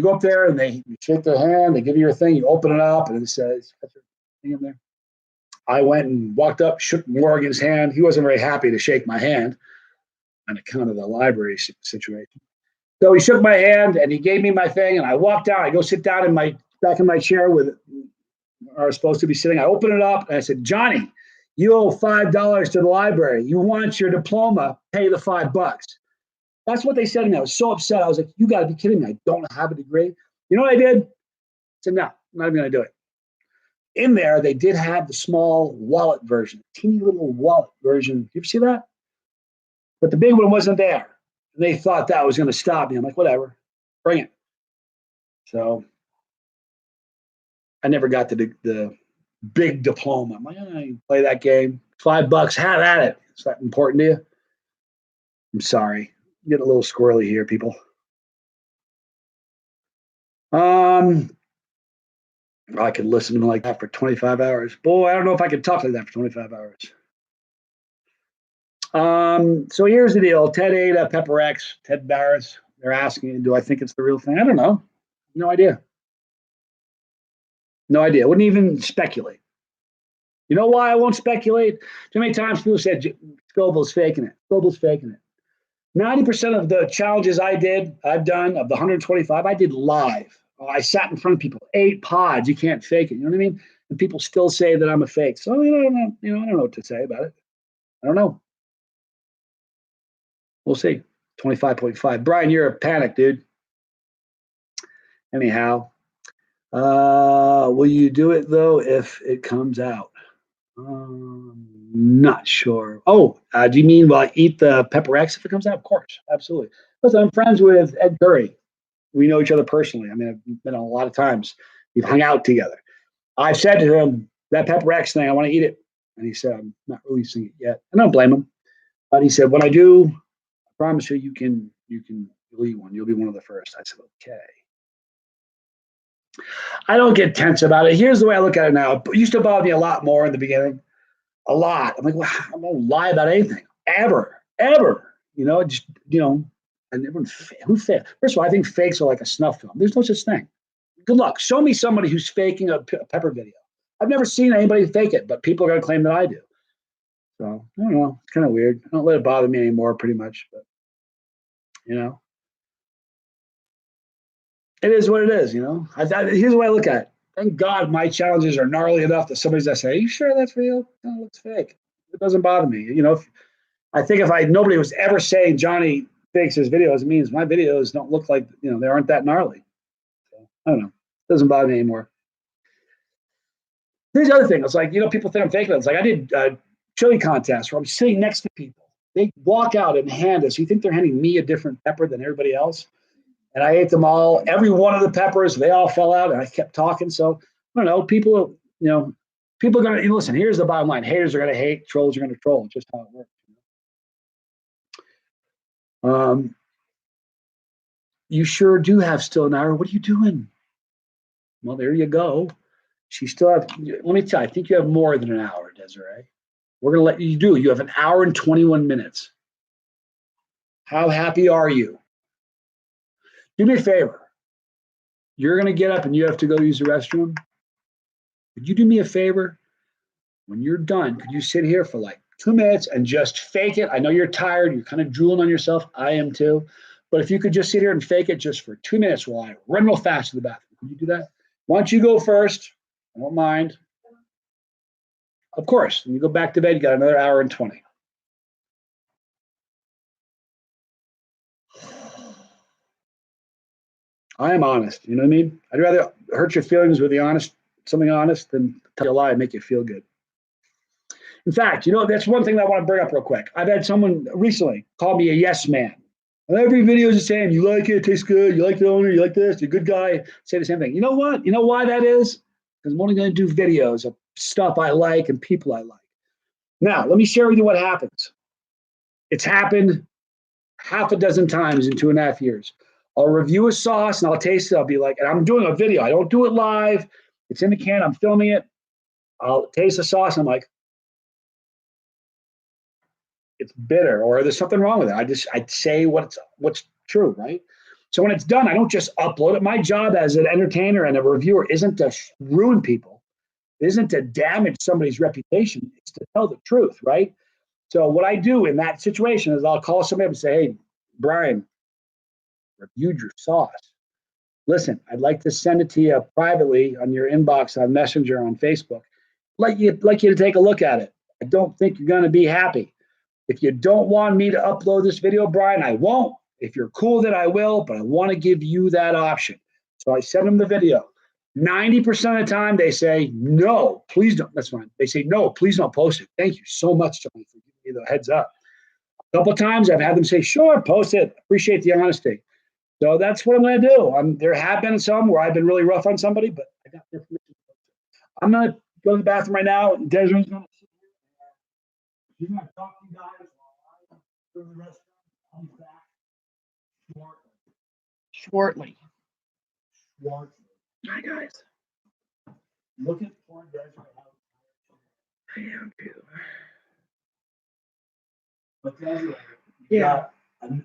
go up there and you shake their hand, they give you your thing, you open it up, and it says, thing in there. I went and walked up, shook Morgan's hand. He wasn't very happy to shake my hand on account of the library situation. So he shook my hand and he gave me my thing, and I walked out. I go sit down back in my chair where I was supposed to be sitting. I open it up and I said, Johnny, you owe $5 to the library. You want your diploma, pay the $5. That's what they said to me. I was so upset. I was like, you got to be kidding me. I don't have a degree. You know what I did? I said, no, I'm not even going to do it. In there, they did have the small wallet version, teeny little wallet version. You ever see that? But the big one wasn't there. And they thought that was going to stop me. I'm like, whatever, bring it. So I never got the big diploma. I'm like, you play that game. $5, have at it. Is that important to you? I'm sorry. Get a little squirrely here, people. I could listen to them like that for 25 hours. Boy, I don't know if I could talk like that for 25 hours. So here's the deal. Ted Ada, Pepper X, Ted Barris, they're asking, do I think it's the real thing? I don't know. No idea. No idea. Wouldn't even speculate. You know why I won't speculate? Too many times people said Scoville's faking it. Scoville's faking it. 90% of the challenges I've done of the 125, I did live. I sat in front of people, 8 pods. You can't fake it. You know what I mean? And people still say that I'm a fake. So I don't know. I don't know what to say about it. I don't know. We'll see. 25.5. Brian, you're a panic, dude. Anyhow, will you do it though if it comes out? Not sure. Oh, do you mean will I eat the Pepper X if it comes out? Of course, absolutely. Listen, I'm friends with Ed Curry. We know each other personally. I mean, I've been on a lot of times. We've hung out together. I've said to him, that Pepper X thing, I want to eat it. And he said, I'm not releasing it yet. I don't blame him. But he said, when I do, I promise you, you'll eat one. You'll be one of the first. I said, okay. I don't get tense about it. Here's the way I look at it now. It used to bother me a lot more in the beginning. A lot. I'm like, well, I won't lie about anything. Ever. Just, and everyone, who fake? First of all, I think fakes are like a snuff film. There's no such thing. Good luck. Show me somebody who's faking a Pepper video. I've never seen anybody fake it, but people are going to claim that I do. So, I don't know. It's kind of weird. I don't let it bother me anymore, pretty much. But, it is what it is, here's the way I look at it. Thank God my challenges are gnarly enough that somebody's going to say, are you sure that's real? No, it looks fake. It doesn't bother me. I think if nobody was ever saying Johnny fakes his videos, it means my videos don't look like, they aren't that gnarly. So, I don't know. It doesn't bother me anymore. Here's the other thing. It's like, people think I'm faking it. It's like I did a chili contest where I'm sitting next to people. They walk out and hand us. You think they're handing me a different pepper than everybody else? And I ate them all, every one of the peppers. They all fell out, and I kept talking. So I don't know. People are going to listen. Here's the bottom line: haters are going to hate, trolls are going to troll. It's just how it works. You sure do have still an hour. What are you doing? Well, there you go. She still have. Let me tell you. I think you have more than an hour, Desiree. We're going to let you do. You have an hour and 21 minutes. How happy are you? Do me a favor. You're going to get up and you have to go use the restroom. Could you do me a favor? When you're done, could you sit here for like 2 minutes and just fake it? I know you're tired. You're kind of drooling on yourself. I am too. But if you could just sit here and fake it just for 2 minutes while I run real fast to the bathroom. Could you do that? Why don't you go first? I don't mind. Of course. When you go back to bed, you got another hour and 20. I am honest. You know what I mean? I'd rather hurt your feelings with something honest than tell you a lie and make you feel good. In fact, that's one thing that I want to bring up real quick. I've had someone recently call me a yes man. Every video is the same. You like it, tastes good. You like the owner. You like this. You're a good guy. Say the same thing. You know what? You know why that is? Because I'm only going to do videos of stuff I like and people I like. Now, let me share with you what happens. It's happened half a dozen times in 2.5 years. I'll review a sauce and I'll taste it. I'll be like, and I'm doing a video. I don't do it live. It's in the can. I'm filming it. I'll taste the sauce. And I'm like, it's bitter, or there's something wrong with it. I'd say what's true, right? So when it's done, I don't just upload it. My job as an entertainer and a reviewer isn't to ruin people, isn't to damage somebody's reputation. It's to tell the truth, right? So what I do in that situation is I'll call somebody up and say, hey, Brian, reviewed your sauce. Listen, I'd like to send it to you privately on your inbox on Messenger on Facebook. Like you to take a look at it. I don't think you're going to be happy. If you don't want me to upload this video, Brian, I won't. If you're cool, then I will, but I want to give you that option. So I send them the video. 90% of the time, they say, no, please don't. That's fine. They say, no, please don't post it. Thank you so much, Johnny, for giving me the heads up. A couple of times, I've had them say, sure, post it. Appreciate the honesty. So that's what I'm going to do. There have been some where I've been really rough on somebody, but I got their permission. I'm going to go to the bathroom right now. Desiree's going to sit here. She's going to talk to you guys while I go to the restroom. I'll be back shortly. Hi, guys. Looking for Desiree. I am too. But Desiree, you have an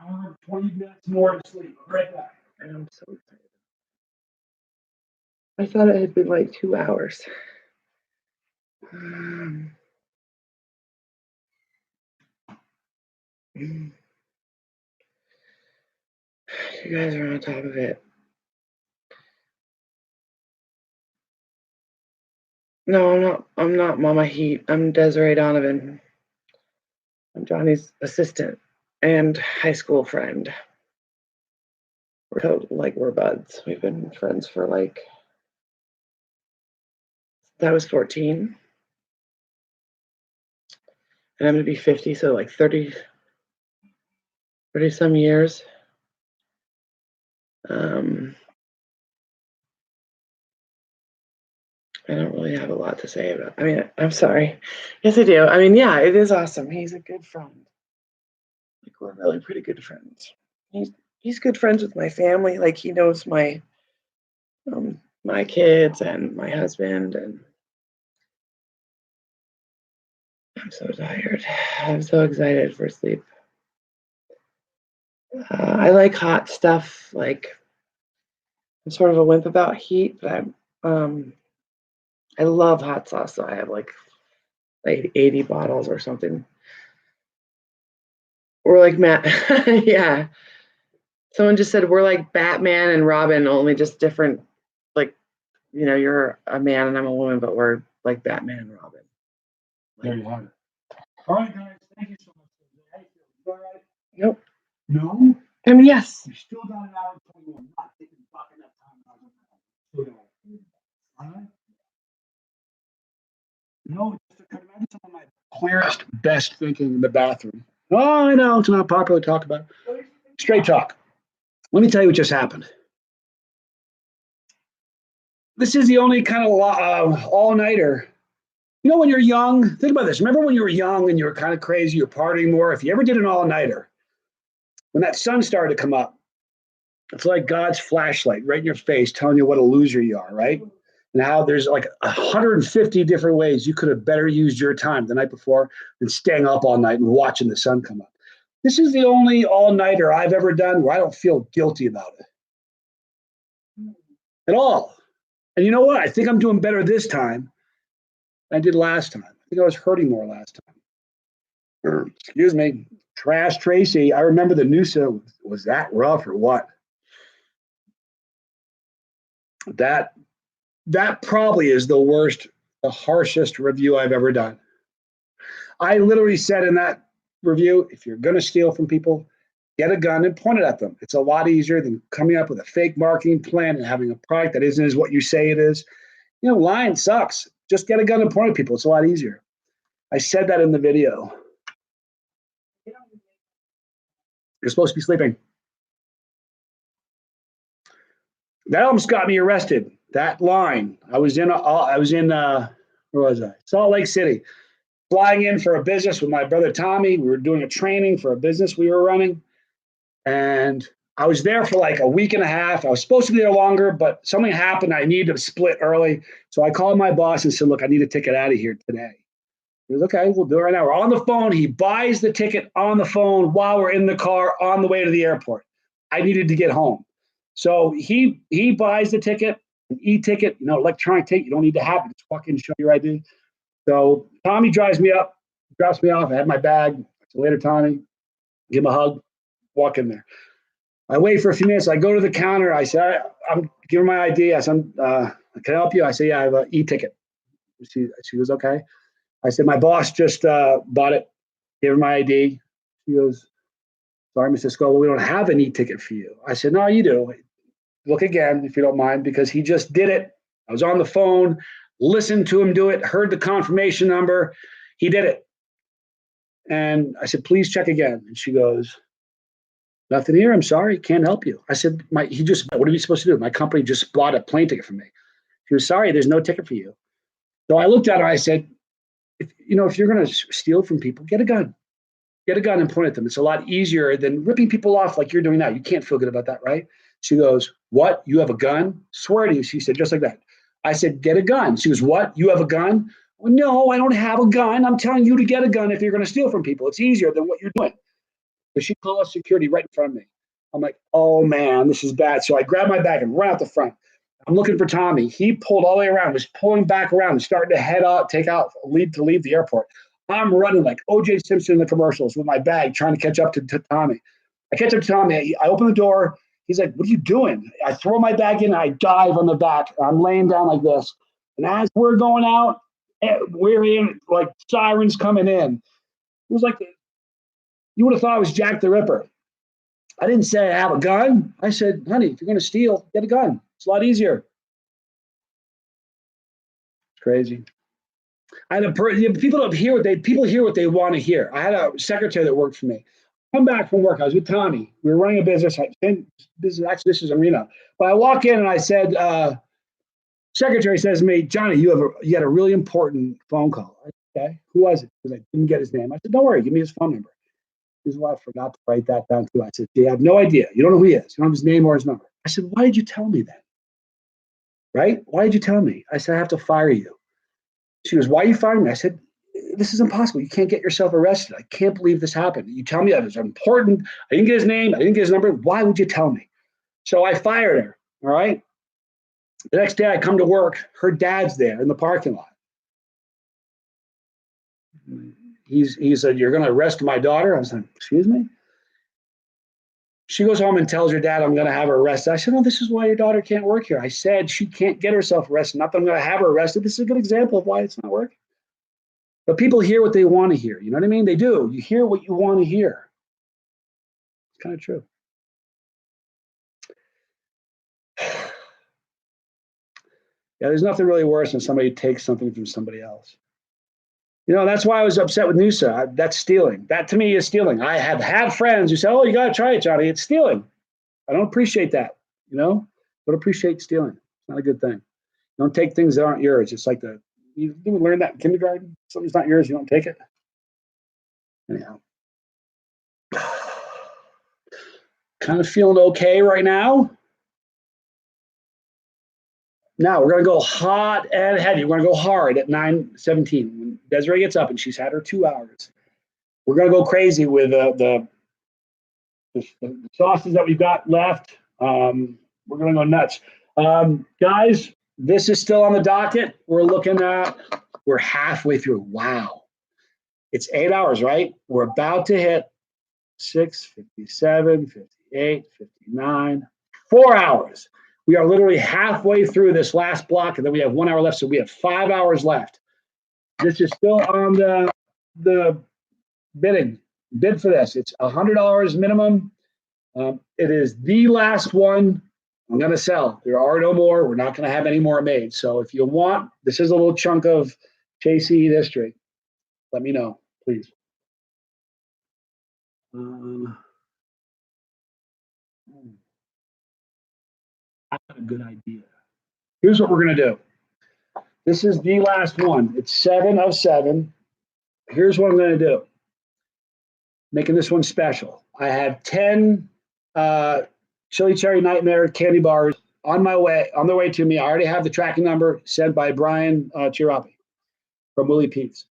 hour and 20 minutes more to sleep. Right back. And I'm so excited. I thought it had been like 2 hours. You guys are on top of it. No, I'm not Mama Heat. I'm Desiree Donovan. I'm Johnny's assistant and high school friend. We're buds. We've been friends for that was 14. And I'm gonna be 50, so 30 some years. I don't really have a lot to say about. I'm sorry. Yes, I do. Yeah, it is awesome. He's a good friend. We're really pretty good friends. He's good friends with my family. He knows my my kids and my husband, and I'm so tired. I'm so excited for sleep. I like hot stuff. I'm sort of a wimp about heat, but I love hot sauce. So I have like 80 bottles or something. We're like Matt. Yeah. Someone just said we're like Batman and Robin, only just different. You're a man and I'm a woman, but we're like Batman and Robin. There you have it. All right, guys. Thank you so much. You all right? Nope. No? Yes. You still got an hour and 21. Not taking fucking enough time. All right? No, just to imagine some of my clearest, best thinking in the bathroom. Oh, I know. It's not popular to talk about. Straight talk. Let me tell you what just happened. This is the only kind of all-nighter. When you're young, think about this. Remember when you were young and you were kind of crazy, you're partying more? If you ever did an all-nighter, when that sun started to come up, it's like God's flashlight right in your face telling you what a loser you are, right? And how there's 150 different ways you could have better used your time the night before than staying up all night and watching the sun come up. This is the only all-nighter I've ever done where I don't feel guilty about it at all. And you know what? I think I'm doing better this time than I did last time. I think I was hurting more last time. Excuse me. Trash Tracy. I remember the Noosa. Was that rough or what? That probably is the worst, the harshest review I've ever done. I literally said in that review, if you're going to steal from people, get a gun and point it at them. It's a lot easier than coming up with a fake marketing plan and having a product that isn't as what you say it is. Lying sucks. Just get a gun and point at people. It's a lot easier. I said that in the video. You're supposed to be sleeping. That almost got me arrested. That line. I was in where was I? Salt Lake City, flying in for a business with my brother Tommy. We were doing a training for a business we were running, and I was there for a week and a half. I was supposed to be there longer, but something happened. I needed to split early, so I called my boss and said, "Look, I need a ticket out of here today." He goes, "Okay, we'll do it right now." We're on the phone. He buys the ticket on the phone while we're in the car on the way to the airport. I needed to get home. So he buys the ticket, an e-ticket, electronic ticket. You don't need to have it. Just walk in and show your ID. So Tommy drives me up, drops me off. I have my bag. So later, Tommy, give him a hug, walk in there. I wait for a few minutes. I go to the counter. I say, I'm giving my ID. I said, can I help you? I say, yeah, I have an e-ticket. She goes, okay. I said, my boss just bought it. Gave her my ID. She goes, sorry, Mr. Scoville, we don't have an e-ticket for you. I said, no, you do. Look again, if you don't mind, because he just did it. I was on the phone, listened to him do it, heard the confirmation number. He did it. And I said, please check again. And she goes, nothing here. I'm sorry. Can't help you. I said, what are we supposed to do? My company just bought a plane ticket for me. She was sorry. There's no ticket for you. So I looked at her. I said, if you're going to steal from people, get a gun. Get a gun and point at them. It's a lot easier than ripping people off like you're doing now. You can't feel good about that, right? She goes, what? You have a gun? Swear to you. She said, just like that. I said, get a gun. She goes, what? You have a gun? Well, no, I don't have a gun. I'm telling you to get a gun if you're going to steal from people. It's easier than what you're doing. So she called security right in front of me. I'm like, oh man, this is bad. So I grab my bag and run out the front. I'm looking for Tommy. He pulled all the way around, was pulling back around and starting to head out, leave the airport. I'm running like O.J. Simpson in the commercials with my bag, trying to catch up to Tommy. I catch up to Tommy. I open the door. He's like, "What are you doing?" I throw my bag in. I dive on the back. I'm laying down like this. And as we're going out, we're in like sirens coming in. It was like you would have thought I was Jack the Ripper. I didn't say I have a gun. I said, "Honey, if you're going to steal, get a gun. It's a lot easier." It's crazy. People hear what they want to hear. I had a secretary that worked for me. Come back from work. I was with Tommy. We were running a business. This is Arena. But I walk in and I said, secretary says to me, "Johnny, you had a really important phone call." I said, "Okay, who was it?" Because I didn't get his name. I said, "Don't worry, give me his phone number." He said, "Well, I forgot to write that down too." I said, "You have no idea. You don't know who he is. You don't have his name or his number." I said, "Why did you tell me that? Right? Why did you tell me?" I said, "I have to fire you." She goes, "Why are you firing me?" I said, "This is impossible. You can't get yourself arrested. I can't believe this happened. You tell me that it was important. I didn't get his name. I didn't get his number. Why would you tell me?" So I fired her. All right. The next day I come to work. Her dad's there in the parking lot. He said, "You're going to arrest my daughter?" I was like, "Excuse me?" She goes home and tells her dad, "I'm going to have her arrested." I said, "No, this is why your daughter can't work here. I said she can't get herself arrested. Not that I'm going to have her arrested. This is a good example of why it's not working." But people hear what they want to hear. You know what I mean? They do. You hear what you want to hear. It's kind of true. Yeah, there's nothing really worse than somebody takes something from somebody else. That's why I was upset with Noosa. That's stealing. That to me is stealing. I have had friends who say, "Oh, you got to try it, Johnny. It's stealing." I don't appreciate that. Don't appreciate stealing. It's not a good thing. Don't take things that aren't yours. It's like you learn that in kindergarten. Something's not yours, you don't take it. Anyhow, kind of feeling okay right now. Now we're going to go hot and heavy. We're going to go hard at 9:17 when Desiree gets up and she's had her 2 hours. We're going to go crazy with the sauces that we've got left. We're going to go nuts. Guys, this is still on the docket. We're halfway through. Wow. It's 8 hours, right? We're about to hit 6:57, 58, 59, 4 hours. We are literally halfway through this last block, and then we have 1 hour left, so we have 5 hours left. This is still on the bid for this. It's $100 minimum. It is the last one I'm going to sell. There are no more. We're not going to have any more made. So if you want, this is a little chunk of Chase Heat history. Let me know, please. I got a good idea. Here's what we're going to do. This is the last one. It's 7 of 7. Here's what I'm going to do. Making this one special. I have 10 Chili Cherry Nightmare candy bars on their way to me. I already have the tracking number sent by Brian Chirapi from Willie Pete's.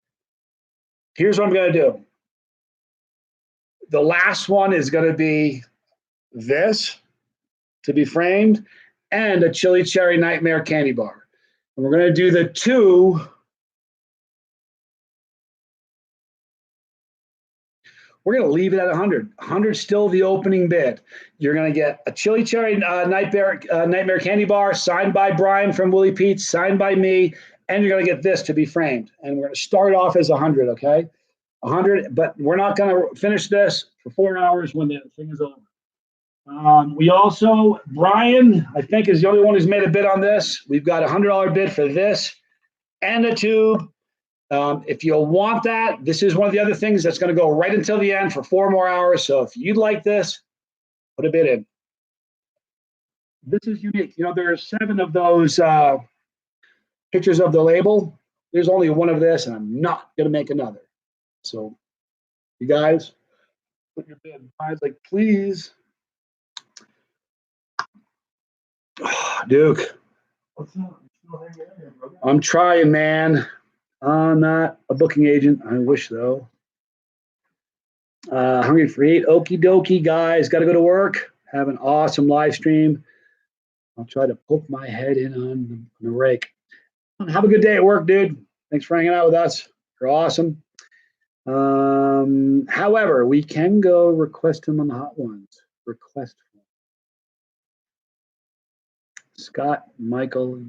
Here's what I'm going to do. The last one is going to be this to be framed and a Chili Cherry Nightmare candy bar. And we're going to do the two. We're going to leave it at 100. 100 is still the opening bid. You're going to get a Chili Cherry Nightmare candy bar signed by Brian from Willie Pete's, signed by me, and you're going to get this to be framed. And we're going to start off as 100, okay? 100, but we're not going to finish this for 4 hours when the thing is over. We also, Brian, I think, is the only one who's made a bid on this. We've got a $100 bid for this and a tube. If you want that, this is one of the other things that's going to go right until the end for 4 more hours. So if you'd like this, put a bid in. This is unique. There are 7 of those pictures of the label. There's only one of this, and I'm not going to make another. So you guys, put your bid in. Brian's like, please. Duke, I'm trying, man. I'm not a booking agent. I wish, though. Hungry for Heat. Okie dokie, guys. Got to go to work. Have an awesome live stream. I'll try to poke my head in on the rake. Have a good day at work, dude. Thanks for hanging out with us. You're awesome. However, we can go request him on the hot ones. Request Scott, Michael,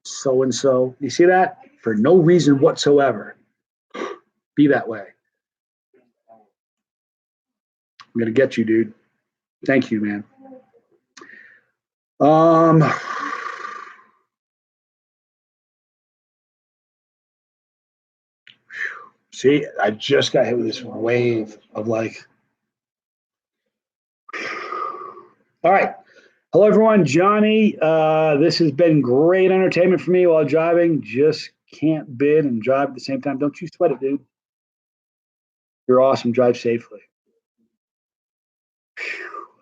so and so. You see that? For no reason whatsoever. Be that way. I'm gonna get you, dude. Thank you, man. See, I just got hit with this wave of like. All right. Hello, everyone. Johnny, this has been great entertainment for me while driving. Just can't bid and drive at the same time. Don't you sweat it, dude. You're awesome. Drive safely.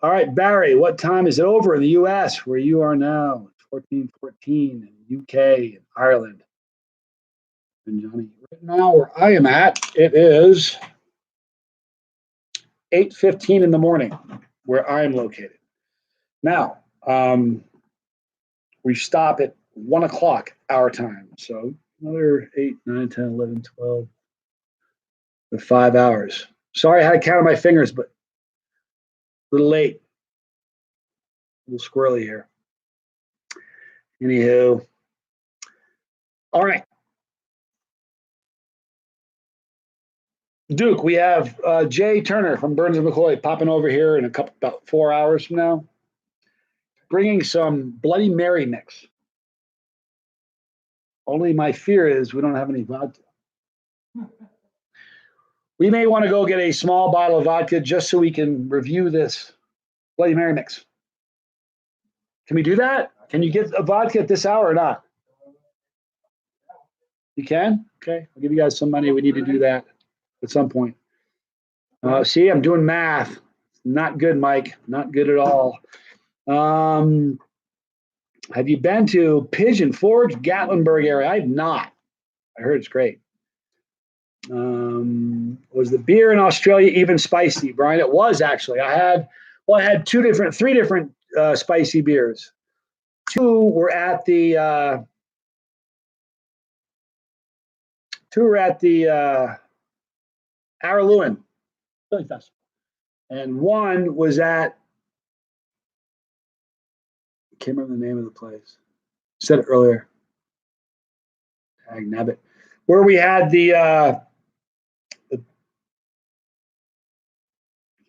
All right, Barry, what time is it over in the U.S. where you are now? It's 14:14 in UK and Ireland. And Johnny, right now where I am at, it is 8:15 in the morning where I am located. Now, we stop at 1 o'clock our time. So another 8, 9, 10, 11, 12, 5 hours. Sorry I had to count on my fingers, but a little late. A little squirrely here. Anywho. All right. Duke, we have Jay Turner from Burns and McCoy popping over here in about 4 hours from now, bringing some Bloody Mary mix. Only my fear is we don't have any vodka. We may want to go get a small bottle of vodka just so we can review this Bloody Mary mix. Can we do that? Can you get a vodka at this hour or not? You can? Okay. I'll give you guys some money. We need to do that at some point. See, I'm doing math. Not good, Mike. Not good at all. Have you been to Pigeon Forge, Gatlinburg area? I have not. I heard it's great. Was the beer in Australia even spicy, Brian? It was actually. I had three different spicy beers. Two were at the Araluen Philly Festival, and one was at, I can't remember the name of the place. I said it earlier. Nabbit, where we had the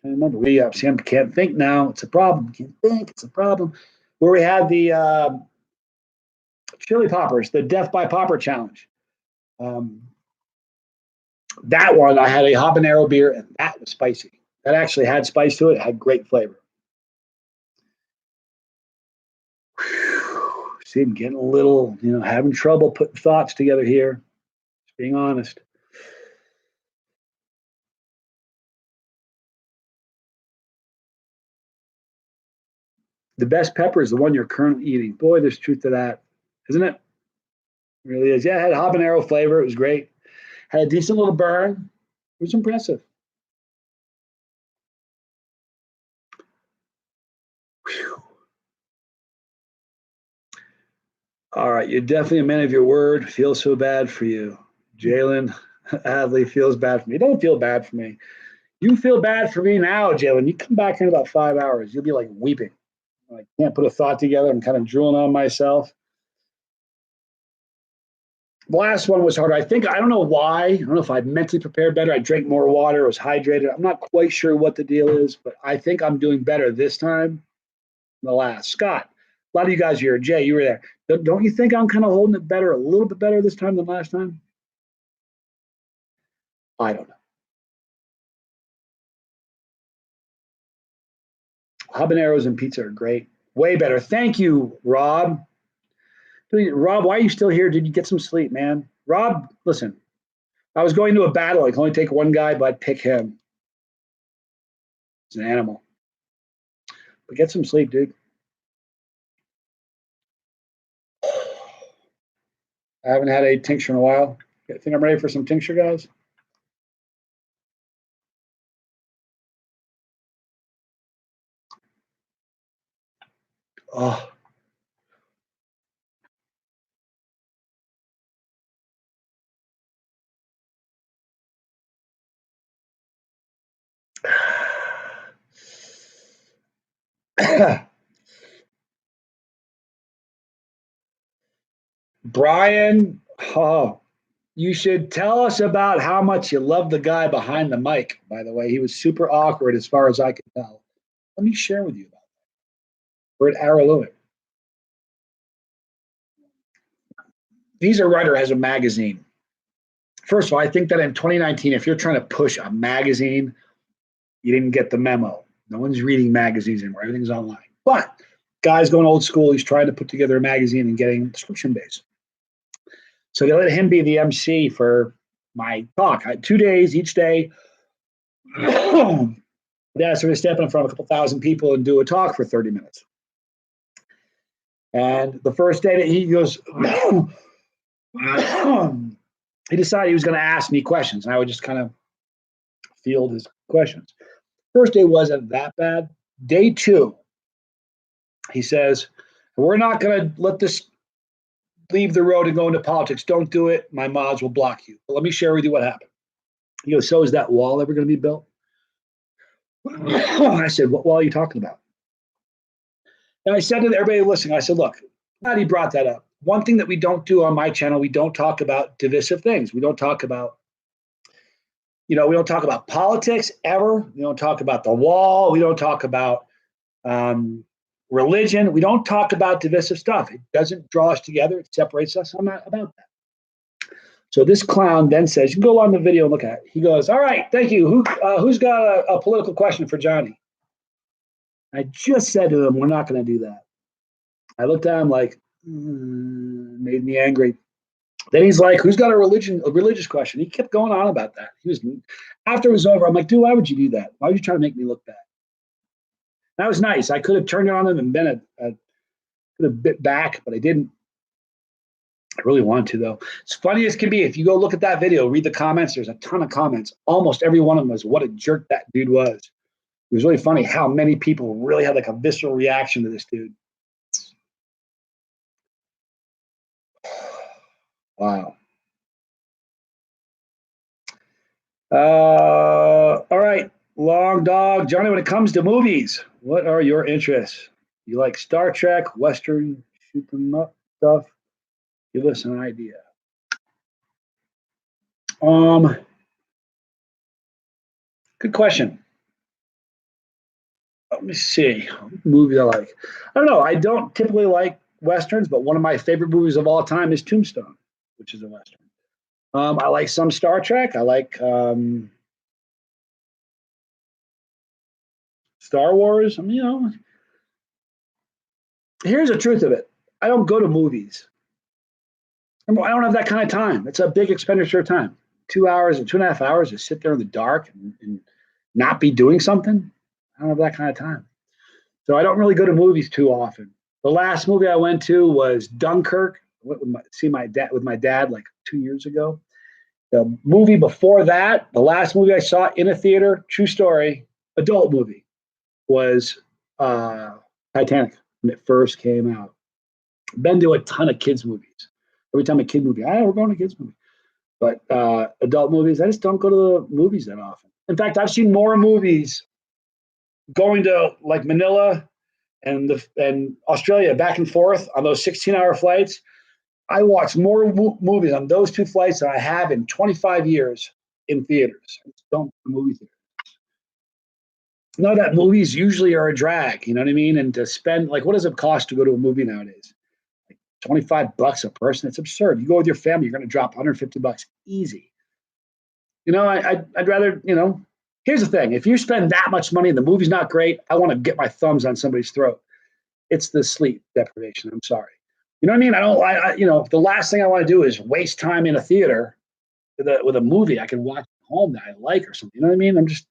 I can't remember. Can't think now. It's a problem. Can't think. It's a problem. Where we had the chili poppers, the Death by Popper challenge. That one, I had a habanero beer, and that was spicy. That actually had spice to it. It had great flavor. See, I'm getting a little, having trouble putting thoughts together here. Just being honest. The best pepper is the one you're currently eating. Boy, there's truth to that, isn't it? It really is. Yeah, it had habanero flavor. It was great. Had a decent little burn. It was impressive. Whew. All right, you're definitely a man of your word. Feel so bad for you. Jalen Adley feels bad for me. Don't feel bad for me. You feel bad for me now, Jalen. You come back in about 5 hours. You'll be like weeping. I can't put a thought together. I'm kind of drooling on myself. The last one was harder. I don't know why. I don't know if I mentally prepared better. I drank more water, was hydrated. I'm not quite sure what the deal is, but I think I'm doing better this time than the last. Scott, a lot of you guys here. Jay, you were there. Don't you think I'm kind of holding it better, a little bit better this time than last time? I don't know. Habaneros and pizza are great. Way better. Thank you, Rob. Rob, why are you still here? Did you get some sleep, man? Rob, listen, I was going to a battle. I can only take one guy, but I'd pick him. He's an animal. But get some sleep, dude. I haven't had a tincture in a while. I think I'm ready for some tincture, guys. Oh, Brian, oh, you should tell us about how much you love the guy behind the mic. By the way, he was super awkward as far as I could tell. Let me share with you about that. We're at Araluen. He's a writer, has a magazine. First of all, I think that in 2019, if you're trying to push a magazine, you didn't get the memo. No one's reading magazines anymore. Everything's online. But guy's going old school. He's trying to put together a magazine and getting subscription based. So they let him be the MC for my talk. I had 2 days, each day. Then I started stepping in front of a couple thousand people and do a talk for 30 minutes. And the first day that he goes, he decided he was going to ask me questions, and I would just kind of field his questions. First day wasn't that bad. Day 2, he says, we're not going to let this leave the road and go into politics. Don't do it. My mods will block you. But let me share with you what happened. He goes, so is that wall ever going to be built? I said, what wall are you talking about? And I said to everybody listening, I said, look, glad he brought that up. One thing that we don't do on my channel, we don't talk about divisive things. We don't talk about, we don't talk about politics ever. We don't talk about the wall. We don't talk about religion. We don't talk about divisive stuff. It doesn't draw us together. It separates us. I'm not about that. So this clown then says, you can go on the video and look at it. He goes, all right, thank you. Who's got a political question for Johnny? I just said to him, we're not going to do that. I looked at him like, made me angry. Then he's like, who's got a religious question? He kept going on about that. After it was over, I'm like, dude, why would you do that? Why would you try to make me look bad? That was nice. I could have turned it on him and been could have bit back, but I didn't. I really wanted to, though. It's funny as can be. If you go look at that video, read the comments, there's a ton of comments. Almost every one of them was what a jerk that dude was. It was really funny how many people really had like a visceral reaction to this dude. Wow. All right. Long dog. Johnny, when it comes to movies, what are your interests? You like Star Trek, Western, shoot them up stuff? Give us an idea. Good question. Let me see. Movies I like. I don't know. I don't typically like Westerns, but one of my favorite movies of all time is Tombstone, which is a Western. I like some Star Trek. I like Star Wars. Here's the truth of it. I don't go to movies. I don't have that kind of time. It's a big expenditure of time. 2 hours or 2.5 hours to sit there in the dark and not be doing something. I don't have that kind of time. So I don't really go to movies too often. The last movie I went to was Dunkirk. I went with my dad like 2 years ago. The movie before that, the last movie I saw in a theater, true story, adult movie, was Titanic when it first came out. Been to a ton of kids movies. Every time a kid movie, we're going to kids movie. But adult movies, I just don't go to the movies that often. In fact, I've seen more movies going to like Manila and Australia back and forth on those 16-hour flights. I watched more movies on those 2 flights than I have in 25 years in theaters. I just don't go to movie theaters. No, that movies usually are a drag, you know what I mean? And to spend, like, what does it cost to go to a movie nowadays? Like $25 a person. It's absurd. You go with your family, you're going to drop $150 easy. I'd rather, here's the thing. If you spend that much money and the movie's not great, I want to get my thumbs on somebody's throat. It's the sleep deprivation. I'm sorry. You know what I mean? The last thing I want to do is waste time in a theater with a movie I can watch at home that I like or something. You know what I mean? I'm just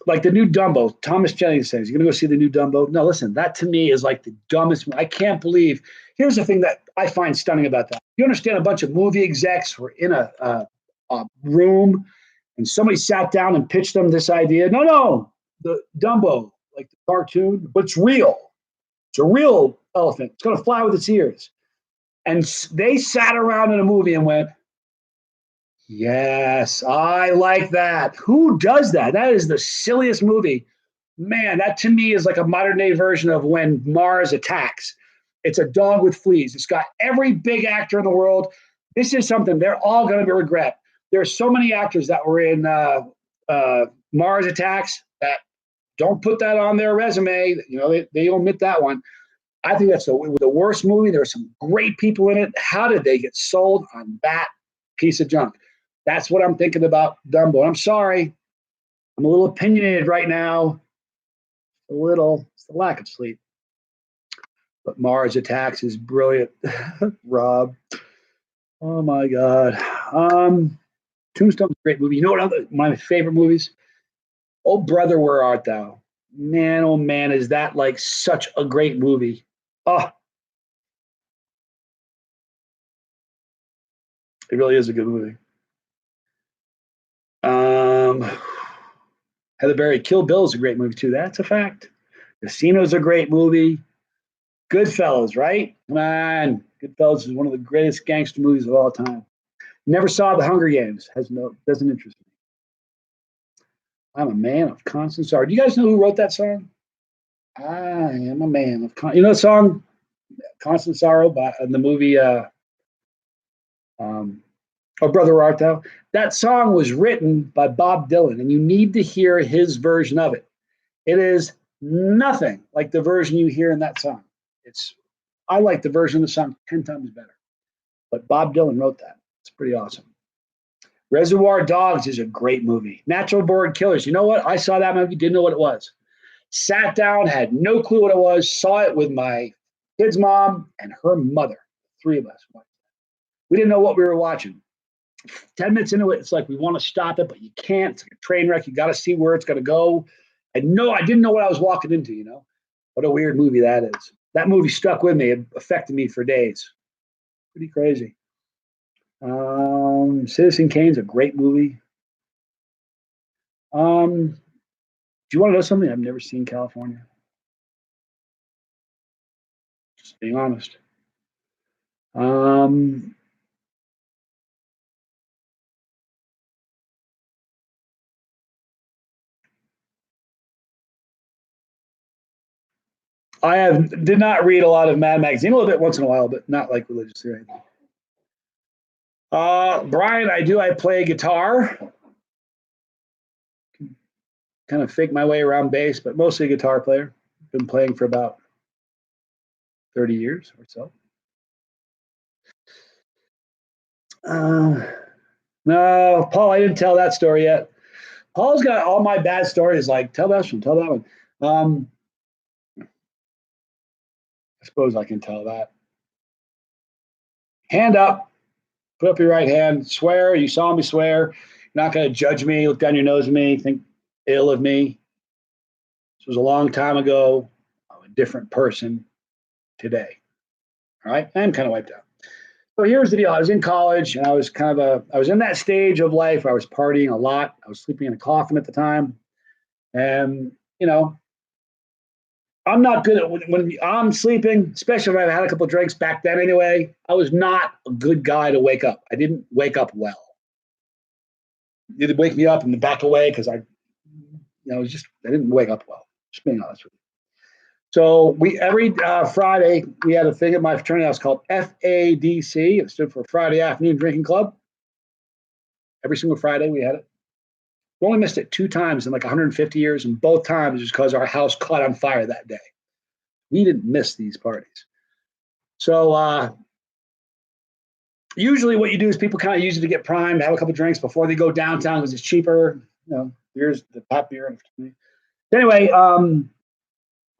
like the new Dumbo. Thomas Jennings says, "You're going to go see the new Dumbo?" No, listen, that to me is like the dumbest. I can't believe. Here's the thing that I find stunning about that. You understand a bunch of movie execs were in a room and somebody sat down and pitched them this idea. No, the Dumbo, like the cartoon, but it's real. It's a real elephant. It's going to fly with its ears. And they sat around in a movie and went, yes, I like that. Who does that? That is the silliest movie. Man, that to me is like a modern day version of when Mars attacks. It's a dog with fleas. It's got every big actor in the world. This is something they're all going to regret. There's so many actors that were in Mars Attacks that don't put that on their resume. You know, they omit that one. I think that's the worst movie. There are some great people in it. How did they get sold on that piece of junk? That's what I'm thinking about Dumbo. I'm sorry. I'm a little opinionated right now. A little. It's the lack of sleep. But Mars Attacks is brilliant. Rob. Oh my God. Tombstone's a great movie. You know what one of my favorite movies? Oh Brother, Where Art Thou? Man, oh man, is that like such a great movie. Oh, it really is a good movie. Heather Berry, Kill Bill is a great movie too. That's a fact. Casino's a great movie. Goodfellas, right? Come on. Goodfellas is one of the greatest gangster movies of all time. Never saw The Hunger Games. Doesn't interest me. I'm a man of constant sorrow. Do you guys know who wrote that song? I am a man of you know the song Constant Sorrow by in the movie Oh Brother Art Thou? That song was written by Bob Dylan, and you need to hear his version of it. It is nothing like the version you hear in that song. I like the version of the song 10 times better. But Bob Dylan wrote that. It's pretty awesome. Reservoir Dogs is a great movie. Natural Born Killers. You know what? I saw that movie, didn't know what it was. Sat down, had no clue what it was, saw it with my kid's mom and her mother. Three of us. We didn't know what we were watching. 10 minutes into it, it's like we want to stop it, but you can't. It's like a train wreck. You got to see where it's going to go. I didn't know what I was walking into, you know? What a weird movie that is. That movie stuck with me. It affected me for days. Pretty crazy. Citizen Kane's a great movie. Do you want to know something? I've never seen California. Just being honest. Did not read a lot of Mad Magazine, a little bit once in a while, but not like religiously or anything. Brian, I play guitar. Kind of fake my way around bass, but mostly a guitar player. Been playing for about 30 years or so. No, Paul, I didn't tell that story yet. Paul's got all my bad stories. Like, tell that one, tell that one. I suppose I can tell that. Hand up, put up your right hand, swear. You saw me swear. You're not going to judge me, look down your nose at me, think ill of me. This was a long time ago. I'm a different person today. All right, I'm kind of wiped out. So here's the deal. I was in college, and I was in that stage of life where I was partying a lot. I was sleeping in a coffin at the time, and I'm not good at when I'm sleeping, especially if I've had a couple of drinks back then. Anyway, I was not a good guy to wake up. I didn't wake up well. You'd wake me up and back away because I didn't wake up well. Just being honest with you. So every Friday we had a thing at my fraternity house called FADC. It stood for Friday Afternoon Drinking Club. Every single Friday we had it. We only missed it 2 times in like 150 years, and both times was because our house caught on fire that day. We didn't miss these parties. So usually what you do is people kind of use it to get primed, have a couple drinks before they go downtown because it's cheaper. Beer's the top beer. Anyway,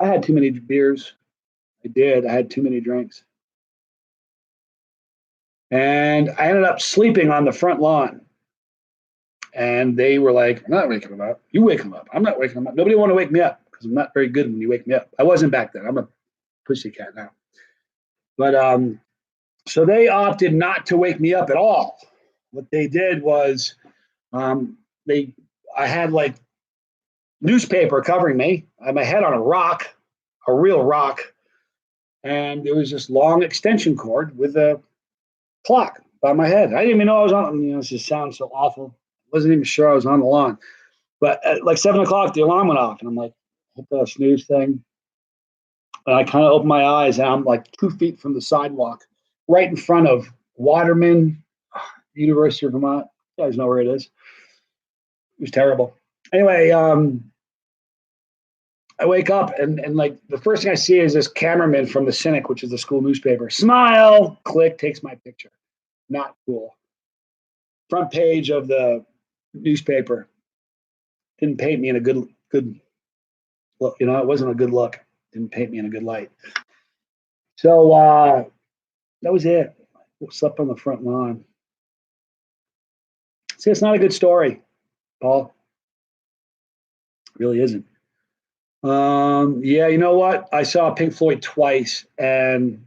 I had too many beers. I did. I had too many drinks. And I ended up sleeping on the front lawn. And they were like, I'm not waking them up. You wake them up. I'm not waking them up. Nobody want to wake me up because I'm not very good when you wake me up. I wasn't back then. I'm a pussycat now. But so they opted not to wake me up at all. What they did was I had like newspaper covering me. I had my head on a rock, a real rock. And there was this long extension cord with a clock by my head. I didn't even know I was on. This just sounds so awful. I wasn't even sure I was on the lawn. But at like 7 o'clock, the alarm went off, and I'm like, hit the snooze thing. And I kind of open my eyes, and I'm like 2 feet from the sidewalk, right in front of Waterman, University of Vermont. You guys know where it is. It was terrible. Anyway, I wake up and like the first thing I see is this cameraman from the Cynic, which is the school newspaper. Smile, click, takes my picture. Not cool. Front page of the newspaper. Didn't paint me in a good look. You know, it wasn't a good look. Didn't paint me in a good light. So that was it. Slept on the front lawn. See, it's not a good story, Paul. It really isn't. Yeah, you know what? I saw Pink Floyd twice, and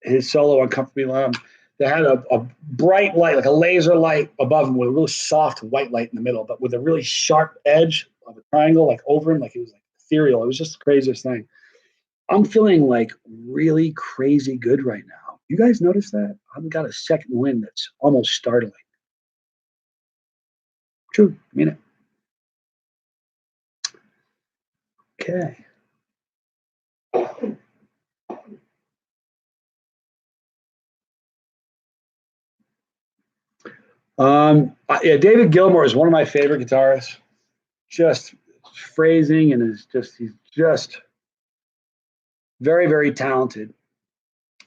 his solo on Comfort Me Love. They had a bright light, like a laser light above him, with a really soft white light in the middle, but with a really sharp edge of a triangle, like over him, like it was like ethereal. It was just the craziest thing. I'm feeling like really crazy good right now. You guys notice that? I've got a second wind that's almost startling. True, I mean it. Okay. Yeah, David Gilmour is one of my favorite guitarists. Just phrasing and he's just very, very talented.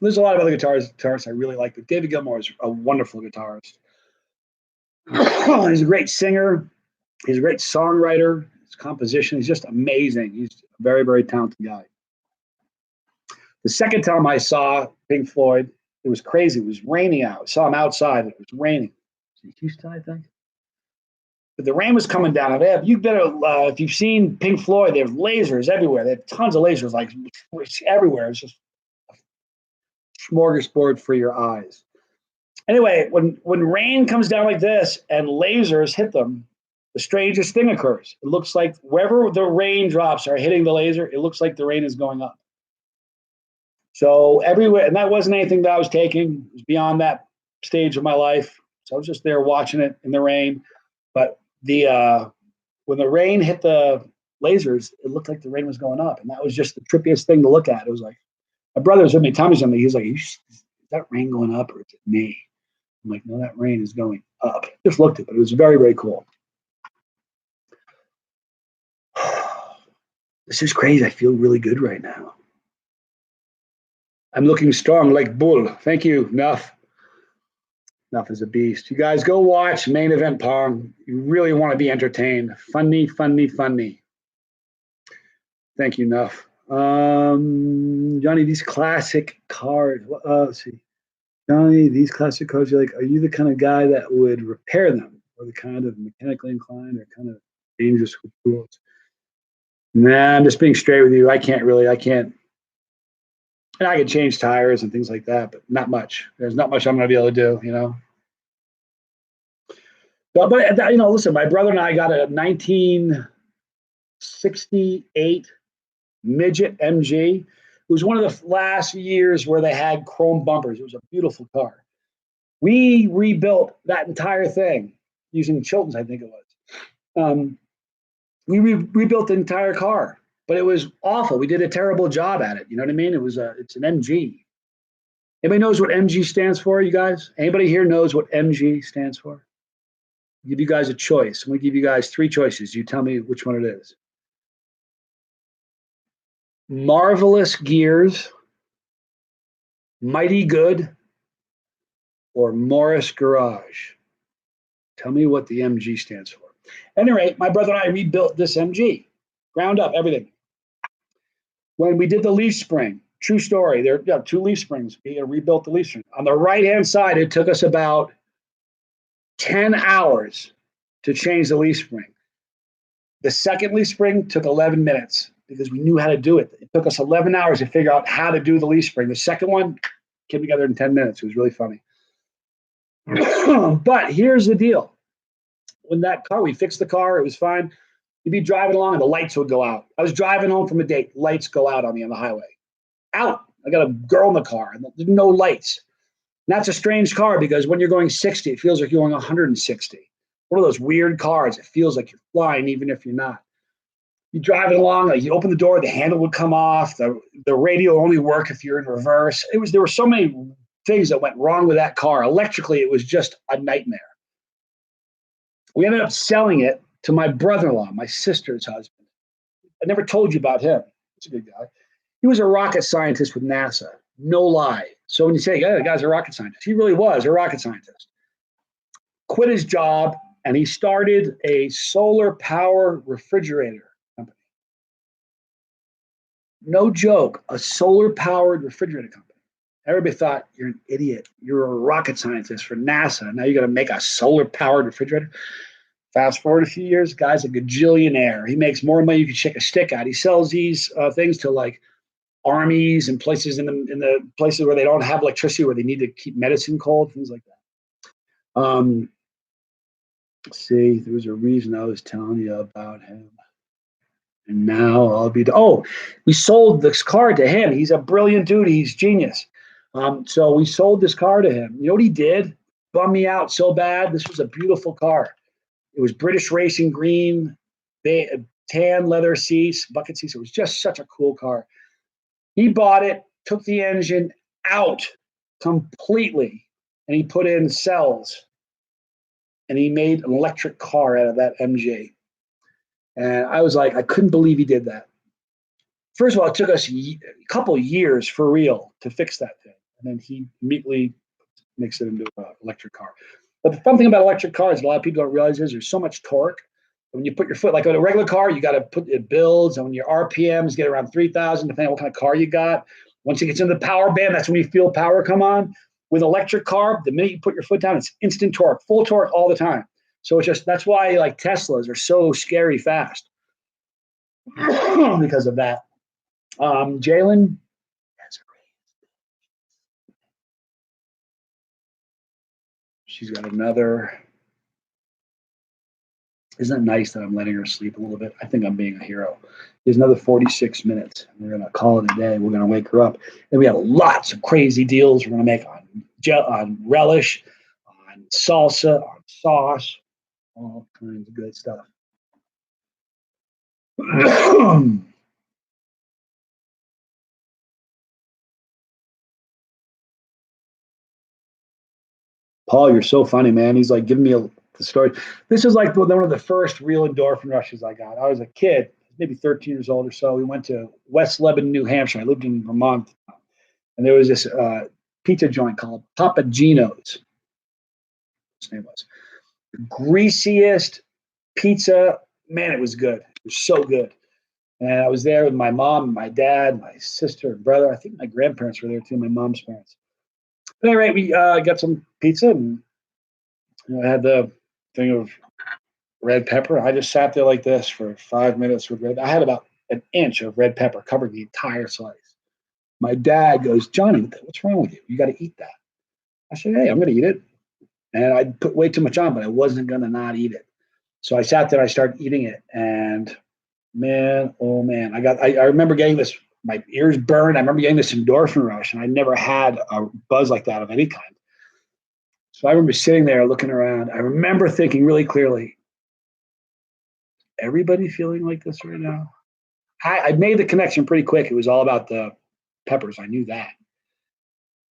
There's a lot of other guitarists I really like, but David Gilmour is a wonderful guitarist. He's a great singer. He's a great songwriter. His composition, he's just amazing. He's a very, very talented guy. The second time I saw Pink Floyd, it was crazy. It was raining out. I saw him outside. It was raining. Houston, I think. But the rain was coming down. You better, if you've seen Pink Floyd, they have lasers everywhere. They have tons of lasers, like everywhere. It's just a smorgasbord for your eyes. Anyway, when rain comes down like this and lasers hit them, the strangest thing occurs. It looks like wherever the raindrops are hitting the laser, it looks like the rain is going up. So everywhere, and that wasn't anything that I was taking. It was beyond that stage of my life. So I was just there watching it in the rain. But when the rain hit the lasers, it looked like the rain was going up. And that was just the trippiest thing to look at. It was like, my brother was with me, Tommy's with me. He's like, is that rain going up or is it me? I'm like, no, that rain is going up. Just looked at it. It was very, very cool. This is crazy. I feel really good right now. I'm looking strong like bull. Thank you, Nuff. Nuff is a beast. You guys go watch Main Event Pong. You really want to be entertained. Funny, funny, funny. Thank you, Nuff. Johnny, these classic cars. Let's see. Johnny, these classic cars, you're like, are you the kind of guy that would repair them? Or the kind of mechanically inclined or kind of dangerous with tools? Nah, I'm just being straight with you. I can't. And I can change tires and things like that, but not much. There's not much I'm going to be able to do, you know. But listen, my brother and I got a 1968 Midget MG. It was one of the last years where they had chrome bumpers. It was a beautiful car. We rebuilt that entire thing using Chilton's, I think it was. We rebuilt the entire car. But it was awful. We did a terrible job at it. You know what I mean? It's an MG. Anybody knows what MG stands for, you guys? Anybody here knows what MG stands for? I'll give you guys a choice. I'm going to give you guys 3 choices. You tell me which one it is. Marvelous Gears, Mighty Good, or Morris Garage. Tell me what the MG stands for. At any rate, my brother and I rebuilt this MG. Ground up, everything. When we did the leaf spring, true story, there are 2 leaf springs. We rebuilt the leaf spring. On the right-hand side, it took us about 10 hours to change the leaf spring. The second leaf spring took 11 minutes because we knew how to do it. It took us 11 hours to figure out how to do the leaf spring. The second one came together in 10 minutes. It was really funny. But here's the deal. When that car, we fixed the car, it was fine. You'd be driving along and the lights would go out. I was driving home from a date, lights go out on me on the highway. Out. I got a girl in the car and there's no lights. And that's a strange car because when you're going 60, it feels like you're going 160. One of those weird cars. It feels like you're flying even if you're not. You drive it along, like you open the door, the handle would come off, the radio only work if you're in reverse. There were so many things that went wrong with that car. Electrically, it was just a nightmare. We ended up selling it to my brother-in-law, my sister's husband. I never told you about him. He's a good guy. He was a rocket scientist with NASA. No lie. So when you say, yeah, the guy's a rocket scientist, he really was a rocket scientist. Quit his job, and he started a solar power refrigerator company. No joke, a solar powered refrigerator company. Everybody thought, you're an idiot. You're a rocket scientist for NASA. Now you're going to make a solar powered refrigerator. Fast forward a few years, guy's a gajillionaire. He makes more money you can shake a stick at. He sells these things to like armies and places in the places where they don't have electricity, where they need to keep medicine cold, things like that. Let's see, there was a reason I was telling you about him. And now we sold this car to him. He's a brilliant dude. He's genius. So we sold this car to him. You know what he did? Bummed me out so bad. This was a beautiful car. It was British racing green, tan leather seats, bucket seats. It was just such a cool car. He bought it, took the engine out completely, and he put in cells. And he made an electric car out of that MG. And I was like, I couldn't believe he did that. First of all, it took us a couple years for real to fix that thing. And then he immediately makes it into an electric car. But the fun thing about electric cars, a lot of people don't realize, is there's so much torque. When you put your foot, like on a regular car, you got to put it builds, and when your RPMs get around 3,000, depending on what kind of car you got. Once it gets into the power band, that's when you feel power come on. With an electric car, the minute you put your foot down, it's instant torque, full torque all the time. So that's why like Teslas are so scary fast because of that. Jalen, she's got another. Isn't it nice that I'm letting her sleep a little bit? I think I'm being a hero. There's another 46 minutes. We're going to call it a day. We're going to wake her up. And we have lots of crazy deals we're going to make on relish, on salsa, on sauce, all kinds of good stuff. Paul, you're so funny, man. He's like giving me the story. This is like one of the first real endorphin rushes I got. I was a kid, maybe 13 years old or so. We went to West Lebanon, New Hampshire. I lived in Vermont. And there was this pizza joint called Papa Gino's. His name was. The greasiest pizza. Man, it was good. It was so good. And I was there with my mom, my dad, my sister, and brother. I think my grandparents were there too, my mom's parents. But anyway, we got some pizza, and I had the thing of red pepper. I just sat there like this for 5 minutes with red. I had about an inch of red pepper covering the entire slice. My dad goes, Johnny, what's wrong with you? You got to eat that. I said, hey, I'm going to eat it. And I put way too much on, but I wasn't going to not eat it. So I sat there, I started eating it, and man, oh man, I remember getting this, my ears burned. I remember getting this endorphin rush, and I never had a buzz like that of any kind. So I remember sitting there looking around. I remember thinking really clearly, everybody feeling like this right now? I made the connection pretty quick. It was all about the peppers. I knew that.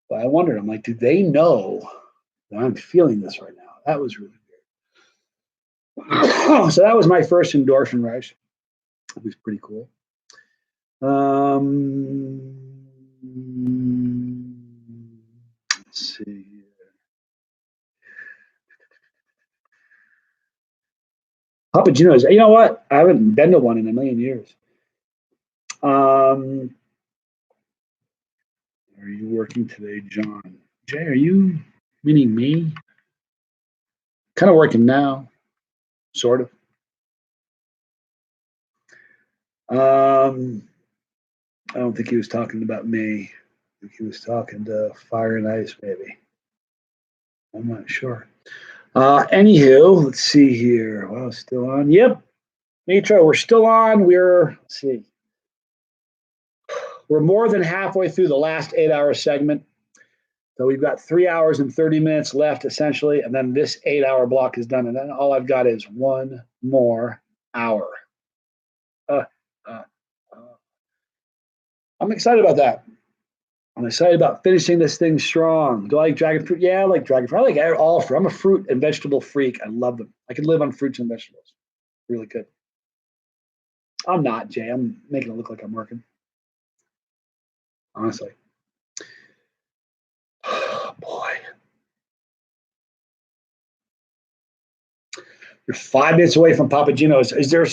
But I wondered, I'm like, do they know that I'm feeling this right now? That was really weird. So that was my first endorphin rush. It was pretty cool. Let's see here. Papa Gino's. You know what? I haven't been to one in a million years. Are you working today, John? Jay, are you meaning me? Kind of working now, sort of. I don't think he was talking about me. I think he was talking to Fire and Ice, maybe. I'm not sure. Anywho, let's see here. Well, still on. Yep. Nitro, we're still on. Let's see. We're more than halfway through the last 8-hour segment. So we've got 3 hours and 30 minutes left, essentially. And then this 8-hour block is done. And then all I've got is one more hour. I'm excited about that. I'm excited about finishing this thing strong. Do I like dragon fruit? Yeah, I like dragon fruit. I like all fruit. I'm a fruit and vegetable freak. I love them. I can live on fruits and vegetables. Really good. I'm not, Jay. I'm making it look like I'm working. Honestly. Oh, boy. You're 5 minutes away from Papa Gino's. Is their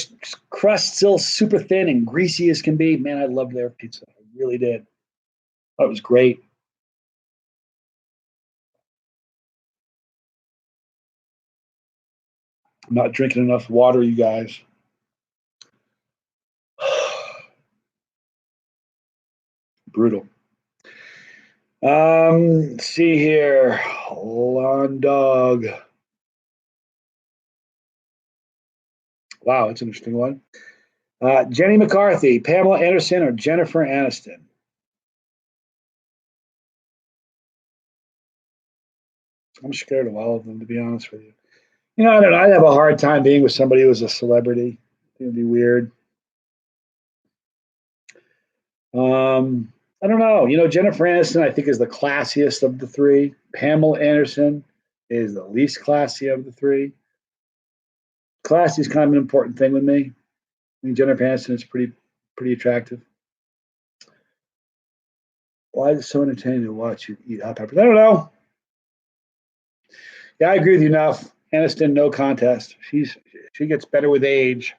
crust still super thin and greasy as can be? Man, I loved their pizza. I really did. Thought it was great. I'm not drinking enough water, you guys. Brutal. Let's see here. Lawn dog. Wow, that's an interesting one. Jenny McCarthy, Pamela Anderson, or Jennifer Aniston? I'm scared of all of them, to be honest with you. You know, I don't know. I'd have a hard time being with somebody who was a celebrity. It would be weird. I don't know. You know, Jennifer Aniston, I think, is the classiest of the three. Pamela Anderson is the least classy of the three. Classy is kind of an important thing with me. I mean, Jennifer Aniston is pretty attractive. Why is it so entertaining to watch you eat hot peppers? I don't know. Yeah, I agree with you enough. Aniston, no contest. She gets better with age.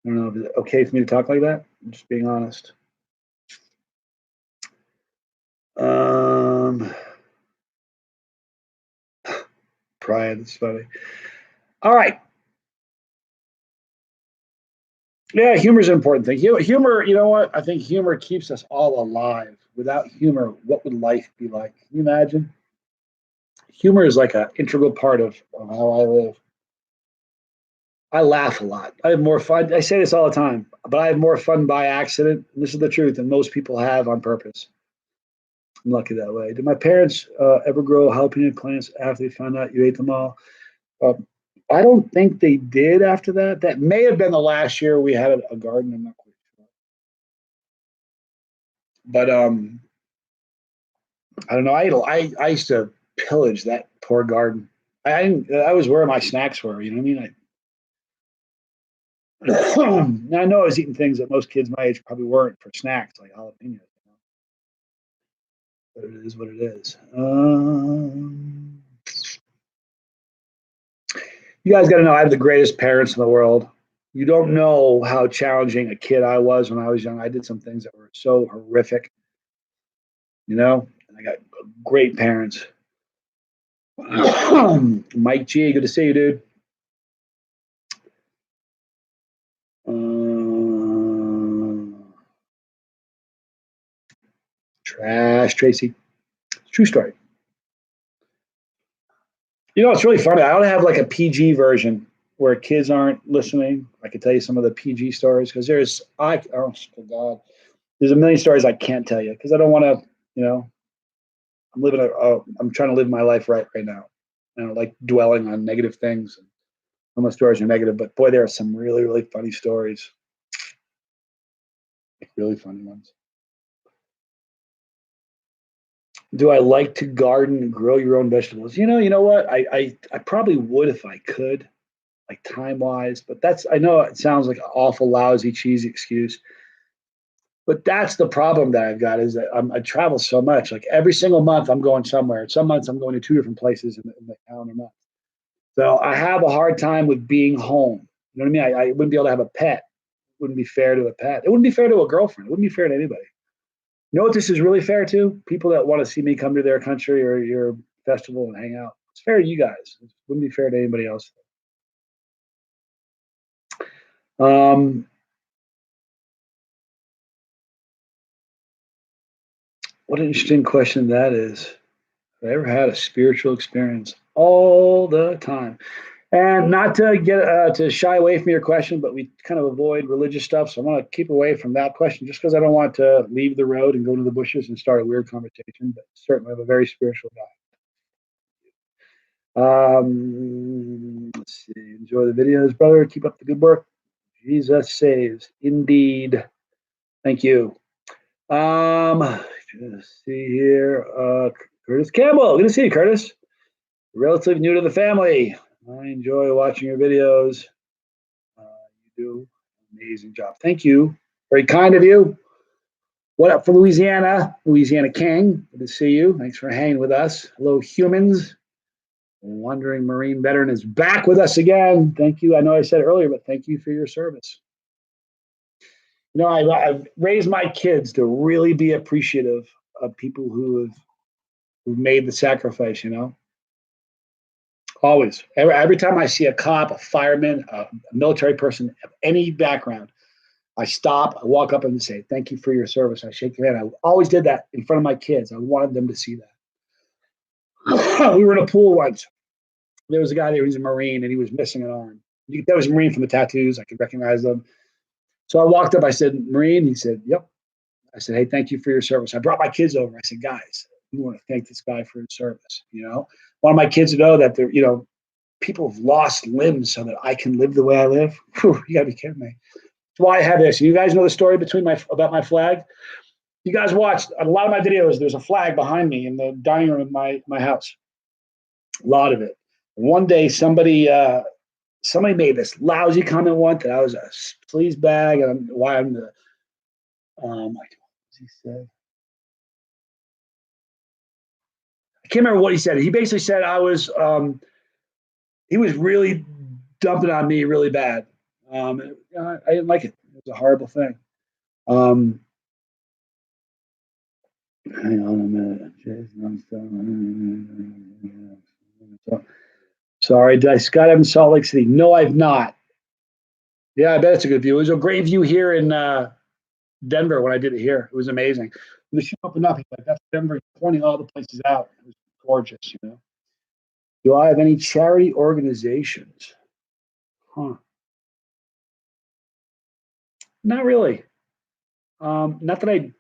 I don't know if it's okay for me to talk like that. I'm just being honest. Pride, it's funny. All right. Yeah, humor is an important thing. Humor, you know what? I think humor keeps us all alive. Without humor, what would life be like? Can you imagine? Humor is like an integral part of how I live. I laugh a lot. I have more fun. I say this all the time, but I have more fun by accident. And this is the truth, than most people have on purpose. I'm lucky that way. Did my parents ever grow jalapeno plants after they found out you ate them all? Uh, I don't think they did after that. That may have been the last year we had a garden. I'm not quite sure. But I don't know. I used to pillage that poor garden. I was where my snacks were. You know what I mean? I know I was eating things that most kids my age probably weren't for snacks, like jalapenos. But it is what it is. You guys got to know I have the greatest parents in the world. You don't know how challenging a kid I was when I was young. I did some things that were so horrific, you know. And I got great parents. Mike G, good to see you, dude. Trash, Tracy. True story. You know, it's really funny. I ought to have like a PG version where kids aren't listening. I could tell you some of the PG stories because oh God, there's a million stories I can't tell you because I don't want to, you know, I'm trying to live my life right now. I don't like dwelling on negative things. Some of the stories are negative, but boy, there are some really funny stories. Really funny ones. Do I like to garden and grow your own vegetables? You know what? I probably would if I could, like time wise. But I know it sounds like an awful lousy cheesy excuse. But that's the problem that I've got is that I travel so much. Like every single month, I'm going somewhere. Some months I'm going to two different places in the calendar month. So I have a hard time with being home. You know what I mean? I wouldn't be able to have a pet. It wouldn't be fair to a pet. It wouldn't be fair to a girlfriend. It wouldn't be fair to anybody. You know what this is really fair to? People that want to see me come to their country or your festival and hang out. It's fair to you guys. It wouldn't be fair to anybody else. Um, what an interesting question that is. Have I ever had a spiritual experience? All the time. And not to get to shy away from your question, but we kind of avoid religious stuff. So I want to keep away from that question just because I don't want to leave the road and go to the bushes and start a weird conversation. But certainly, I'm a very spiritual guy. Let's see. Enjoy the videos, brother. Keep up the good work. Jesus saves. Indeed. Thank you. Let's see here. Curtis Campbell. Good to see you, Curtis. Relatively new to the family. I enjoy watching your videos. You do an amazing job. Thank you. Very kind of you. What up from Louisiana? Louisiana King. Good to see you. Thanks for hanging with us. Hello, humans. Wandering Marine veteran is back with us again. Thank you. I know I said it earlier, but thank you for your service. You know, I've raised my kids to really be appreciative of people who've made the sacrifice. You know, always. Every time I see a cop, a fireman, a military person of any background, I stop, I walk up and say, "Thank you for your service." I shake your hand. I always did that in front of my kids. I wanted them to see that. We were in a pool once. There was a guy there who was a Marine and he was missing an arm. That was a Marine from the tattoos. I could recognize them. So I walked up. I said, "Marine?" He said, "Yep." I said, "Hey, thank you for your service." I brought my kids over. I said, "Guys, we want to thank this guy for his service." You know, I want my kids to know that people have lost limbs so that I can live the way I live. Whew, you gotta be kidding me. That's why I have this. You guys know the story about my flag? You guys watched a lot of my videos. There's a flag behind me in the dining room of my house. A lot of it. One day, somebody made this lousy comment once that I was a sleaze bag, and why I'm the what he said. I can't remember what he said. He basically said he was really dumping on me really bad. I didn't like it. It was a horrible thing. Um, Hang on a minute. Sorry, did I skydive in Salt Lake City? No, I've not. Yeah, I bet it's a good view. It was a great view here in Denver when I did it here. It was amazing. When the shoe opened up, like, that's Denver, pointing all the places out. It was gorgeous. Do I have any charity organizations? Huh. Not really. Not that I'm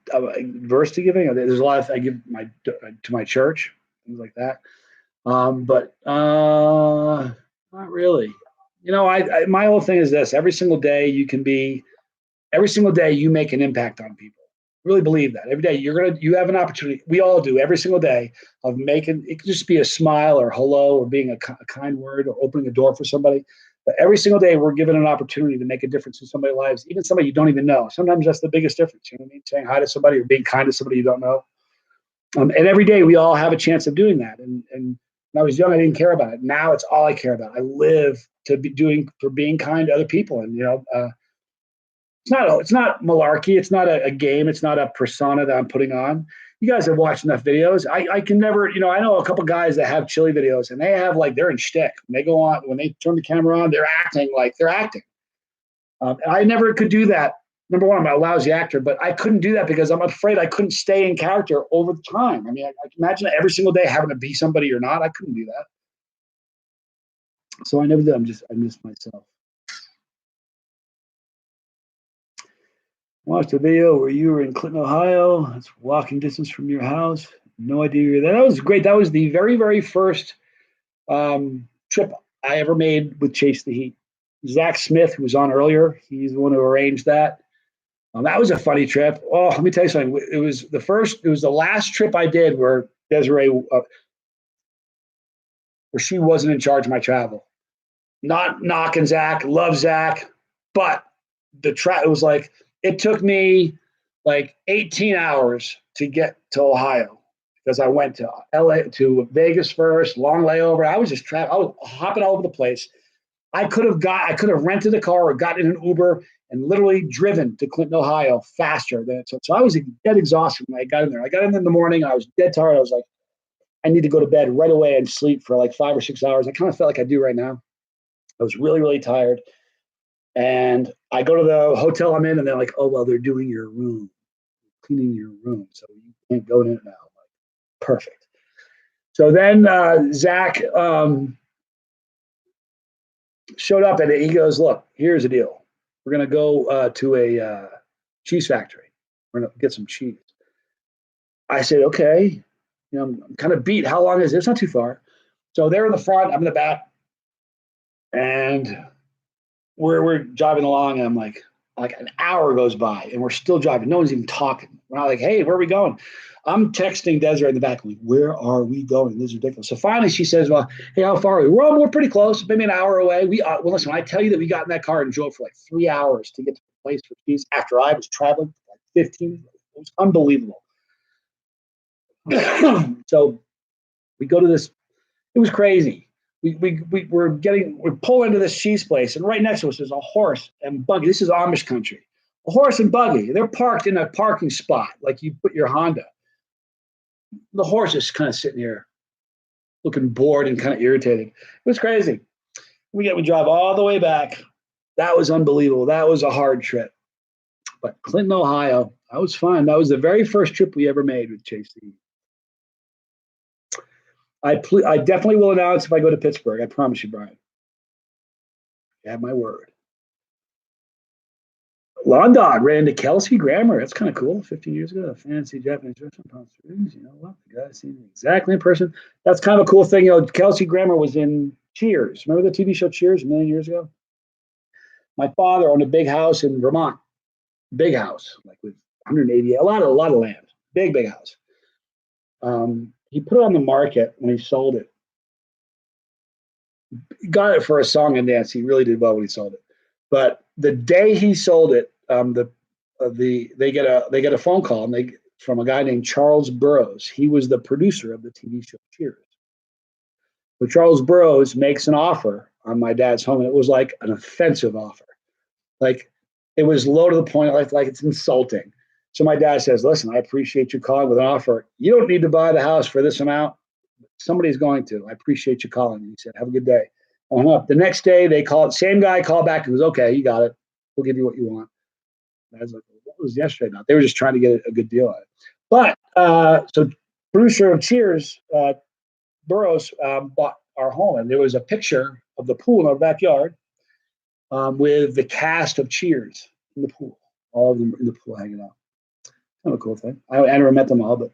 averse to giving. There's a lot of I give to my church, things like that. But not really. My whole thing is this: every single day you make an impact on people. I really believe that. Every day you have an opportunity. We all do every single day of making. It could just be a smile or hello or being a kind word or opening a door for somebody. But every single day we're given an opportunity to make a difference in somebody's lives, even somebody you don't even know. Sometimes that's the biggest difference. You know what I mean? Saying hi to somebody or being kind to somebody you don't know. And every day we all have a chance of doing that. And when I was young, I didn't care about it. Now it's all I care about. I live for being kind to other people. And it's not malarkey. It's not a game. It's not a persona that I'm putting on. You guys have watched enough videos. I can never, I know a couple guys that have chili videos and they have they're in shtick. When they go on, when they turn the camera on, they're acting like they're acting. And I never could do that. Number one, I'm a lousy actor, but I couldn't do that because I'm afraid I couldn't stay in character over time. I mean, I can imagine every single day having to be somebody or not. I couldn't do that. So I never did. I miss myself. Watched a video where you were in Clinton, Ohio. It's walking distance from your house. No idea you're there. That was great. That was the very, very first trip I ever made with Chase the Heat. Zach Smith, who was on earlier, he's the one who arranged that. That was a funny trip. Oh, let me tell you something. It was the last trip I did where Desiree, where she wasn't in charge of my travel. Not knocking Zach, love Zach, but it was it took me 18 hours to get to Ohio because I went to LA to Vegas first, long layover. I was just I was hopping all over the place. I could have rented a car or gotten in an Uber and literally driven to Clinton, Ohio faster than it took. So I was dead exhausted when I got in there. I got in the morning. I was dead tired. I was like, I need to go to bed right away and sleep for 5 or 6 hours. I kind of felt like I do right now. I was really, really tired. And I go to the hotel I'm in and they're like, oh, well, they're doing your room, cleaning your room. So you can't go in it now. I'm like, perfect. So then Zach showed up and he goes, look, here's the deal. We're going to go to a cheese factory. We're going to get some cheese. I said, okay. I'm kind of beat. How long is it? It's not too far. So they're in the front. I'm in the back. And we're driving along. And I'm like, like an hour goes by and we're still driving. No one's even talking. We're not like, hey, where are we going? I'm texting Desiree in the back, like, where are we going? This is ridiculous. So finally she says, well, hey, how far are we? We're pretty close, maybe an hour away. Well, listen, when I tell you that we got in that car and drove for like 3 hours to get to the place for cheese after I was traveling for like 15, it was unbelievable. So we go to this, it was crazy. We pull into this cheese place, and right next to us is a horse and buggy. This is Amish country. A horse and buggy. They're parked in a parking spot, like you put your Honda. The horse is kind of sitting here, looking bored and kind of irritated. It was crazy. We drive all the way back. That was unbelievable. That was a hard trip. But Clinton, Ohio, that was fun. That was the very first trip we ever made with Chase. I definitely will announce if I go to Pittsburgh. I promise you, Brian. You have my word. Lawn Dog ran into Kelsey Grammer. That's kind of cool. 15 years ago, a fancy Japanese restaurant. Palm Springs. You know what? The guy seen me exactly in person. That's kind of a cool thing. You know, Kelsey Grammer was in Cheers. Remember the TV show Cheers a million years ago? My father owned a big house in Vermont. Big house, like with 180, a lot of land. Big house. He put it on the market when he sold it. He got it for a song and dance. He really did well when he sold it. But the day he sold it, they get a phone call from a guy named Charles Burrows. He was the producer of the TV show Cheers. So Charles Burrows makes an offer on my dad's home, and it was like an offensive offer. Like it was low to the point, like it's insulting. So my dad says, "Listen, I appreciate you calling with an offer. You don't need to buy the house for this amount. Somebody's going to. I appreciate you calling." And he said, "Have a good day." I hung up. The next day, they called. Same guy called back and was, "Okay, you got it. We'll give you what you want." And I was like, "What was yesterday about?" They were just trying to get a good deal on it. But so producer of Cheers, Burroughs, bought our home, and there was a picture of the pool in our backyard with the cast of Cheers in the pool, all of them in the pool hanging out. Kind of a cool thing. I never met them all, but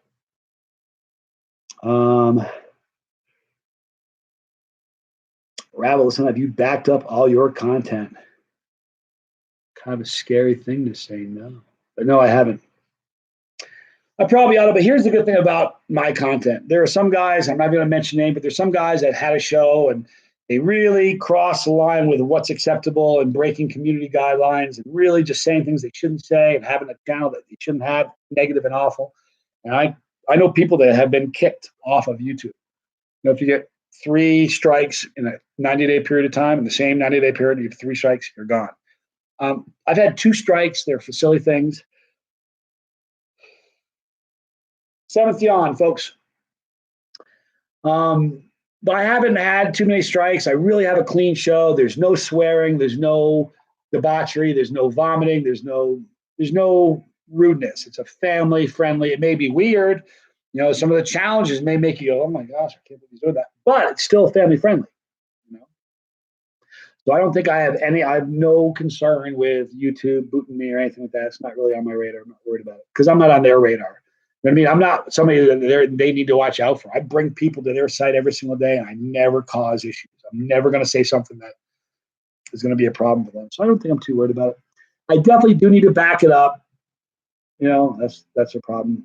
Ravel, listen, have you backed up all your content? Kind of a scary thing to say no. But no, I haven't. I probably ought to, but here's the good thing about my content. There are some guys, I'm not going to mention names, but there's some guys that had a show and they really cross the line with what's acceptable and breaking community guidelines and really just saying things they shouldn't say and having a channel that they shouldn't have, negative and awful. And I know people that have been kicked off of YouTube. You know, if you get 3 strikes in a 90-day period of time, in the same 90-day period, you have 3 strikes, you're gone. I've had 2 strikes. They're for silly things. 7th yawn, folks. But I haven't had too many strikes. I really have a clean show. There's no swearing. There's no debauchery. There's no vomiting. There's no rudeness. It's a family friendly. It may be weird. You know, some of the challenges may make you go, "Oh my gosh, I can't believe he's doing that." But it's still family friendly. You know, so I don't think I have no concern with YouTube booting me or anything like that. It's not really on my radar. I'm not worried about it because I'm not on their radar. I mean, I'm not somebody that they need to watch out for. I bring people to their site every single day, and I never cause issues. I'm never going to say something that is going to be a problem for them. So I don't think I'm too worried about it. I definitely do need to back it up. You know, that's a problem.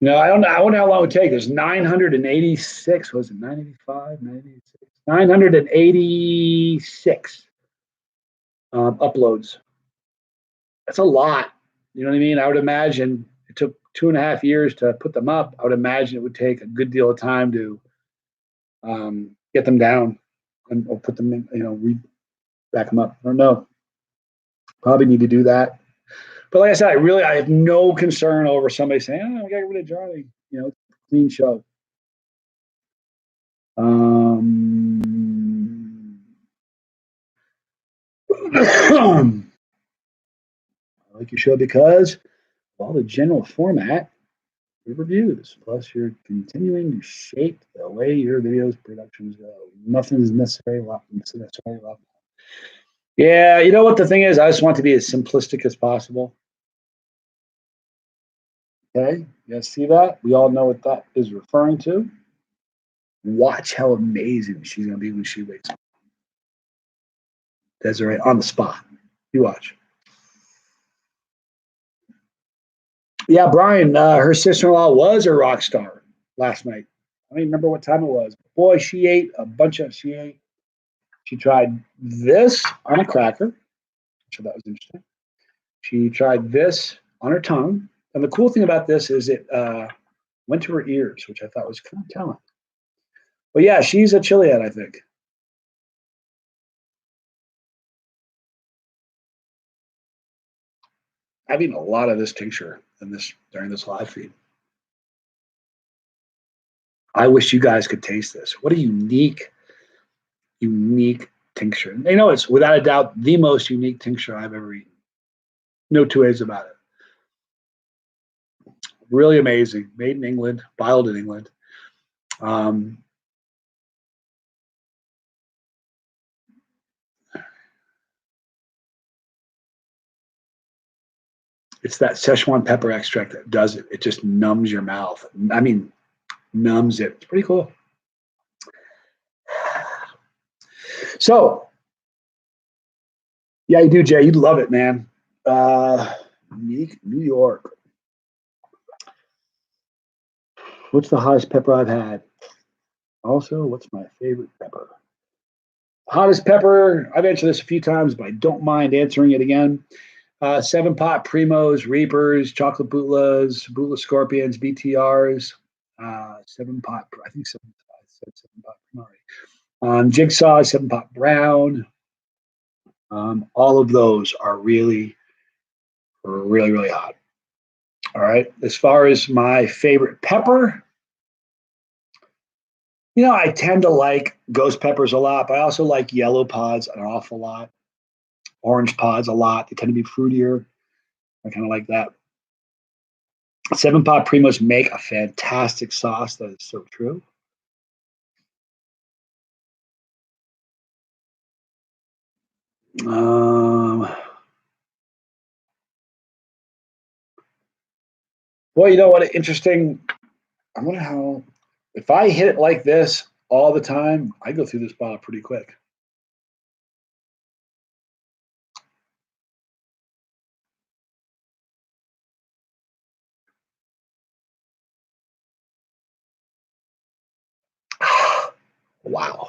You know, I don't know how long it would take. There's 986. Was it 985, 986? 986 uploads. That's a lot. You know what I mean? I would imagine it took 2.5 years to put them up. I would imagine it would take a good deal of time to get them down or put them in, you know, back them up. I don't know. Probably need to do that. But like I said, I have no concern over somebody saying, "Oh, we got to get rid of Charlie." You know, clean show. I like your show because of all the general format reviews. Plus, you're continuing to shape the way your videos productions go. Nothing is necessarily left. Yeah, you know what the thing is? I just want to be as simplistic as possible. Okay, you guys see that? We all know what that is referring to. Watch how amazing she's going to be when she wakes up. Desiree on the spot. You watch. Yeah, Brian, her sister-in-law was a rock star last night. I don't even remember what time it was. Boy, she ate a bunch of. She tried this on a cracker, which I thought was interesting. She tried this on her tongue, and the cool thing about this is it went to her ears, which I thought was kind of telling. But yeah, she's a Chilean, I think. I've eaten a lot of this tincture in this during this live feed. I wish you guys could taste this. What a unique tincture. You know, it's without a doubt the most unique tincture I've ever eaten. No two ways about it. Really amazing. Made in England, bottled in England. It's that Szechuan pepper extract that does it. It just numbs your mouth. I mean, numbs it. It's pretty cool. So, yeah, you do, Jay. You'd love it, man. Unique New York. What's the hottest pepper I've had? Also, what's my favorite pepper? Hottest pepper, I've answered this a few times, but I don't mind answering it again. 7-pot Primos, Reapers, Chocolate Bootlas, Bootla Scorpions, BTRs, 7-pot, I think 7-pot Primari. Jigsaw, 7-pot Brown. All of those are really, really, really hot. All right. As far as my favorite pepper, you know, I tend to like ghost peppers a lot, but I also like yellow pods an awful lot, orange pods a lot. They tend to be fruitier. I kind of like that. 7-pot Primos make a fantastic sauce. That is so true. Well, you know what? Interesting. I wonder how, if I hit it like this all the time, I go through this bottle pretty quick. Wow.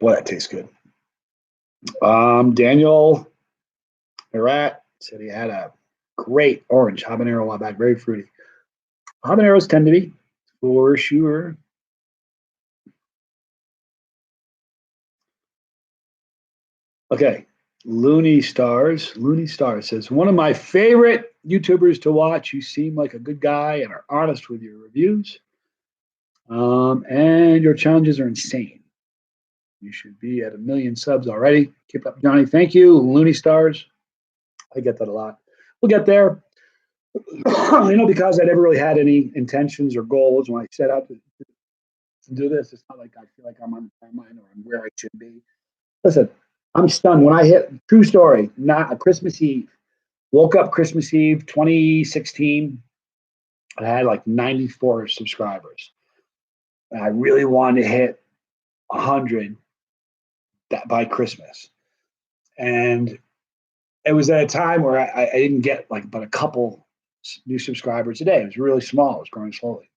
Boy, that tastes good. Daniel Herat said he had a great orange habanero a while back, very fruity. Habaneros tend to be, for sure. Okay, Looney Stars says, one of my favorite YouTubers to watch. You seem like a good guy and are honest with your reviews. And your challenges are insane. You should be at 1 million subs already. Keep up, Johnny. Thank you, Looney Stars. I get that a lot. We'll get there. You know, because I never really had any intentions or goals when I set out to do this. It's not like I feel like I'm on the timeline or I'm where I should be. Listen, I'm stunned when I hit, true story, not a Christmas Eve. Woke up Christmas Eve 2016. I had like 94 subscribers. And I really wanted to hit 100 by Christmas. And it was at a time where I didn't get like but a couple new subscribers a day. It was really small. It was growing slowly.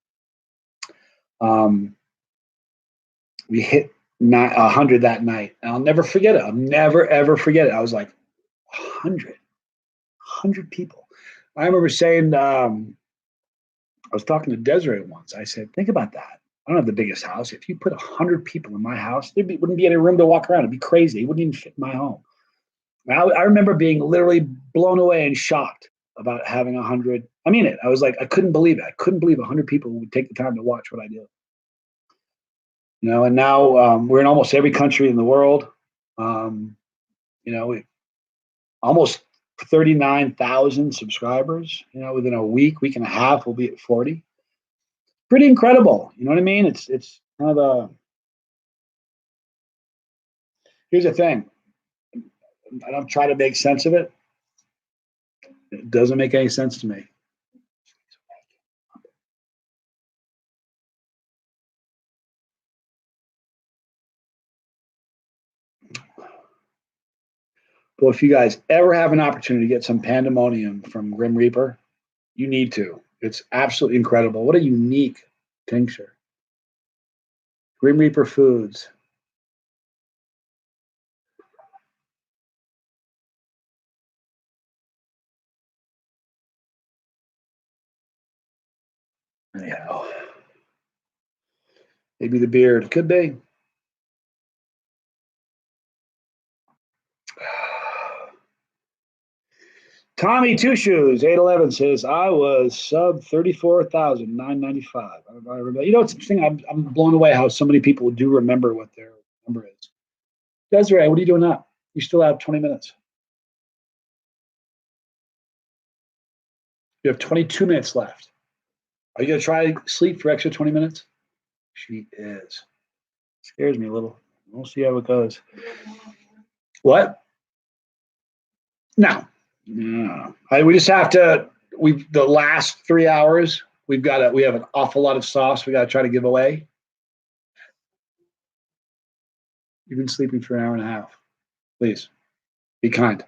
We hit 100 that night. And I'll never forget it. I'll never, ever forget it. I was like, 100 people. I remember saying, I was talking to Desiree once. I said, think about that. I don't have the biggest house. If you put 100 people in my house, wouldn't be any room to walk around. It'd be crazy. It wouldn't even fit in my home. I remember being literally blown away and shocked about having 100. I mean it. I was like, I couldn't believe it. I couldn't believe 100 people would take the time to watch what I do. You know, and now we're in almost every country in the world. You know, almost 39,000 subscribers. You know, within a week and a half, we'll be at 40. Pretty incredible. You know what I mean? It's kind of a. Here's the thing. I don't try to make sense of it. It doesn't make any sense to me. Well, if you guys ever have an opportunity to get some pandemonium from Grim Reaper, you need to. It's absolutely incredible. What a unique tincture. Grim Reaper Foods. Anyhow, maybe the beard. Could be. Tommy Two Shoes, 811 says, I was sub 34,995. I remember. You know, it's interesting. I'm blown away how so many people do remember what their number is. Desiree, what are you doing now? You still have 20 minutes. You have 22 minutes left. Are you going to try to sleep for extra 20 minutes? She is. Scares me a little. We'll see how it goes. What? No. No. We just have to, the last 3 hours, we have an awful lot of sauce we got to try to give away. You've been sleeping for an hour and a half. Please be kind.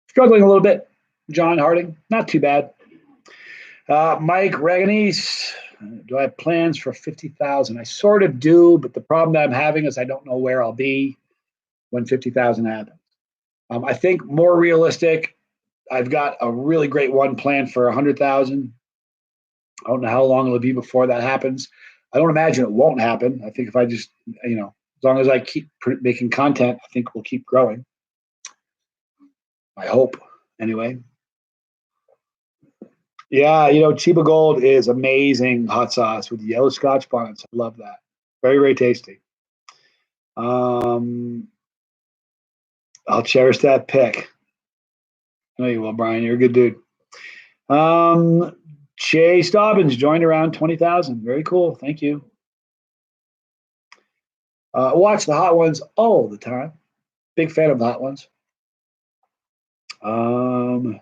Struggling a little bit. John Harding, not too bad. Mike Reganese, do I have plans for 50,000? I sort of do, but the problem that I'm having is I don't know where I'll be when 50,000 happens. I think more realistic, I've got a really great one planned for 100,000. I don't know how long it'll be before that happens. I don't imagine it won't happen. I think if I just, as long as I keep making content, I think we'll keep growing. I hope, anyway. Yeah, Chiba Gold is amazing hot sauce with yellow Scotch bonnets. I love that. Very, very tasty. I'll cherish that pick. I know you will, Brian. You're a good dude. Chase Dobbins joined around 20,000. Very cool. Thank you. Watch the Hot Ones all the time. Big fan of the Hot Ones. I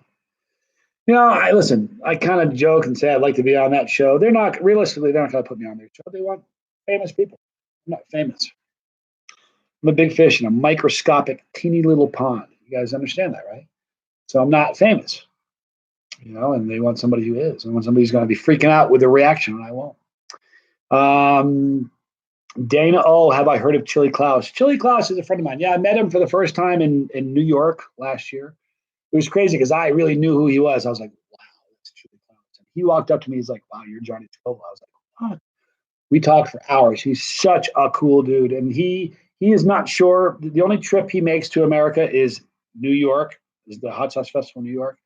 kind of joke and say I'd like to be on that show. They're not going to put me on their show. They want famous people. I'm not famous. I'm a big fish in a microscopic, teeny little pond. You guys understand that, right? So I'm not famous, and they want somebody who is. They want somebody who's going to be freaking out with a reaction, and I won't. Dana, have I heard of Chili Klaus? Chili Klaus is a friend of mine. Yeah, I met him for the first time in New York last year. It was crazy because I really knew who he was. I was like, wow, that's Chili Klaus. And he walked up to me. He's like, wow, you're Johnny Scoville. I was like, what? We talked for hours. He's such a cool dude. And he is not sure. The only trip he makes to America is New York, is the Hot Sauce Festival in New York.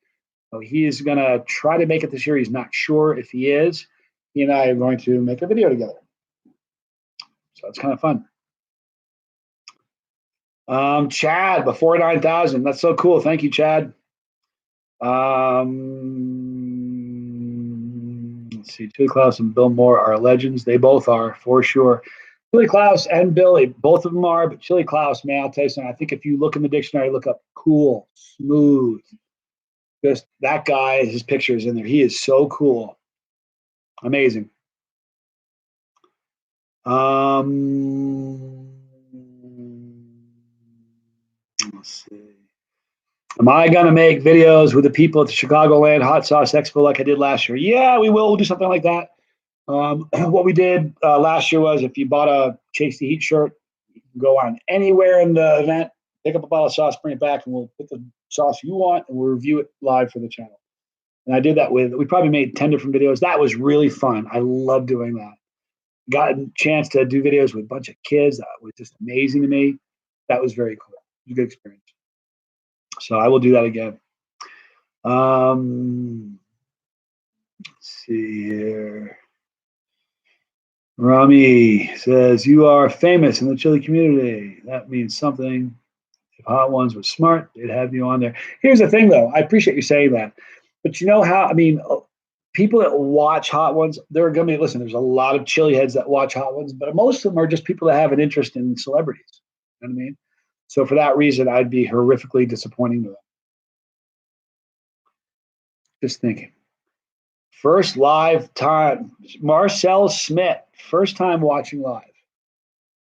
So he is going to try to make it this year. He's not sure if he is. He and I are going to make a video together. So it's kind of fun. Chad, before 9,000. That's so cool. Thank you, Chad. Let's see. Chili Klaus and Bill Moore are legends. They both are, for sure. Chili Klaus and Billy, both of them are. But Chili Klaus, man, I'll tell you something. I think if you look in the dictionary, look up cool, smooth. Just that guy, his picture is in there. He is so cool. Amazing. Let's see. Am I going to make videos with the people at the Chicagoland Hot Sauce Expo like I did last year? Yeah, we will. We'll do something like that. What we did last year was if you bought a Chase the Heat shirt, you can go on anywhere in the event, pick up a bottle of sauce, bring it back, and we'll put the sauce you want, and we'll review it live for the channel. And I did that we probably made 10 different videos. That was really fun. I love doing that. Got a chance to do videos with a bunch of kids. That was just amazing to me. That was very cool. It was a good experience. So I will do that again. Let's see here. Rami says, you are famous in the chili community. That means something. If Hot Ones was smart, they'd have you on there. Here's the thing, though. I appreciate you saying that. But you know how, people that watch Hot Ones, they're going to be, listen, there's a lot of chili heads that watch Hot Ones, but most of them are just people that have an interest in celebrities. You know what I mean? So for that reason, I'd be horrifically disappointing to them. Just thinking. First live time. Marcel Smith, first time watching live.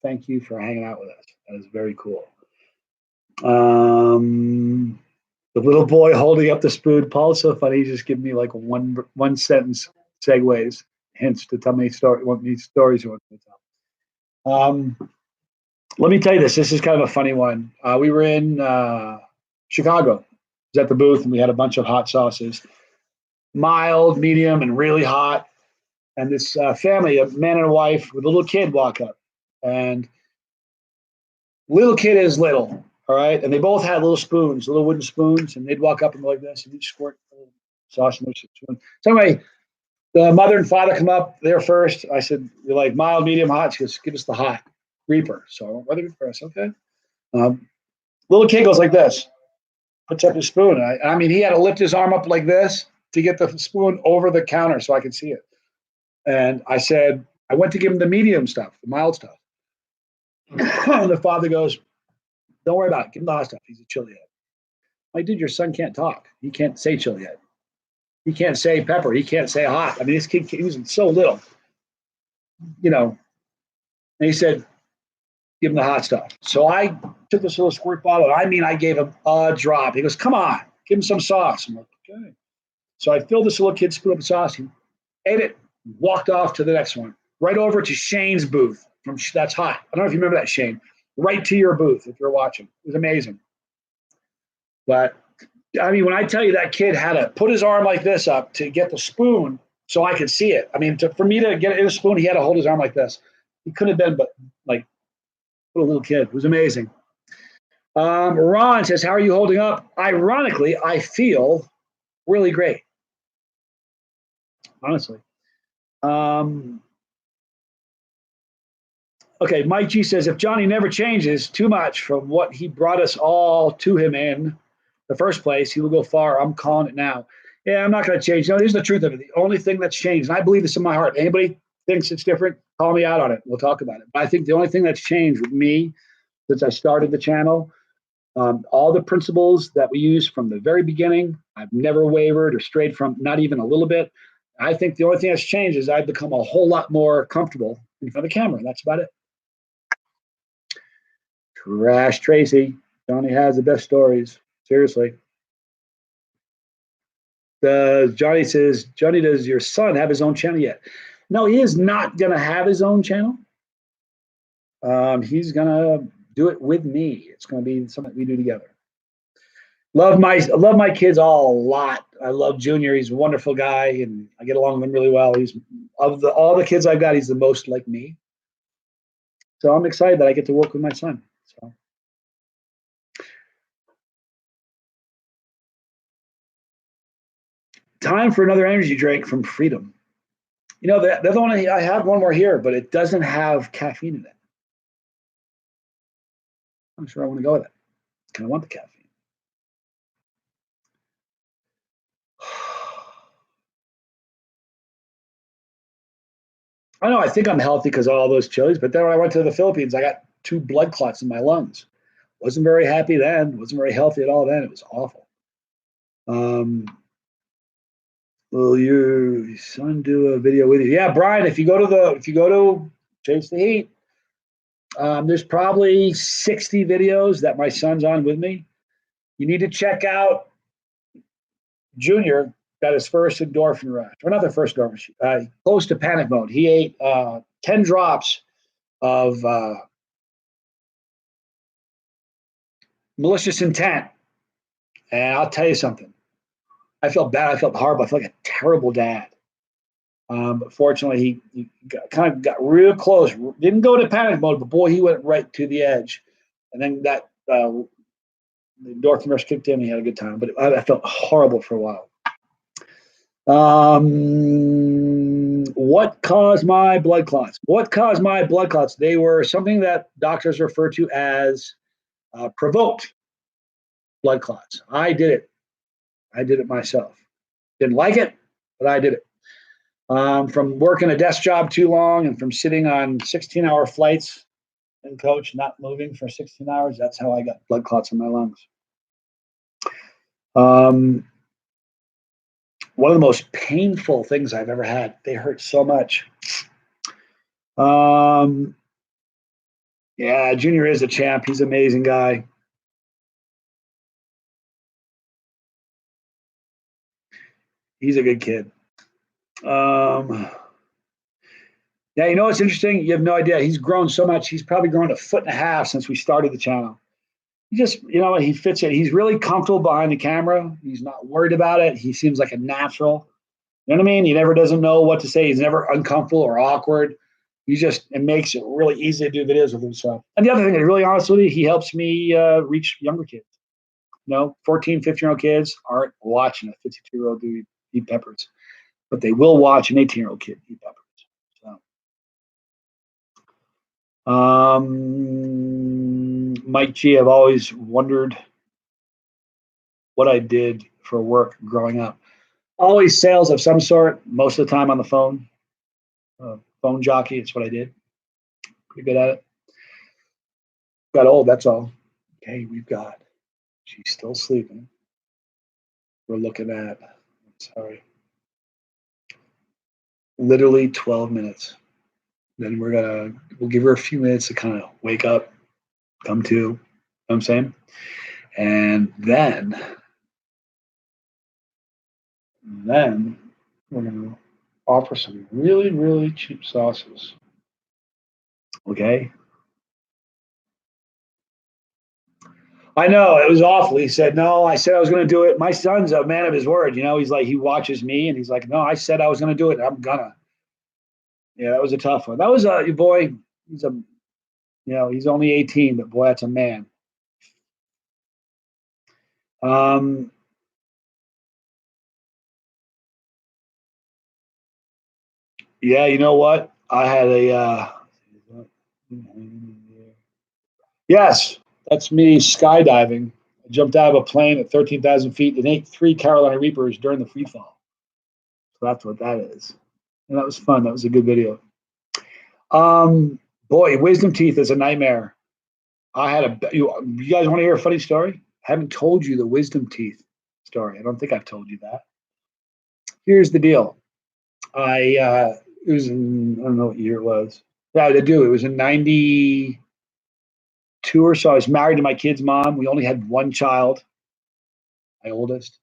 Thank you for hanging out with us. That is very cool. The little boy holding up the spoon. Paul's so funny. He just give me like one sentence segues, hints to tell me what these stories you want me to tell. Let me tell you this. This is kind of a funny one. We were in Chicago. I was at the booth and we had a bunch of hot sauces, mild, medium, and really hot. And this family, a man and a wife with a little kid, walk up, and little kid is little, all right, and they both had little spoons, little wooden spoons, and they'd walk up and go like this, and each squirt a little sauce in their spoon. So anyway, the mother and father come up there first. I said, "You like mild, medium, hot?" She goes, "Give us the hot Reaper." So I went, "What Reaper?" I said, "Okay." Little kid goes like this, puts up his spoon. I mean, he had to lift his arm up like this to get the spoon over the counter so I could see it. And I said, I went to give him the medium stuff, the mild stuff. And the father goes, "Don't worry about it. Give him the hot stuff. He's a chili head." Like, dude, your son can't talk. He can't say chili head. He can't say pepper. He can't say hot. I mean, this kid, he was so little, you know. And he said, "Give him the hot stuff." So I took this little squirt bottle. I mean, I gave him a drop. He goes, "Come on, give him some sauce." I'm like, "Okay." So I filled this little kid's spoon up with sauce. He ate it, walked off to the next one, right over to Shane's booth. That's hot. I don't know if you remember that, Shane. Right to your booth if you're watching. It was amazing. But I mean, when I tell you that kid had to put his arm like this up to get the spoon so I could see it. I mean, for me to get his spoon, he had to hold his arm like this. He couldn't have been but like a little kid. It was amazing. Ron says, "How are you holding up?" Ironically, I feel really great. Honestly. Okay, Mike G says, "If Johnny never changes too much from what he brought us all to him in the first place, he will go far. I'm calling it now." Yeah, I'm not going to change. No, here's the truth of it. The only thing that's changed, and I believe this in my heart, anybody thinks it's different, call me out on it. We'll talk about it. But I think the only thing that's changed with me since I started the channel, all the principles that we used from the very beginning, I've never wavered or strayed from, not even a little bit. I think the only thing that's changed is I've become a whole lot more comfortable in front of the camera. That's about it. Trash Tracy. Johnny has the best stories. Seriously. Johnny says, "Johnny, does your son have his own channel yet?" No, he is not going to have his own channel. He's going to do it with me. It's going to be something we do together. Love my kids all a lot. I love Junior. He's a wonderful guy, and I get along with him really well. He's of all the kids I've got, he's the most like me. So I'm excited that I get to work with my son. So. Time for another energy drink from Freedom. You know, the other one, I have one more here, but it doesn't have caffeine in it. I'm sure I want to go with it. I kind of want the caffeine. I know, I think I'm healthy because of all those chilies, but then when I went to the Philippines, I got 2 blood clots in my lungs. Wasn't very happy then. Wasn't very healthy at all then. It was awful. Will your son do a video with you? Yeah, Brian, if you go to Chase the Heat, there's probably 60 videos that my son's on with me. You need to check out Junior. Got his first endorphin rush, or not the first endorphin, close to panic mode. He ate 10 drops of malicious intent. And I'll tell you something. I felt bad. I felt horrible. I felt like a terrible dad. But fortunately, he kind of got real close. Didn't go to panic mode, but boy, he went right to the edge. And then that the endorphin rush kicked in. And he had a good time. But I felt horrible for a while. What caused my blood clots? What caused my blood clots? They were something that doctors refer to as provoked blood clots. I did it. I did it myself. Didn't like it, but I did it. From working a desk job too long and from sitting on 16-hour flights and coach, not moving for 16 hours, that's how I got blood clots in my lungs. One of the most painful things I've ever had. They hurt so much. Yeah, Junior is a champ. He's an amazing guy. He's a good kid. Yeah, you know what's interesting? You have no idea. He's grown so much. He's probably grown 1.5 feet since we started the channel. He just, he fits it. He's really comfortable behind the camera. He's not worried about it. He seems like a natural. You know what I mean? He never doesn't know what to say. He's never uncomfortable or awkward. It makes it really easy to do videos with himself. And the other thing, to be really honest with you, he helps me reach younger kids. 14, 15-year-old kids aren't watching a 52-year-old dude eat peppers, but they will watch an 18-year-old kid eat peppers. Mike G, I've always wondered what I did for work growing up. Always sales of some sort, most of the time on the phone. Phone jockey, it's what I did. Pretty good at it. Got old, that's all. Okay, she's still sleeping. We're looking at, literally 12 minutes. Then we'll give her a few minutes to kind of wake up, come to, you know what I'm saying? And then we're going to offer some really, really cheap sauces. Okay? I know, it was awful. He said, no, I said I was going to do it. My son's a man of his word. He's like, he watches me and he's like, no, I said I was going to do it. I'm gonna. Yeah, that was a tough one. That was a boy. He's only 18, but boy, that's a man. Yeah, you know what? I had yes, that's me skydiving. I jumped out of a plane at 13,000 feet and ate 3 Carolina Reapers during the free fall. So that's what that is. And that was fun. That was a good video. Boy, wisdom teeth is a nightmare. You guys want to hear a funny story? I haven't told you the wisdom teeth story. I don't think I've told you that. Here's the deal. It was in, I don't know what year it was. Yeah, I do. It was in 92 or so. I was married to my kid's mom. We only had one child, my oldest.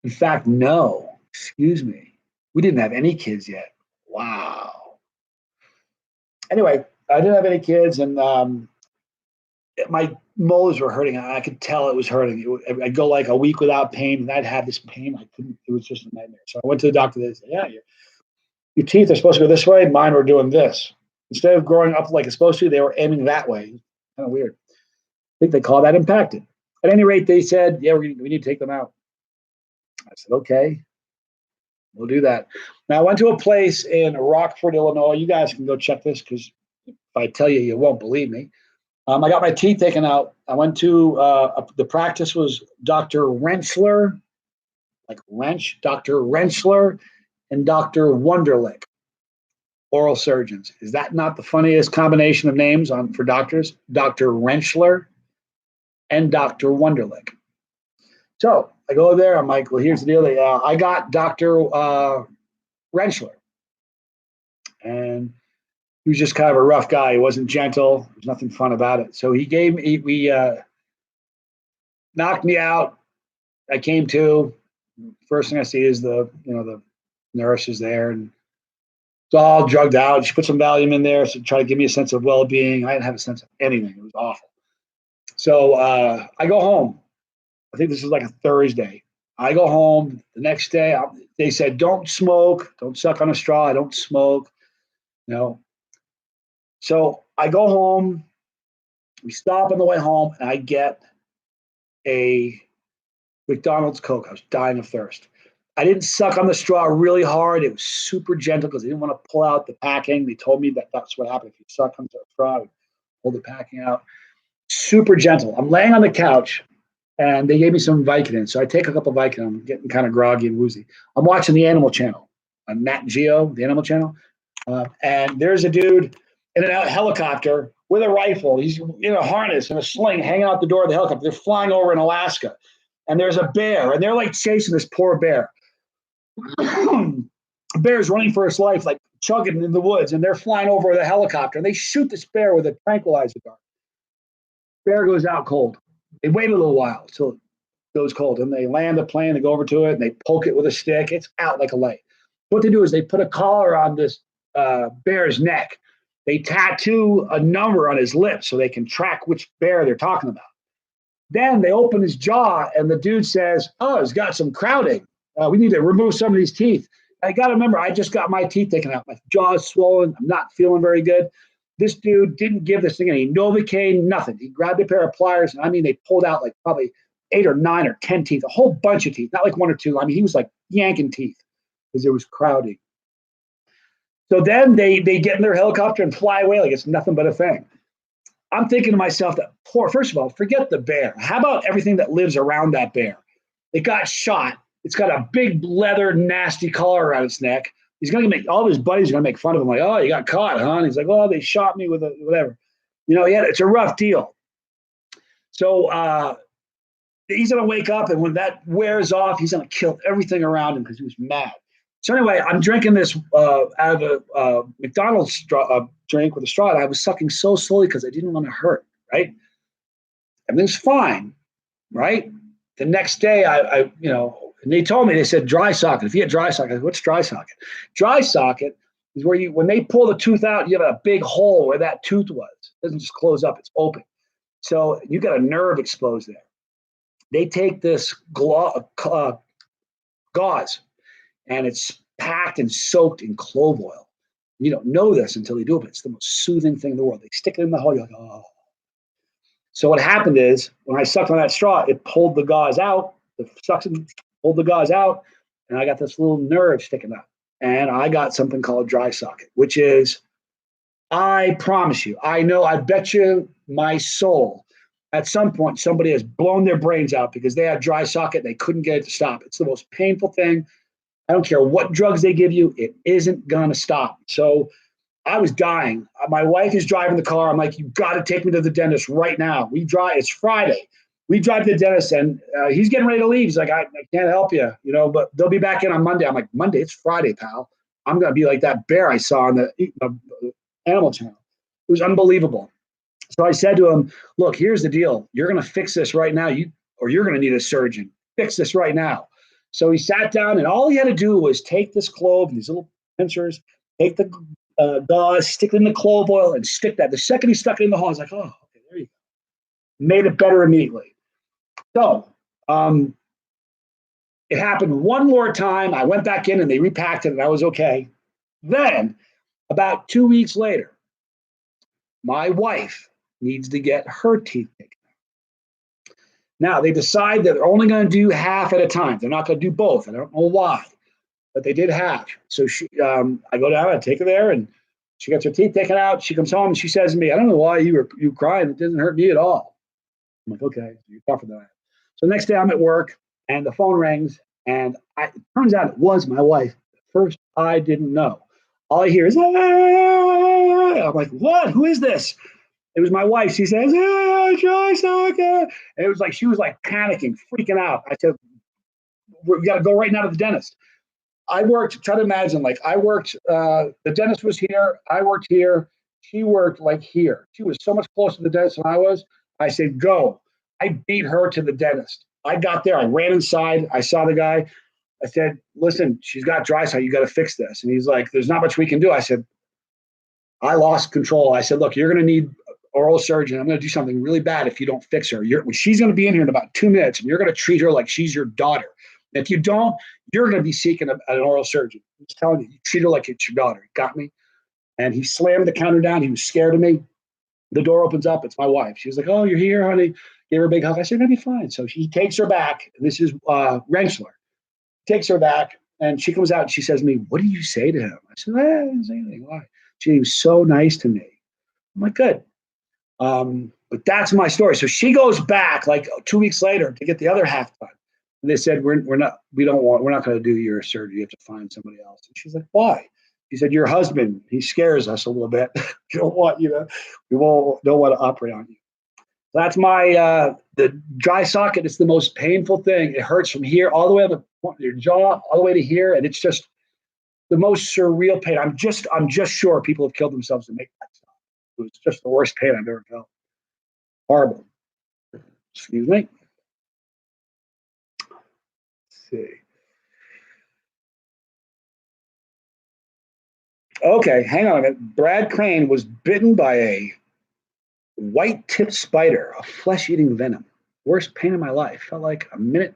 In fact, no, excuse me. We didn't have any kids yet. Wow. Anyway, I didn't have any kids, and my molars were hurting. I could tell it was hurting. I'd go like a week without pain, and I'd have this pain. I couldn't. It was just a nightmare. So I went to the doctor. They said, "Yeah, your teeth are supposed to go this way. Mine were doing this. Instead of growing up like it's supposed to, they were aiming that way. Kind of weird. I think they call that impacted. At any rate, they said, yeah, we need to take them out. I said, okay, we'll do that. Now, I went to a place in Rockford, Illinois. You guys can go check this because if I tell you, you won't believe me. I got my teeth taken out. I went to, the practice was Dr. Rentschler, like wrench, Dr. Rentschler, and Dr. Wunderlich, oral surgeons. Is that not the funniest combination of names for doctors? Dr. Rentschler and Dr. Wunderlich. So I go there. I'm like, well, here's the deal. I got Dr. Rentschler. And he was just kind of a rough guy. He wasn't gentle. There's nothing fun about it. So we knocked me out. I came to. First thing I see is the nurse is there, and it's all drugged out. She put some Valium in there to try to give me a sense of well-being. I didn't have a sense of anything. It was awful. So I go home. I think this was like a Thursday. I go home the next day. They said, don't smoke. Don't suck on a straw. I don't smoke. So I go home. We stop on the way home, and I get a McDonald's Coke. I was dying of thirst. I didn't suck on the straw really hard. It was super gentle because I didn't want to pull out the packing. They told me that that's what happened. If you suck on the straw, pull the packing out. Super gentle. I'm laying on the couch, and they gave me some Vicodin. So I take a couple of Vicodin. I'm getting kind of groggy and woozy. I'm watching the Animal Channel on Nat Geo, the Animal Channel. And there's a dude in a helicopter with a rifle. He's in a harness and a sling hanging out the door of the helicopter. They're flying over in Alaska. And there's a bear, and they're like chasing this poor bear. Bear's running for his life like chugging in the woods, and they're flying over with a helicopter, and they shoot this bear with a tranquilizer dart. Bear goes out cold. They wait a little while till it goes cold, and they land the plane, they go over to it, and they poke it with a stick. It's out like a light. What they do is they put a collar on this bear's neck. They tattoo a number on his lips so they can track which bear they're talking about. Then they open his jaw, and the dude says, "Oh, he's got some crowding. We need to remove some of these teeth." I got to remember, I just got my teeth taken out. My jaw is swollen. I'm not feeling very good. This dude didn't give this thing any Novocaine, nothing. He grabbed a pair of pliers, and I mean, they pulled out like probably 8 or 9 or 10 teeth, a whole bunch of teeth, not like 1 or 2. I mean, he was like yanking teeth because there was crowding. So then they get in their helicopter and fly away like it's nothing but a thing. I'm thinking to myself that first of all, forget the bear. How about everything that lives around that bear? It got shot. It's got a big leather, nasty collar around its neck. He's going to make all of his buddies are going to make fun of him, like, "Oh, you got caught, huh?" And he's like, "Oh, they shot me with a whatever." Yeah, it's a rough deal. So he's going to wake up, and when that wears off, he's going to kill everything around him because he was mad. So anyway, I'm drinking this out of a McDonald's drink with a straw. And I was sucking so slowly because I didn't want to hurt, right? Everything's fine, right? The next day, and they told me, they said, dry socket. If you get dry socket, I said, "What's dry socket?" Dry socket is where when they pull the tooth out, you have a big hole where that tooth was. It doesn't just close up, it's open. So you got a nerve exposed there. They take this gauze, and it's packed and soaked in clove oil. You don't know this until they do it, but it's the most soothing thing in the world. They stick it in the hole, you're like, oh. So what happened is, when I sucked on that straw, it pulled the gauze out, the suction pulled the gauze out, and I got this little nerve sticking out. And I got something called dry socket, which is, I promise you, I bet you my soul, at some point, somebody has blown their brains out because they had dry socket and they couldn't get it to stop. It's the most painful thing. I don't care what drugs they give you, it isn't going to stop. So I was dying. My wife is driving the car. I'm like, "You've got to take me to the dentist right now." It's Friday. We drive to the dentist, and he's getting ready to leave. He's like, I can't help you, but they'll be back in on Monday. I'm like, "Monday? It's Friday, pal. I'm going to be like that bear I saw on the Animal Channel." It was unbelievable. So I said to him, "Look, here's the deal. You're going to fix this right now, or you're going to need a surgeon. Fix this right now." So he sat down, and all he had to do was take this clove, these little pincers, take the gauze, stick it in the clove oil, and stick that. The second he stuck it in the hole, I was like, "Oh, okay, there you go." Made it better immediately. So it happened one more time. I went back in, and they repacked it, and I was okay. Then, about 2 weeks later, my wife needs to get her teeth taken out. Now, they decide that they're only going to do half at a time. They're not going to do both. I don't know why, but they did half. So I go down, I take her there, and she gets her teeth taken out. She comes home, and she says to me, "I don't know why you crying. It doesn't hurt me at all." I'm like, "Okay, you're tougher than I am." So the next day I'm at work, and the phone rings, and it turns out it was my wife. At first, I didn't know. All I hear is, "Ah!" I'm like, "What? Who is this?" It was my wife. She says, "Ah, dry socket." And it was like, she was like panicking, freaking out. I said, "We got to go right now to the dentist." Try to imagine, like the dentist was here. I worked here. She worked like here. She was so much closer to the dentist than I was. I said, "Go." I beat her to the dentist. I got there. I ran inside. I saw the guy. I said, "Listen, she's got dry socket. You got to fix this." And he's like, "There's not much we can do." I said, I lost control. I said, "Look, you're going to need oral surgeon. I'm going to do something really bad if you don't fix her. She's going to be in here in about 2 minutes, and you're going to treat her like she's your daughter. And if you don't, you're going to be seeking an oral surgeon. I'm just telling you, you treat her like it's your daughter." He got me. And he slammed the counter down. He was scared of me. The door opens up. It's my wife. She was like, "Oh, you're here, honey." Gave her a big hug. I said, "You're going to be fine." So he takes her back. This is Rensler. Takes her back, and she comes out, and she says to me, "What did you say to him?" I said, "I didn't say anything. Why?" She was so nice to me. I'm like, "Good." But that's my story. So she goes back like 2 weeks later to get the other half done. And they said, we're not going to do your surgery. You have to find somebody else. And she's like, "Why?" He said, "Your husband, he scares us a little bit. We don't want to operate on you." That's my, the dry socket is the most painful thing. It hurts from here all the way up to your jaw, all the way to here. And it's just the most surreal pain. I'm just sure people have killed themselves to make that stuff. It was just the worst pain I've ever felt. Horrible. Excuse me. Let's see. Okay, hang on a minute. Brad Crane was bitten by a white-tipped spider, a flesh-eating venom. Worst pain in my life. Felt like minute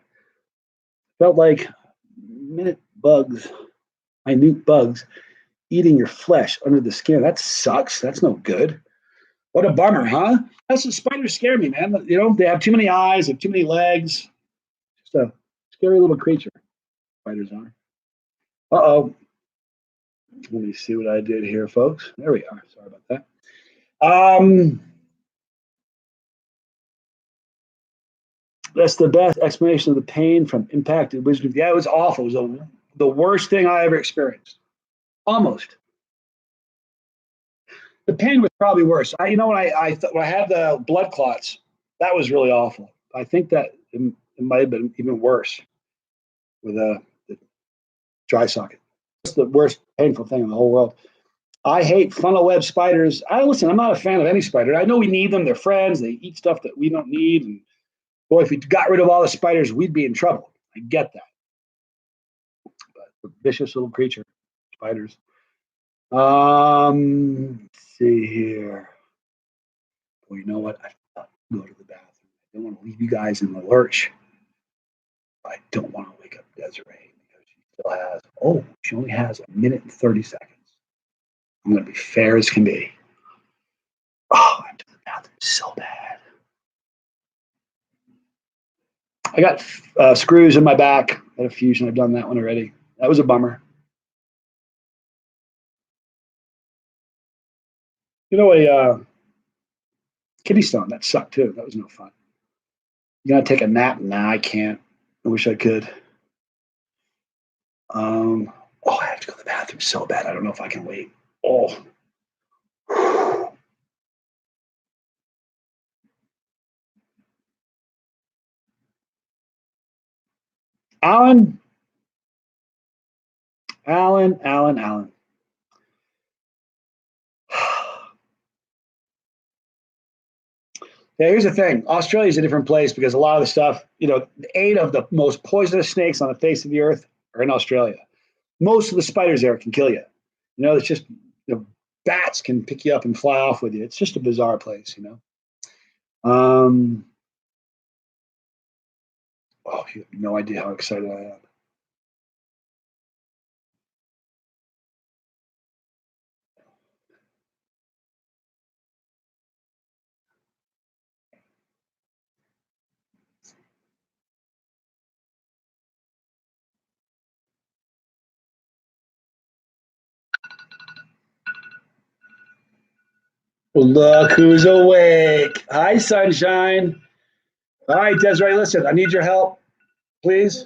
bugs, minute bugs eating your flesh under the skin. That sucks. That's no good. What a bummer, huh? That's what spiders scare me, man. You know, they have too many eyes, they have too many legs. Just a scary little creature. Spiders are. Uh-oh. Let me see what I did here, folks. There we are. Sorry about that. That's the best explanation of the pain from impacted wisdom. Yeah, it was awful. It was the worst thing I ever experienced. Almost. The pain was probably worse. When I had the blood clots, that was really awful. I think that it might have been even worse with the dry socket. It's the worst painful thing in the whole world. I hate funnel web spiders. I'm not a fan of any spider. I know we need them. They're friends. They eat stuff that we don't need. And boy, if we got rid of all the spiders, we'd be in trouble. I get that. But vicious little creature, spiders. Let's see here. Well, you know what? I thought I'd go to the bathroom. I don't want to leave you guys in the lurch. I don't want to wake up Desiree because she only has 1 minute and 30 seconds. I'm going to be fair as can be. Oh, I'm to the bathroom so bad. I got screws in my back at a fusion. I've done that one already. That was a bummer. A kidney stone, that sucked too. That was no fun. You gotta take a nap? Nah, I can't. I wish I could. I have to go to the bathroom so bad. I don't know if I can wait. Oh. Alan. Yeah, here's the thing. Australia is a different place because a lot of the stuff, 8 of the most poisonous snakes on the face of the earth are in Australia. Most of the spiders there can kill you. It's just, bats can pick you up and fly off with you. It's just a bizarre place, You have no idea how excited I am. Look who's awake. Hi, sunshine. All right, Desiree, listen, I need your help, please.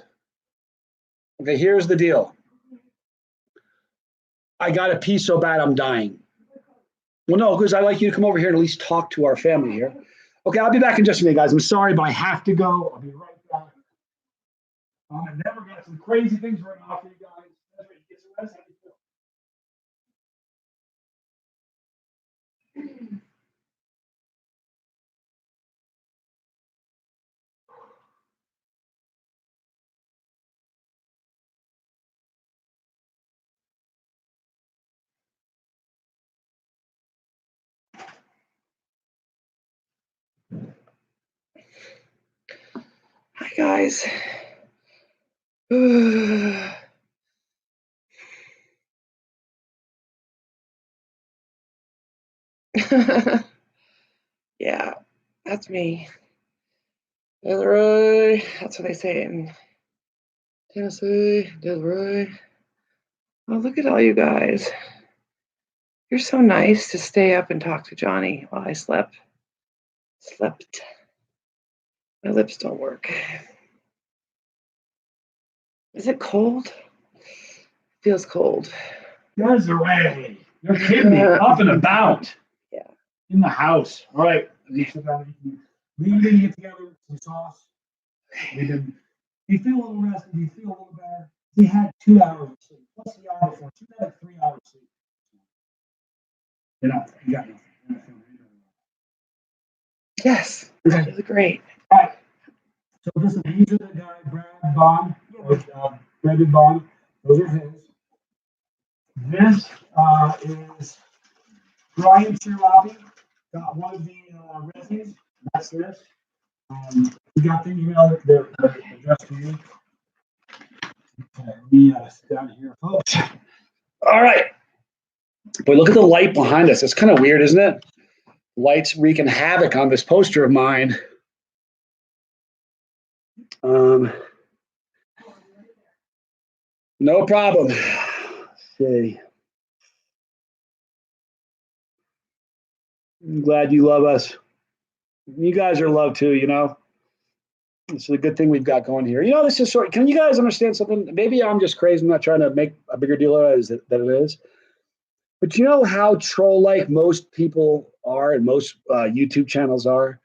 Okay, here's the deal. I got to pee so bad I'm dying. Well, no, because I'd like you to come over here and at least talk to our family here. Okay, I'll be back in just a minute, guys. I'm sorry, but I have to go. I'll be right back. I never got some crazy things right now for you guys. Desiree, get some rest. How do you feel? Hi, guys. Yeah, that's me. Desiree. That's what they say in Tennessee. Desiree. Oh, look at all you guys. You're so nice to stay up and talk to Johnny while I slept. My lips don't work. Is it cold? Feels cold. Desiree, you're kidding me. Up and about. Yeah. In the house. All right. We sit down and get together, some sauce. You feel a little rested. You feel a little better. He had 2 hours of sleep. Plus the hour before, so he had like 3 hours of sleep. You got nothing. Yes, that is great. All right. So these are the guy, Brad Bond, Brad Bond. Those are his. This is Brian Chirlabi, one of the residents. That's this. We got the email they're addressed to you. Okay, let me sit down here, folks. All right. Boy, look at the light behind us. It's kind of weird, isn't it? Light's wreaking havoc on this poster of mine. No problem. Let's see. I'm glad you love us. You guys are loved too, you know. This is a good thing we've got going here. You know, this is sort of, can you guys understand something? Maybe I'm just crazy. I'm not trying to make a bigger deal of it than it is. But you know how troll-like most people are and most YouTube channels are?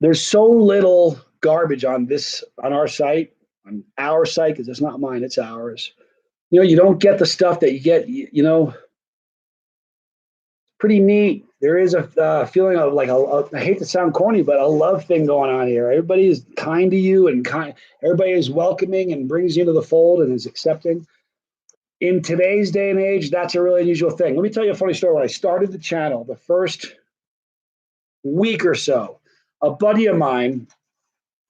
There's so little garbage on our site, because it's not mine, it's ours. You know, you don't get the stuff that you get, you know, pretty neat. There is a feeling of like, I hate to sound corny, but a love thing going on here. Everybody is kind to you and everybody is welcoming and brings you into the fold and is accepting. In today's day and age, that's a really unusual thing. Let me tell you a funny story. When I started the channel, the first week or so, a buddy of mine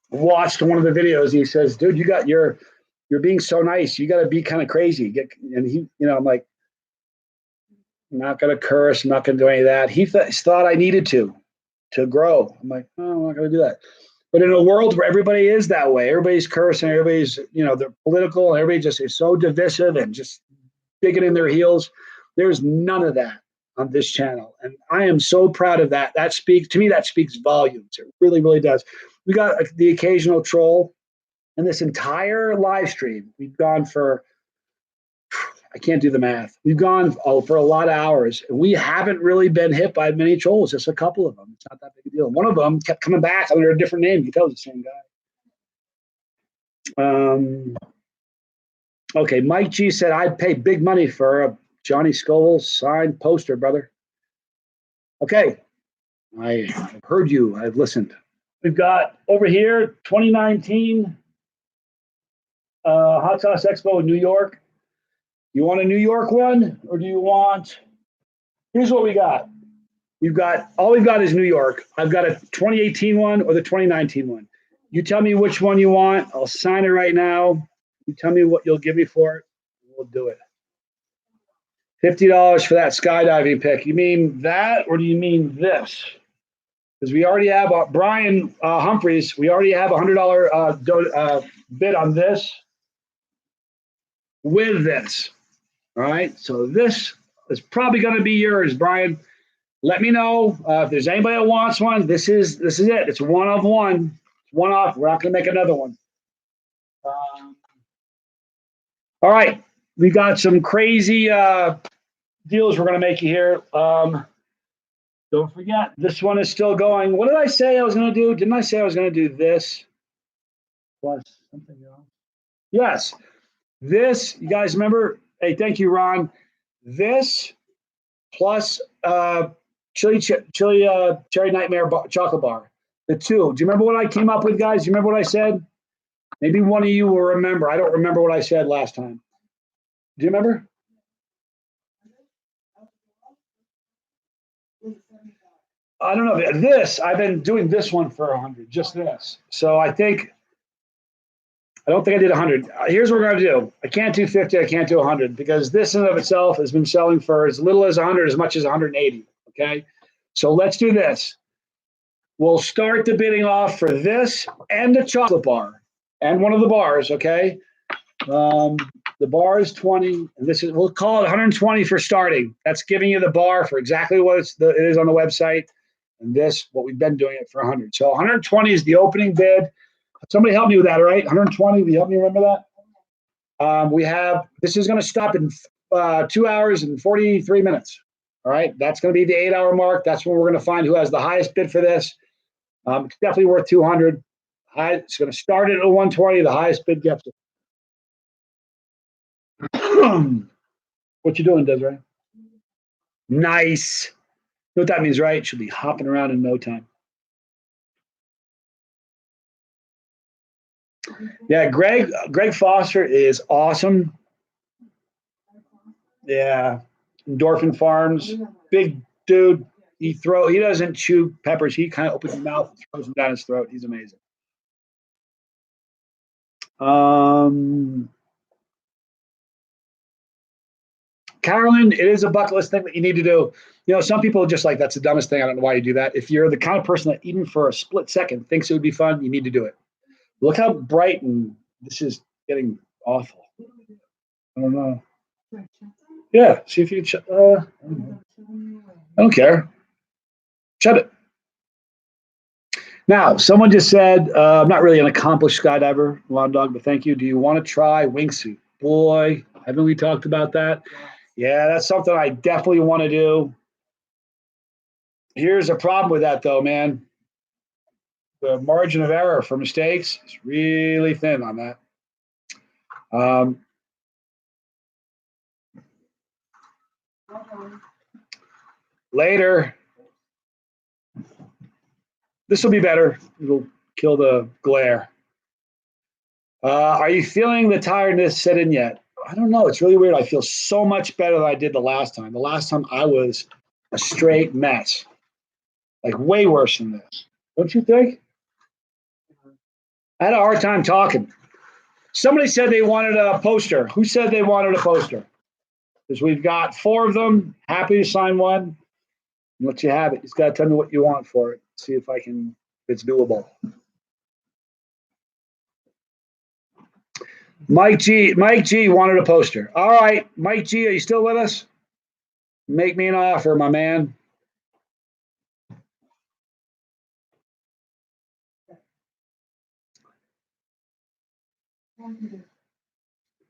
watched one of the videos and he says, dude, you're being so nice. You got to be kind of crazy. And he, you know, I'm like, I'm not going to curse. I'm not going to do any of that. He thought I needed to grow. I'm like, oh, I'm not going to do that. But in a world where everybody is that way, everybody's cursing, everybody's, you know, they're political, and everybody just is so divisive and just digging in their heels. There's none of that on this channel. And I am so proud of that. That speaks volumes. It really, really does. We got the occasional troll, and this entire live stream, we've gone for, I can't do the math. We've gone for a lot of hours. And we haven't really been hit by many trolls, just a couple of them. It's not that big a deal. And one of them kept coming back under a different name. You can tell it's the same guy. Okay, Mike G said, I'd pay big money for a Johnny Scoville signed poster, brother. Okay, I've heard you. I've listened. We've got over here 2019 Hot Sauce Expo in New York. You want a New York one, or do you want? Here's what we got. All we've got is New York. I've got a 2018 one or the 2019 one. You tell me which one you want. I'll sign it right now. You tell me what you'll give me for it. We'll do it. $50 for that skydiving pick. You mean that, or do you mean this? Because we already have Brian Humphreys. We already have $100 bid on this with this. All right. So this is probably going to be yours, Brian. Let me know if there's anybody that wants one. This is it. It's one of one. It's one off. We're not going to make another one. All right. We got some crazy deals we're going to make you here. Don't forget, this one is still going. What did I say I was going to do? Didn't I say I was going to do this plus something else? Yes. This, you guys remember? Hey, thank you, Ron. This plus Cherry Nightmare chocolate bar. The two. Do you remember what I came up with, guys? Do you remember what I said? Maybe one of you will remember. I don't remember what I said last time. Do you remember? I don't know. This, I've been doing this one for 100, just this. So I don't think I did 100. Here's what we're going to do. I can't do 50. I can't do 100 because this in and of itself has been selling for as little as 100, as much as 180. Okay. So let's do this. We'll start the bidding off for this and the chocolate bar and one of the bars. Okay. The bar is 20, and we'll call it 120 for starting. That's giving you the bar for exactly what it is on the website. And this, what we've been doing it for 100. So 120 is the opening bid. Somebody help me with that, all right? 120, will you help me remember that? This is going to stop in 2 hours and 43 minutes. All right, that's going to be the 8-hour mark. That's when we're going to find who has the highest bid for this. It's definitely worth 200. It's going to start at a 120. The highest bid gets it. What you doing, Desiree? Nice. You know what that means, right? She'll be hopping around in no time. Yeah, Greg Foster is awesome. Yeah, Endorphin Farms, big dude. He doesn't chew peppers. He kind of opens his mouth and throws them down his throat. He's amazing. Carolyn, it is a bucket list thing that you need to do. You know, some people are just like, that's the dumbest thing. I don't know why you do that. If you're the kind of person that even for a split second thinks it would be fun, you need to do it. Look how bright and this is getting awful. I don't know. Yeah, see if you can shut. I don't care. Shut it. Now, someone just said, I'm not really an accomplished skydiver, Lawn Dog, but thank you. Do you want to try wingsuit? Boy, haven't we talked about that? Yeah, that's something I definitely want to do. Here's a problem with that, though, man. The margin of error for mistakes is really thin on that. Later. This will be better. It'll kill the glare. Are you feeling the tiredness set in yet? I don't know. It's really weird. I feel so much better than I did the last time. The last time I was a straight mess. Like way worse than this. Don't you think? I had a hard time talking. Somebody said they wanted a poster. Who said they wanted a poster? Because we've got 4 of them. Happy to sign one. Let you have it. You just got to tell me what you want for it. See if I can, if it's doable. Mike G wanted a poster. All right, Mike G, are you still with us? Make me an offer, my man.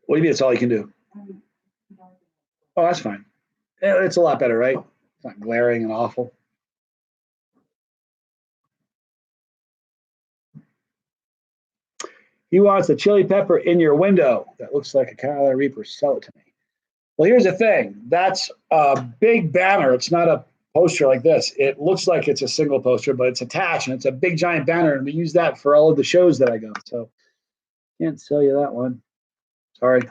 What do you mean it's all you can do? Oh, that's fine. It's a lot better, right? It's not glaring and awful. He wants the chili pepper in your window. That looks like a Carolina Reaper. Sell it to me. Well, here's the thing. That's a big banner. It's not a poster like this. It looks like it's a single poster, but it's attached, and it's a big, giant banner, and we use that for all of the shows that I go. So can't sell you that one. Sorry.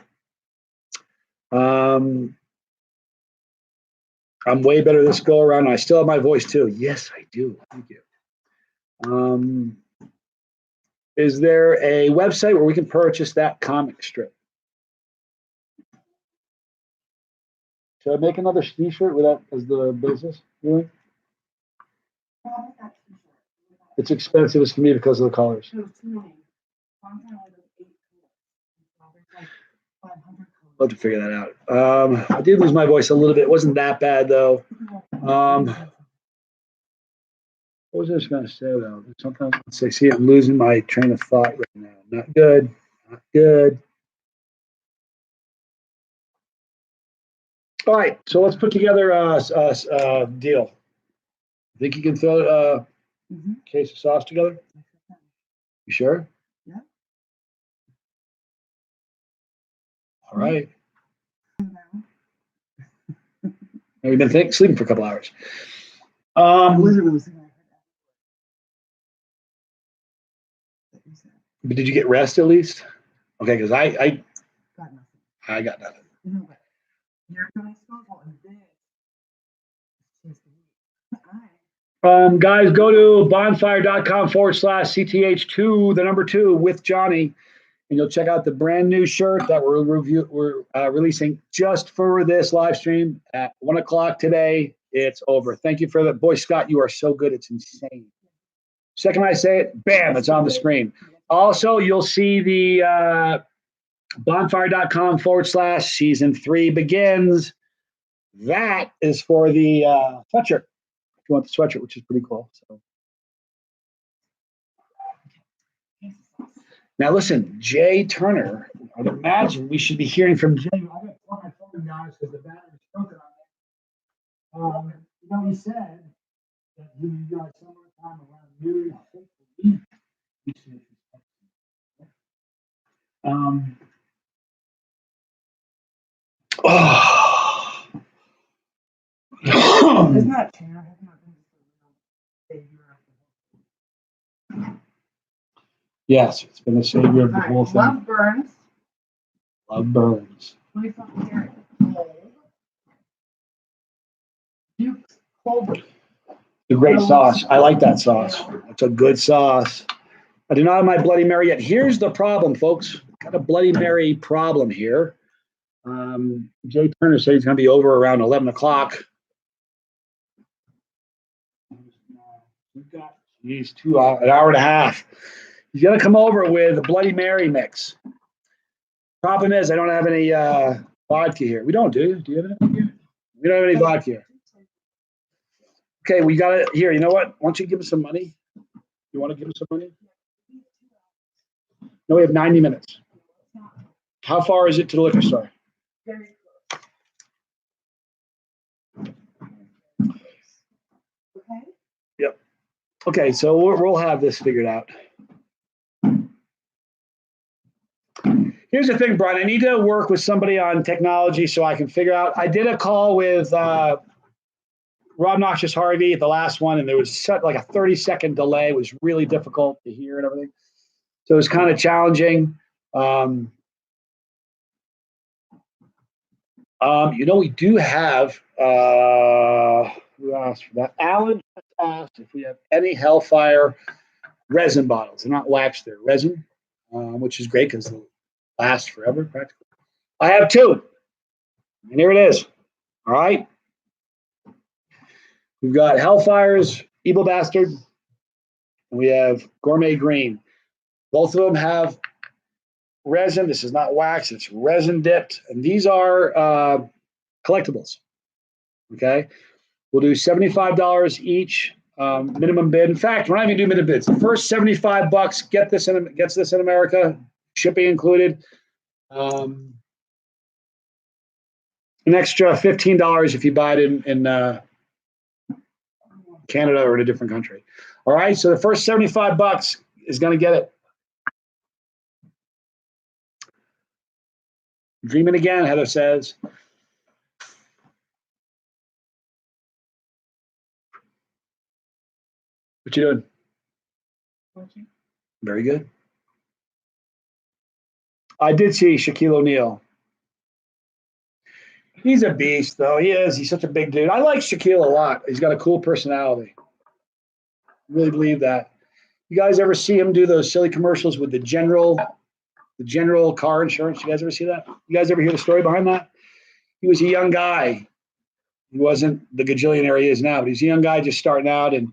I'm way better this go around. I still have my voice, too. Yes, I do. Thank you. Is there a website where we can purchase that comic strip? Should I make another t-shirt with that as the business? Really? It's expensive as for me because of the colors. I'll have to figure that out. I did lose my voice a little bit. It wasn't that bad, though. What was I just going to say, though? Sometimes I see I'm losing my train of thought right now. Not good. Not good. All right, so let's put together a deal. Think you can throw a case of sauce together? You sure? Yeah. All right. Now you've been sleeping for a couple hours. But did you get rest at least? Okay, because I Got nothing. I got nothing. No, but you're doing Scoville and this. Guys, go to bonfire.com/CTH2, the number 2 with Johnny, and you'll check out the brand new shirt that we're releasing just for this live stream at 1 o'clock today. It's over. Thank you for that. Boy, Scott, you are so good. It's insane. Second I say it, bam, it's on the screen. Also, you'll see the bonfire.com/season 3 begins. That is for the sweatshirt. If you want the sweatshirt, which is pretty cool. So now listen, Jay Turner. I'd imagine we should be hearing from Jay. I got to plug my phone down because the battery is broken on it. You know, he said that he got summertime around noon. Hopefully, we should Oh. Isn't that chair? Has not been the savior. Yes, it's been the savior of the All whole right, thing. love burns. Love burns. 27 karat gold. Duke's Colbert. A great sauce. I like that sauce. It's a good sauce. I do not have my Bloody Mary yet. Here's the problem, folks. Got a Bloody Mary problem here. Jay Turner said he's going to be over around 11 o'clock. He's an hour and a half. He's going to come over with a Bloody Mary mix. Problem is, I don't have any vodka here. We don't, do you have any vodka here? We don't have any vodka here. Okay, we got it here. You know what? Why don't you give us some money? You want to give us some money? No, we have 90 minutes. How far is it to the liquor store? Very close. Okay. Yep. Okay, so we'll have this figured out. Here's the thing, Brian. I need to work with somebody on technology so I can figure out. I did a call with Rob Noxious Harvey at the last one, and there was like a 30-second delay. It was really difficult to hear and everything. So it was kind of challenging. We do have, who asked for that? Alan just asked if we have any Hellfire resin bottles. They're not wax, they're resin, which is great because they'll last forever practically. I have two, and here it is. All right. We've got Hellfire's Evil Bastard, and we have Gourmet Green. Both of them have resin. This is not wax, it's resin dipped. And these are collectibles. Okay. We'll do $75 each, minimum bid. In fact, we're not even doing minimum bids. The first $75 gets this in America, shipping included. An extra $15 if you buy it in Canada or in a different country. All right, so the first $75 is going to get it. Dreaming again, Heather says. What you doing? Watching. Very good. I did see Shaquille O'Neal. He's a beast, though. He is. He's such a big dude. I like Shaquille a lot. He's got a cool personality. I really believe that. You guys ever see him do those silly commercials with the general car insurance? You guys ever see that? You guys ever hear the story behind that? He was a young guy. He wasn't the gajillionaire he is now, but he's a young guy just starting out, and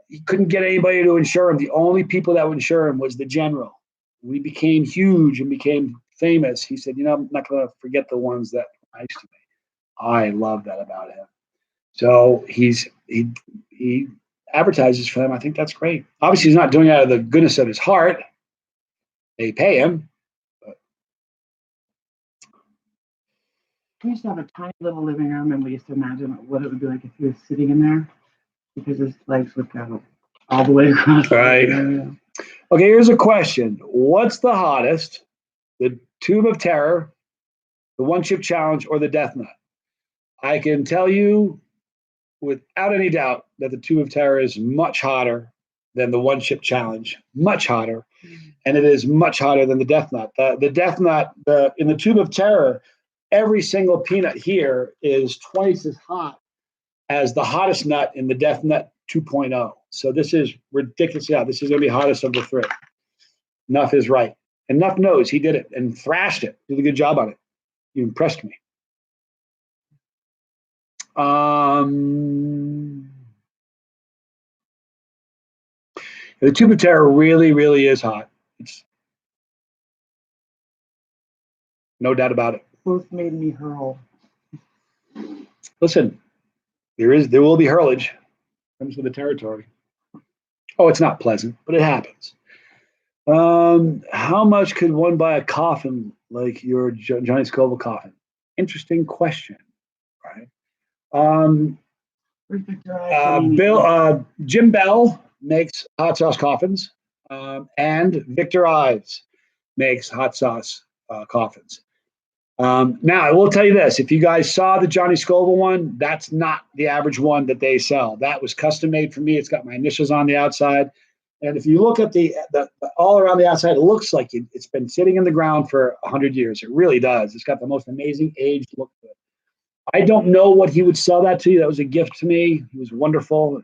he couldn't get anybody to insure him. The only people that would insure him was the general. When he became huge and became famous, he said, I'm not going to forget the ones that were nice to me. I love that about him. So he advertises for them. I think that's great. Obviously, he's not doing it out of the goodness of his heart. They pay him. But. We used to have a tiny little living room, and we used to imagine what it would be like if he was sitting in there, because his legs would go all the way across. Right. Okay, here's a question. What's the hottest? The Tube of Terror, the One Chip Challenge, or the Death Nut? I can tell you without any doubt that the Tube of Terror is much hotter than the One Chip Challenge, much hotter, and it is much hotter than the Death Nut. The Death Nut, in the Tube of Terror, every single peanut here is twice as hot as the hottest nut in the Death Nut 2.0. So this is ridiculously hot. This is going to be hottest of the three. Nuff is right. And Nuff knows he did it and thrashed it. Did a good job on it. You impressed me. The Tube of Terror really, really is hot. It's no doubt about it. Both made me hurl. Listen, there will be hurlage. Comes with the territory. Oh, it's not pleasant, but it happens. How much could one buy a coffin like your Johnny Scoville coffin? Interesting question, right? Jim Bell makes hot sauce coffins, and Victor Ives. makes hot sauce coffins. Now, I will tell you this. If you guys saw the Johnny Scoville one, that's not the average one that they sell. That was custom made for me. It's got my initials on the outside. And if you look at the all around the outside, it looks like it's been sitting in the ground for 100 years. It really does. It's got the most amazing aged look to it. I don't know what he would sell that to you. That was a gift to me. He was wonderful.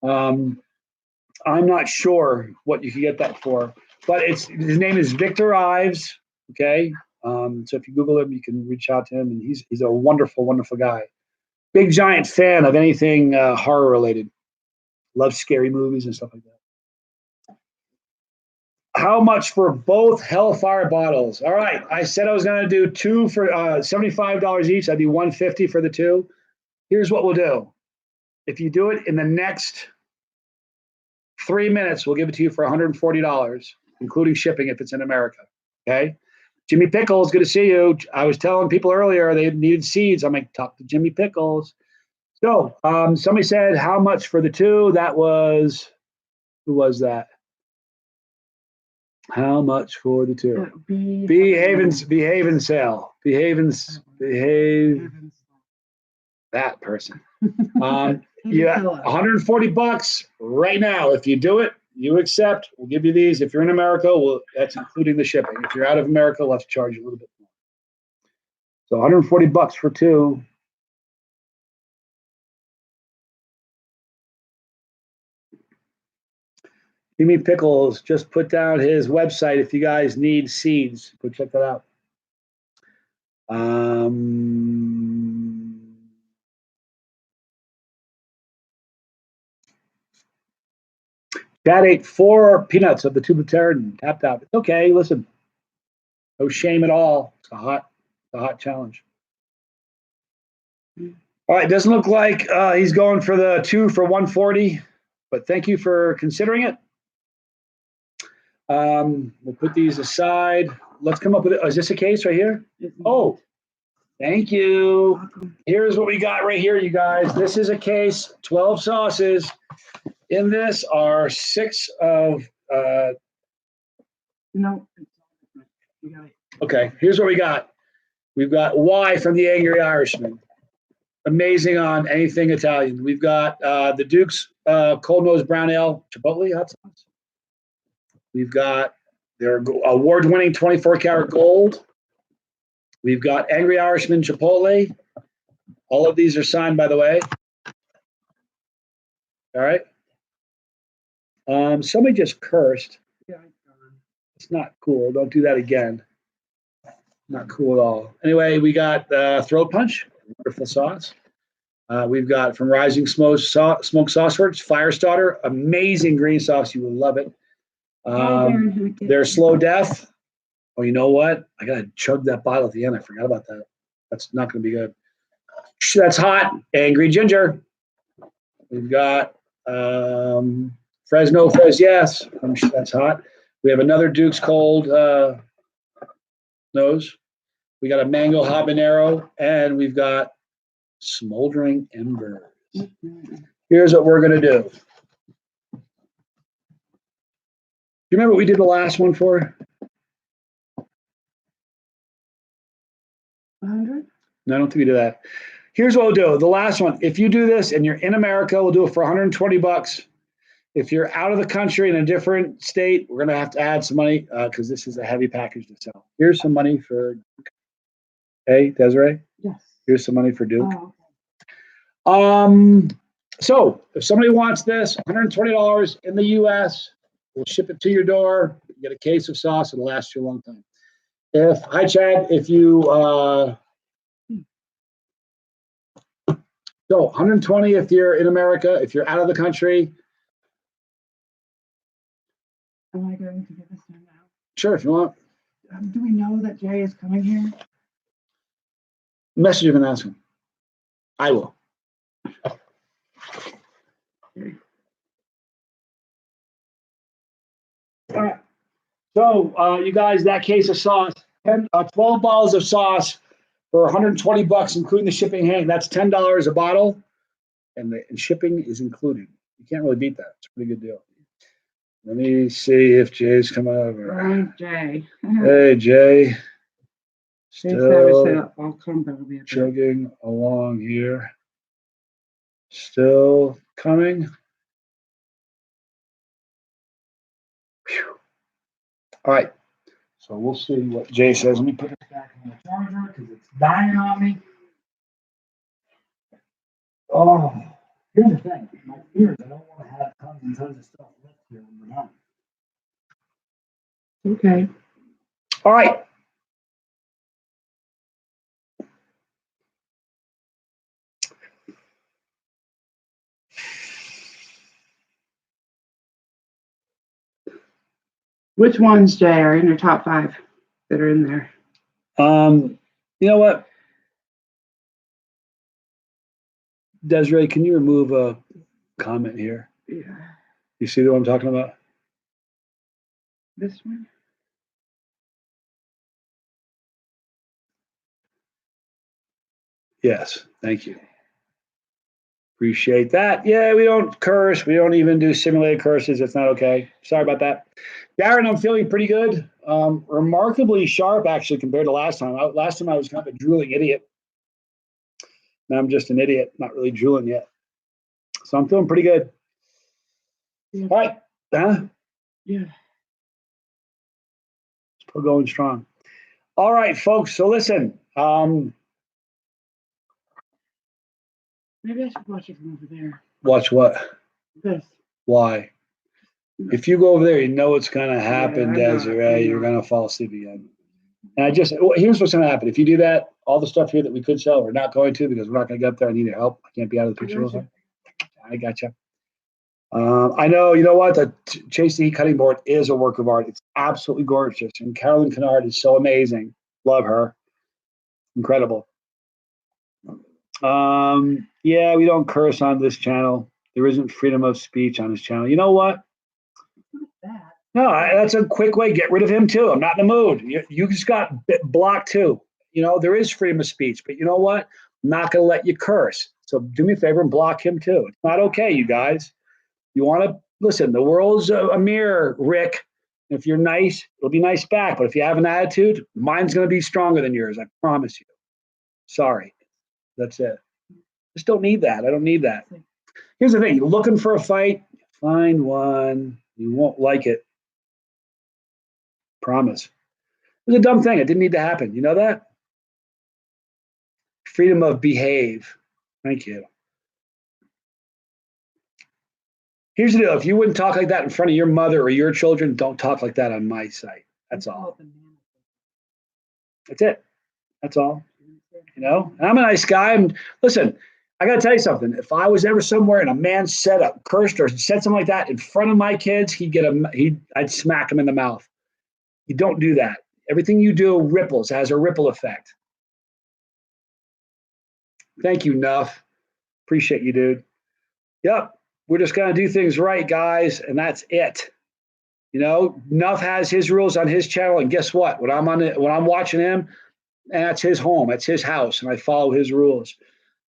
I'm not sure what you could get that for, but his name is Victor Ives. Okay. So if you Google him, you can reach out to him, and he's a wonderful, wonderful guy. Big giant fan of anything horror related. Loves scary movies and stuff like that. How much for both Hellfire bottles? All right, I said I was going to do two for $75 each. That'd be $150 for the two. Here's what we'll do. If you do it in the next 3 minutes, we'll give it to you for $140, including shipping if it's in America. Okay. Jimmy Pickles, good to see you. I was telling people earlier they needed seeds. I'm like, talk to Jimmy Pickles. So somebody said how much for the two? That was, who was that? How much for the two? Behaven sale. Behave. That person. Yeah, $140 right now. If you do it, you accept. We'll give you these. If you're in America, that's including the shipping. If you're out of America, we'll have to charge you a little bit more. So $140 for two. Jimmy Pickles just put down his website if you guys need seeds. Go check that out. Dad ate 4 peanuts of the tube of pterodon, tapped out. It's okay, listen. No shame at all. It's a hot challenge. All right, doesn't look like he's going for the 2 for $140, but thank you for considering it. We'll put these aside. Let's come up with it. Oh, is this a case right here? Oh, thank you. Here's what we got right here, you guys. This is a case, 12 sauces. In this are 6 of. No. You got it. Okay, here's what we got. We've got Y from the Angry Irishman. Amazing on anything Italian. We've got the Duke's Cold Nose Brown Ale Chipotle hot sauce. We've got their award-winning 24-karat gold. We've got Angry Irishman Chipotle. All of these are signed, by the way. All right. Somebody just cursed. Yeah. It's not cool. Don't do that again. Not cool at all. Anyway, we got Throat Punch, wonderful sauce. We've got from Rising Smoke Sauce Works, Fire Starter, amazing green sauce. You will love it. Their Slow Death. Oh, you know what? I got to chug that bottle at the end. I forgot about that. That's not going to be good. That's hot. Angry Ginger. We've got Fresno Fres, yes. I'm sure that's hot. We have another Duke's Cold Nose. We got a Mango Habanero, and we've got Smoldering Embers. Here's what we're going to do. Do you remember what we did the last one for? 100? No, I don't think we did that. Here's what we'll do. The last one, if you do this and you're in America, we'll do it for $120. If you're out of the country in a different state, we're going to have to add some money because this is a heavy package to sell. Here's some money for, hey, Desiree? Yes. Here's some money for Duke. Oh, So if somebody wants this, $120 in the U.S., we'll ship it to your door. You get a case of sauce. It'll last you a long time. Hi, Chad. If you, so 120 if you're in America. If you're out of the country. am I going to get this done now? Sure, if you want. Do we know that Jay is coming here? Message him and ask him. I will. All right. So, you guys, that case of sauce, 12 bottles of sauce for $120, including the shipping. Hey, that's $10 a bottle, and shipping is included. You can't really beat that. It's a pretty good deal. Let me see if Jay's coming over. Where's Jay? Hey, Jay. Jay Savage said, Still I'll come, but it'll be a bit. chugging along here. Still coming. Whew. All right. So we'll see what Jay says. Let me put it Back on the charger because it's dying on me. Oh, here's the thing. My fear is I don't want to have tons and tons of stuff left here when we're done. Okay. All right. Which ones, Jay, are in your top 5 that are in there? You know what? Desiree, can you remove a comment here? Yeah. You see what I'm talking about? This one? Yes. Thank you. Appreciate that. Yeah, we don't curse. We don't even do simulated curses. It's not okay. Sorry about that. Darren, I'm feeling pretty good. Remarkably sharp, actually, compared to last time. Last time I was kind of a drooling idiot. Now I'm just an idiot, not really drooling yet. So I'm feeling pretty good. Yeah. All right. Huh? Yeah. Still going strong. All right, folks. So listen. Maybe I should watch it from over there. Watch what? This. Why? If you go over there, you know what's going to happen, Yeah, I know it. Desiree. You're going to fall asleep again. And here's what's going to happen. If you do that, all the stuff here that we could sell, we're not going to because we're not going to get up there. I need your help. I can't be out of the picture. I gotcha. I know, you know what? The Chase the Heat cutting board is a work of art. It's absolutely gorgeous. And Carolyn Kennard is so amazing. Love her. Incredible. Yeah, we don't curse on this channel. There isn't freedom of speech on this channel. You know what? No, that's a quick way. Get rid of him too. I'm not in the mood. You just got blocked too. You know, there is freedom of speech, but you know what? I'm not going to let you curse. So do me a favor and block him too. It's not okay, you guys. You want to listen. The world's a mirror, Rick. If you're nice, it'll be nice back. But if you have an attitude, mine's going to be stronger than yours. I promise you. Sorry. That's it. Just don't need that. I don't need that. Here's the thing. You're looking for a fight, find one. You won't like it. Promise. It was a dumb thing. It didn't need to happen. You know that? Freedom of behave. Thank you. Here's the deal. If you wouldn't talk like that in front of your mother or your children, don't talk like that on my site. That's all. That's it. That's all. You know, and I'm a nice guy. Listen, I got to tell you something. If I was ever somewhere and a man said a cursed or said something like that in front of my kids, I'd smack him in the mouth. You don't do that. Everything you do ripples, has a ripple effect. Thank you, Nuff. Appreciate you, dude. Yep. We're just going to do things right, guys. And that's it. You know, Nuff has his rules on his channel. And guess what? When I'm watching him, that's his home. That's his house. And I follow his rules.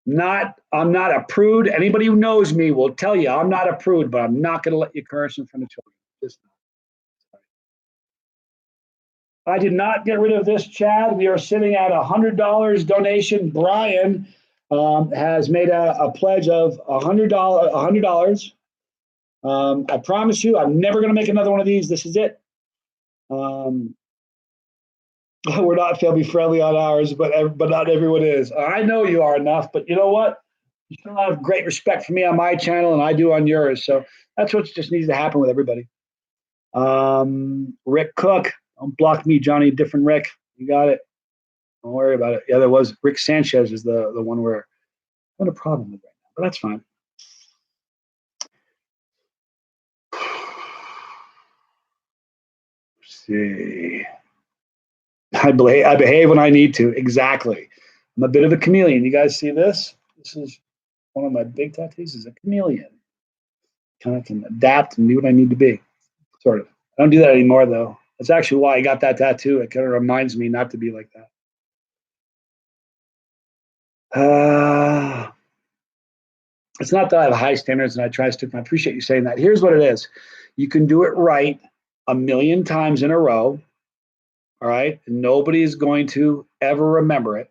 I'm not a prude. Anybody who knows me will tell you I'm not a prude, but I'm not going to let you curse in front of children. Just I did not get rid of this, Chad. We are sitting at $100 donation. Brian has made a pledge of $100. I promise you, I'm never going to make another one of these. This is it. We're not family friendly on ours, but not everyone is. I know you are enough, but you know what? You still have great respect for me on my channel, and I do on yours. So that's what just needs to happen with everybody. Rick Cook, don't block me, Johnny. Different Rick. You got it. Don't worry about it. Yeah, there was Rick Sanchez is the one we're having a problem with right now, but that's fine. Let's see. I behave when I need to. Exactly. I'm a bit of a chameleon. You guys see this? This is one of my big tattoos. Is a chameleon. Kind of can adapt and be what I need to be. Sort of. I don't do that anymore, though. That's actually why I got that tattoo. It kind of reminds me not to be like that. It's not that I have high standards and I try to stick. I appreciate you saying that. Here's what it is. You can do it right 1,000,000 times in a row. All right. And nobody is going to ever remember it.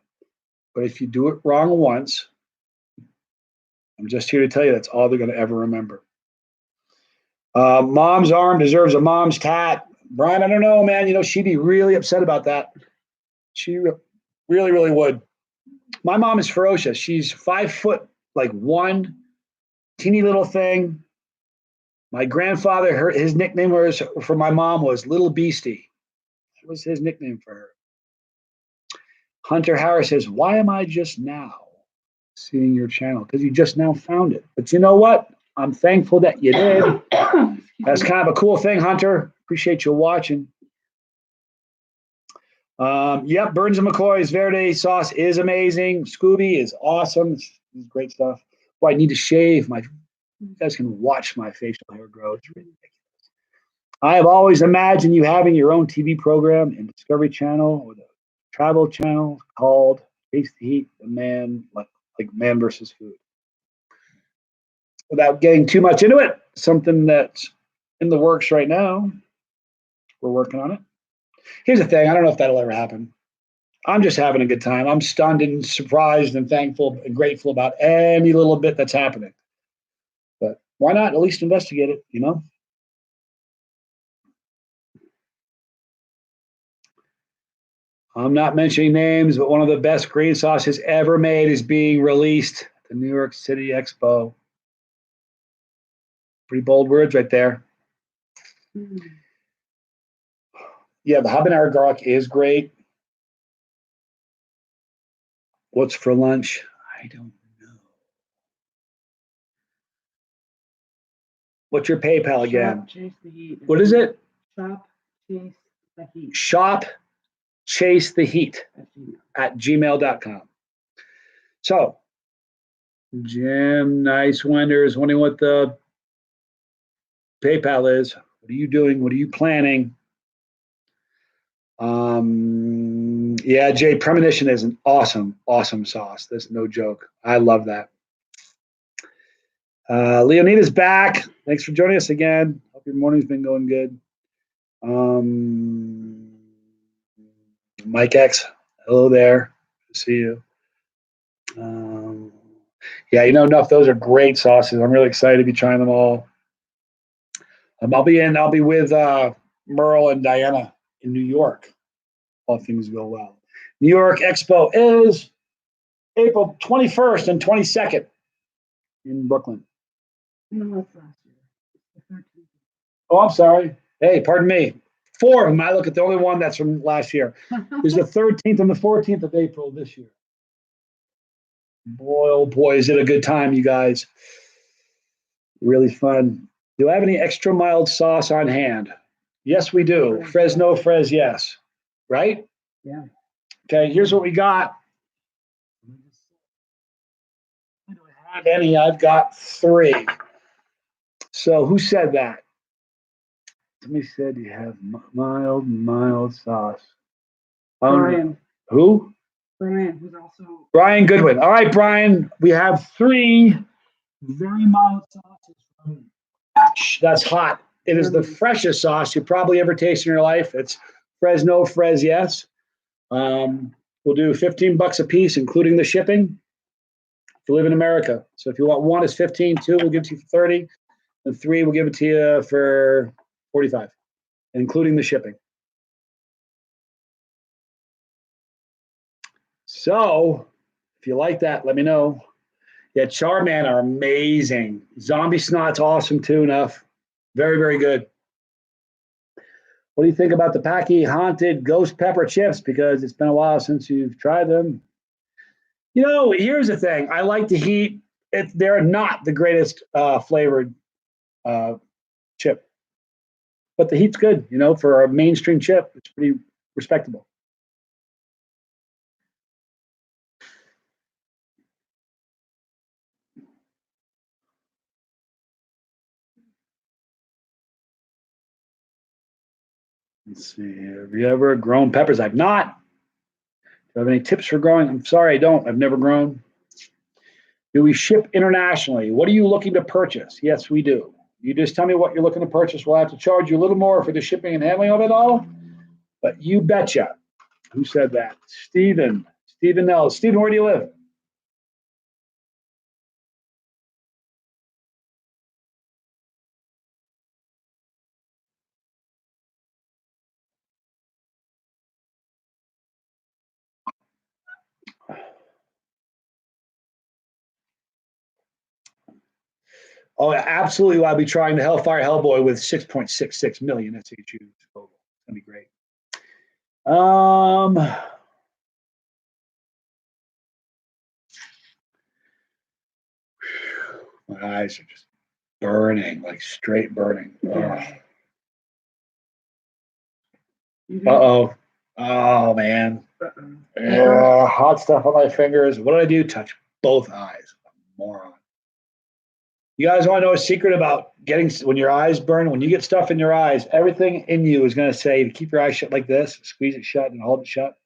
But if you do it wrong once, I'm just here to tell you that's all they're going to ever remember. Mom's arm deserves a mom's tat. Brian, I don't know, man. You know, she'd be really upset about that. She really, really would. My mom is ferocious. She's 5 foot, like one teeny little thing. My grandfather, his nickname was for my mom was Little Beastie. That was his nickname for her. Hunter Harris says, "Why am I just now seeing your channel?" Because you just now found it. But you know what? I'm thankful that you did. That's kind of a cool thing, Hunter. Appreciate you watching. Yep, Burns and McCoy's Verde sauce is amazing. Scooby is awesome. It's great stuff. Boy, I need to shave my. You guys can watch my facial hair grow. It's ridiculous. I have always imagined you having your own TV program in Discovery Channel or the Travel Channel called Taste the Heat, the Man, like Man versus Food. Without getting too much into it, something that's in the works right now. We're working on it. Here's the thing. I don't know if that'll ever happen. I'm just having a good time. I'm stunned and surprised and thankful and grateful about any little bit that's happening. But why not at least investigate it, you know? I'm not mentioning names, but one of the best green sauces ever made is being released at the New York City Expo. Pretty bold words right there. Yeah, the habanero garlic is great. What's for lunch? I don't know. What's your PayPal again? Shop, chase the heat. What is it? Shop, chase the heat. Shop, chase the heat at gmail.com. So, Jim, Nice Wonder is wondering what the PayPal is. What are you doing? What are you planning? Yeah, Jay, Premonition is an awesome, awesome sauce. That's no joke. I love that. Leonida's back. Thanks for joining us again. Hope your morning's been going good. Mike X, hello there. Good to see you. Yeah, you know, enough. Those are great sauces. I'm really excited to be trying them all. I'll be with Merle and Diana in New York. All things go well. New York Expo is April 21st and 22nd in Brooklyn. No, that's last year. The 13th. Oh, I'm sorry. Hey, pardon me. 4 of them. I look at the only one that's from last year. It's the 13th and the 14th of April this year. Boy, oh boy, is it a good time, you guys. Really fun. Do I have any extra mild sauce on hand? Yes, we do. Fresno, yes. Right? Yeah. Okay, here's what we got. I don't have any. I've got 3. So who said that? Somebody said you have mild sauce. Brian. Who? Brian, who's also Brian Goodwin. All right, Brian. We have 3 very mild sauces from That's Hot. It is the freshest sauce you probably ever tasted in your life. It's Fresno, yes. We'll do $15 a piece, including the shipping. If you live in America. So if you want 1, it's 15. 2, we'll give it to you for 30. And 3, we'll give it to you for 45, including the shipping. So if you like that, let me know. Yeah, Charman are amazing. Zombie Snot's awesome too, enough. Very, very good. What do you think about the Packy Haunted Ghost Pepper Chips? Because it's been a while since you've tried them. You know, here's the thing. I like the heat. They're not the greatest flavored chip. But the heat's good, you know, for a mainstream chip. It's pretty respectable. Let's see. Have you ever grown peppers? I've not. Do you have any tips for growing? I'm sorry, I don't. I've never grown. Do we ship internationally? What are you looking to purchase? Yes, we do. You just tell me what you're looking to purchase. We'll have to charge you a little more for the shipping and handling of it all. But you betcha. Who said that? Stephen. Stephen Nels. Stephen, where do you live? Oh, absolutely. I'll be trying the Hellfire Hellboy with 6.66 million SHUs. It's going to be great. My eyes are just burning, like straight burning. Uh-oh. Oh, man. Yeah, hot stuff on my fingers. What did I do? Touch both eyes. Moron. You guys want to know a secret about getting, when your eyes burn, when you get stuff in your eyes, everything in you is going to say to keep your eyes shut like this, squeeze it shut and hold it shut.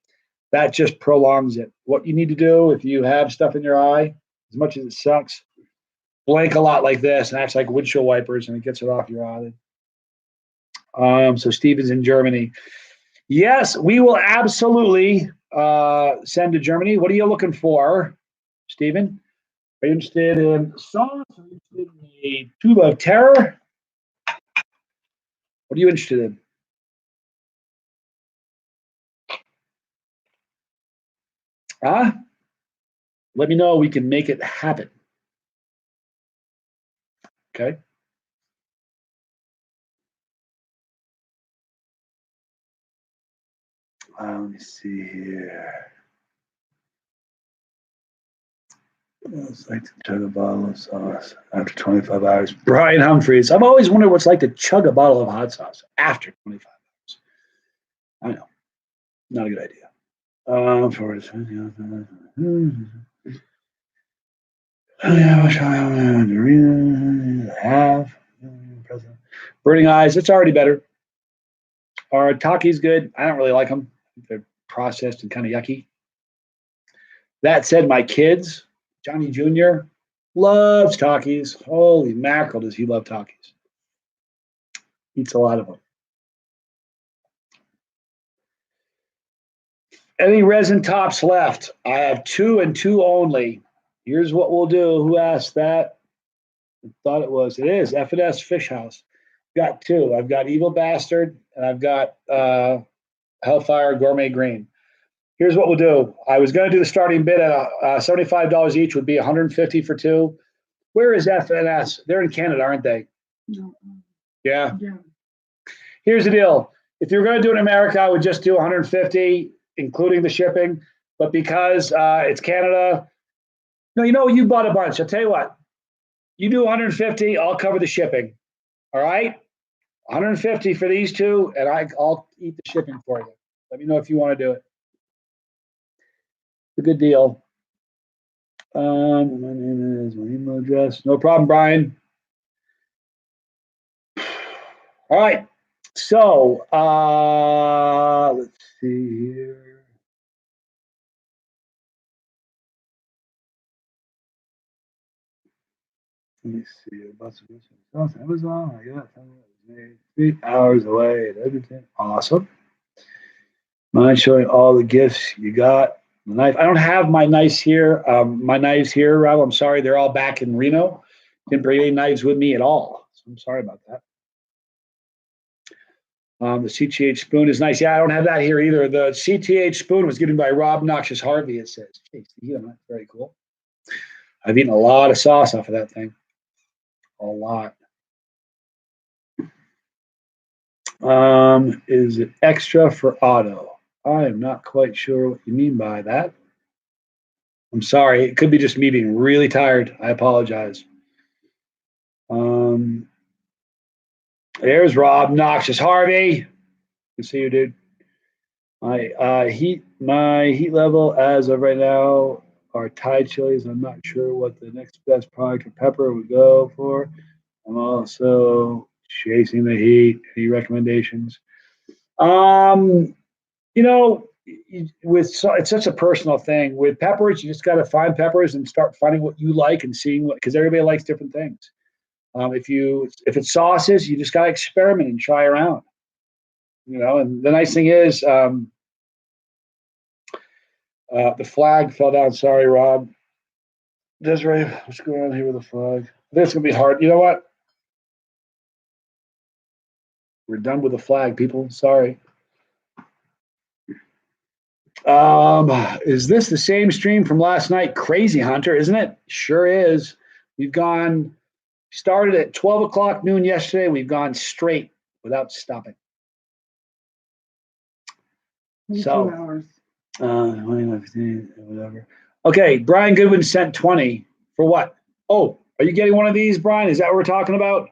That just prolongs it. What you need to do if you have stuff in your eye, as much as it sucks, blink a lot like this and acts like windshield wipers and it gets it off your eyelid. So Steven's in Germany. Yes, we will absolutely send to Germany. What are you looking for, Stephen? Are you interested in sauce? Are you interested in a tube of terror? What are you interested in? Let me know. We can make it happen. Okay. Let me see here. It's like to chug a bottle of sauce after 25 hours. Brian Humphreys. I've always wondered what it's like to chug a bottle of hot sauce after 25 hours. I know. Not a good idea. For have burning eyes. It's already better. Our Taki's good. I don't really like them. They're processed and kind of yucky. That said, my kids, Johnny Jr. loves Takis. Holy mackerel, does he love Takis. Eats a lot of them. Any resin tops left? I have 2 and 2 only. Here's what we'll do. Who asked that? I thought it was. It is F&S Fish House. Got 2. I've got Evil Bastard and I've got Hellfire Gourmet Green. Here's what we'll do. I was going to do the starting bid at $75 each, would be $150 for 2. Where is F&S? They're in Canada, aren't they? No. Yeah. Yeah. Here's the deal. If you're going to do it in America, I would just do $150, including the shipping. But because it's Canada, no, you bought a bunch. I'll tell you what. You do $150, I'll cover the shipping. All right? $150 for these 2, and I'll eat the shipping for you. Let me know if you want to do it. It's a good deal. My name is my email address. No problem, Brian. All right. So let's see here. Let me see. Amazon. I got 3 hours away at Edmonton. Awesome. Mind showing all the gifts you got. The knife. I don't have my knives here. My knives here, Rob. I'm sorry. They're all back in Reno. Didn't bring any knives with me at all. So I'm sorry about that. The CTH spoon is nice. Yeah, I don't have that here either. The CTH spoon was given by Rob Noxious Harvey, it says. That's very cool. I've eaten a lot of sauce off of that thing. A lot. Is it extra for auto? I am not quite sure what you mean by that. I'm sorry. It could be just me being really tired. I apologize. There's Rob Noxious Harvey. Good to see you, dude. My heat level as of right now are Thai chilies. I'm not sure what the next best product of pepper would go for. I'm also chasing the heat. Any recommendations? It's such a personal thing. With peppers, you just got to find peppers and start finding what you like and seeing because everybody likes different things. If it's sauces, you just gotta experiment and try around. And the nice thing is, the flag fell down. Sorry, Rob. Desiree, what's going on here with the flag? This is gonna be hard. You know what? We're done with the flag, people. Sorry. Is this the same stream from last night? Crazy Hunter, isn't it? Sure is. We've started at 12 o'clock noon yesterday. We've gone straight without stopping. 22 So, hours. 15, whatever. Okay, Brian Goodwin sent 20 for what? Oh, are you getting one of these, Brian? Is that what we're talking about?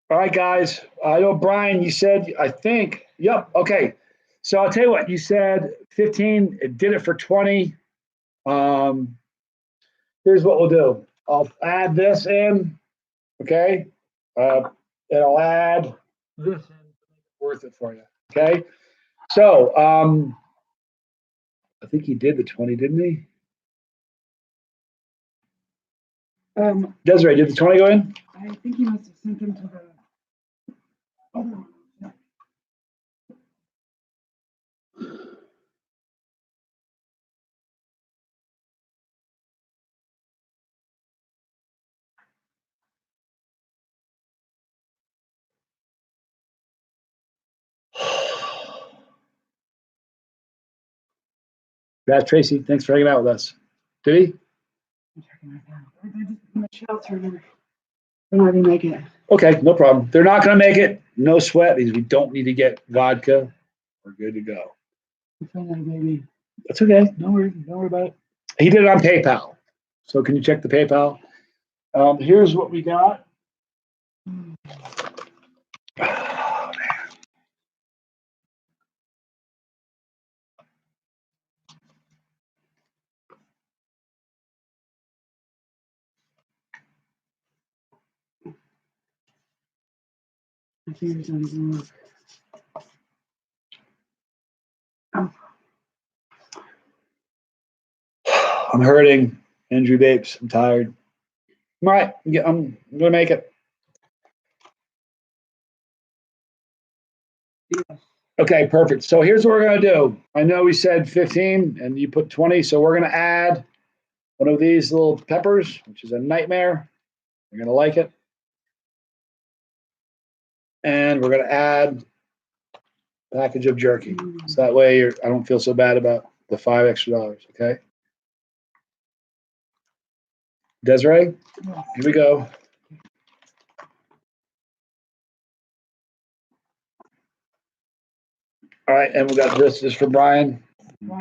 All right, guys. I know, Brian, you said, I think, yep, okay. So I'll tell you what, you said 15, it did it for 20. Here's what we'll do. I'll add this in, okay? And I'll add this in to make it worth it for you, okay? So I think he did the 20, didn't he? Desiree, did the 20 go in? I think he must have sent them to the other one. That's Tracy. Thanks for hanging out with us. Did he? I'm checking right now. They're just in the shelter. They're not gonna make it. Okay, no problem. They're not going to make it. No sweat because we don't need to get vodka. We're good to go. We found out, baby. That's okay. Don't worry about it. He did it on PayPal. So can you check the PayPal? Here's what we got. Oh, man. My fingers don't even work. Oh. I'm hurting. Andrew Bapes. I'm tired. I'm all right. I'm going to make it. Yes. Okay, perfect. So here's what we're going to do. I know we said 15 and you put 20. So we're going to add one of these little peppers, which is a nightmare. You're going to like it. And we're going to add a package of jerky. So that way I don't feel so bad about the $5 extra. Okay. Desiree, here we go. All right, and we got this is for Brian.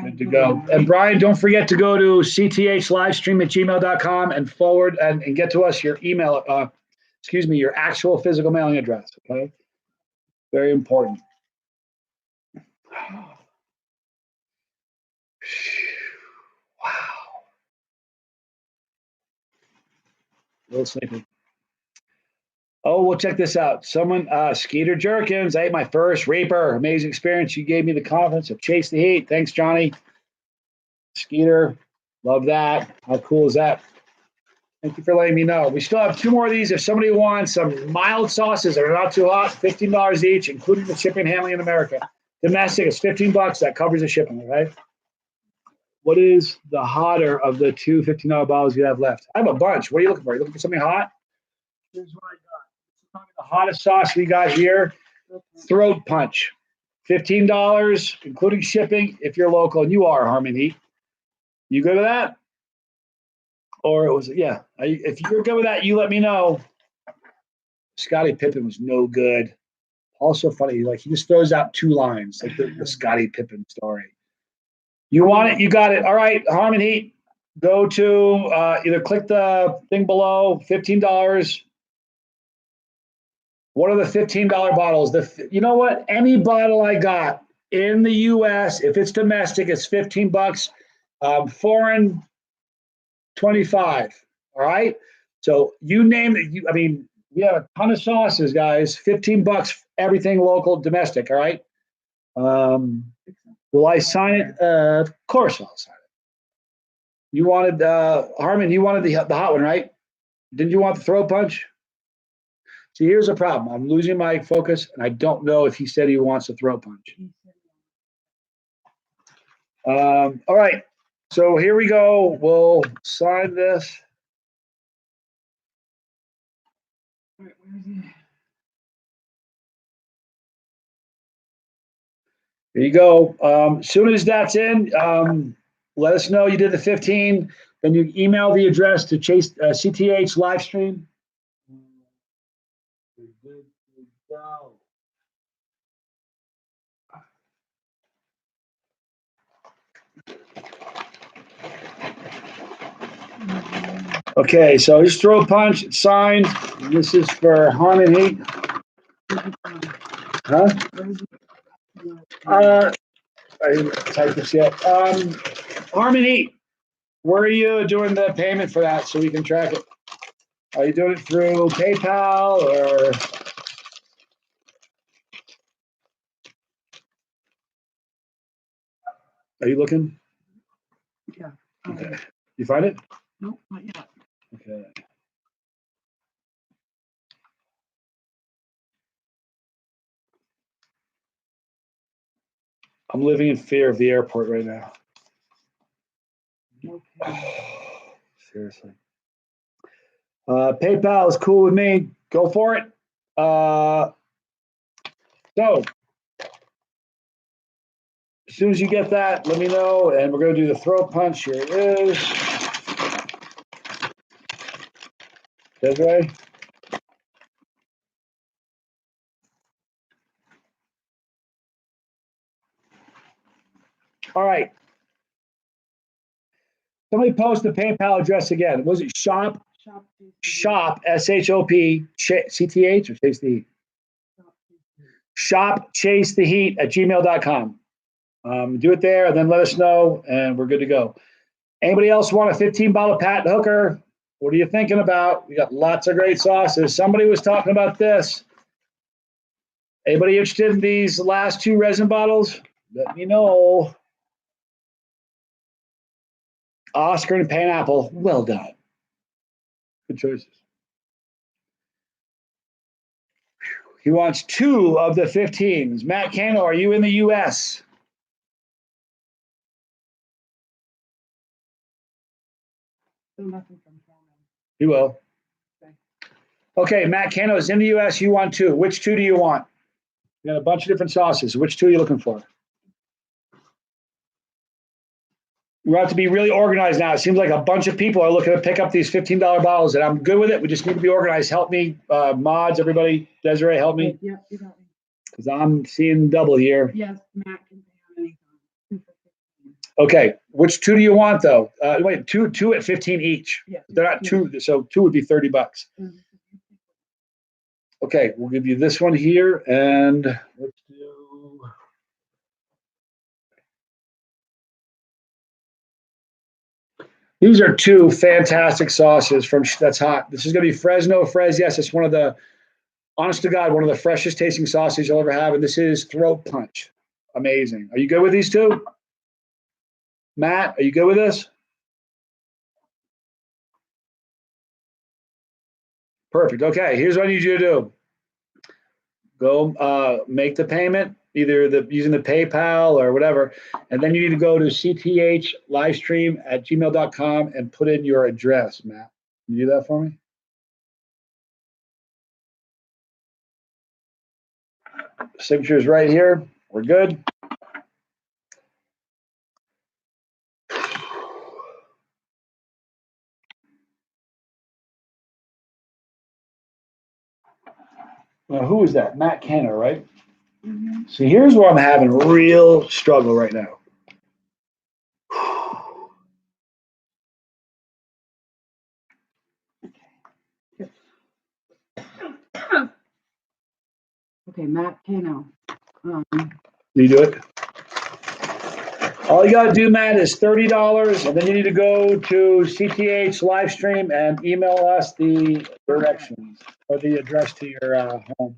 Good to go. And Brian, don't forget to go to cthlivestream@gmail.com and forward and get to us your email, your actual physical mailing address, okay? Very important. Wow. A little sleepy. Oh, well, check this out. Someone, Skeeter Jerkins, I ate my first Reaper. Amazing experience. You gave me the confidence to chase the heat. Thanks, Johnny. Skeeter, love that. How cool is that? Thank you for letting me know. We still have 2 more of these. If somebody wants some mild sauces that are not too hot, $15 each, including the shipping and handling in America. Domestic is $15. That covers the shipping, right? What is the hotter of the 2 $15 bottles you have left? I have a bunch. What are you looking for? Are you looking for something hot? Here's what I got. This is probably the hottest sauce we got here. Throat Punch. $15, including shipping, if you're local, and you are Harmon Heat. You good with that? Or it was, yeah. If you're good with that, you let me know. Scottie Pippen was no good. Also funny, like he just throws out 2 lines, like the Scottie Pippen story. You want it, you got it. All right, Harmon Heat, go to either click the thing below, $15. What are the $15 bottles? You know what? Any bottle I got in the U.S., if it's domestic, it's $15. Foreign, 25. All right. So you name it. We have a ton of sauces, guys. $15, everything local, domestic. All right. Will I sign it? Of course I'll sign it. You wanted, Harmon, you wanted the hot one, right? Didn't you want the throat punch? See, here's the problem. I'm losing my focus, and I don't know if he said he wants a throat punch. All right. So here we go. We'll sign this. All right, where is he? Here you go. As soon as that's in, let us know you did the 15. Then you email the address to Chase CTH live stream. We're good to go. Okay, so just throw a punch. It's signed. This is for Harmon Heat. Huh? I didn't type this yet. Harmon Heat, where are you doing the payment for that so we can track it? Are you doing it through PayPal or? Are you looking? Yeah. Okay. You find it? Nope, not yet. Okay. I'm living in fear of the airport right now. Okay. Seriously. PayPal is cool with me. Go for it. So, as soon as you get that, let me know, and we're going to do the throat punch. Here it is. Desiree? All right. Somebody post the PayPal address again. Was it shop, SHOP, CTH, or Chase the Heat? Shop Chase the Heat at gmail.com. Do it there, and then let us know, and we're good to go. Anybody else want a 15-bottle Pat Hooker? What are you thinking about? We got lots of great sauces. Somebody was talking about this. Anybody interested in these last two resin bottles? Let me know. Oscar and pineapple. Well done. Good choices. He wants 2 of the 15s. Matt Cano, are you in the U.S.? Still nothing from Cameron. He will. Okay, Matt Cano is in the U.S. You want 2. Which 2 do you want? We got a bunch of different sauces. Which 2 are you looking for? We have to be really organized now. It seems like a bunch of people are looking to pick up these $15 bottles, and I'm good with it. We just need to be organized. Help me, mods, everybody. Desiree, help me. Yeah, you got me. Because I'm seeing double here. Yes, Matt can pay on anything. Okay, which 2 do you want though? Wait, two at 15 each. Yeah. They're not 2, so 2 would be $30. Mhm. Okay, we'll give you this one here, and let's do. These are 2 fantastic sauces from That's Hot. This is going to be Fresno Frez. Yes, it's one of the, honest to God, one of the freshest tasting sauces you'll ever have, and this is Throat Punch. Amazing. Are you good with these 2? Matt, are you good with this? Perfect. Okay, here's what I need you to do. Go make the payment, either using the PayPal or whatever, and then you need to go to CTH livestream at gmail.com and put in your address, Matt. Can you do that for me? Signature is right here. We're good. Now, who is that? Matt Canner, right? Mm-hmm. See, here's where I'm having a real struggle right now. Okay, Matt Cano. You do it? All you got to do, Matt, is $30, and then you need to go to CTH livestream and email us the directions or the address to your home.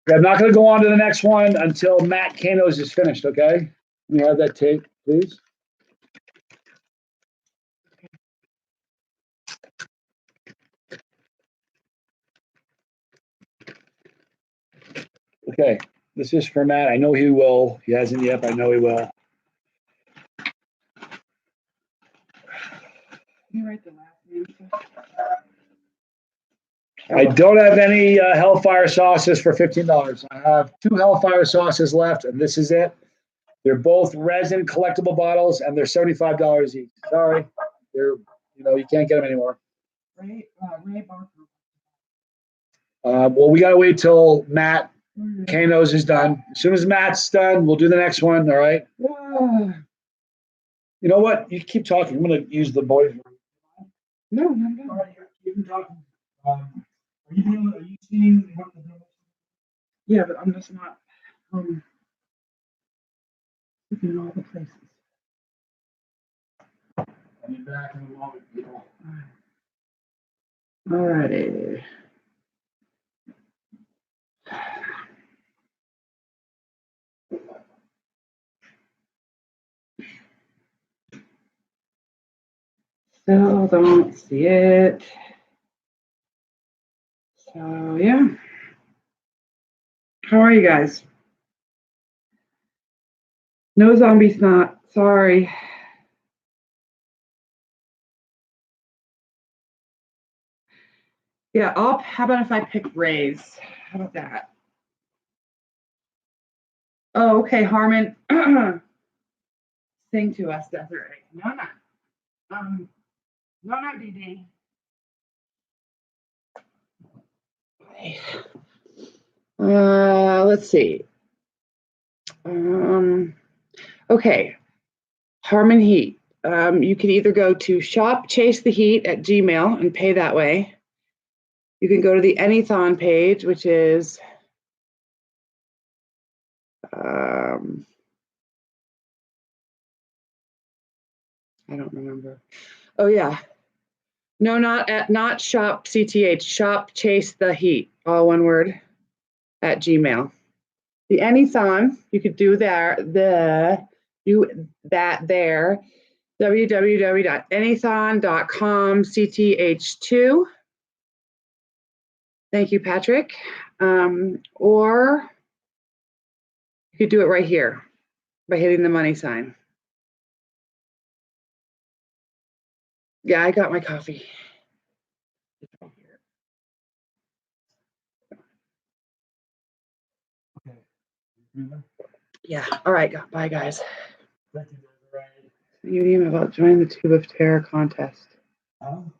I'm not going to go on to the next one until Matt Kano's is finished, okay? Let me have that tape, please. Okay, this is for Matt. I know he will. He hasn't yet, but I know he will. Can you write the last name? I don't have any Hellfire sauces for $15. I have 2 Hellfire sauces left, and this is it. They're both resin collectible bottles, and they're $75 each. Sorry, you can't get them anymore. Ray Barker. Well, we gotta wait till Matt Kano's is done. As soon as Matt's done, we'll do the next one. All right. You know what? You keep talking. I'm gonna use the boys' room. No, I'm All not. right, you can talk. Are you seeing what the Yeah, but I'm just not looking in all the places. I'll be back in a moment, people. Alrighty. Still don't see it. So yeah. How are you guys? No zombie snot. Sorry. Yeah, how about if I pick Ray's? How about that? Oh, okay, Harmon. Sing to us, Desiree. No, DD. Let's see. Okay, Harmon Heat. You can either go to shop chase the heat at Gmail and pay that way. You can go to the Anython page, which is I don't remember. Oh yeah. No, not shop CTH, shop chase the heat, all one word, at Gmail. The Anython, you could do there, www.anython.com CTH2. Thank you, Patrick. Or you could do it right here by hitting the money sign. Yeah, I got my coffee. Okay. Yeah. All right. Bye, guys. Thank you, Desiree. You email about joining the Tube of Terror contest. Oh.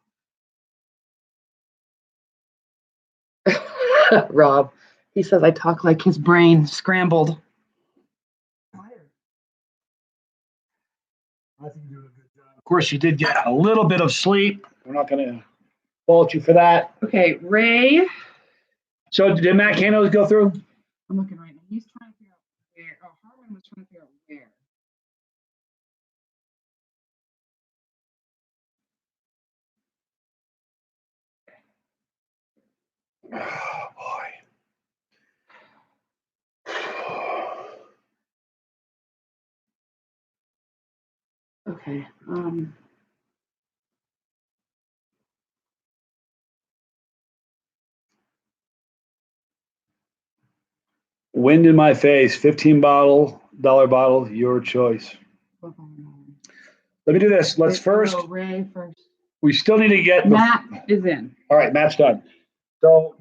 Rob, he says I talk like his brain scrambled. Tired. I think you're doing a good job. Of course, you did get a little bit of sleep. We're not gonna fault you for that. Okay, Ray. So did Matt Kano's go through? I'm looking right now. He's trying to figure out where. Oh, Harmon was trying to figure out where. Oh boy. Okay. Wind in my face, $15 bottle, your choice. Let me do this. Let's first. Ray first. We still need to get Matt is in. All right, Matt's done. So,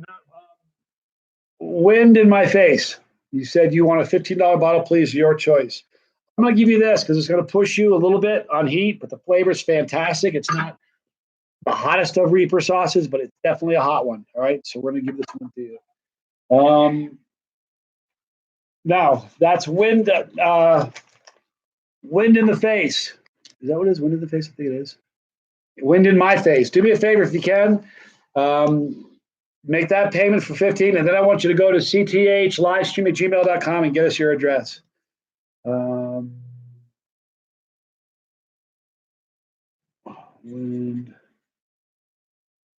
wind in my face. You said you want a $15 bottle, please. Your choice. I'm going to give you this because it's going to push you a little bit on heat, but the flavor is fantastic. It's not the hottest of Reaper sauces, but it's definitely a hot one. All right, so we're going to give this one to you. Now that's wind. Wind in the face. Is that what it is? Wind in the face. I think it is. Wind in my face. Do me a favor if you can. Make that payment for 15, and then I want you to go to cthlivestream@gmail.com and get us your address. Wind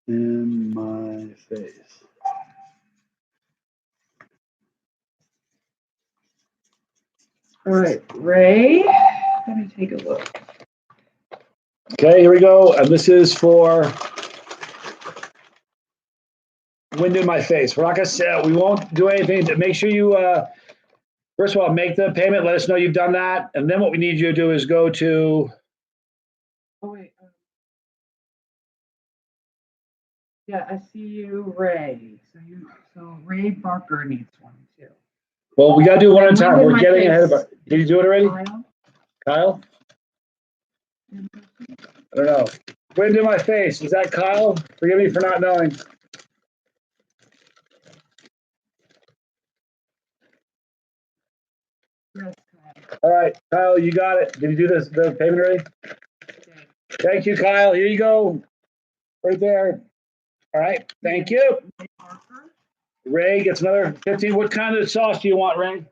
in my face. All right, Ray. Let me take a look. Okay, here we go. And this is for wind in my face. We're not gonna say, we won't do anything. To make sure you first of all make the payment. Let us know you've done that, and then what we need you to do is go to. Oh wait. Yeah, I see you, Ray. So Ray Barker needs one too. Well, we gotta do one at a time. Wind in We're my getting face. ahead of our. Did you do it already, Kyle? Kyle? I don't know. Wind in my face. Is that Kyle? Forgive me for not knowing. Yes, Kyle. All right, Kyle, you got it. Did you do this the payment already? Okay. Thank you, Kyle. Here you go. Right there. All right. Thank you. Ray Barker? Ray gets another 15. What kind of sauce do you want, Ray?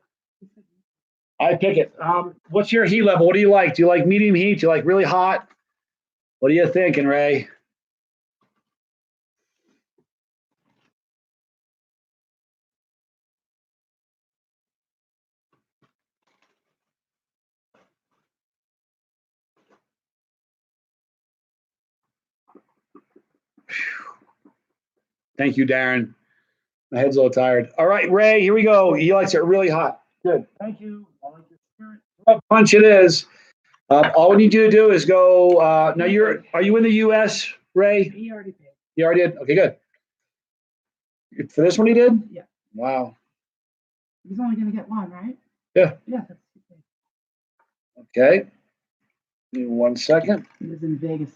I pick it. What's your heat level? What do you like? Do you like medium heat? Do you like really hot? What are you thinking, Ray? Thank you, Darren. My head's a little tired. All right, Ray, here we go. He likes it really hot. Good. Thank you. I like your spirit. Well, punch it is. All we need you to do is go. Now are you in the U.S., Ray? He already paid. You already did? Okay, good. For this one, he did? Yeah. Wow. He's only gonna get one, right? Yeah. Yeah. That's okay. Give me 1 second. He was in Vegas.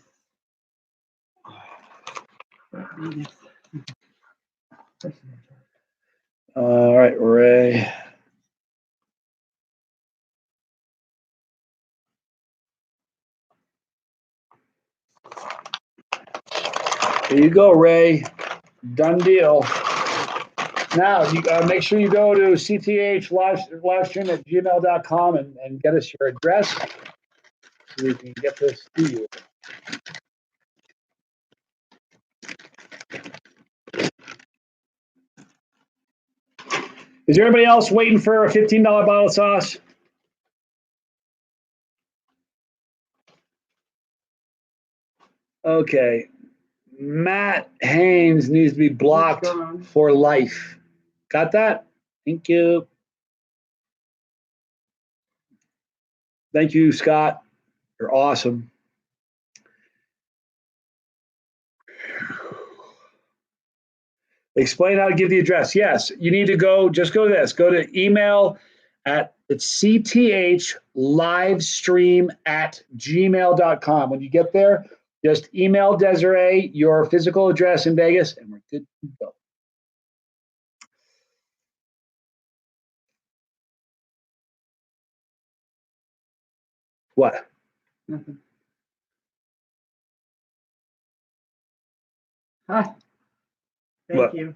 Vegas. All right, Ray. Here you go, Ray. Done deal. Now, you make sure you go to CTH livestream at gmail.com and get us your address so we can get this to you. Is there anybody else waiting for a $15 bottle of sauce? Okay. Matt Haynes needs to be blocked for life. Got that? Thank you. Thank you, Scott. You're awesome. Explain how to give the address. Yes, you need to just go to this. Go to email it's CTH livestream at gmail.com. When you get there, just email Desiree your physical address in Vegas and we're good to go. What? Nothing. Hi. Thank you.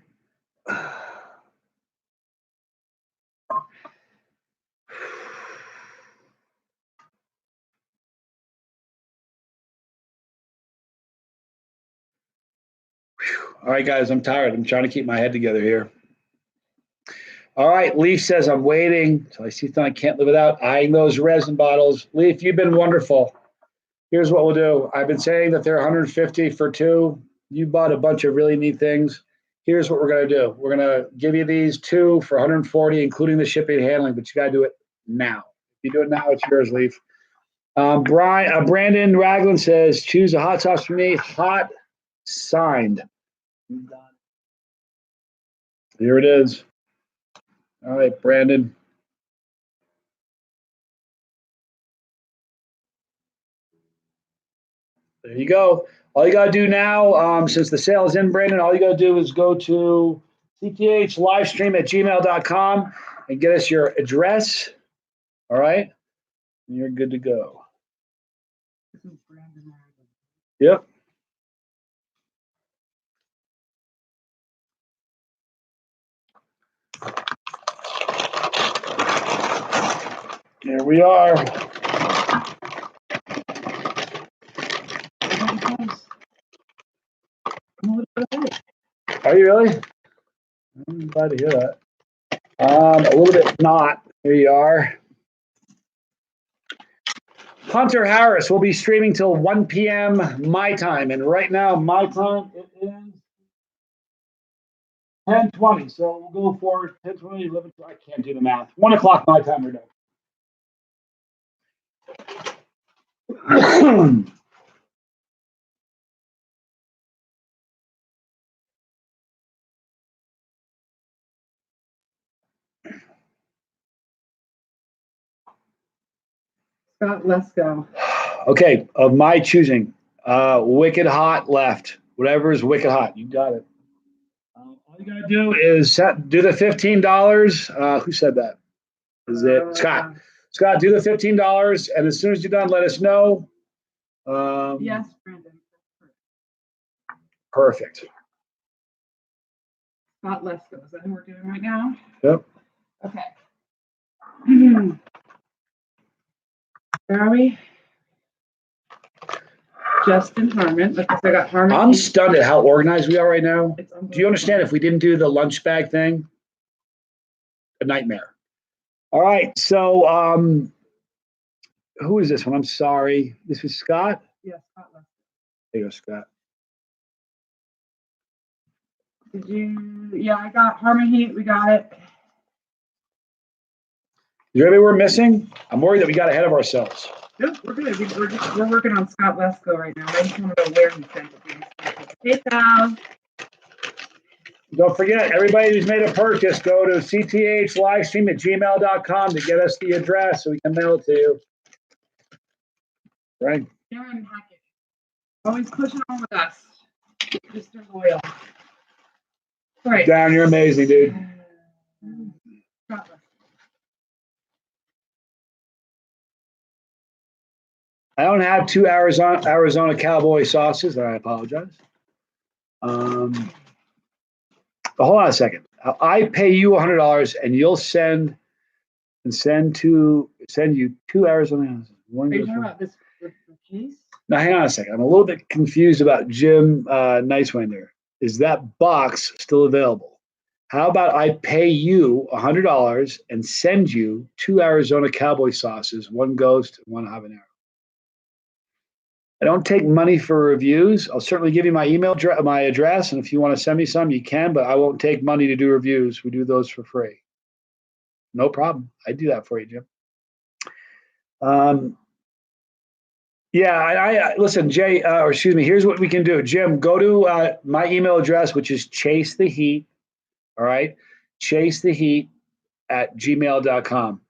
All right, guys, I'm tired. I'm trying to keep my head together here. All right, Leaf says, I'm waiting until I see something I can't live without. Eyeing those resin bottles. Leaf, you've been wonderful. Here's what we'll do. I've been saying that they're 150 for two. You bought a bunch of really neat things. Here's what we're going to do. We're going to give you these two for 140, including the shipping and handling, but you got to do it now. If you do it now, it's yours, Leaf. Brandon Ragland says, choose a hot sauce for me. Hot signed. Here it is. All right, Brandon. There you go. All you got to do now, since the sale is in, Brandon, all you got to do is go to CTH livestream at gmail.com and get us your address. All right? And you're good to go. Yep. Here we are. Are you really? I'm glad to hear that. A little bit not. Here you are. Hunter Harris will be streaming till 1 p.m. my time. And right now, my time, it is 10:20. So we'll go for 10:20, 11. I can't do the math. 1 o'clock my time, we're done. Scott, let's go. Okay, of my choosing. Wicked hot left. Whatever is wicked hot. You got it. All you gotta do is do the $15. Who said that? Is it Scott? Scott, do the $15, and as soon as you're done, let us know. Yes, Brandon. Perfect. Scott, let's go. Is that who we're doing right now? Yep. Okay. Where are we? Justin Harmon. Because I got Harmon. I'm stunned at how organized we are right now. It's Do you understand if we didn't do the lunch bag thing? A nightmare. All right, so who is this one? I'm sorry. This was Scott? Yes, Scott left. There you go, Scott. Did you? Yeah, I got Harmon Heat. We got it. Is there anybody we're missing? I'm worried that we got ahead of ourselves. Nope, we're good. We're working on Scott Lesko right now. I just want to know where he sent it. PayPal. Don't forget, everybody who's made a purchase, go to cthlivestream@gmail.com to get us the address so we can mail it to you. Right? Darren Hackett. Always pushing on with us. Mr. Loyal. All right. Dan, you're amazing, dude. Scott Lesko. I don't have 2 Arizona Cowboy sauces. I apologize. But hold on a second. I pay you $100 and you'll send you 2 Arizona. Are you talking about this case? Now, hang on a second. I'm a little bit confused about Jim Nicewinder. Is that box still available? How about I pay you $100 and send you 2 Arizona Cowboy sauces, one ghost, one habanero? I don't take money for reviews. I'll certainly give you my my address, and if you want to send me some, you can, but I won't take money to do reviews. We do those for free. No problem. I do that for you, Jim. Yeah, I listen, Jay, or excuse me, here's what we can do. Jim, go to my email address, which is Chase the Heat, all right? ChaseTheHeat@gmail.com.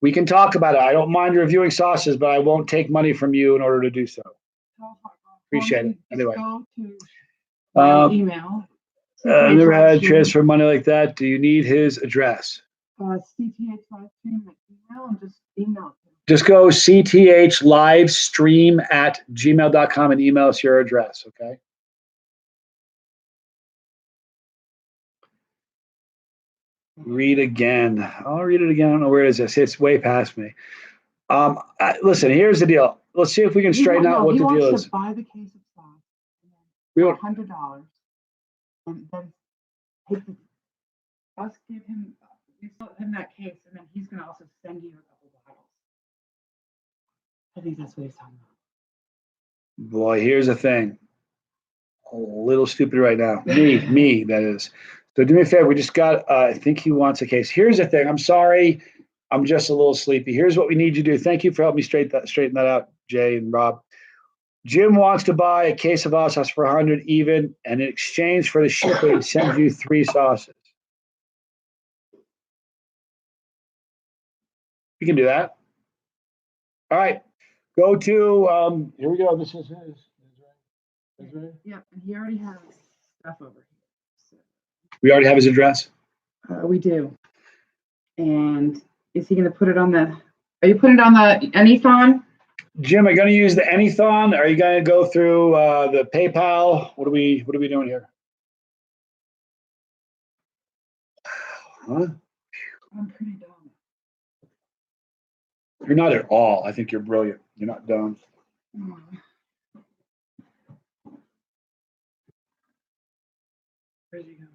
We can talk about it. I don't mind reviewing sauces, but I won't take money from you in order to do so. Appreciate it. Anyway. Go to my email. I never had a transfer money like that. Do you need his address? CTH live stream at email and just email it. Just go cthlivestream@gmail.com and email us your address, okay? Read again. I'll read it again. I don't know where it is. It's way past me. Listen, here's the deal. Let's see if we can straighten out what the deal is. He wants to buy the case of sauce for $100 and then us give him that case, and then he's going to also send you a couple bottles. I think that's what he's talking about. Boy, here's the thing. A little stupid right now. Me, that is. So do me a favor. We just got, I think he wants a case. Here's the thing. I'm sorry. I'm just a little sleepy. Here's what we need you to do. Thank you for helping me straighten that out, Jay and Rob. Jim wants to buy a case of hot sauce for $100 even, and in exchange for the shipping, send you 3 sauces. We can do that. All right. Go to, here we go. This is his. Yeah, and he already has stuff over here. So. We already have his address? We do. And is he going to put it on the, are you putting it on the Anython? Jim, are you going to use the Anython? Are you going to go through the PayPal? What are we doing here? Huh? I'm pretty dumb. You're not at all. I think you're brilliant. You're not dumb. Where's he going?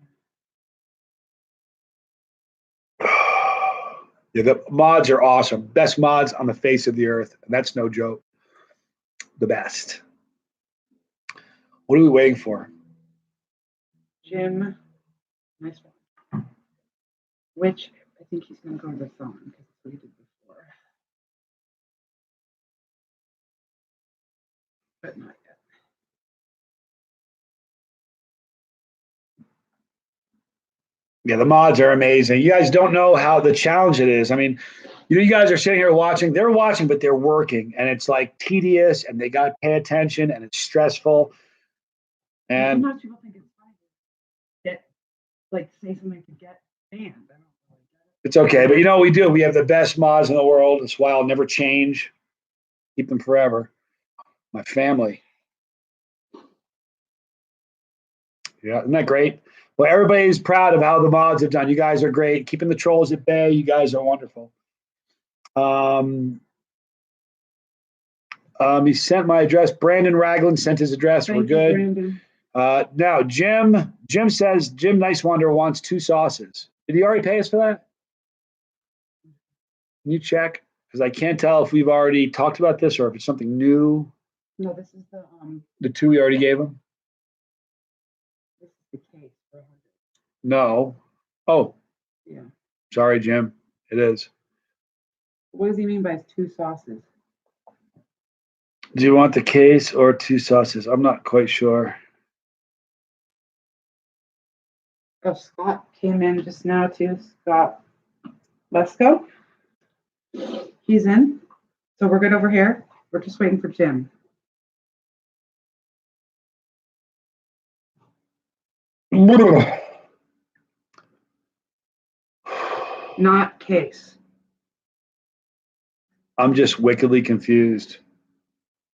Yeah, the mods are awesome. Best mods on the face of the earth. And that's no joke. the best. What are we waiting for? Jim, nice one. Which I think he's going to go to the phone because that's what he did before. But not yet. Yeah, the mods are amazing. You guys don't know how the challenge it is. I mean, you guys are sitting here watching. They're watching, but they're working, and it's like tedious, and they got to pay attention, and it's stressful. And sometimes people think it's funny to get, like, say something to get banned. I don't really get it. it's okay. But you know what we do? We have the best mods in the world. That's why I'll never change. Keep them forever. My family. Yeah, isn't that great? Well, everybody's proud of how the mods have done. You guys are great. Keeping the trolls at bay. You guys are wonderful. He sent my address. Brandon Ragland sent his address. Thank We're good. You, Now, Jim says, Jim Nice Wonder wants 2 sauces. Did he already pay us for that? Can you check? Because I can't tell if we've already talked about this or if it's something new. No, this is The 2 we already gave him? this is the case for 100. No. Oh, Yeah. sorry, Jim. It is. What does he mean by 2 sauces? Do you want the case or 2 sauces? I'm not quite sure. Oh, Scott came in just now too. Scott, let's go. He's in. So we're good over here. We're just waiting for Jim. Not case. I'm just wickedly confused.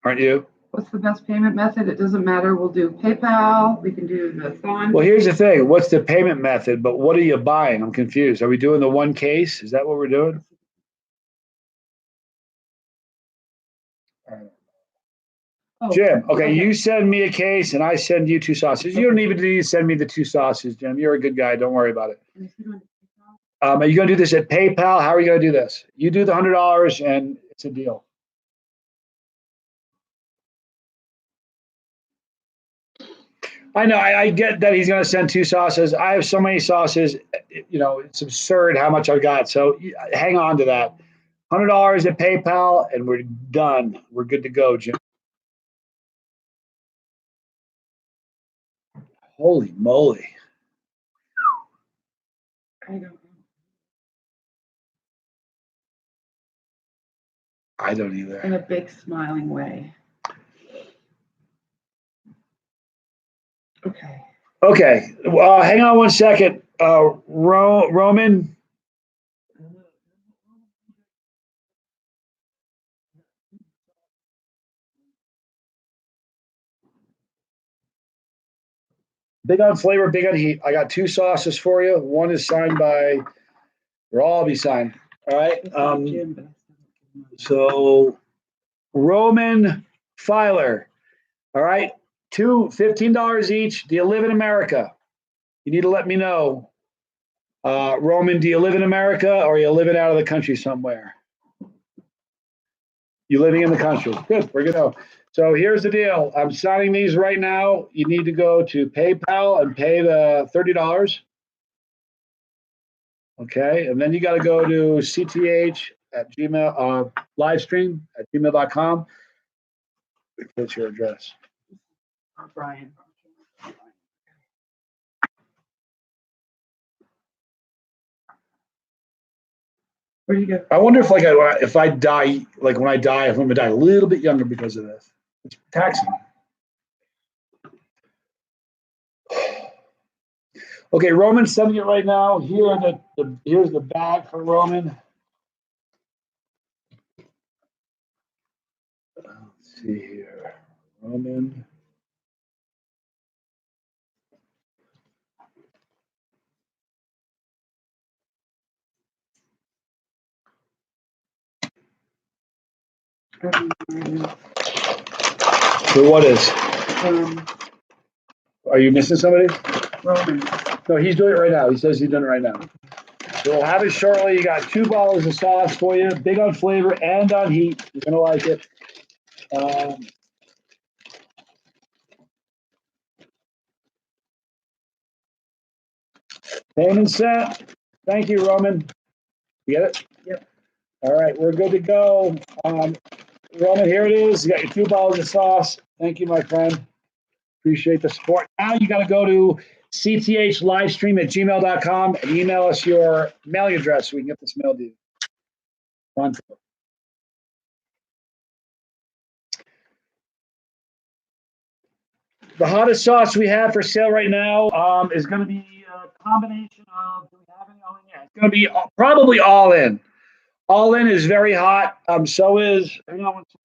Aren't you? What's the best payment method? It doesn't matter. We'll do PayPal. We can do the Thon. Well, here's the thing. What's the payment method? But what are you buying? I'm confused. Are we doing the 1 case? Is that what we're doing? Oh, Jim, okay, you send me a case and I send you 2 sauces. You don't even need to send me the 2 sauces, Jim. You're a good guy. Don't worry about it. Are you going to do this at PayPal? How are you going to do this? You do the $100 and it's a deal. I know. I get that he's going to send 2 sauces. I have so many sauces. You know, it's absurd how much I've got. So hang on to that. $100 at PayPal and we're done. We're good to go, Jim. Holy moly. I don't know. I don't either. In a big smiling way. Okay. Okay. Hang on 1 second. Roman. Big on flavor, big on heat. I got 2 sauces for you. One is signed by, they'll all be signed. All right. So Roman Filer. All right. 2 $15 each. Do you live in America? You need to let me know. Roman, do you live in America or are you living out of the country somewhere? You living in the country. Good. We're good. So here's the deal. I'm signing these right now. You need to go to PayPal and pay the $30. Okay. And then you got to go to CTH at Gmail, livestream at gmail.com. What's your address? Brian. Where do you go? I wonder if I die, like when I die, if I'm gonna die a little bit younger because of this. It's taxing. Okay, Roman's sending it right now. Here's the bag for Roman. Let's see here, Roman. So what is? Are you missing somebody? Roman. No, he's doing it right now. He says he's doing it right now. So we'll have it shortly. You got 2 bottles of sauce for you. Big on flavor and on heat. You're gonna like it. Payment set. Thank you, Roman. You get it? Yep. All right, we're good to go. Roman, here it is. You got your 2 bottles of sauce. Thank you, my friend. Appreciate the support. Now you got to go to cthlivestream@gmail.com and email us your mailing address so we can get this mailed to you. Wonderful. The hottest sauce we have for sale right now is going to be a combination of, do we have any? Oh, yeah. It's going to be probably all in. All in is very hot. So is, hang on one second.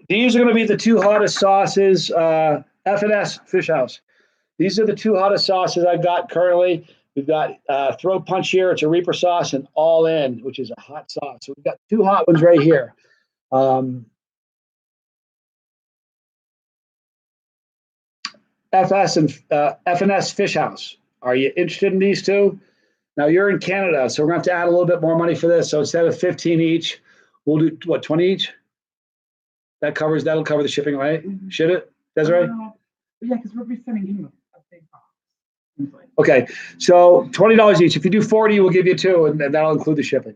These are going to be the 2 hottest sauces, F&S Fish House. These are the 2 hottest sauces I've got currently. We've got Throat Punch here. It's a Reaper sauce, and All In, which is a hot sauce. So we've got 2 hot ones right here. F&S Fish House. Are you interested in these 2? Now you're in Canada, so we're going to have to add a little bit more money for this. So instead of 15 each, we'll do what, 20 each? That'll cover the shipping, right? Mm-hmm. Should it, Desiree? Yeah, because we'll be sending him a big box. Okay, so $20 each. If you do 40, we'll give you 2, and that'll include the shipping.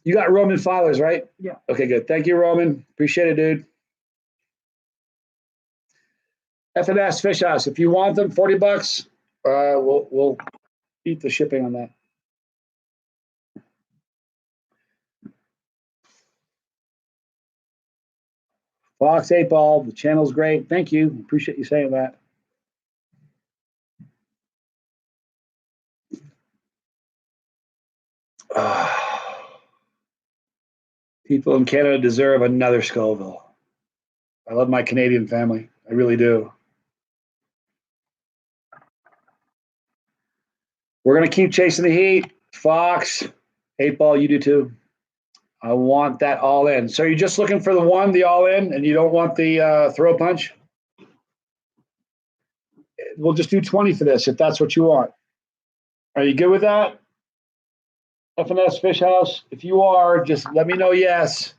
You got Roman filers, right? Yeah. Okay, good. Thank you, Roman. Appreciate it, dude. F&S Fish House. If you want them, $40. We'll eat the shipping on that. Fox 8 Ball. The channel's great. Thank you. Appreciate you saying that. People in Canada deserve another Scoville. I love my Canadian family. I really do. We're going to keep chasing the heat. Fox, 8 Ball, you do too. I want that all in. So you're just looking for the one, the all in, and you don't want the throw punch? We'll just do 20 for this if that's what you want. Are you good with that? F&S Fish House? If you are, just let me know yes.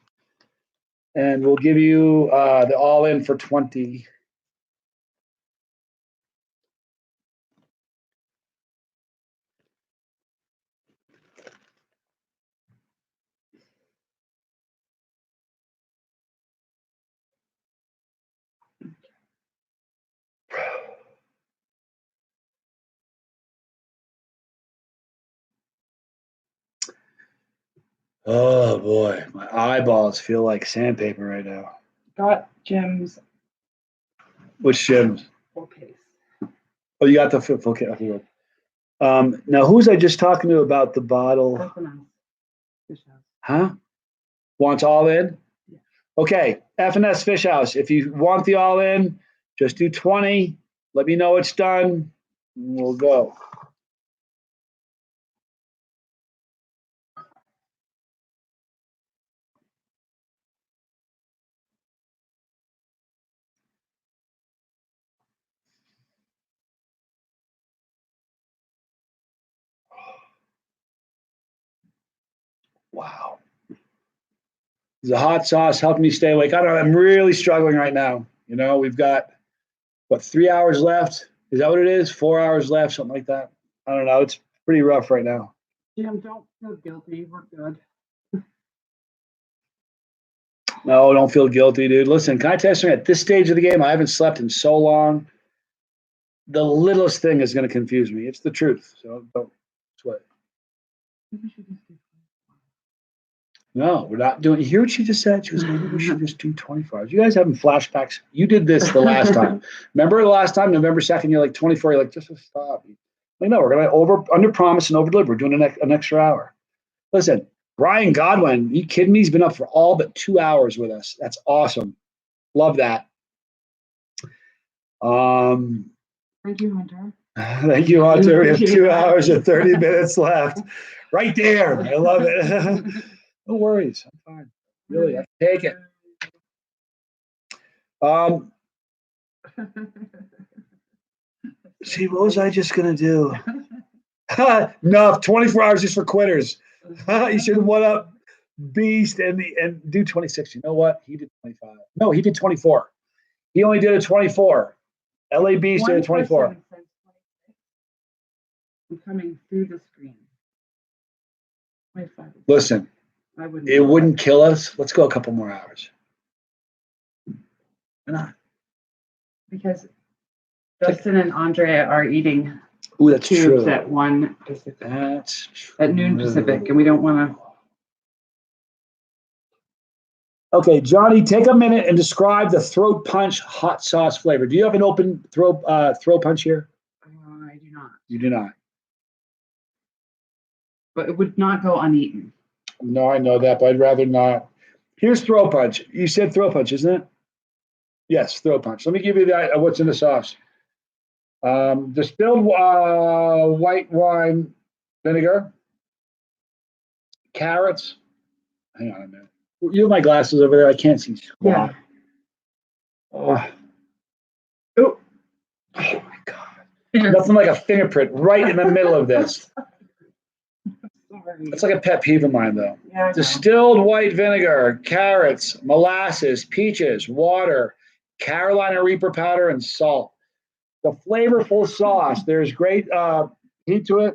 And we'll give you the all in for 20. Oh boy, my eyeballs feel like sandpaper right now. Got Jim's Which Jim's? full case. Oh, you got the full kit. Okay, good. Now, who was I just talking to about the bottle? Fish House. Huh? Wants all in? Yeah. Okay, F&S Fish House. If you want the all in, just do 20. Let me know it's done. And we'll go. Wow. The hot sauce helping me stay awake. I don't know. I'm really struggling right now. You know, we've got, what, 3 hours left? Is that what it is? 4 hours left, something like that. I don't know. It's pretty rough right now. Jim, don't feel guilty. We're good. No, don't feel guilty, dude. Listen, can I tell you something? At this stage of the game, I haven't slept in so long. The littlest thing is going to confuse me. It's the truth. So don't sweat. No, we're not doing. You hear what she just said? She goes, maybe we should just do 25. You guys having flashbacks? You did this the last time. Remember the last time, November 2nd, you're like 24. You're like, just stop. Like, no, we're going to under promise and over deliver. We're doing an extra hour. Listen, Brian Godwin, you kidding me? He's been up for all but 2 hours with us. That's awesome. Love that. Thank you, Hunter. Thank you, Hunter. We have 2 hours and 30 minutes left. Right there. I love it. No worries. I'm fine. Really, I can take it. See, what was I just going to do? No, 24 hours just for quitters. You should have won up beast and do 26. You know what? He did 25. No, he did 24. He only did a 24. LA Beast did a 24. person says 26. I'm coming through the screen. 25. Listen, I wouldn't. it wouldn't kill us. Let's go a couple more hours. Why not? Because Justin and Andrea are eating Ooh, that's tubes true. at 1 Pacific, That's at noon Pacific, and we don't want to. Okay, Johnny, take a minute and describe the throat punch hot sauce flavor. Do you have an open throat punch here? I do not. You do not. But it would not go uneaten. No, I know that, but I'd rather not. Here's throat punch. You said throat punch, isn't it? Yes, throat punch. Let me give you that. What's in the sauce? Distilled white wine vinegar, carrots. Hang on a minute. You have my glasses over there. I can't see squat. Yeah. Oh. Oh. Oh my God. Nothing like a fingerprint right in the middle of this. Sorry. It's like a pet peeve of mine, though. Yeah, Distilled white vinegar, carrots, molasses, peaches, water, Carolina Reaper powder, and salt. The flavorful sauce. There's great heat to it.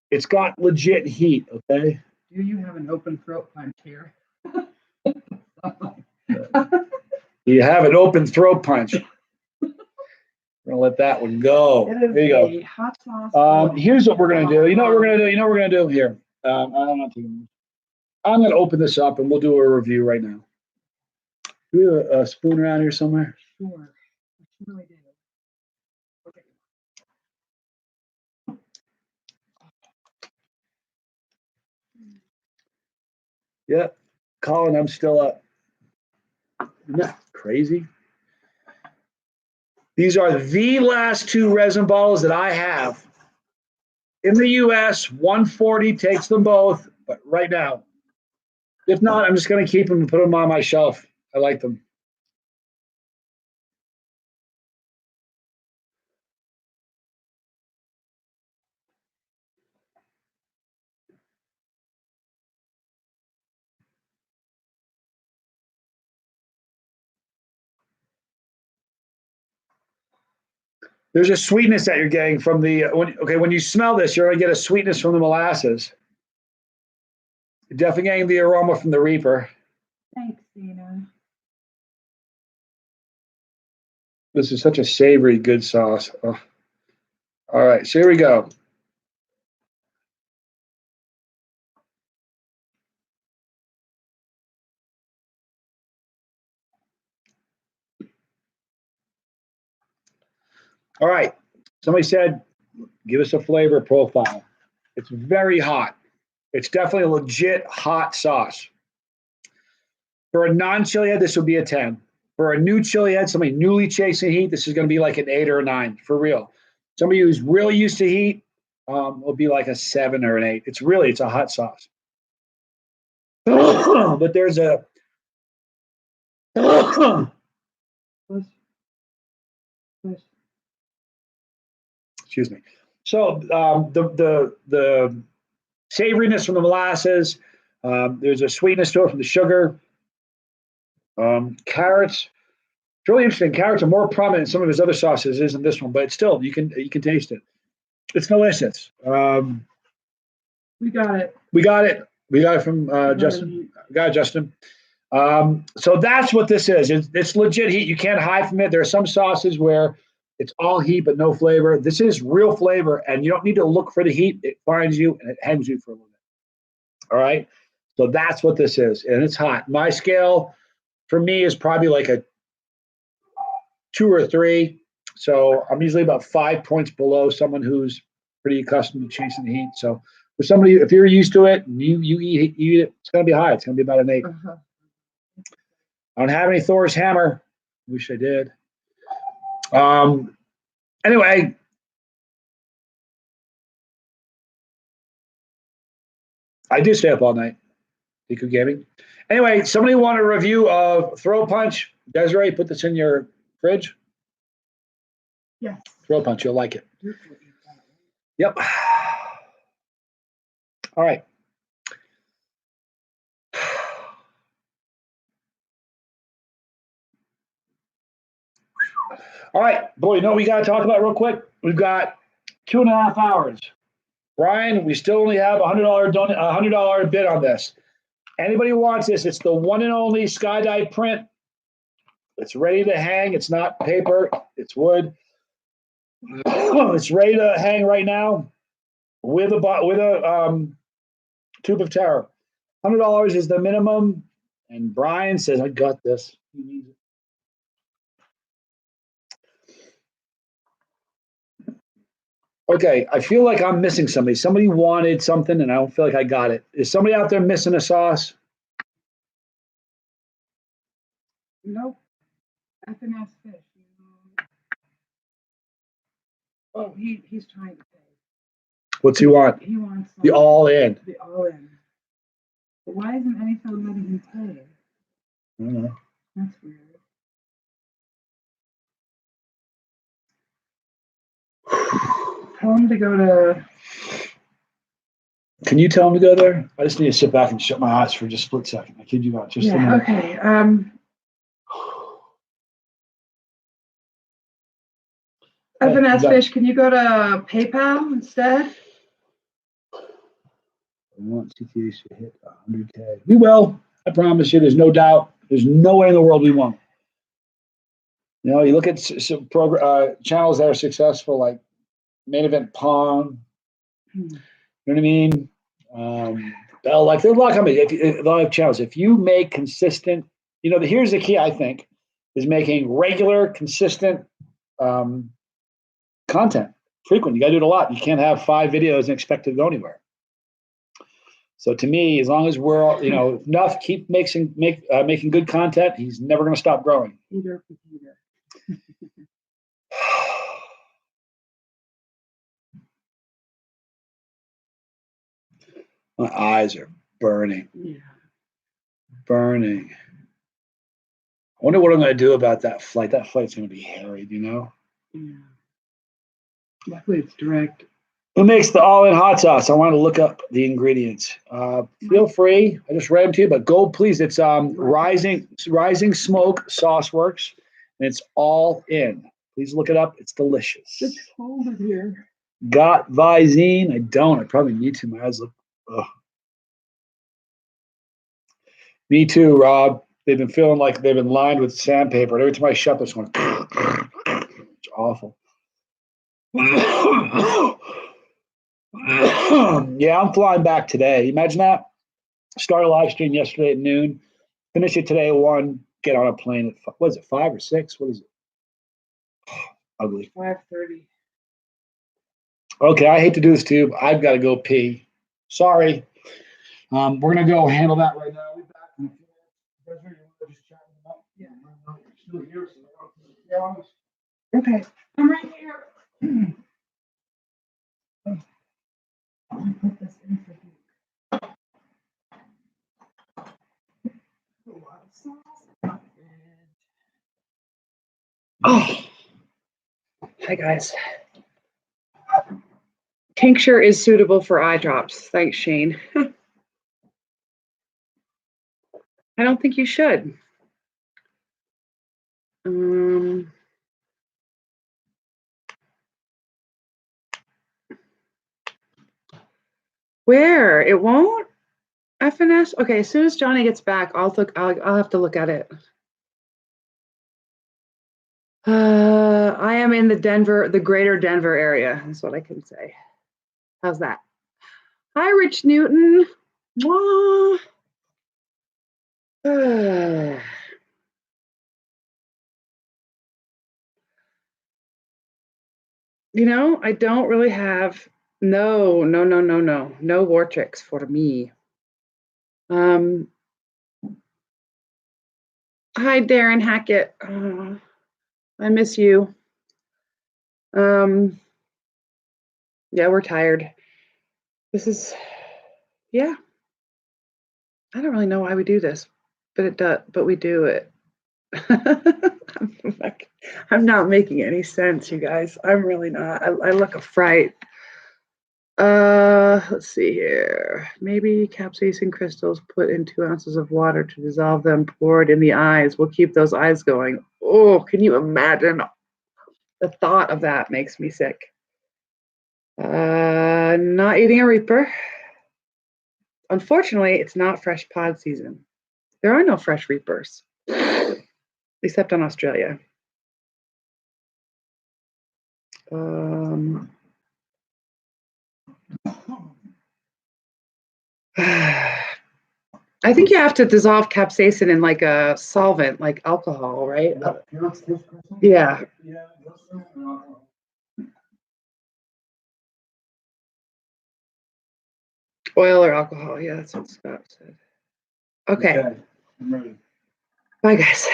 It's got legit heat. Okay. Do you have an open throat punch here? You have an open throat punch. We're gonna let that one go. It is There you go. a hot sauce. Here's what we're gonna do. You know what we're gonna do. You know what we're gonna do here. I'm gonna open this up and we'll do a review right now. Do we have a spoon around here somewhere? Sure. I really do. Okay. Yep. Colin, I'm still up. Isn't that crazy? These are the last 2 resin bottles that I have. In the US, 140 takes them both, but right now. If not, I'm just going to keep them and put them on my shelf. I like them. There's a sweetness that you're getting from the, when you smell this, you're going to get a sweetness from the molasses. You're definitely getting the aroma from the Reaper. Thanks, Dina. This is such a savory, good sauce. Oh. All right, so here we go. All right, somebody said, give us a flavor profile. It's very hot. It's definitely a legit hot sauce. For a non-chili head, this would be a 10. For a new chili head, somebody newly chasing heat, this is going to be like an 8 or a 9, for real. Somebody who's really used to heat will be like a 7 or an 8. It's a hot sauce. But there's a excuse me. So the savoriness from the molasses, there's a sweetness to it from the sugar. Carrots, it's really interesting. Carrots are more prominent in some of his other sauces is in this one, but still you can taste it. It's delicious. We got it. We got it from Justin. We got it, Justin. So that's what this is. It's legit heat. You can't hide from it. There are some sauces where it's all heat but no flavor. This is real flavor, and you don't need to look for the heat. It finds you and it hangs you for a little bit. All right. So that's what this is, and it's hot. My scale for me is probably like a 2 or 3. So I'm usually about 5 points below someone who's pretty accustomed to chasing the heat. So for somebody, if you're used to it and you eat it, it's going to be high. It's going to be about an 8. Uh-huh. I don't have any Thor's hammer. Wish I did. Anyway, I did stay up all night. Deku Gaming. Anyway, somebody want a review of Throw Punch? Desiree, put this in your fridge. Yes. Throw Punch, you'll like it. Yep. All right. All right, boy, you know what we got to talk about real quick? We've got 2.5 hours. Brian, we still only have $100 bid on this. Anybody who wants this, it's the one and only skydive print. It's ready to hang. It's not paper, it's wood. It's ready to hang right now with a tube of terror. $100 is the minimum, and Brian says, "I got this." He needs it. Okay, I feel like I'm missing somebody. Somebody wanted something, and I don't feel like I got it. Is somebody out there missing a sauce? Nope. FNS fish. Oh, he's trying to pay. What's he want? He wants The all in. The all in. But why isn't any film letting him pay? I don't know. That's weird. Tell him to go to. Can you tell him to go there? I just need to sit back and shut my eyes for just a split second. I kid you not. Just a minute. Okay. FNS Fish, can you go to PayPal instead? I want CTH to hit 100K. We will. I promise you. There's no doubt. There's no way in the world we won't. You know, you look at some channels that are successful, like Main Event Pong. You know what I mean? Bell, like there's a lot of companies, a lot of channels. If you make consistent, you know, here's the key. I think is making regular, consistent content, frequent. You got to do it a lot. You can't have 5 videos and expect it to go anywhere. So to me, as long as we're, you know, enough keep making good content, he's never going to stop growing. My eyes are burning. Yeah. Burning. I wonder what I'm going to do about that flight. That flight's going to be hairy, you know? Yeah. Luckily, it's direct. Who makes the all-in hot sauce? I want to look up the ingredients. Feel free. I just read them to you, but go please. It's Rising Smoke Sauce Works, and it's all in. Please look it up. It's delicious. It's cold in here. Got Visine? I don't. I probably need to. My eyes look. Ugh. Me too, Rob. They've been feeling like they've been lined with sandpaper. And every time I shut this one, it's awful. Yeah, I'm flying back today. Imagine that. Start a live stream yesterday at noon. Finish it today at 1. Get on a plane at, what is it, 5 or 6? What is it? Ugly. 5:30. Okay, I hate to do this to you, but I've got to go pee. Sorry. We're going to go handle that right now. We'll be back in a few minutes. You guys ready to just chat about? Yeah. Still here, so I don't have to be honest. Okay. I'm right here. Let me put this in for you. A lot of sauce. Oh. Hi, guys. Tincture is suitable for eye drops. Thanks, Shane. I don't think you should. Where? It won't? FNS? Okay, as soon as Johnny gets back, I'll have to look at it. I am in the greater Denver area, is what I can say. How's that? Hi, Rich Newton. Mwah. You know, I don't really have no war tricks for me. Hi, Darren Hackett. I miss you. Yeah, we're tired. This is, yeah. I don't really know why we do this, but we do it. I'm not making any sense, you guys. I'm really not. I look a fright. Let's see here. Maybe capsaicin crystals put in 2 ounces of water to dissolve them, poured in the eyes. Will keep those eyes going. Oh, can you imagine? The thought of that makes me sick. Not eating a Reaper. Unfortunately, it's not fresh pod season. There are no fresh Reapers, except on Australia. I think you have to dissolve capsaicin in like a solvent, like alcohol, right? Yeah. Oil or alcohol. Yeah, that's what Scott said. Okay. I'm ready. Bye, guys.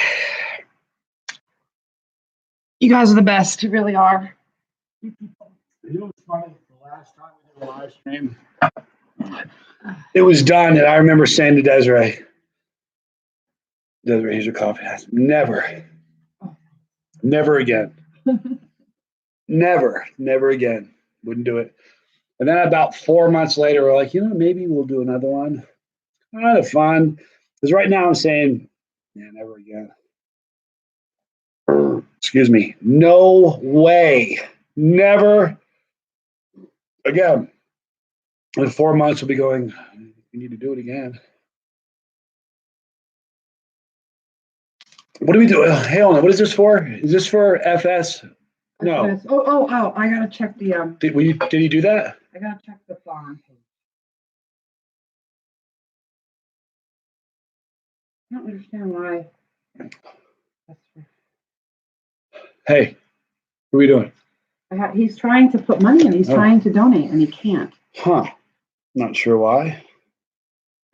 You guys are the best. You really are. You know what's funny? The last time we did a live stream, it was done, and I remember saying to Desiree, here's your coffee. Never again. Never again. Wouldn't do it. And then about 4 months later, we're like, maybe we'll do another one. Kind of fun. Because right now I'm saying, yeah, never again. Excuse me. No way. Never again. In 4 months, we'll be going, we need to do it again. What do we do? Hey, Ellen, what is this for? Is this for FS? No. Oh! I gotta check the Did you do that? I gotta check the farm page. I don't understand why. Hey, what are we doing? He's trying to put money in. He's trying to donate, and he can't. Huh. Not sure why.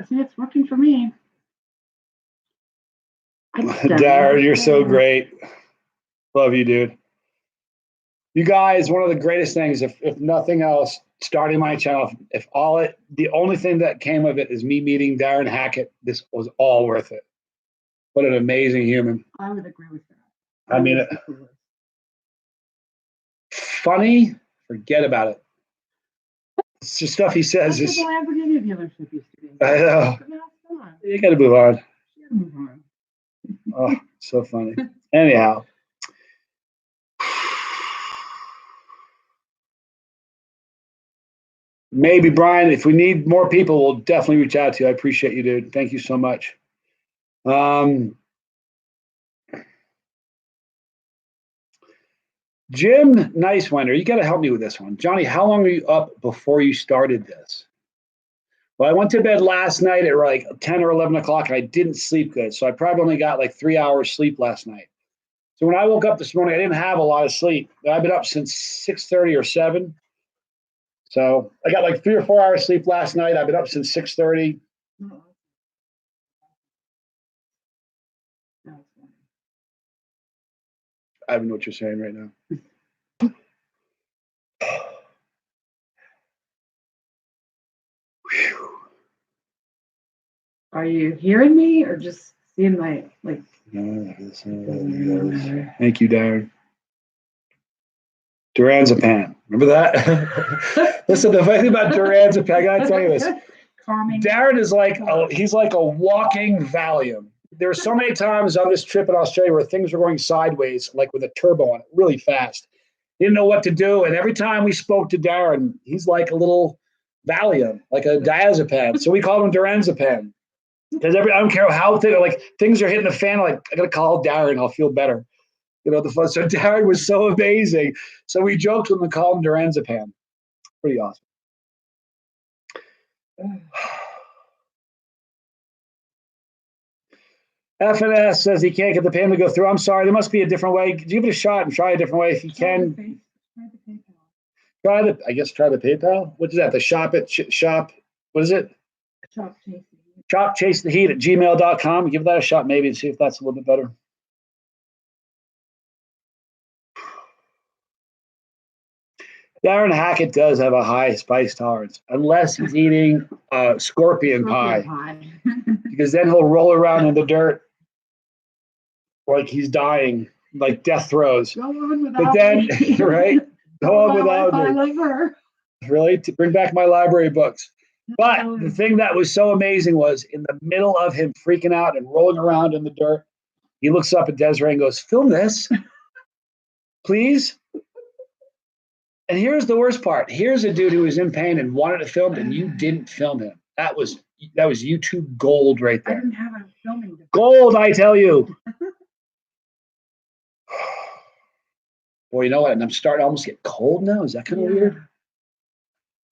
See, it's working for me. Darren, you're so great. Love you, dude. You guys, one of the greatest things, if nothing else, starting my channel, the only thing that came of it is me meeting Darren Hackett, this was all worth it. What an amazing human. I would agree with that. I mean, funny, forget about it. It's just stuff he says. That's what the Lamborghini dealership used to be. I know. You got to move on. Oh, so funny. Anyhow. Maybe, Brian, if we need more people, we'll definitely reach out to you. I appreciate you, dude. Thank you so much. Jim Nicewinder, you got to help me with this one. Johnny, how long were you up before you started this? Well, I went to bed last night at like 10 or 11 o'clock, and I didn't sleep good. So I probably only got like 3 hours sleep last night. So when I woke up this morning, I didn't have a lot of sleep. I've been up since 6:30 or 7. So I got like 3 or 4 hours sleep last night. I've been up since 6:30. I don't know what you're saying right now. Are you hearing me or just seeing my like? Thank you, Darren. Duranzapan. Remember that? Listen, the funny thing about Duranzapan, I gotta tell you this. Darren is he's like a walking Valium. There were so many times on this trip in Australia where things were going sideways, like with a turbo on it, really fast. Didn't know what to do. And every time we spoke to Darren, he's like a little Valium, like a diazepam. So we called him Duranzapan. Because I don't care how things are hitting the fan, I gotta call Darren, I'll feel better. The fun. So Darren was so amazing. So we joked with him and called him Duranzapan. Pretty awesome. FNS says he can't get the payment to go through. I'm sorry, there must be a different way. Give it a shot and try a different way if you can. Try the PayPal. What is that? The shop. What is it? Shop Chase the Heat at gmail.com. Give that a shot maybe and see if that's a little bit better. Darren Hackett does have a high spice tolerance, unless he's eating scorpion pie. Because then he'll roll around in the dirt like he's dying, like death throes. Go on without but then, me. right? Go on without me. I love her. really, to bring back my library books. But the thing that was so amazing was in the middle of him freaking out and rolling around in the dirt, he looks up at Desiree and goes, "Film this, please." And here's the worst part. Here's a dude who was in pain and wanted it filmed, and you didn't film him. That was YouTube gold right I there. didn't have a filming device. Gold, I tell you. Boy, you know what? And I'm starting to almost get cold now. Is that kind of weird?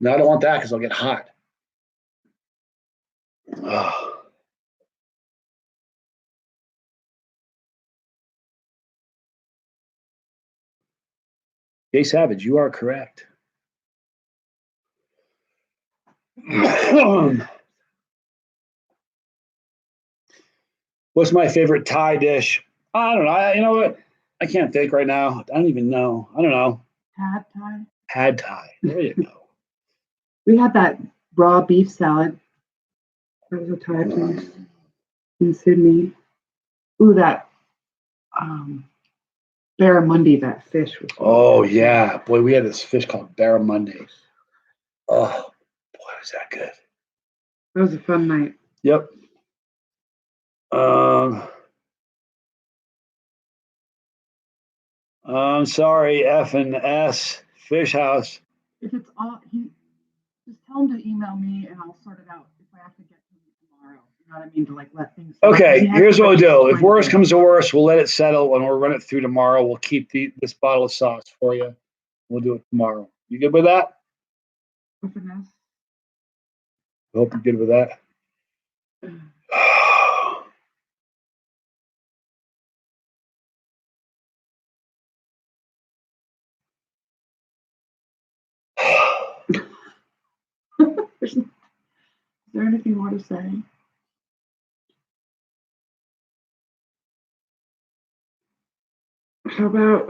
No, I don't want that because I'll get hot. Oh. Jay Savage, you are correct. What's my favorite Thai dish? I don't know. You know what? I can't think right now. I don't even know. I don't know. Pad Thai. Pad Thai. There you go. We had that raw beef salad. That was a Thai place in Sydney. Ooh, that barramundi, that fish was. Oh yeah, boy, we had this fish called barramundi. Oh, boy, was that good. That was a fun night. Yep. I'm sorry, F and S Fish House. If it's all, just tell him to email me and I'll sort it out if I have to get to him tomorrow. You know what I mean? To like let things. Okay, here's what we'll do. If worse comes to worse, we'll let it settle and we'll run it through tomorrow. We'll keep this bottle of sauce for you. We'll do it tomorrow. You good with that? With an S. I hope you're good with that. Is there anything more to say? How about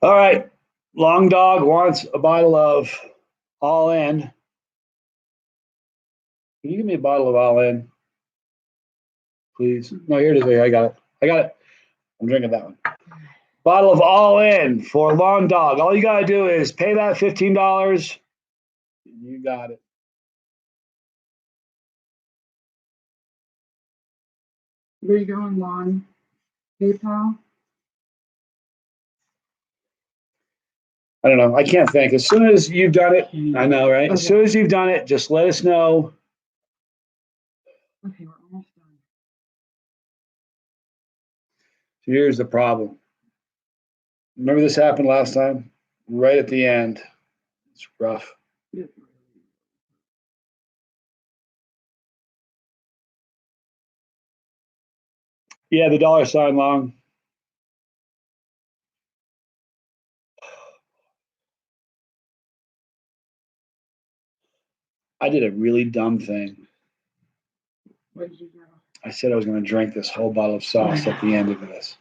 All right. Long Dog wants a bottle of All In. Can you give me a bottle of All In, please? No, here it is. I got it. I'm drinking that one. Bottle of All In for Long Dog. All you got to do is pay that $15. You got it. where you going, Lon? PayPal? I don't know. I can't think. As soon as you've done it, I know, right? As soon as you've done it, just let us know. Okay, we're almost done. Here's the problem. Remember this happened last time? Right at the end. It's rough. Yeah, the $sign long. I did a really dumb thing. What did you do? I said I was going to drink this whole bottle of sauce at the end of this.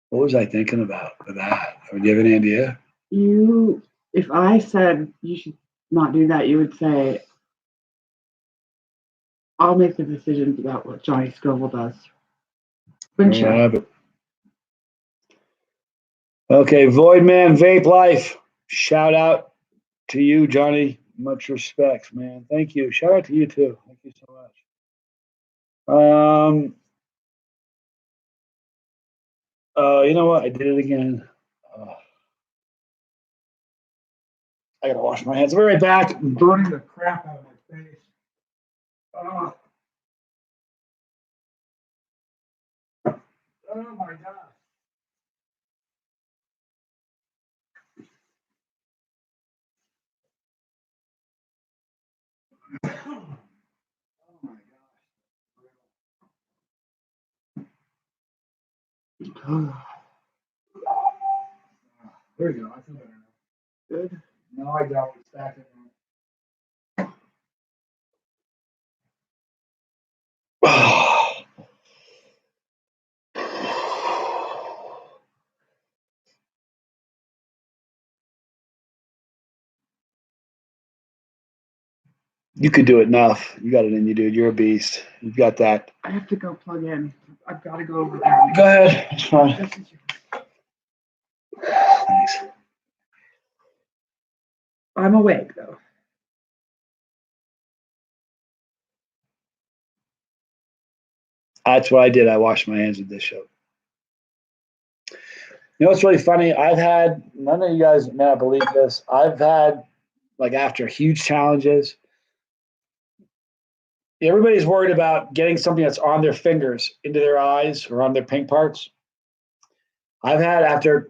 What was I thinking about with that? Do you have any idea? If I said you should not do that, you would say, I'll make the decisions about what Johnny Scoville does. Okay, Void Man Vape Life. Shout out to you, Johnny. Much respect, man. Thank you. Shout out to you too. Thank you so much. You know what? I did it again. I gotta wash my hands. I'll be right back. I'm burning the crap out of my face. Oh, oh my God. Oh my gosh. There we go. I feel better now. Good. No, I don't. It's back in there. You could do it enough. You got it in you, dude. You're a beast. You've got that. I have to go plug in. I've got to go over there. Go ahead. It's fine. This is Thanks. I'm awake though. That's what I did. I washed my hands with this soap. You know what's really funny? I've had, none of you guys may not believe this. I've had, like, after huge challenges, everybody's worried about getting something that's on their fingers into their eyes or on their pink parts. I've had after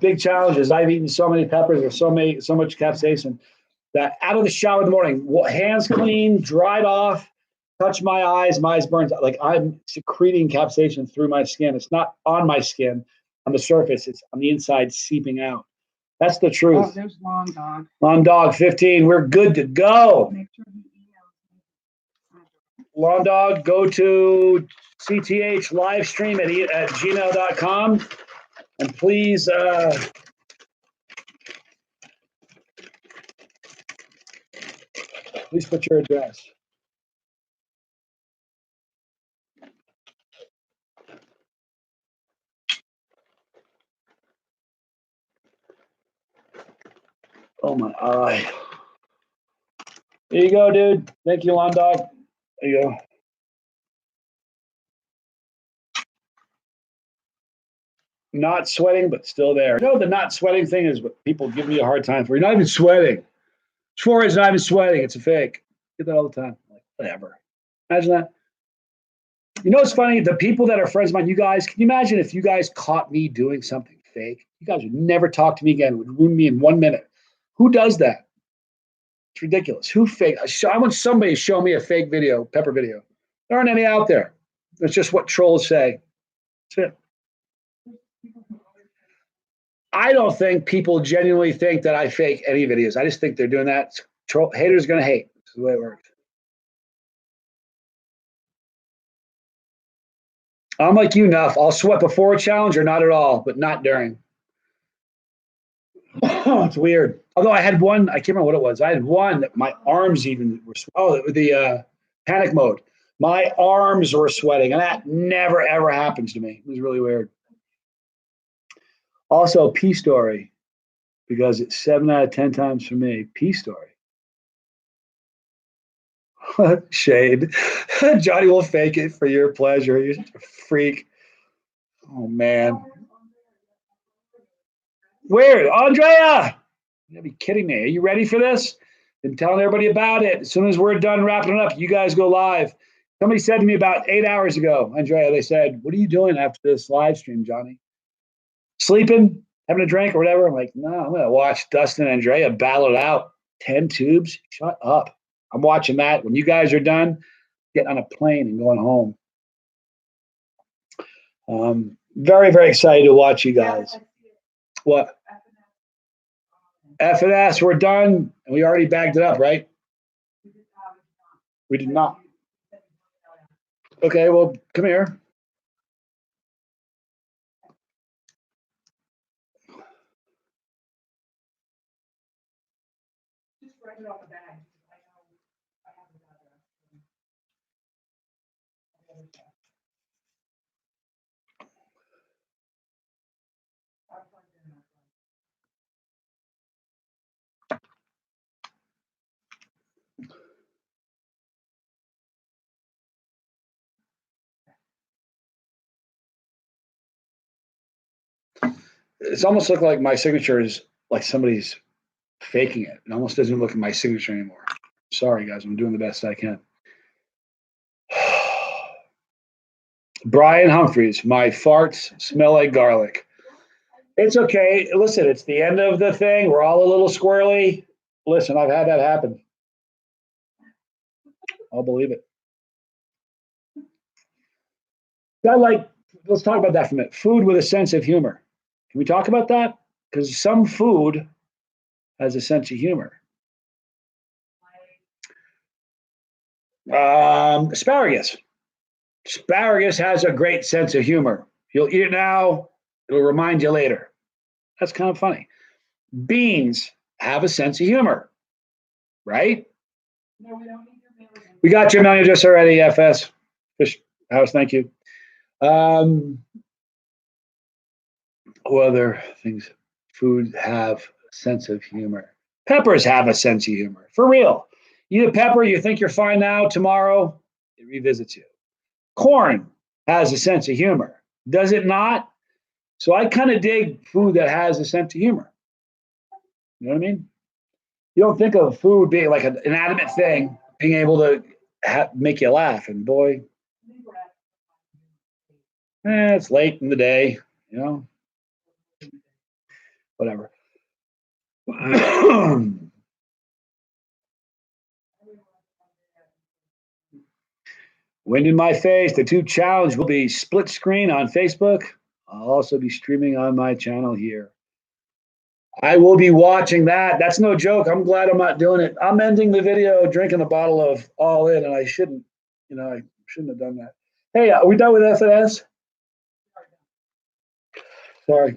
big challenges, I've eaten so many peppers or so much capsaicin that out of the shower in the morning, hands clean, dried off, touch my eyes burns. Like I'm secreting capsaicin through my skin. It's not on my skin, on the surface. It's on the inside seeping out. That's the truth. Oh, there's Long Dog. Long Dog 15, we're good to go. Make sure he emails me. Long Dog, go to CTH live stream at gmail.com. And please, please put your address. Oh my eye. There you go, dude. Thank you, Long Dog. There you go. Not sweating, but still there. You know, the not sweating thing is what people give me a hard time for. You're not even sweating. Suarez not even sweating. It's a fake. Get that all the time. Like, whatever. Imagine that. You know what's funny? The people that are friends of mine, you guys, can you imagine if you guys caught me doing something fake? You guys would never talk to me again. It would ruin me in 1 minute. Who does that? It's ridiculous. Who fake? I want somebody to show me a fake video, pepper video. There aren't any out there. It's just what trolls say. That's it. I don't think people genuinely think that I fake any videos. I just think they're doing that. Haters gonna hate. That's the way it works. I'm like you, Nuff. I'll sweat before a challenge or not at all, but not during. It's weird. Although I had one, I can't remember what it was. I had one that my arms even were. The panic mode. My arms were sweating, and that never ever happens to me. It was really weird. Also, P story, because it's 7 out of 10 times for me. P story. Shade. Johnny will fake it for your pleasure. You're such a freak. Oh man. Weird. Andrea! You gotta be kidding me. Are you ready for this? Been telling everybody about it. As soon as we're done wrapping it up, you guys go live. Somebody said to me about 8 hours ago, Andrea, they said, what are you doing after this live stream, Johnny? Sleeping, having a drink or whatever? I'm like, no, I'm going to watch Dustin and Andrea battle it out. 10 tubes? Shut up. I'm watching that. When you guys are done, getting on a plane and going home. Very, very excited to watch you guys. What? F&S, we're done. And we already bagged it up, right? We did not. Okay, well, come here. Just write it off the bag. I know I have the address. It's almost look like my signature is like somebody's faking it. It almost doesn't look like my signature anymore. Sorry, guys. I'm doing the best I can. Brian Humphreys, my farts smell like garlic. It's okay. Listen, it's the end of the thing. We're all a little squirrely. Listen, I've had that happen. I'll believe it. Let's talk about that for a minute. Food with a sense of humor. Can we talk about that? Because some food has a sense of humor. Asparagus. Asparagus has a great sense of humor. You'll eat it now, it'll remind you later. That's kind of funny. Beans have a sense of humor. right? No, we don't need your mailing address. We got your mailing address already, FS. Fish House, thank you. What other things? Food have a sense of humor. Peppers have a sense of humor. For real. You eat a pepper, you think you're fine now, tomorrow, it revisits you. Corn has a sense of humor. Does it not? So I kind of dig food that has a sense of humor. You know what I mean? You don't think of food being like an inanimate thing, being able to make you laugh. And boy, it's late in the day, you know, whatever. Wind in my face. The two challenge will be split screen on Facebook. I'll also be streaming on my channel here. I will be watching that. That's no joke. I'm glad I'm not doing it. I'm ending the video drinking a bottle of All In, and I shouldn't, I shouldn't have done that. Hey, are we done with FNS? Sorry.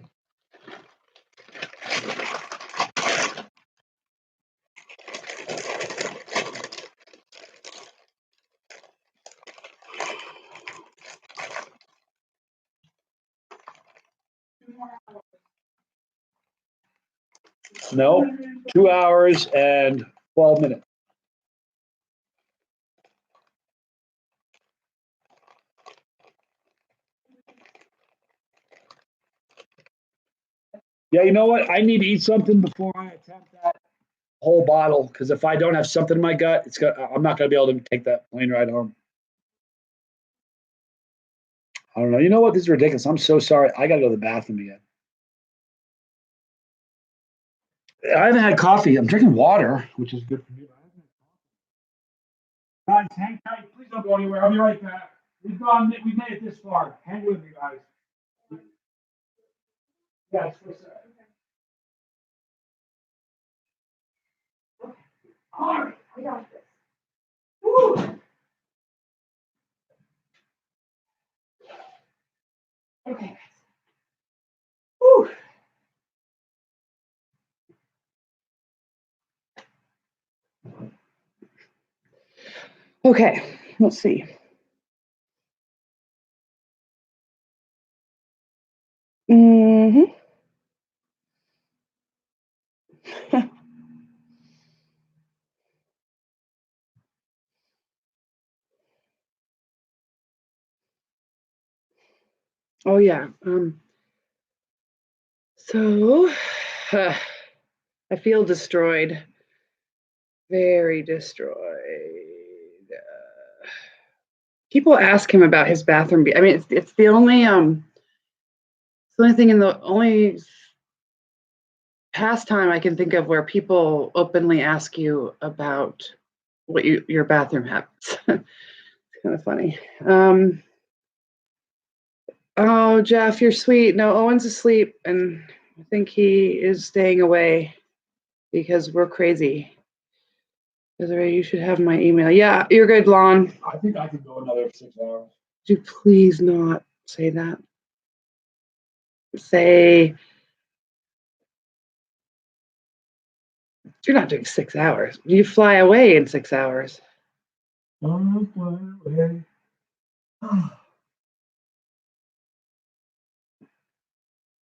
No, 2 hours and 12 minutes. Yeah, you know what? I need to eat something before I attempt that whole bottle, because if I don't have something in my gut, I'm not going to be able to take that plane ride home. I don't know. You know what? This is ridiculous. I'm so sorry. I got to go to the bathroom again. I haven't had coffee. I'm drinking water, which is good for me. Guys, hang tight. Please don't go anywhere. I'll be right back. We've made it this far. Hang with me, guys. Yes, for sure. All right, I got this. Woo. Okay. Woo. Okay, let's see. Mm-hmm. Oh yeah. So I feel destroyed. Very destroyed. People ask him about his bathroom. I mean, it's the only thing in the only pastime I can think of where people openly ask you about what your bathroom habits. It's kind of funny. Oh, Jeff, you're sweet. No, Owen's asleep, and I think he is staying away because we're crazy. Desiree, you should have my email. Yeah, you're good, Lon. I think I could go another 6 hours. Would you please not say that? Say, you're not doing 6 hours. You fly away in 6 hours. All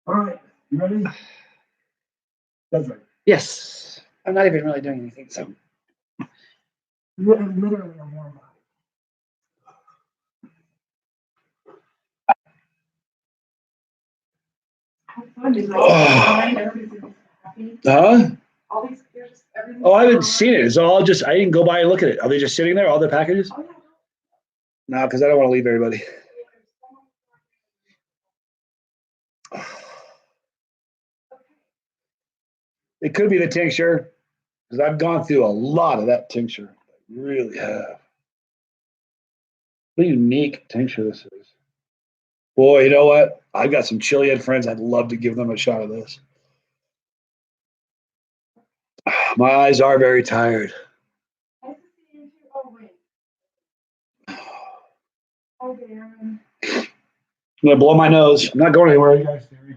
right, you ready? That's right. Yes. I'm not even really doing anything, so. Literally a warm up. Huh? Oh, I haven't seen it. It's all just, I didn't go by and look at it. Are they just sitting there, all the packages? No, because I don't want to leave everybody. It could be the tincture, because I've gone through a lot of that tincture. I really have. What a unique tincture this is. Boy, you know what? I've got some Chilean friends. I'd love to give them a shot of this. My eyes are very tired. Oh, Darren. I'm gonna blow my nose. I'm not going anywhere. You guys stay right here.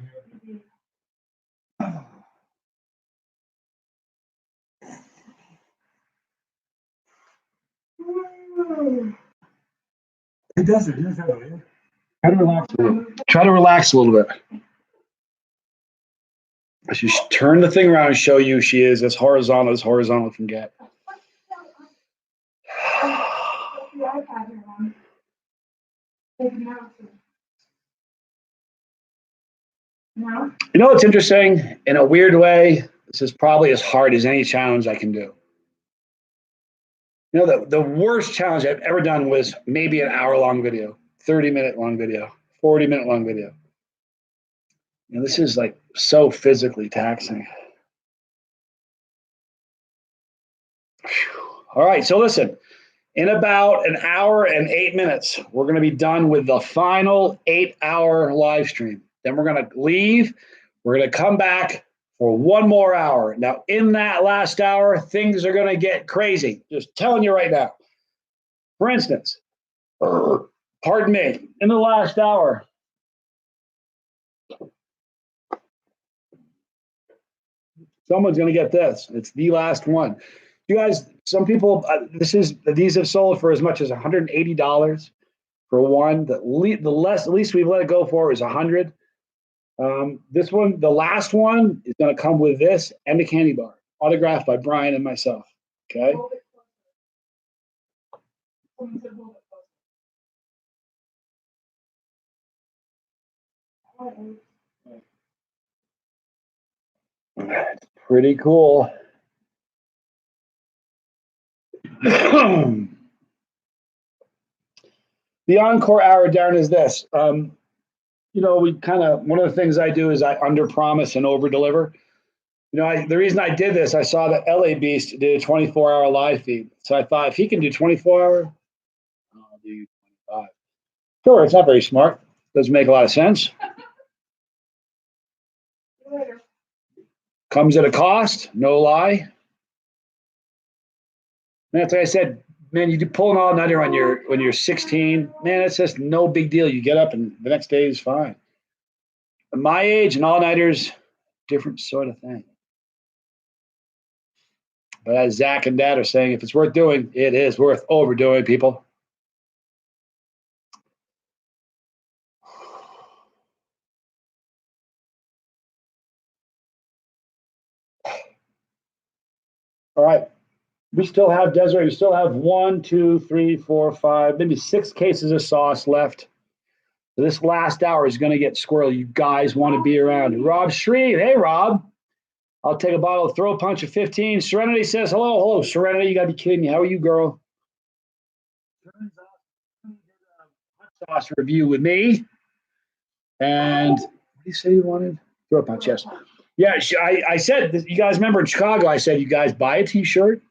It does. It does have it. Try to relax a little. Try to relax a little bit. She turn the thing around and show you she is as horizontal can get. You know what's interesting? In a weird way, this is probably as hard as any challenge I can do. You know, the worst challenge I've ever done was maybe an hour-long video, 30-minute long video, 40-minute long video. You know, this is like so physically taxing. All right, so listen, in about an hour and 8 minutes, we're going to be done with the final 8-hour live stream. Then we're going to leave. We're going to come back for one more hour. Now, in that last hour, things are going to get crazy. Just telling you right now. For instance, pardon me, in the last hour, someone's going to get this. It's the last one. You guys, some people, these have sold for as much as $180 for one. The least we've let it go for is $100. This one, the last one, is going to come with this and a candy bar, autographed by Brian and myself. Okay. It's pretty cool. The encore hour, Darren, is this. You know, one of the things I do is I under promise and over deliver. You know, the reason I did this, I saw that LA Beast did a 24-hour live feed. So I thought, if he can do 24-hour, I'll do 25. Sure, it's not very smart. Doesn't make a lot of sense. Comes at a cost, no lie. And that's like I said, man, you do pull an all-nighter when you're 16, man, it's just no big deal. You get up and the next day is fine. At my age, an all-nighter's different sort of thing. But as Zach and Dad are saying, if it's worth doing, it is worth overdoing, people. All right. We still have, Desiree, we still have 1, 2, 3, 4, 5, maybe 6 cases of sauce left. So this last hour is going to get squirrely. You guys want to be around. Rob Shreve. Hey, Rob. I'll take a bottle of Throw Punch of 15. Serenity says, hello. Hello, Serenity. You got to be kidding me. How are you, girl? Hot sauce review with me. And what did you say you wanted? Throw Punch, yes. Yeah, I said, you guys remember in Chicago, I said, you guys buy a T-shirt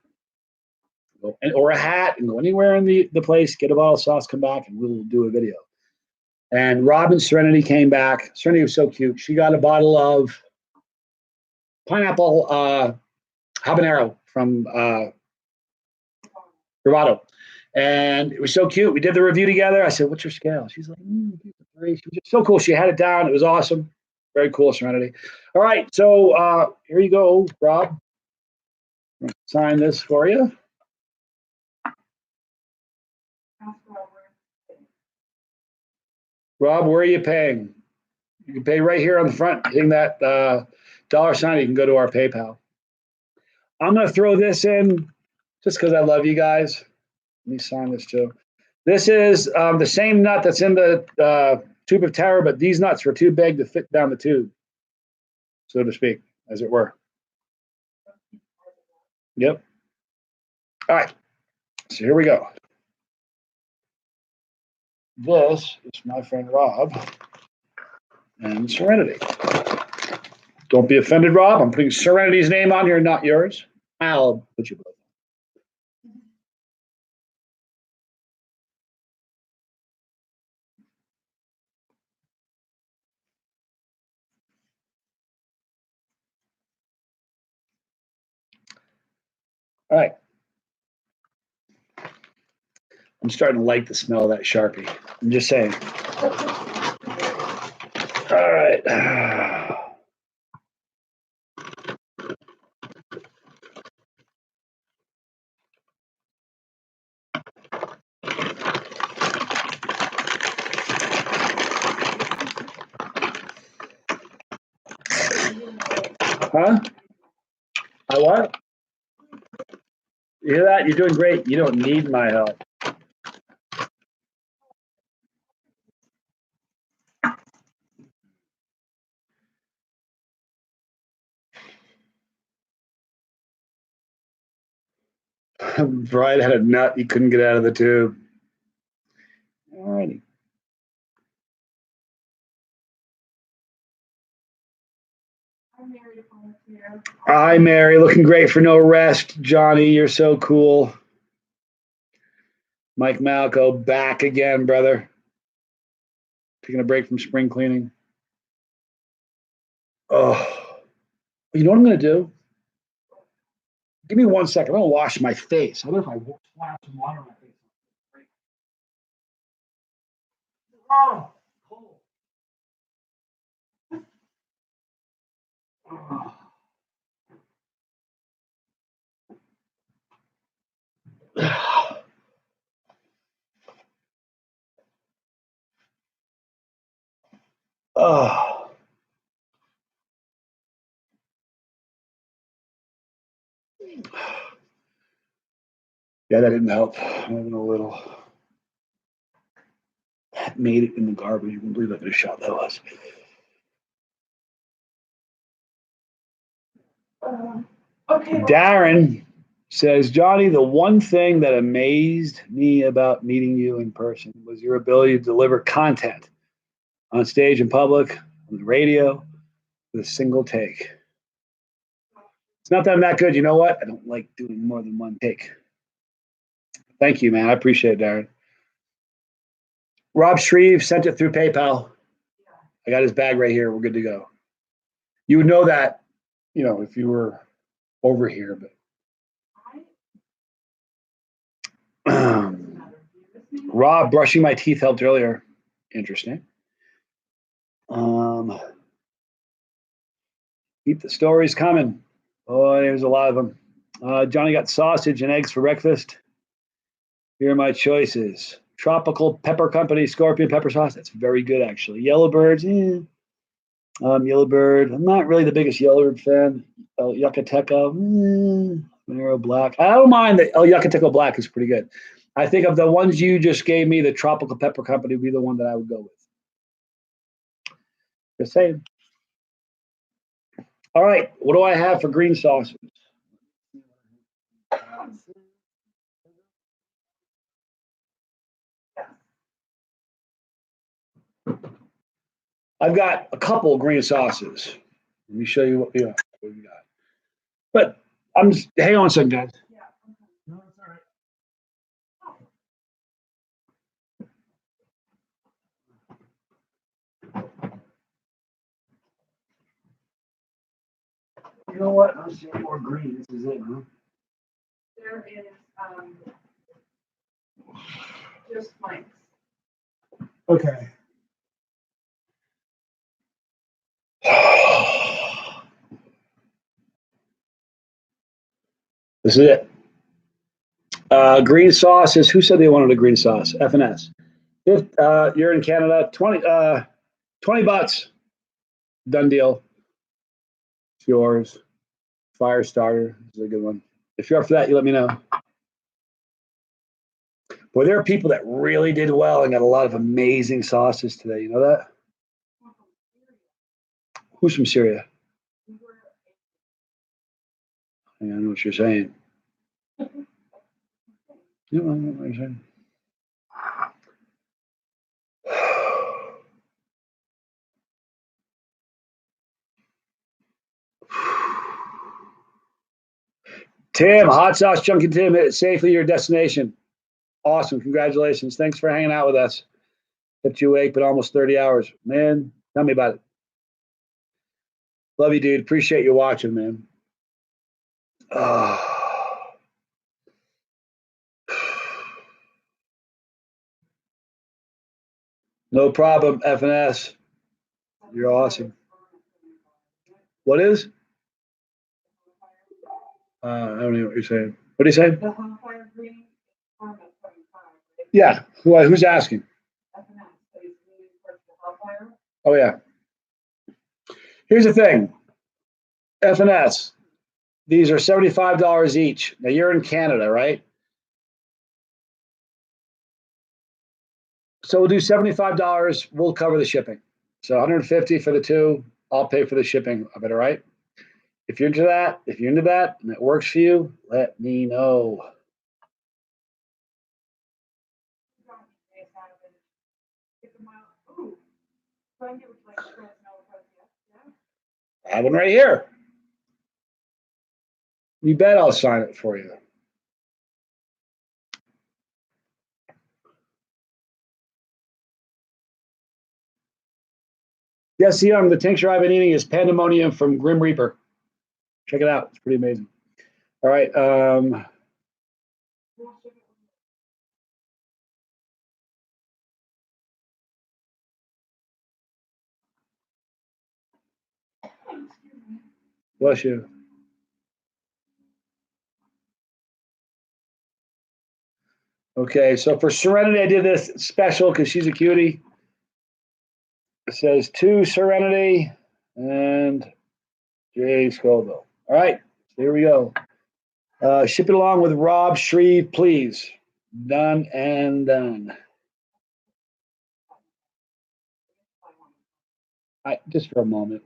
or a hat and go anywhere in the place, get a bottle of sauce, come back, and we'll do a video. And Robin Serenity came back. Serenity was so cute. She got a bottle of pineapple habanero from Bravado. And it was so cute. We did the review together. I said, what's your scale? She's like, 3. She was just so cool. She had it down. It was awesome. Very cool, Serenity. All right. So here you go, Rob. I'm gonna sign this for you. Rob, where are you paying? You can pay right here on the front, hitting that $sign. You can go to our PayPal. I'm going to throw this in just because I love you guys. Let me sign this too. This is the same nut that's in the tube of terror, but these nuts were too big to fit down the tube, so to speak, as it were. Yep. All right. So here we go. This is my friend Rob and Serenity. Don't be offended, Rob. I'm putting Serenity's name on here, not yours. I'll put you both. All right. I'm starting to like the smell of that Sharpie. I'm just saying. All right. Huh? I what? You hear that? You're doing great. You don't need my help. Brian had a nut he couldn't get out of the tube. All righty. Hi, Mary. Looking great for no rest. Johnny, you're so cool. Mike Malco, back again, brother. Taking a break from spring cleaning. Oh, you know what I'm going to do? Give me 1 second. I'm going to wash my face. I wonder if I splash some water on my face. Oh, cold. Oh. Oh. Yeah, that didn't help. Even a little. That made it in the garbage. You wouldn't believe how good a shot that was. Okay. Darren says, Johnny, the one thing that amazed me about meeting you in person was your ability to deliver content on stage in public, on the radio, with a single take. It's not that I'm that good. You know what? I don't like doing more than one take. Thank you, man. I appreciate it, Darren. Rob Shreve sent it through PayPal. I got his bag right here. We're good to go. You would know that, if you were over here, but Rob, brushing my teeth helped earlier. Interesting. Keep the stories coming. Oh, there's a lot of them. Johnny got sausage and eggs for breakfast. Here are my choices. Tropical Pepper Company Scorpion Pepper Sauce. That's very good, actually. Yellowbirds. Yellowbird. I'm not really the biggest Yellowbird fan. Yucateco. Monero Black. I don't mind that. Yucateco Black is pretty good. I think of the ones you just gave me, the Tropical Pepper Company would be the one that I would go with. Just saying. All right. What do I have for green sauces? I've got a couple green sauces. Let me show you what we got. But I'm just, hang on a second, guys. No, it's all right. You know what? I'll see more green. This is it, huh? There is just Mike's. Okay. This is it. Green sauce is, who said they wanted a green sauce? F&S. If you're in Canada, 20 bucks. Done deal. It's yours. Fire starter. This is a good one. If you're up for that, you let me know. Boy, there are people that really did well and got a lot of amazing sauces today. You know that? Who's from Syria? I know what you're saying. You know what you're saying. Tim, Hot Sauce Junkie Tim, hit it safely your destination. Awesome. Congratulations. Thanks for hanging out with us. Kept you awake, but almost 30 hours. Man, tell me about it. Love you, dude. Appreciate you watching, man. No problem, F&S. You're awesome. What is? I don't know what you're saying. What do you say? The Hellfire Green is 75. Yeah. Who's asking? Oh, yeah. Here's the thing. F&S. These are $75 each. Now you're in Canada, right? So we'll do $75. We'll cover the shipping. So $150 for the two. I'll pay for the shipping of it, all right? If you're into that, and it works for you, let me know. I have one right here. You bet I'll sign it for you. Yes, Young, the tincture I've been eating is Pandemonium from Grim Reaper. Check it out. It's pretty amazing. All right. Bless you. Okay, so for Serenity, I did this special because she's a cutie. It says to Serenity and Jay Scoville. All right, so here we go. Ship it along with Rob Shreve, please. Done and done. Just for a moment.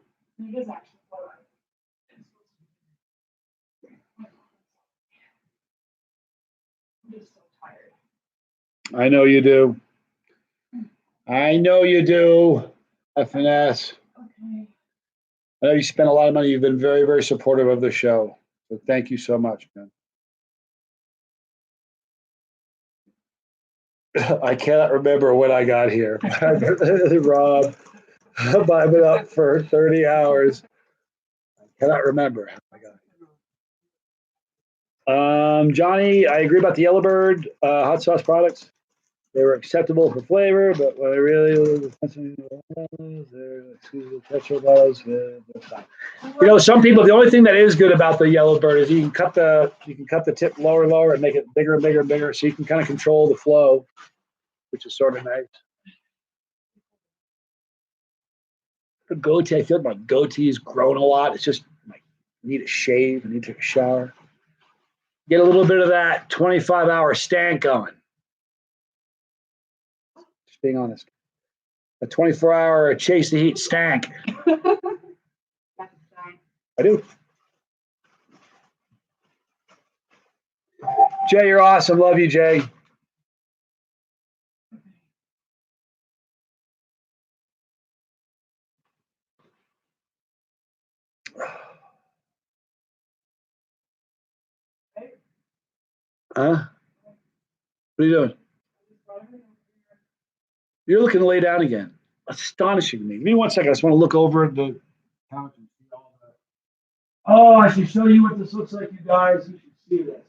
I know you do. I know you do. F&S. Okay. I know you spent a lot of money. You've been very, very supportive of the show. So thank you so much, man. I cannot remember when I got here. Rob, I've been up for 30 hours. I cannot remember how I got here. Johnny, I agree about the Yellowbird hot sauce products. They were acceptable for flavor, but what I really was some people. The only thing that is good about the Yellowbird is you can cut the tip lower and lower and make it bigger and bigger and bigger, so you can kind of control the flow, which is sort of nice. The goatee, I feel like my goatee's grown a lot. It's just like I need a shave, I need to take a shower. Get a little bit of that 25-hour stank going. Just being honest. A 24-hour chase the heat stank. I do. Jay, you're awesome. Love you, Jay. Huh? What are you doing? You're looking to lay down again. Astonishing me. Give me 1 second. I just want to look over the couch and see all that. Oh, I should show you what this looks like, you guys. You should see this.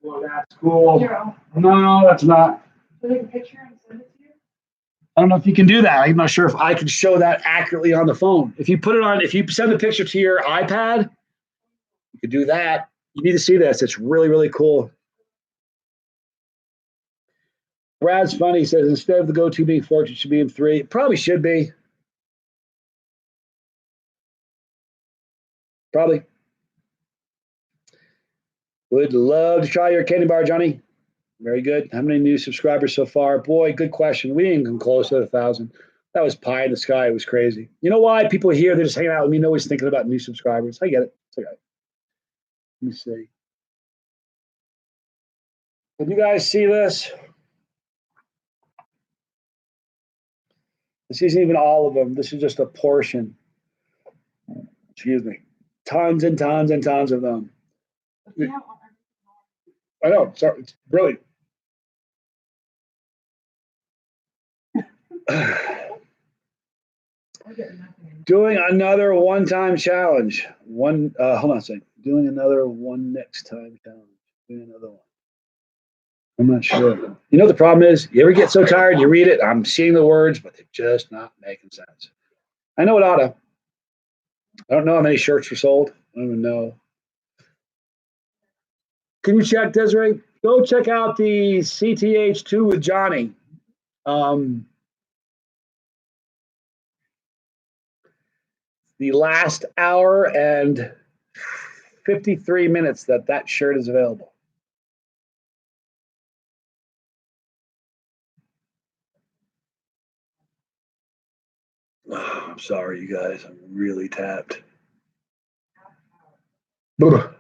Well, that's cool. No, that's not. Take a picture and send it to you? I don't know if you can do that. I'm not sure if I can show that accurately on the phone. If you send the picture to your iPad, you could do that. You need to see this. It's really, really cool. Brad's funny. He says, instead of the go-to being 4, it should be in 3. It probably should be. Probably. Would love to try your candy bar, Johnny. Very good. How many new subscribers so far? Boy, good question. We didn't come close to 1,000. That was pie in the sky. It was crazy. You know why? People are here. They're just hanging out with me. Nobody's thinking about new subscribers. I get it. It's okay. Let me see. Can you guys see this? This isn't even all of them. This is just a portion. Excuse me. Tons and tons and tons of them. Yeah. I know. Sorry. It's brilliant. Doing another one-time challenge. Hold on a second. Doing another one next time challenge. Doing another one. I'm not sure. You know the problem is, you ever get so tired, you read it, I'm seeing the words, but they're just not making sense. I know it ought to. I don't know how many shirts were sold. I don't even know. Can you check, Desiree? Go check out the CTH 2 with Johnny. the last hour and 53 minutes that shirt is available. Oh, I'm sorry, you guys. I'm really tapped. Brutal.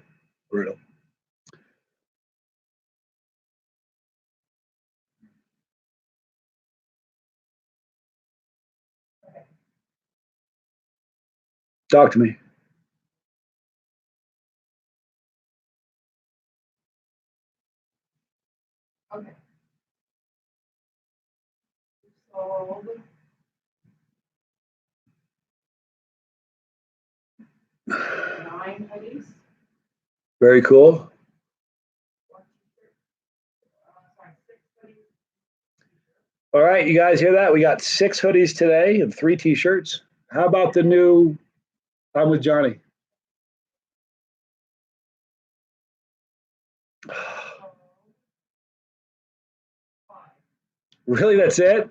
Talk to me. Okay. Sold 9 hoodies. Very cool. Sorry, 6 hoodies. All right, you guys hear that? We got 6 hoodies today and 3 t-shirts. How about the new I'm with Johnny? Really, that's it?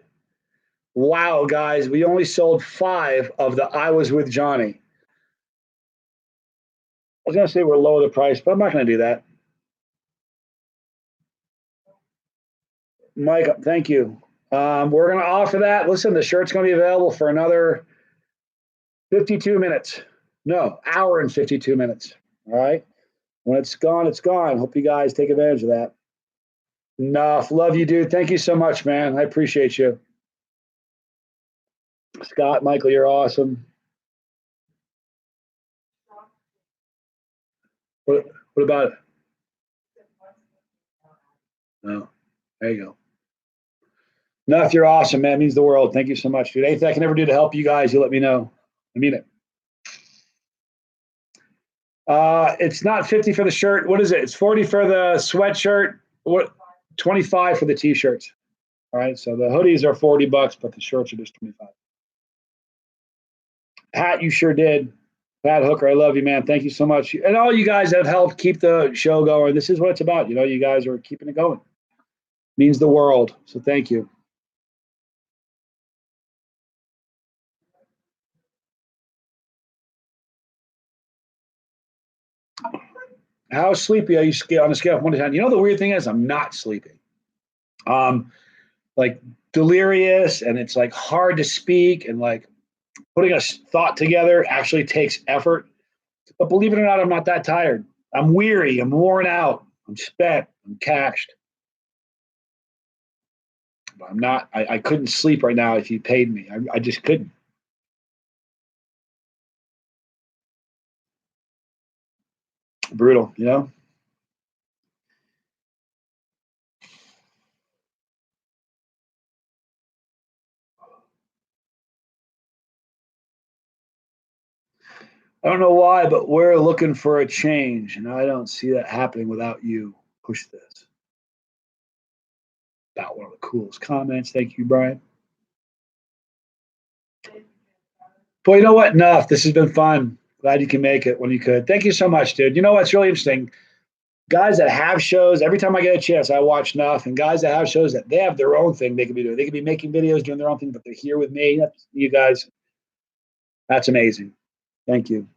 Wow, guys, we only sold 5 of the I was with Johnny. I was going to say we're low the price, but I'm not going to do that. Mike, thank you. We're going to offer that. Listen, the shirt's going to be available for another 52 minutes. No, hour and 52 minutes. All right. When it's gone, it's gone. Hope you guys take advantage of that. Enough. Love you, dude. Thank you so much, man. I appreciate you. Scott, Michael, you're awesome. What about it? No. There you go. Enough, you're awesome, man. It means the world. Thank you so much, dude. Anything I can ever do to help you guys, you let me know. I mean it. It's not 50 for the shirt. What is it? It's 40 for the sweatshirt. What? 25 for the t-shirts. All right. So the hoodies are $40, but the shirts are just 25. Pat, you sure did. Pat Hooker, I love you, man. Thank you so much. And all you guys that have helped keep the show going. This is what it's about. You know, you guys are keeping it going. Means the world. So thank you. How sleepy are you on a scale of 1 to 10? You know, the weird thing is I'm not sleeping. Like delirious, and it's like hard to speak, and like putting a thought together actually takes effort. But believe it or not, I'm not that tired. I'm weary. I'm worn out. I'm spent. I'm cashed. But I'm not. I couldn't sleep right now if you paid me. I just couldn't. Brutal, you know? I don't know why, but we're looking for a change, and I don't see that happening without you. Push this. About one of the coolest comments. Thank you, Brian. But you know what? Enough. This has been fun. Glad you can make it when you could. Thank you so much, dude. You know what's really interesting? Guys that have shows, every time I get a chance, I watch enough. And guys that have shows that they have their own thing they can be doing. They could be making videos, doing their own thing, but they're here with me. You guys, that's amazing. Thank you.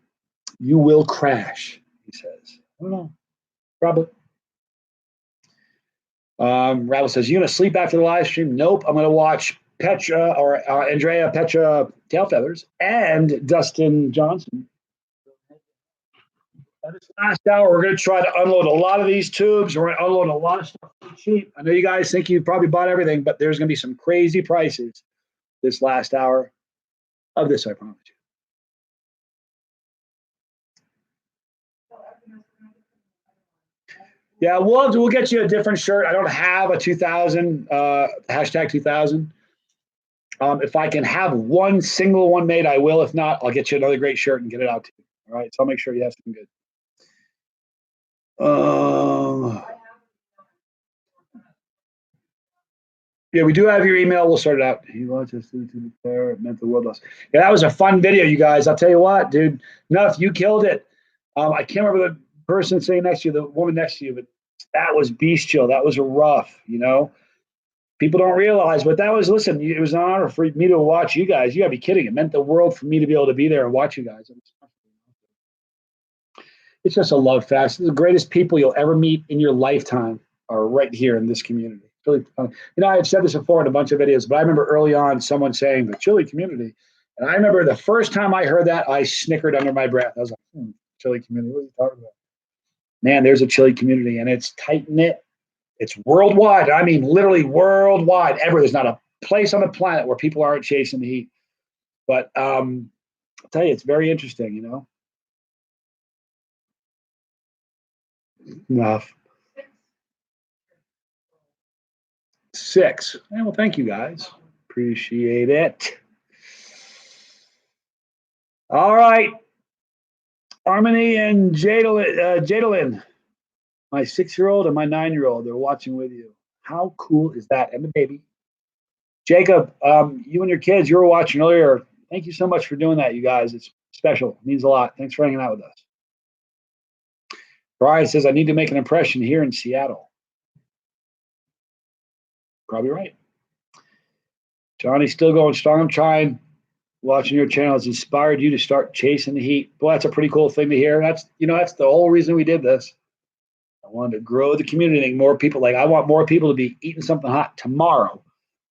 You will crash, he says. I don't know. Probably. Rattle says, you going to sleep after the live stream? Nope. I'm going to watch Petra or Andrea Petra Tail Feathers and Dustin Johnson. This last hour, we're going to try to unload a lot of these tubes. We're going to unload a lot of stuff for cheap. I know you guys think you probably bought everything, but there's going to be some crazy prices this last hour of this, I promise you. Yeah, we'll get you a different shirt. I don't have a 2000 hashtag 2000. If I can have one single one made, I will. If not, I'll get you another great shirt and get it out to you. All right, so I'll make sure you have something good. Yeah, we do have your email. We'll sort it out. He wants us to declare it meant the world loss. Yeah, that was a fun video, you guys. I'll tell you what, dude. Nuff, you killed it. I can't remember the person sitting next to you, the woman next to you, but that was bestial. That was rough, you know. People don't realize, but that was, listen, it was an honor for me to watch you guys. You gotta be kidding. It meant the world for me to be able to be there and watch you guys. It's just a love fest. The greatest people you'll ever meet in your lifetime are right here in this community. It's really fun. You know, I've said this before in a bunch of videos, but I remember early on someone saying the Chile community. And I remember the first time I heard that, I snickered under my breath. I was like, Chile community, what are you talking about? Man, there's a Chile community, and it's tight-knit. It's worldwide. I mean, literally worldwide. There's not a place on the planet where people aren't chasing the heat. But I'll tell you, it's very interesting, you know. Enough. 6. Yeah, well, thank you guys. Appreciate it. All right. Harmony and Jadalyn, my 6-year-old and my 9-year-old, they're watching with you. How cool is that? And the baby. Jacob, you and your kids, you were watching earlier. Thank you so much for doing that, you guys. It's special. It means a lot. Thanks for hanging out with us. Brian says, I need to make an impression here in Seattle. Probably right. Johnny's still going strong. I'm trying. Watching your channel has inspired you to start chasing the heat. Boy, that's a pretty cool thing to hear. That's the whole reason we did this. I wanted to grow the community, more people. Like, I want more people to be eating something hot tomorrow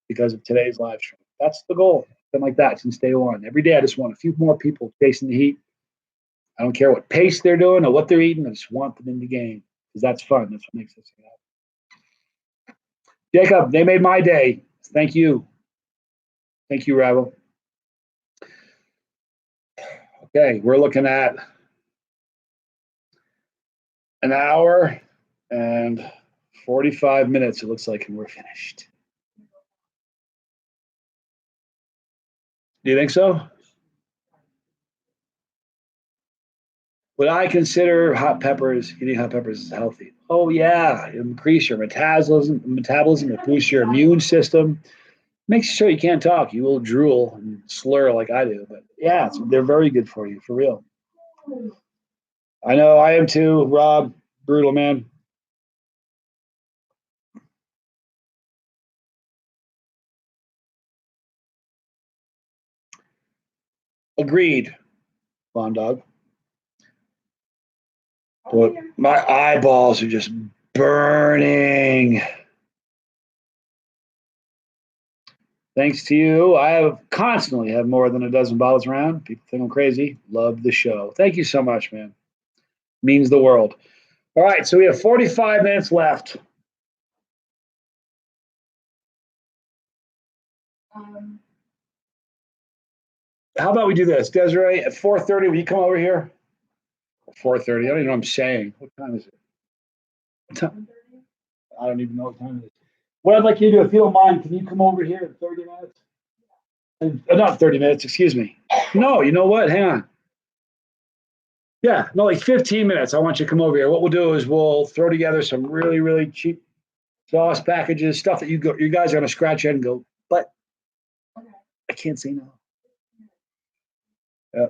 because of today's live stream. That's the goal. Been like that since day one. Every day, I just want a few more people chasing the heat. I don't care what pace they're doing or what they're eating. I just want them in the game because that's fun. That's what makes us happy. Jacob, they made my day. Thank you. Thank you, Ravel. Okay, we're looking at an hour and 45 minutes, it looks like, and we're finished. Do you think so? Would I consider eating hot peppers is healthy? Oh yeah, increase your metabolism, it boosts your immune system. Makes sure you can't talk. You will drool and slur like I do. But yeah, they're very good for you, for real. I know I am too, Rob. Brutal, man. Agreed, Bon Dog. But my eyeballs are just burning. Thanks to you, I constantly have more than a dozen bottles around. People think I'm crazy. Love the show. Thank you so much, man. Means the world. All right, so we have 45 minutes left. How about we do this? Desiree, at 4:30, will you come over here? 4:30. I don't even know what I'm saying. What time is it? I don't even know what time it is. What I'd like you to do, if you don't mind, can you come over here in 30 minutes? Not 30 minutes, excuse me. No, you know what? Hang on. Yeah, no, like 15 minutes. I want you to come over here. What we'll do is we'll throw together some really, really cheap sauce packages, stuff that you guys are going to scratch in and go, but I can't say no. Yeah.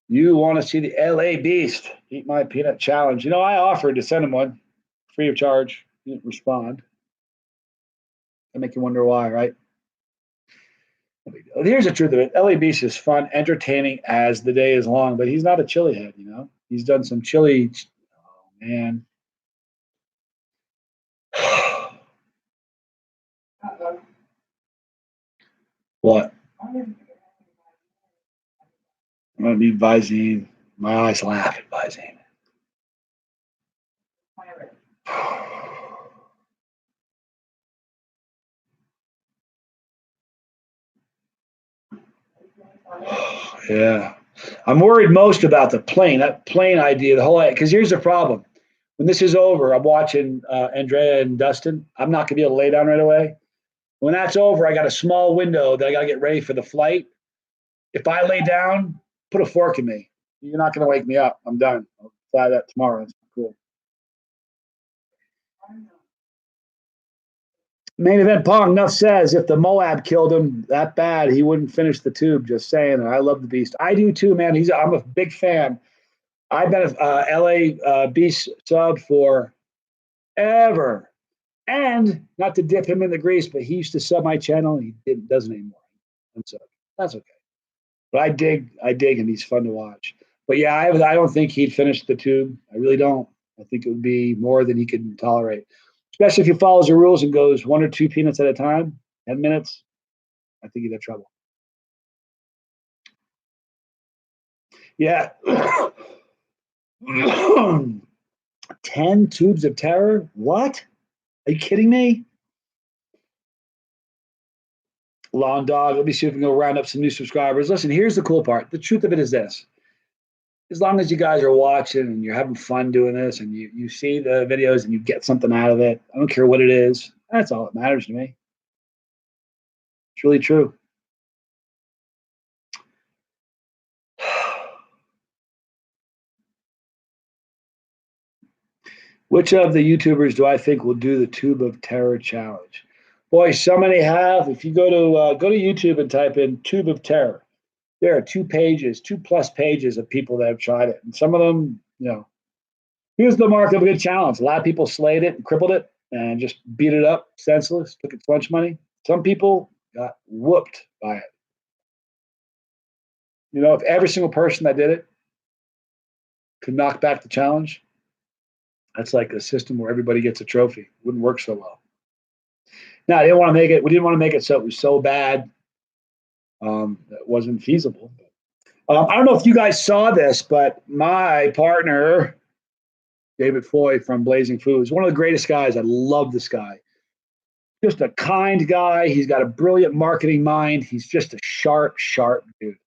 You want to see the LA Beast eat my peanut challenge? You know, I offered to send him one free of charge. He didn't respond. I make you wonder why, right? Here's the truth of it. LA Beast is fun, entertaining as the day is long, but he's not a chili head, you know? He's done some chili. Oh, man. What? I'm going to need Visine. My eyes laugh at Visine. Yeah. I'm worried most about that plane idea, the whole, because here's the problem. When this is over, I'm watching Andrea and Dustin. I'm not going to be able to lay down right away. When that's over, I got a small window that I got to get ready for the flight. If I lay down, put a fork in me. You're not going to wake me up. I'm done. I'll fly that tomorrow. That's cool. Main event Pong, Nuff says if the Moab killed him that bad, he wouldn't finish the tube. Just saying. And I love the Beast. I do too, man. I'm a big fan. I've been a LA Beast sub for ever. And not to dip him in the grease, but he used to sub my channel and he doesn't anymore. And so that's okay. But I dig him. He's fun to watch. But yeah, I don't think he'd finish the tube. I really don't. I think it would be more than he could tolerate. Especially if he follows the rules and goes 1 or 2 peanuts at a time, 10 minutes, I think he'd have trouble. Yeah. 10 tubes of terror? What? Are you kidding me? Lawn Dog, let me see if we can go round up some new subscribers. Listen, here's the cool part. The truth of it is this. As long as you guys are watching and you're having fun doing this and you see the videos and you get something out of it, I don't care what it is. That's all that matters to me. It's really true. Which of the YouTubers do I think will do the Tube of Terror challenge? Boy, so many have. If you go to YouTube and type in Tube of Terror, there are 2+ pages of people that have tried it. And some of them, here's the mark of a good challenge. A lot of people slayed it and crippled it and just beat it up, senseless, took its lunch money. Some people got whooped by it. If every single person that did it could knock back the challenge, that's like a system where everybody gets a trophy. It wouldn't work so well. Now, we didn't want to make it so it was so bad that wasn't feasible. I don't know if you guys saw this, but my partner, David Foy from Blazing Foods, one of the greatest guys. I love this guy. Just a kind guy. He's got a brilliant marketing mind. He's just a sharp dude.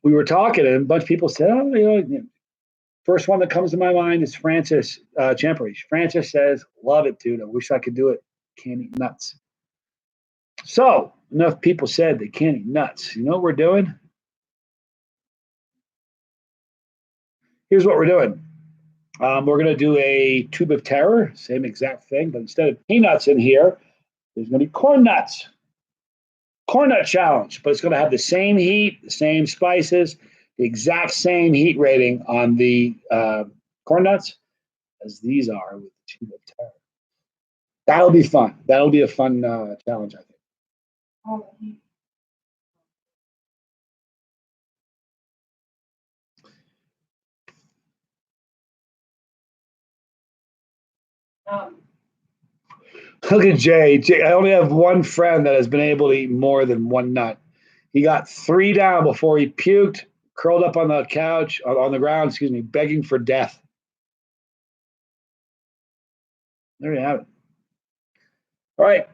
We were talking, and a bunch of people said, first one that comes to my mind is Francis Champerish. Francis says, love it, dude. I wish I could do it. Can't eat nuts. So enough people said they can't eat nuts. You know what we're doing? Here's what we're doing. We're going to do a Tube of Terror, same exact thing, but instead of peanuts in here, there's going to be corn nuts. Corn nut challenge, but it's going to have the same heat, the same spices, the exact same heat rating on the corn nuts as these are with the Tube of Terror. That'll be fun. That'll be a fun challenge, I think. Look at Jay. I only have one friend that has been able to eat more than one nut. He got 3 down before he puked, curled up on the couch, on the ground, begging for death. There you have it. All right.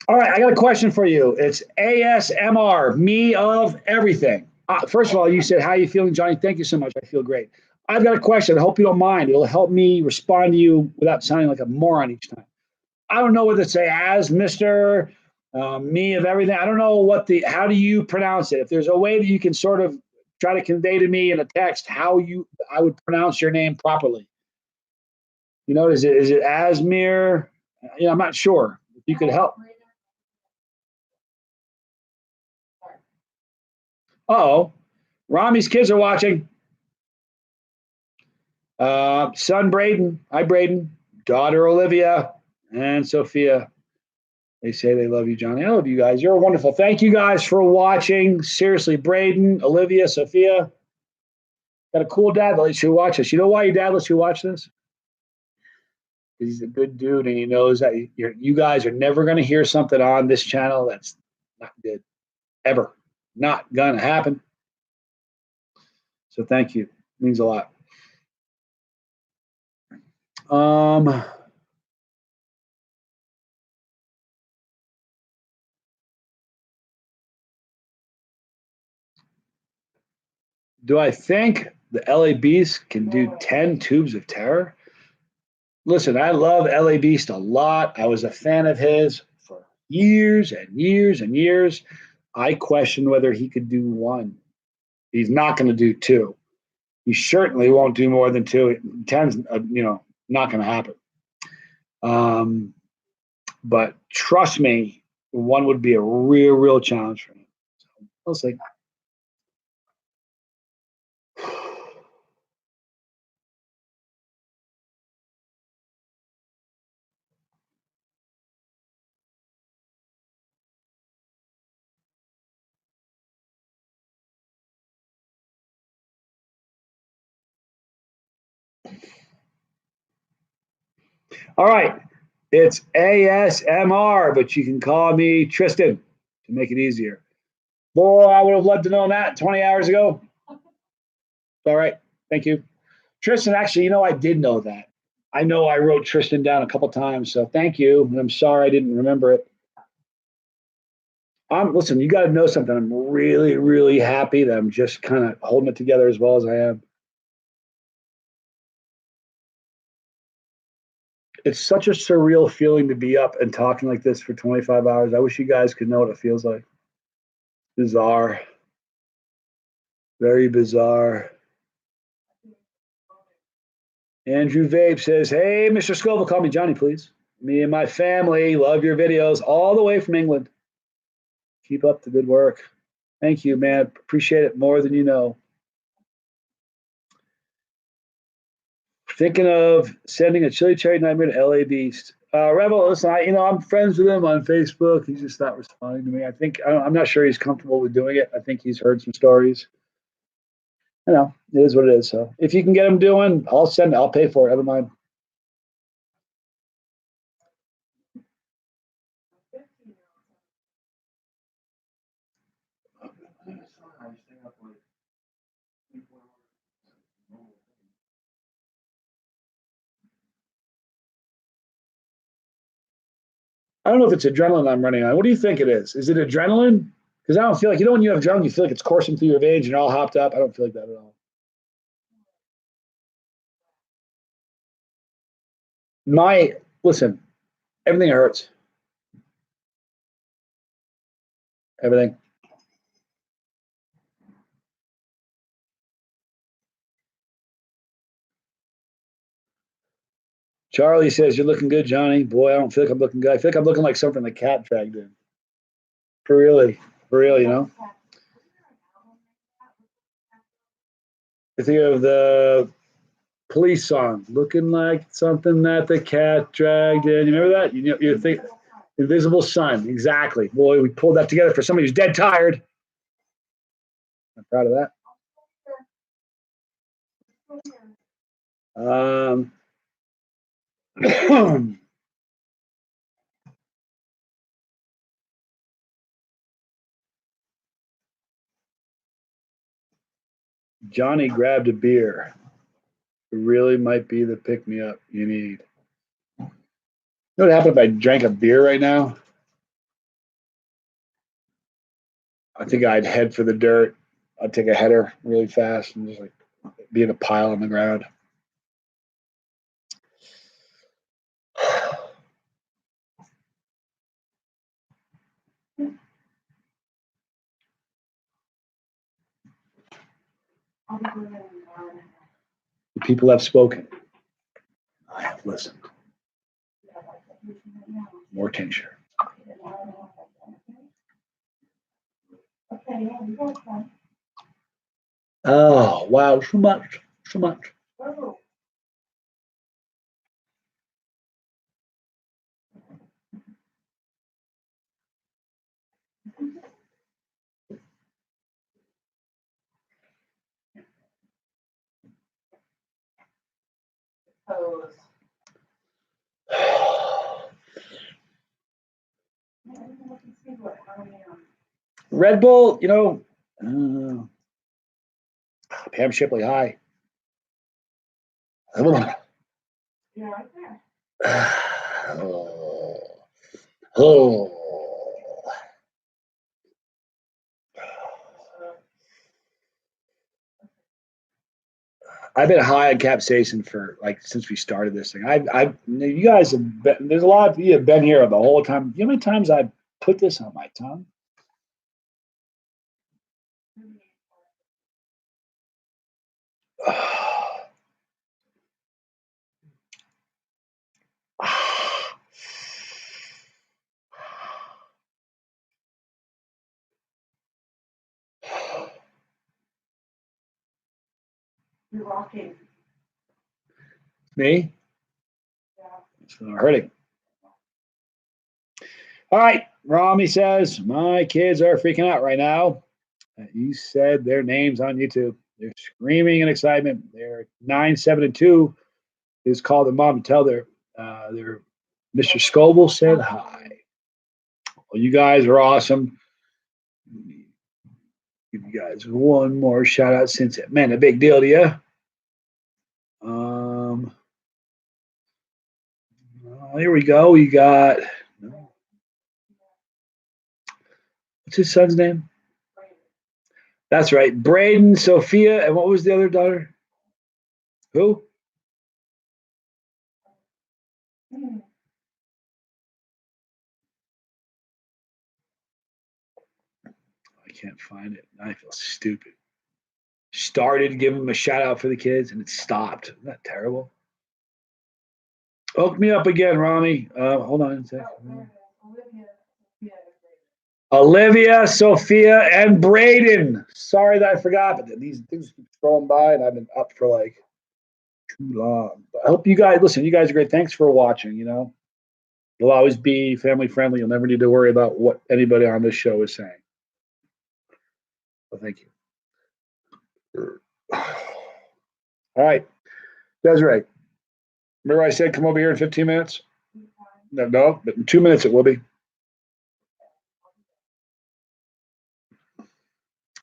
All right, I got a question for you. It's ASMR, me of everything. First of all, you said, how are you feeling, Johnny? Thank you so much. I feel great. I've got a question. I hope you don't mind. It'll help me respond to you without sounding like a moron each time. I don't know whether to say as Mr. Me of everything. I don't know how do you pronounce it? If there's a way that you can sort of try to convey to me in a text how I would pronounce your name properly. Is it Asmir? I'm not sure. If you could help. Uh-oh. Rami's kids are watching. Son Braden. Hi, Braden. Daughter Olivia and Sophia. They say they love you, Johnny. I love you guys. You're wonderful. Thank you guys for watching. Seriously, Braden, Olivia, Sophia. Got a cool dad that lets you watch this. You know why your dad lets you watch this? Because he's a good dude and he knows that you guys are never going to hear something on this channel that's not good. Ever. Not going to happen. So thank you. It means a lot. Do I think the LA Beast can do 10 tubes of terror? Listen, I love LA Beast a lot. I was a fan of his for years and years and years. I question whether he could do 1. He's not going to do 2. He certainly won't do more than 2. 10's, not going to happen. But trust me, 1 would be a real challenge for him. So we'll see. All right. It's ASMR, but you can call me Tristan to make it easier. Boy, I would have loved to know that 20 hours ago. All right. Thank you. Tristan, actually, I did know that. I know I wrote Tristan down a couple times, so thank you. And I'm sorry I didn't remember it. Listen, you got to know something. I'm really happy that I'm just kind of holding it together as well as I am. It's such a surreal feeling to be up and talking like this for 25 hours. I wish you guys could know what it feels like. Bizarre. Very bizarre. Andrew Vape says, hey, Mr. Scoville, call me Johnny, please. Me and my family love your videos all the way from England. Keep up the good work. Thank you, man. Appreciate it more than you know. Thinking of sending a chili cherry nightmare to LA Beast. Rebel, listen, I'm friends with him on Facebook. He's just not responding to me. I'm not sure he's comfortable with doing it. I think he's heard some stories. It is what it is. So if you can get him doing, I'll pay for it. Never mind. I don't know if it's adrenaline I'm running on. What do you think it is? Is it adrenaline? Because I don't feel like, when you have adrenaline, you feel like it's coursing through your veins and you're all hopped up. I don't feel like that at all. Listen, everything hurts. Everything. Charlie says, you're looking good, Johnny. Boy, I don't feel like I'm looking good. I feel like I'm looking like something the cat dragged in. For real, I think of the Police song, looking like something that the cat dragged in. You remember that? You think Invisible Sun. Exactly. Boy, we pulled that together for somebody who's dead tired. I'm proud of that. Johnny grabbed a beer. It really might be the pick-me-up you need. You know what happened if I drank a beer right now? I think I'd head for the dirt. I'd take a header really fast and just be in a pile on the ground. The people have spoken. I have listened. More tincture. Oh, wow. So much. Red Bull, Pam Shipley, hi. Yeah, right there. Oh. I've been high on capsaicin for since we started this thing. You guys have been, there's a lot of you have been here the whole time. You know how many times I've put this on my tongue? You're rocking. Me? It's not hurting. All right. Rami says, my kids are freaking out right now. You said their names on YouTube. They're screaming in excitement. They're 9, 7, and 2. Just called their mom to tell their Mr. Scoville said hi. Well, you guys are awesome. Give you guys one more shout out since it meant a big deal to you. Here we go. We got, what's his son's name? That's right. Braden, Sophia, and what was the other daughter? Who? I can't find it. I feel stupid. Started giving him a shout out for the kids, and it stopped. Isn't that terrible? Hook me up again, Rami. Hold on a second. Olivia, Sophia, and Braden. Sorry that I forgot, but these things keep scrolling by, and I've been up for like too long. But I hope you guys listen. You guys are great. Thanks for watching. You know, you'll always be family friendly. You'll never need to worry about what anybody on this show is saying. Well, thank you. All right, Desiree. Remember I said come over here in 15 minutes? No, but in 2 minutes it will be.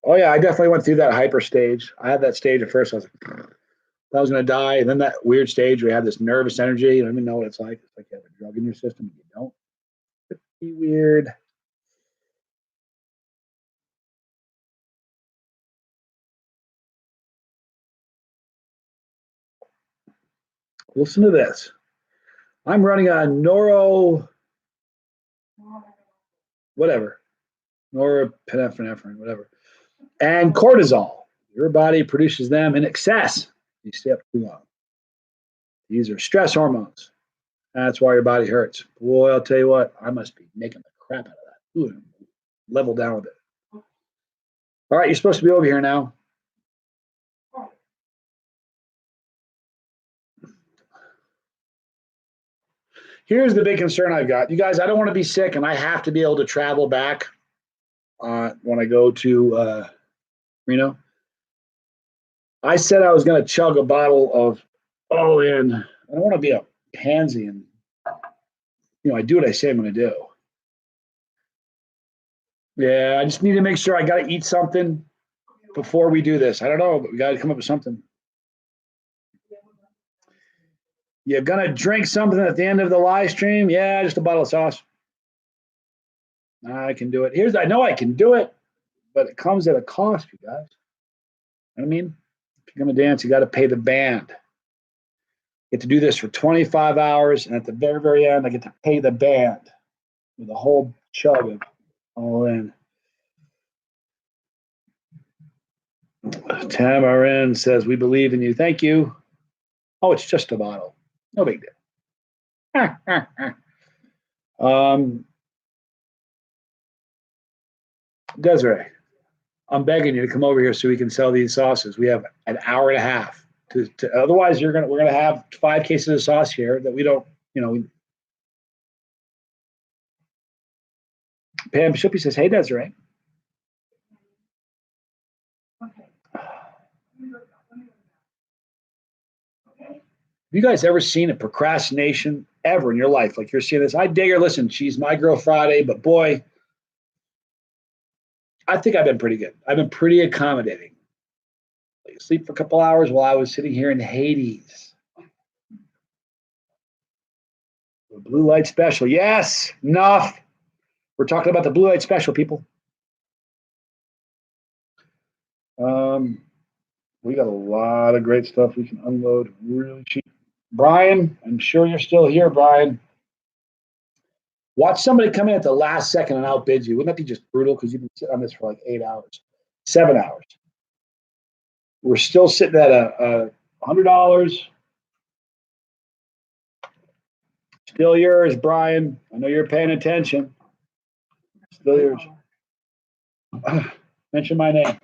Oh yeah, I definitely went through that hyper stage. I had that stage at first. I was like, I was going to die, and then that weird stage where you have this nervous energy. You don't even know what it's like. It's like you have a drug in your system. You don't. It's pretty weird. Listen to this. I'm running on norepinephrine, whatever, and cortisol. Your body produces them in excess. You stay up too long. These are stress hormones. That's why your body hurts. Boy, I'll tell you what, I must be making the crap out of that. Ooh, level down with it. All right, you're supposed to be over here now. Here's the big concern I've got. You guys, I don't want to be sick, and I have to be able to travel back when I go to Reno. I said I was going to chug a bottle of all-in. I don't want to be a pansy, and I do what I say I'm going to do. Yeah, I just need to make sure I got to eat something before we do this. I don't know, but we got to come up with something. You're going to drink something at the end of the live stream? Yeah, just a bottle of sauce. I can do it. I know I can do it, but it comes at a cost, you guys. You know what I mean? If you're going to dance, you got to pay the band. I get to do this for 25 hours, and at the very, very end, I get to pay the band with a whole chug of all in. Tamarin says, we believe in you. Thank you. Oh, it's just a bottle. No big deal. Desiree, I'm begging you to come over here so we can sell these sauces. We have an hour and a half. Otherwise, we're gonna have 5 cases of sauce here that we don't. Pam Shippey says, "Hey, Desiree." Have you guys ever seen a procrastination ever in your life? Like you're seeing this. I dig her. Listen, she's my girl Friday, but boy, I think I've been pretty good. I've been pretty accommodating. Like sleep for a couple hours while I was sitting here in Hades. The blue light special. Yes, enough. We're talking about the blue light special, people. We got a lot of great stuff we can unload really cheap. Brian, I'm sure you're still here, Brian. Watch somebody come in at the last second and outbid you. Wouldn't that be just brutal? Because you've been sitting on this for like 8 hours, 7 hours. We're still sitting at $100. Still yours, Brian. I know you're paying attention. Still yours. Mention my name.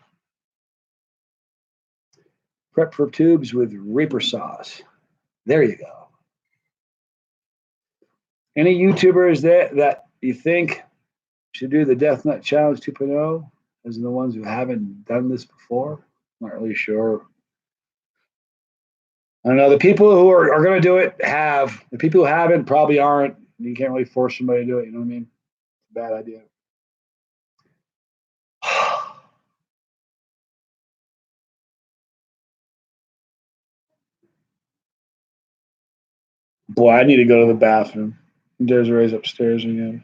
Prep for tubes with Reaper sauce. There you go. Any YouTubers that you think should do the Death Nut Challenge 2.0, as in the ones who haven't done this before? Not really sure. I don't know. The people who are going to do it have. The people who haven't probably aren't. You can't really force somebody to do it. You know what I mean? It's a bad idea. Boy, I need to go to the bathroom. Desiree's upstairs again.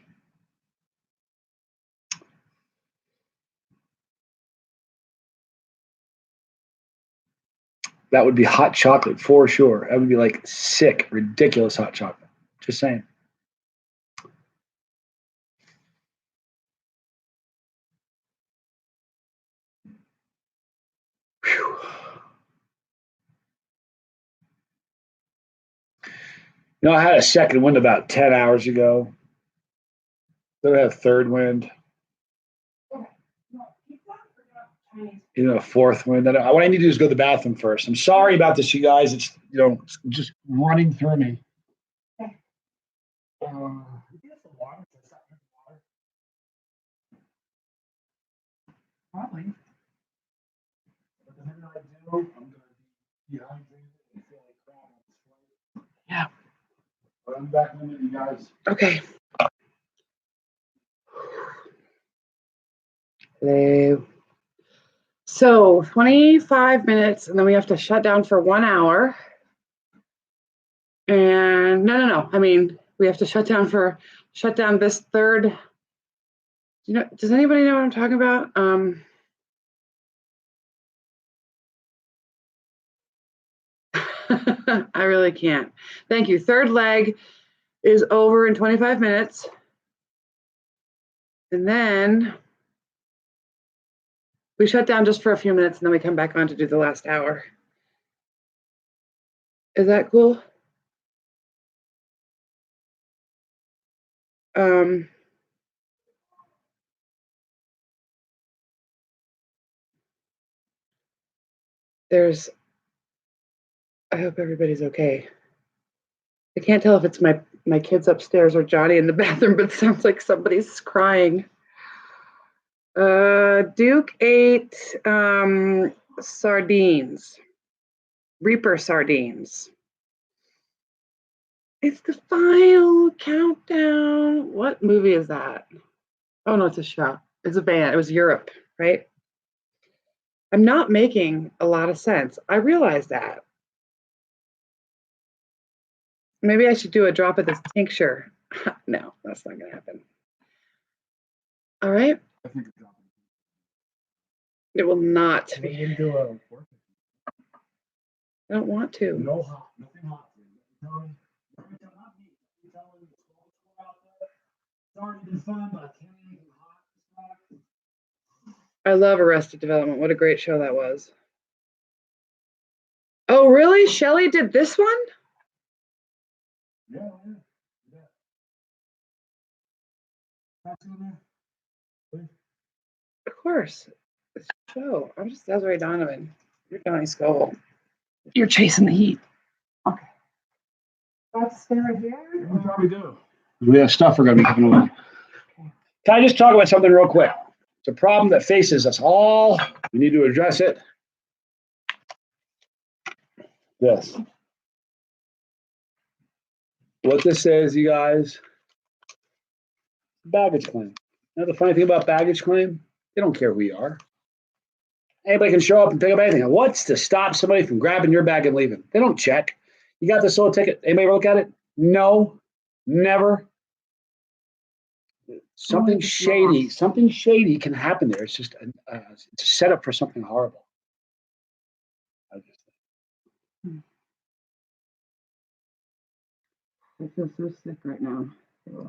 That would be hot chocolate for sure. That would be like sick, ridiculous hot chocolate. Just saying. Whew. You know, I had a second wind about 10 hours ago. Then I had a third wind. You know, a fourth wind. What I need to do is go to the bathroom first. I'm sorry about this, you guys. It's, you know, it's just running through me. Probably. But the minute I do, I'm going to be dehydrated and feel like crap on this flight. Yeah. But I'm back in a minute, you guys. Okay. Hello. So 25 minutes, and then we have to shut down for 1 hour. And no. I mean, we have to shut down this third. You know, does anybody know what I'm talking about? I really can't. Thank you. Third leg is over in 25 minutes. And then we shut down just for a few minutes, and then we come back on to do the last hour. Is that cool? I hope everybody's okay. I can't tell if it's my kids upstairs or Johnny in the bathroom, but it sounds like somebody's crying. Duke ate sardines, Reaper sardines. It's the final countdown. What movie is that? Oh no, it's a show. It's a band. It was Europe, right? I'm not making a lot of sense. I realize that. Maybe I should do a drop of this tincture. No, that's not going to happen. All right. It will not be. I don't want to. No hot, nothing hot. It's already been fun, but I can't eat anything hot. I love Arrested Development. What a great show that was. Oh, really? Shelley did this one? Yeah. Of course. It's a show. I'm just Desiree Donovan. You're Johnny Scoville. You're chasing the heat. Okay. Do I have to stay right here? We probably do. We have stuff we're going to be doing. Can I just talk about something real quick? It's a problem that faces us all. We need to address it. This. What this says, you guys, baggage claim. You know the funny thing about baggage claim? They don't care who you are. Anybody can show up and pick up anything. What's to stop somebody from grabbing your bag and leaving? They don't check. You got this little ticket. Anybody ever look at it? No, never. Something shady can happen there. It's just it's a setup for something horrible. I feel so sick right now.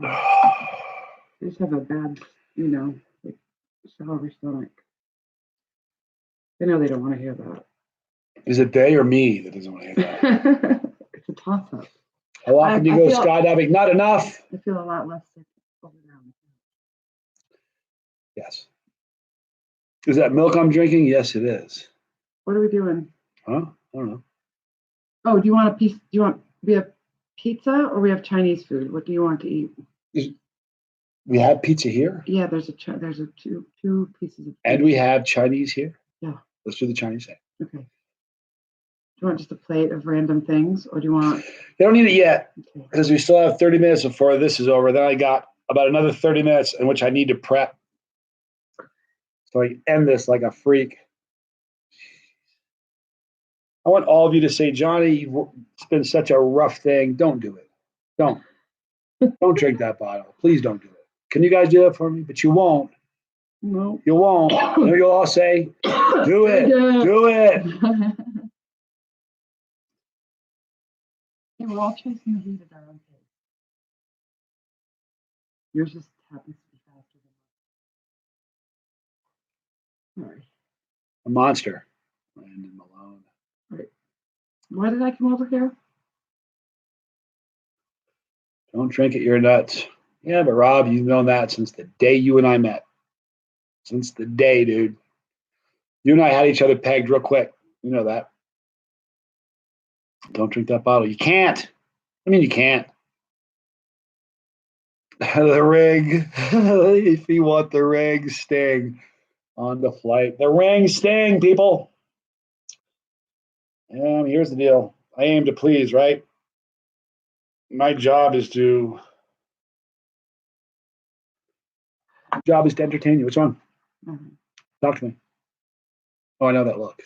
I just have a bad, like sour stomach. I know they don't want to hear that. Is it they or me that doesn't want to hear that? It's a toss-up. How often do you go skydiving? Not enough. I feel a lot less sick over now. Yes. Is that milk I'm drinking? Yes, it is. What are we doing? Huh? I don't know. Oh, do you want a piece? Do you want, we have pizza or we have Chinese food? What do you want to eat? We have pizza here, Yeah, there's a two pieces of and we have Chinese here. Yeah. Let's do the Chinese thing. Okay. Do you want just a plate of random things, or do you want? You don't need it yet Okay. because we still have 30 minutes before this is over. Then I got about another 30 minutes in which I need to prep. So I end this like a freak. I want all of you to say, Johnny, it's been such a rough thing. Don't do it. Don't. Don't drink that bottle. Please don't do it. Can you guys do that for me? But you won't. No. You won't. You know, you'll all say, do it. Do it. Yeah, we're all chasing the heat at our own pace. Yours just happens to be faster than mine. Sorry. A monster. Landon Malone. Right. Why did I come over here? Don't drink it. You're nuts. Yeah, but Rob, you've known that since the day you and I met. Since the day, dude. You and I had each other pegged real quick. You know that. Don't drink that bottle. You can't. I mean, you can't. The ring. If you want the ring, sting on the flight. The ring sting, people. And here's the deal. I aim to please, right? My job is to entertain you. What's wrong? Mm-hmm. Talk to me. Oh, I know that look.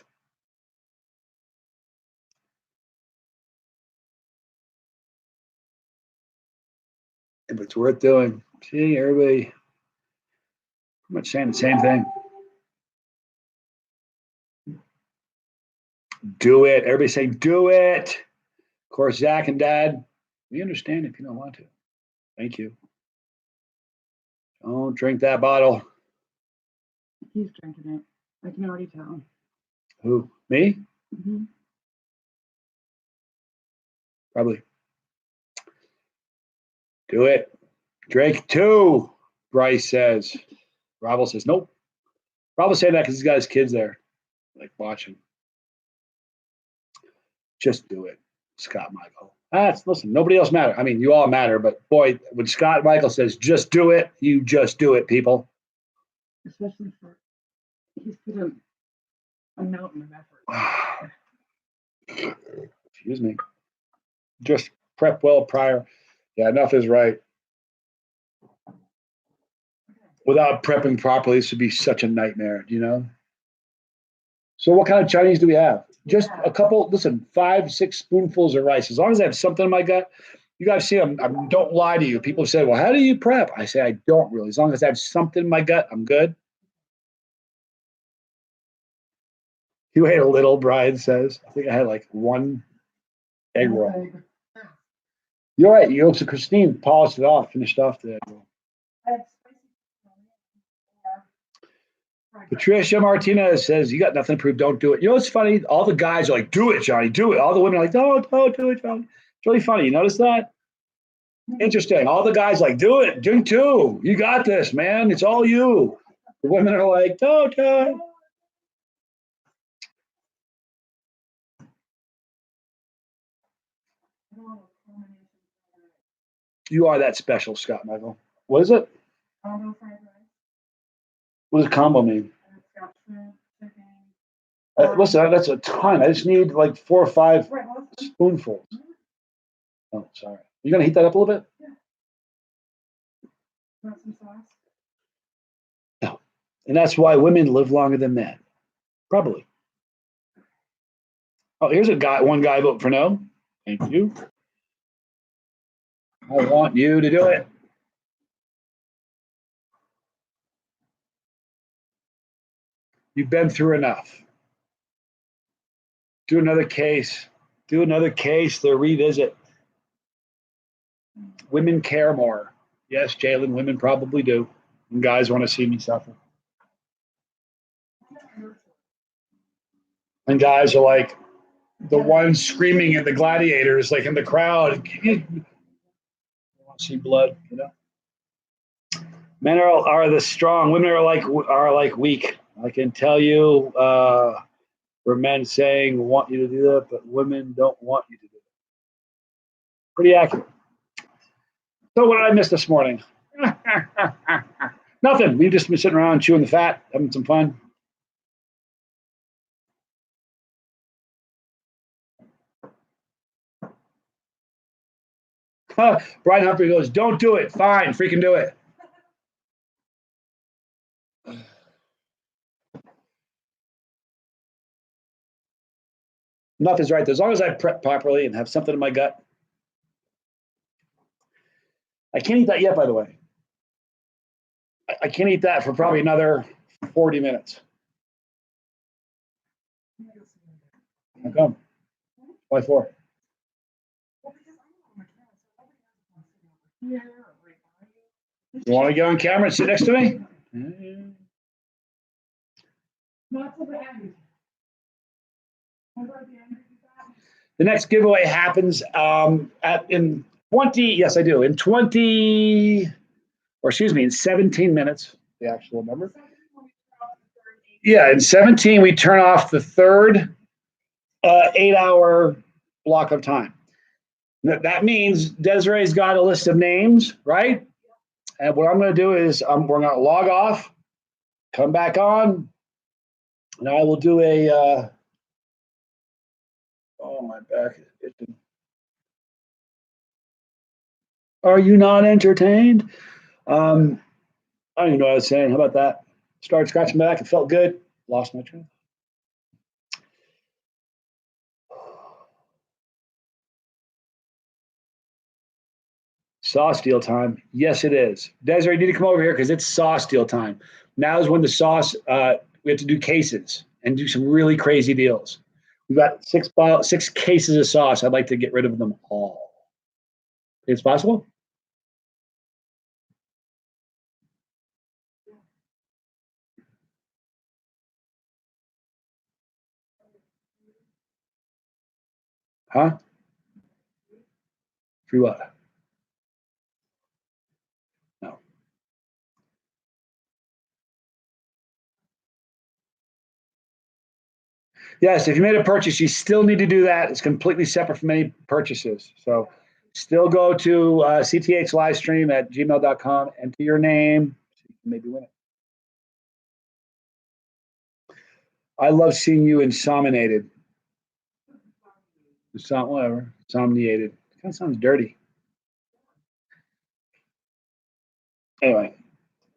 If it's worth doing. See, everybody pretty much saying the same thing. Do it. Everybody saying, do it. Of course, Zach and Dad, we understand if you don't want to. Thank you. Don't drink that bottle. He's drinking it. I can already tell. Who? Me? Mm-hmm. Probably. Do it. Drink two, Bryce says. Robble says, nope. Robble's saying that because he's got his kids there, like watching. Just do it, Scott Michael. Listen, nobody else matters. I mean, you all matter, but boy, when Scott Michael says, just do it, you just do it, people. Especially for, he's put a mountain of effort. Excuse me. Just prep well prior. Yeah, enough is right. Without prepping properly, this would be such a nightmare, you know? So what kind of Chinese do we have? Just a couple, listen, 5, 6 spoonfuls of rice. As long as I have something in my gut, you guys see, I don't lie to you. People say, well, how do you prep? I say, I don't really. As long as I have something in my gut, I'm good. You ate a little, Brian says. I think I had like one egg roll. You're right. You owe to Christine, polished it off, finished off the egg roll. Patricia Martinez says, you got nothing to prove, don't do it. You know what's funny? All the guys are like, do it, Johnny, do it. All the women are like, don't do it, Johnny. It's really funny. You notice that? Interesting. All the guys like, do it, drink two. You got this, man. It's all you. The women are like, don't do it. You are that special, Scott Michael. What is it? What does combo mean? Listen, that's a ton. I just need like 4 or 5 spoonfuls. Oh, sorry. You gonna heat that up a little bit? No. And that's why women live longer than men. Probably. Oh, here's one guy vote for no. Thank you. I want you to do it. You've been through enough. Do another case. Do another case. The revisit. Women care more. Yes, Jalen, women probably do. And guys want to see me suffer. And guys are like the ones screaming at the gladiators, like in the crowd. You want to see blood, you know? Men are the strong. Women are like weak. I can tell you, for men saying want you to do that, but women don't want you to do it. Pretty accurate. So what did I miss this morning? Nothing. We've just been sitting around chewing the fat, having some fun. Brian Humphrey goes, don't do it. Fine, freaking do it. Nothing's right. As long as I prep properly and have something in my gut. I can't eat that yet, by the way. I can't eat that for probably another 40 minutes. How come? Why for? You want to get on camera and sit next to me? The next giveaway happens in 20, yes, I do. In 17 minutes, the actual number. Yeah, in 17, we turn off the third 8-hour block of time. That means Desiree's got a list of names, right? And what I'm going to do is we're going to log off, come back on, and I will do a, oh, my back is itching. Are you not entertained? I don't even know what I was saying. How about that? Started scratching my back. It felt good. Lost my train. Sauce deal time. Yes, it is. Desiree, you need to come over here because it's sauce deal time. Now is when the sauce, we have to do cases and do some really crazy deals. We've got 6 cases of sauce. I'd like to get rid of them all. It's possible? Huh? Free what? No. Yes, if you made a purchase, you still need to do that. It's completely separate from any purchases. So still go to CTH livestream at gmail.com, enter your name, so you can maybe win it. I love seeing you insominated. Whatever. Somniated. Kind of sounds dirty. Anyway,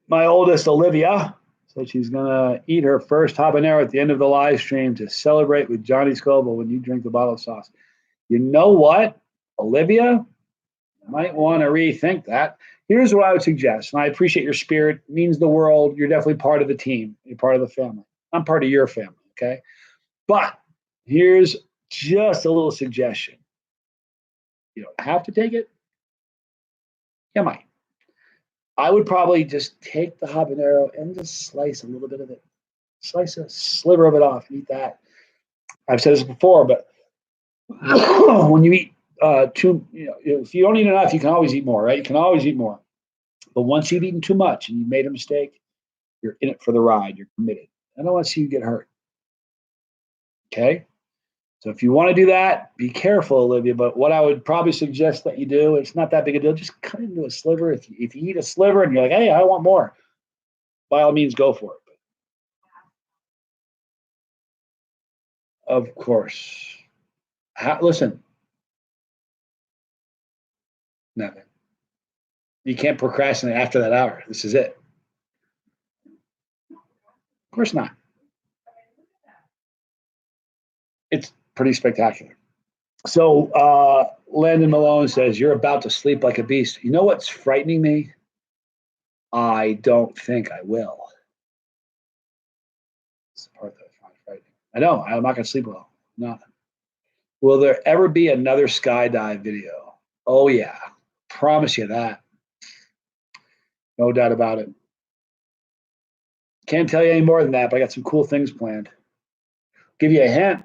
my oldest, Olivia, said she's going to eat her first habanero at the end of the live stream to celebrate with Johnny Scoville when you drink the bottle of sauce. You know what, Olivia? You might want to rethink that. Here's what I would suggest, and I appreciate your spirit. It means the world. You're definitely part of the team. You're part of the family. I'm part of your family, okay? But here's just a little suggestion. You don't have to take it. You might. I would probably just take the habanero and just slice a little bit of it. Slice a sliver of it off and eat that. I've said this before, but when you eat if you don't eat enough, you can always eat more, right? You can always eat more. But once you've eaten too much and you made a mistake, you're in it for the ride. You're committed. I don't want to see you get hurt. Okay? So if you want to do that, be careful, Olivia. But what I would probably suggest that you do, it's not that big a deal. Just cut into a sliver. If you eat a sliver and you're like, hey, I want more, by all means, go for it. Of course. Listen. Nothing. You can't procrastinate after that hour. This is it. Of course not. It's pretty spectacular. So Landon Malone says, you're about to sleep like a beast. You know what's frightening me? I don't think I will. It's the part that I find frightening. I know. I'm not going to sleep well. Not. Will there ever be another skydive video? Oh, yeah. Promise you that. No doubt about it. Can't tell you any more than that, but I got some cool things planned. Give you a hint.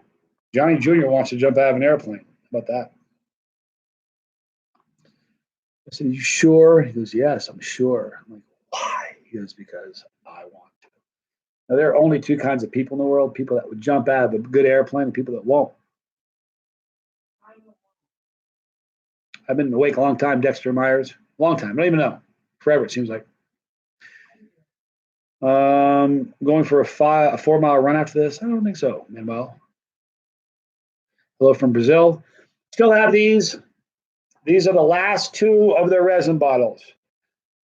Johnny Jr. wants to jump out of an airplane. How about that? I said, you sure? He goes, yes, I'm sure. I'm like, why? He goes, because I want to. Now, there are only two kinds of people in the world: people that would jump out of a good airplane and people that won't. I've been awake a long time, Dexter Myers. Long time. I don't even know. Forever, it seems like. Going for a 4-mile run after this? I don't think so, Manuel. Hello from Brazil. Still have these. These are the last two of their resin bottles.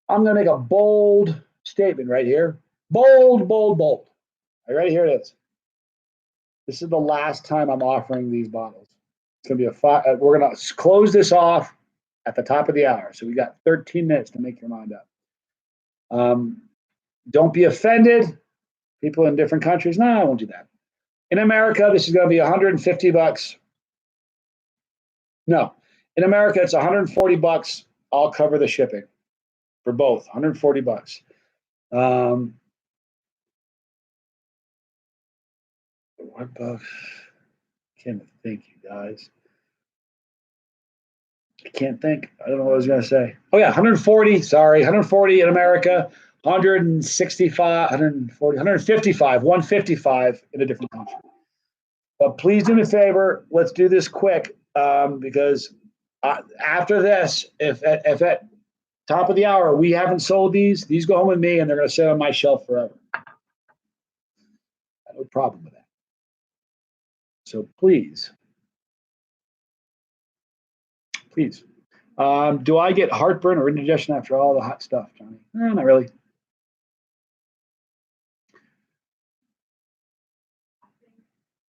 I'm going to make a bold statement right here. Bold, bold, bold. All right, ready? Here it is. This is the last time I'm offering these bottles. It's going to be we're going to close this off at the top of the hour. So we got 13 minutes to make your mind up. Don't be offended. People in different countries, no, I won't do that. In America, this is going to be $150. No, in America, it's $140. I'll cover the shipping for both. $140. What bucks? Can't think, you guys. I can't think. I don't know what I was going to say. Oh yeah, 140. Sorry, 140 in America. 165, 140, 155, 155 in a different country. But please do me a favor. Let's do this quick because after this, if at top of the hour we haven't sold these go home with me and they're going to sit on my shelf forever. I have no problem with that. So please. Do I get heartburn or indigestion after all the hot stuff, Johnny? No, not really.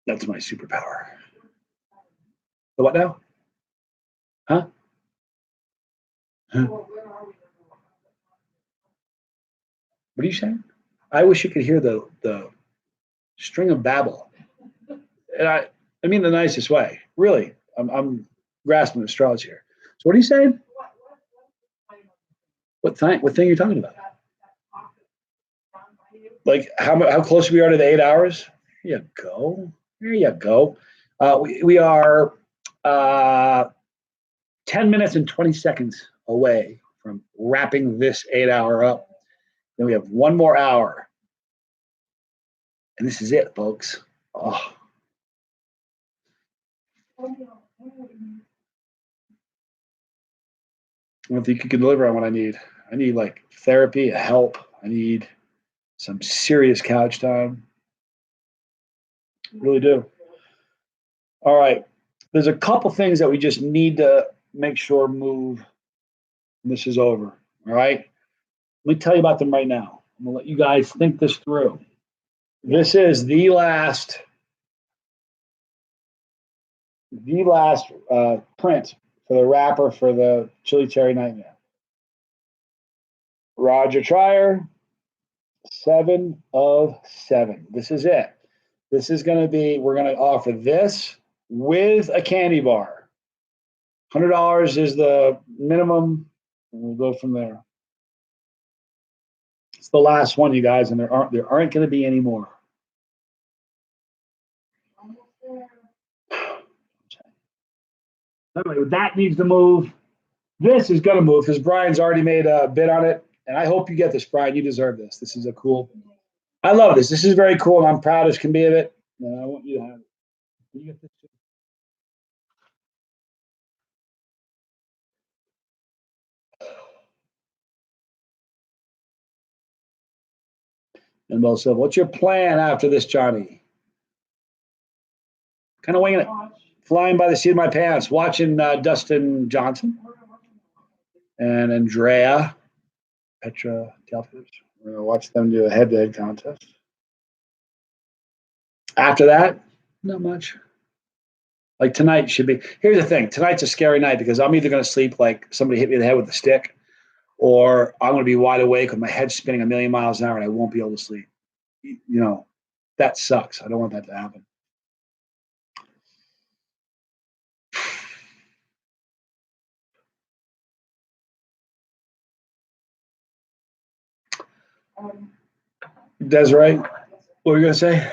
That's my superpower. The what now? Huh? What are you saying? I wish you could hear the string of babble. And I mean the nicest way. Really. I'm grasping the straws here. So what are you saying? What thing are you talking about? Like how close we are to the 8 hours? There you go. There you go. We are 10 minutes and 20 seconds away from wrapping this 8 hour up. Then we have one more hour. And this is it, folks. Oh. I don't think you can deliver on what I need. I need like therapy, help. I need some serious couch time. Really do. All right. There's a couple things that we just need to make sure move. And this is over. All right. Let me tell you about them right now. I'm going to let you guys think this through. This is the last print for the wrapper for the Chili Cherry Nightmare. Roger Trier, 7 of 7. This is it. This is going to be, we're going to offer this with a candy bar. $100 is the minimum, and we'll go from there. It's the last one, you guys, and there aren't going to be any more. Anyway, that needs to move. This is going to move because Brian's already made a bid on it. And I hope you get this, Brian. You deserve this. This is a cool. I love this. This is very cool, and I'm proud as can be of it. And I want you to have it. You get this too. And Mel said, "What's your plan after this, Johnny?" Kind of winging it, flying by the seat of my pants, watching Dustin Johnson and Andrea Petra Telfers. We're gonna watch them do a head-to-head contest. After that, not much. Like tonight should be. Here's the thing: tonight's a scary night because I'm either gonna sleep like somebody hit me in the head with a stick, or I'm gonna be wide awake with my head spinning a million miles an hour and I won't be able to sleep. You know, that sucks. I don't want that to happen. Desiree, what were you gonna say?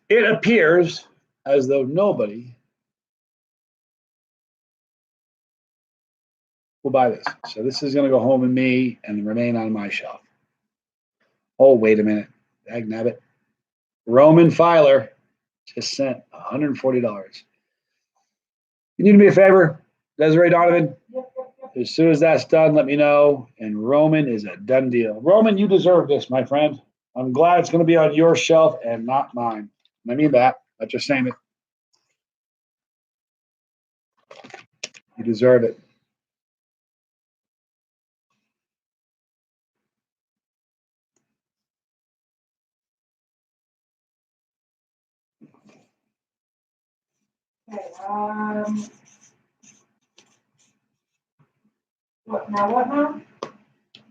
It appears as though nobody We'll buy this. So this is going to go home with me and remain on my shelf. Oh, wait a minute. Dagnabbit. Roman Filer just sent $140. You need to do me a favor, Desiree Donovan. As soon as that's done, let me know. And Roman is a done deal. Roman, you deserve this, my friend. I'm glad it's going to be on your shelf and not mine. I mean that. Not just saying it. You deserve it. Okay, what now?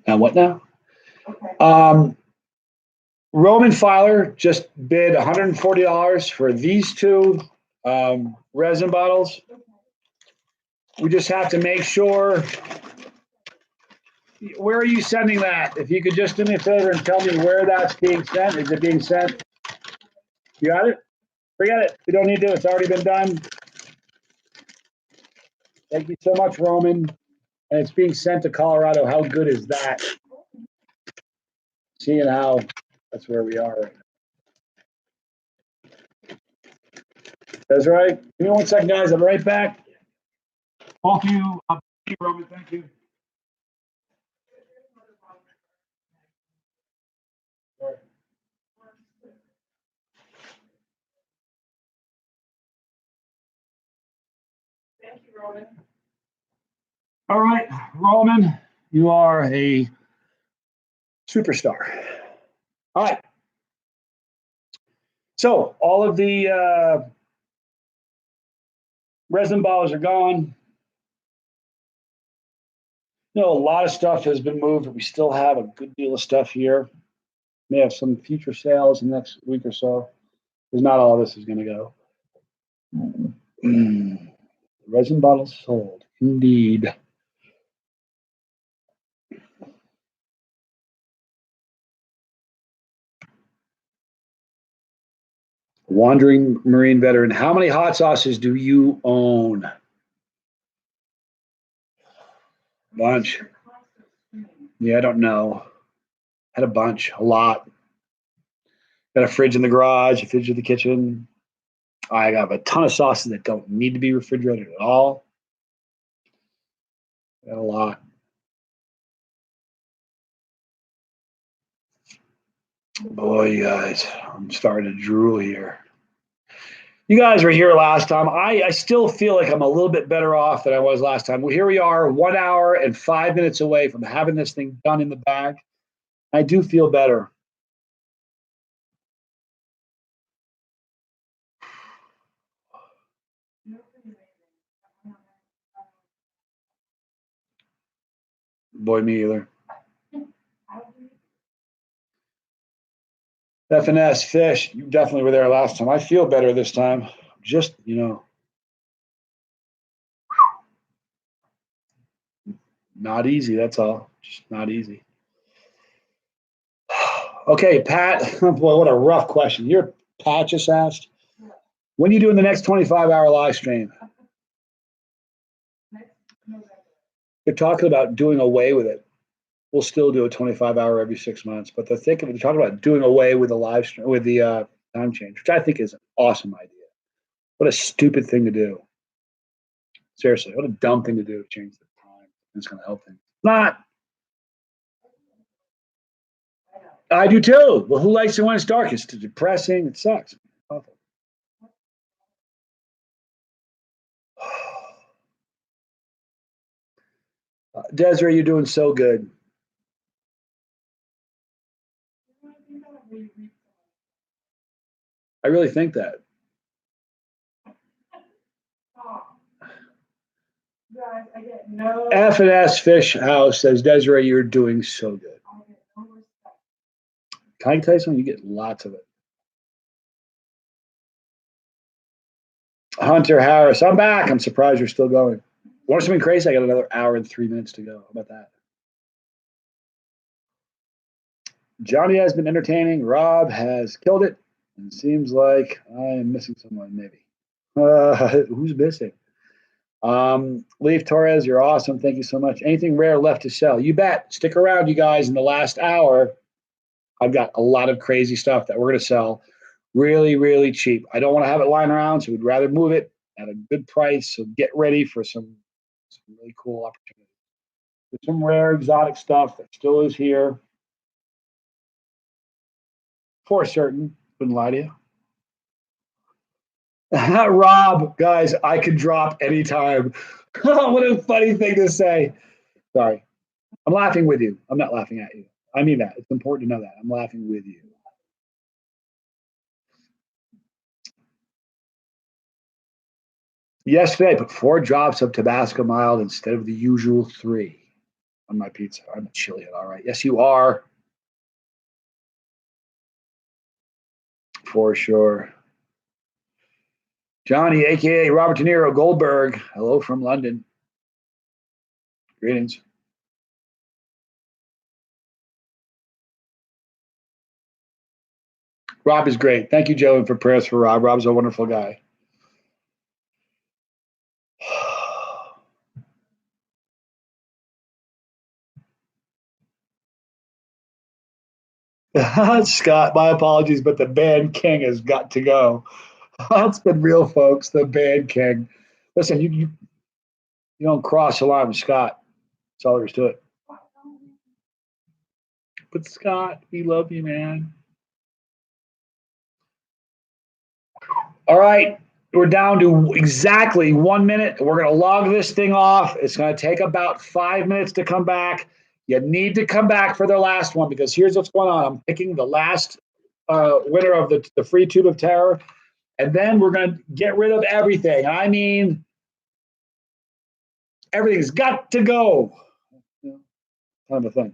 Now what now? Okay. Roman Filer just bid $140 for these two resin bottles. We just have to make sure. Where are you sending that? If you could just do me a favor and tell me where that's being sent. Is it being sent? You got it? Forget it. We don't need to. It's already been done. Thank you so much, Roman. And it's being sent to Colorado. How good is that? Seeing how that's where we are right now. That's right. Give me 1 second, guys. I'm right back. Thank you, Roman. Thank you. Thank you, Roman. All right, Roman, you are a superstar. All right. So all of the resin bottles are gone. You know, a lot of stuff has been moved, but we still have a good deal of stuff here. May have some future sales in the next week or so, because not all of this is going to go. Resin bottles sold, indeed. Wandering Marine veteran, how many hot sauces do you own? Bunch. Yeah, I don't know. Had a bunch, a lot. Got a fridge in the garage, a fridge in the kitchen. I have a ton of sauces that don't need to be refrigerated at all. Got a lot. Boy, you guys, I'm starting to drool here. You guys were here last time. I still feel like I'm a little bit better off than I was last time. Well, here we are, 1 hour and 5 minutes away from having this thing done in the bag. I do feel better. Boy, me either. FNS Fish, you definitely were there last time. I feel better this time. Just, you know, not easy, that's all. Just not easy. Okay, Pat, boy, what a rough question. Pat just asked, when are you doing the next 25-hour live stream? They're talking about doing away with it. We'll still do a 25-hour every 6 months, but they're talking about doing away with the live stream, with the time change, which I think is an awesome idea. What a stupid thing to do. Seriously, what a dumb thing to do to change the time. It's going to help things. Not. I do too. Well, who likes it when it's dark? It's depressing. It sucks. Awful. Desiree, you're doing so good. I really think that. Guys, I get no. F&S Fish House says, Desiree, you're doing so good. Can I tell you something? You get lots of it. Hunter Harris, I'm back. I'm surprised you're still going. Want something crazy? I got another hour and 3 minutes to go. How about that? Johnny has been entertaining. Rob has killed it. And it seems like I am missing someone, maybe. Who's missing? Leaf Torres, you're awesome. Thank you so much. Anything rare left to sell? You bet. Stick around, you guys. In the last hour, I've got a lot of crazy stuff that we're going to sell really, really cheap. I don't want to have it lying around, so we'd rather move it at a good price. So get ready for some really cool opportunities. There's some rare exotic stuff that still is here. For certain. Wouldn't lie to you. Rob, guys, I can drop anytime. What a funny thing to say. Sorry. I'm laughing with you. I'm not laughing at you. I mean that. It's important to know that. I'm laughing with you. Yesterday, I put 4 drops of Tabasco mild instead of the usual 3 on my pizza. I'm a chili, all right. Yes, you are. For sure. Johnny, a.k.a. Robert De Niro Goldberg. Hello from London. Greetings. Rob is great. Thank you, Joe, for prayers for Rob. Rob's a wonderful guy. Scott, my apologies, but the band king has got to go. That's been real, folks. The band king. Listen, you don't cross the line with Scott. That's all there is to it. But Scott, we love you, man. All right, we're down to exactly 1 minute. We're going to log this thing off. It's going to take about 5 minutes to come back. You need to come back for the last one because here's what's going on. I'm picking the last winner of the free tube of terror, and then we're going to get rid of everything. I mean, everything's got to go. Kind of a thing.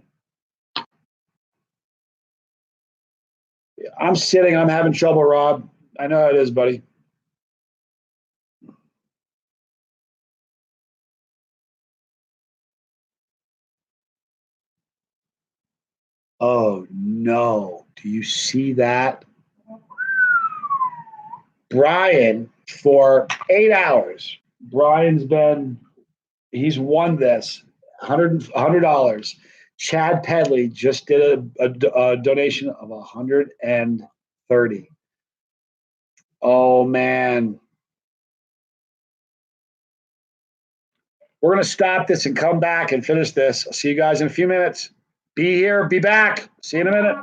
I'm sitting. I'm having trouble, Rob. I know how it is, buddy. Oh, no. Do you see that? Brian, for 8 hours, he's won this $100. Chad Pedley just did a donation of 130. Oh, man. We're going to stop this and come back and finish this. I'll see you guys in a few minutes. Be here, be back. See you in a minute.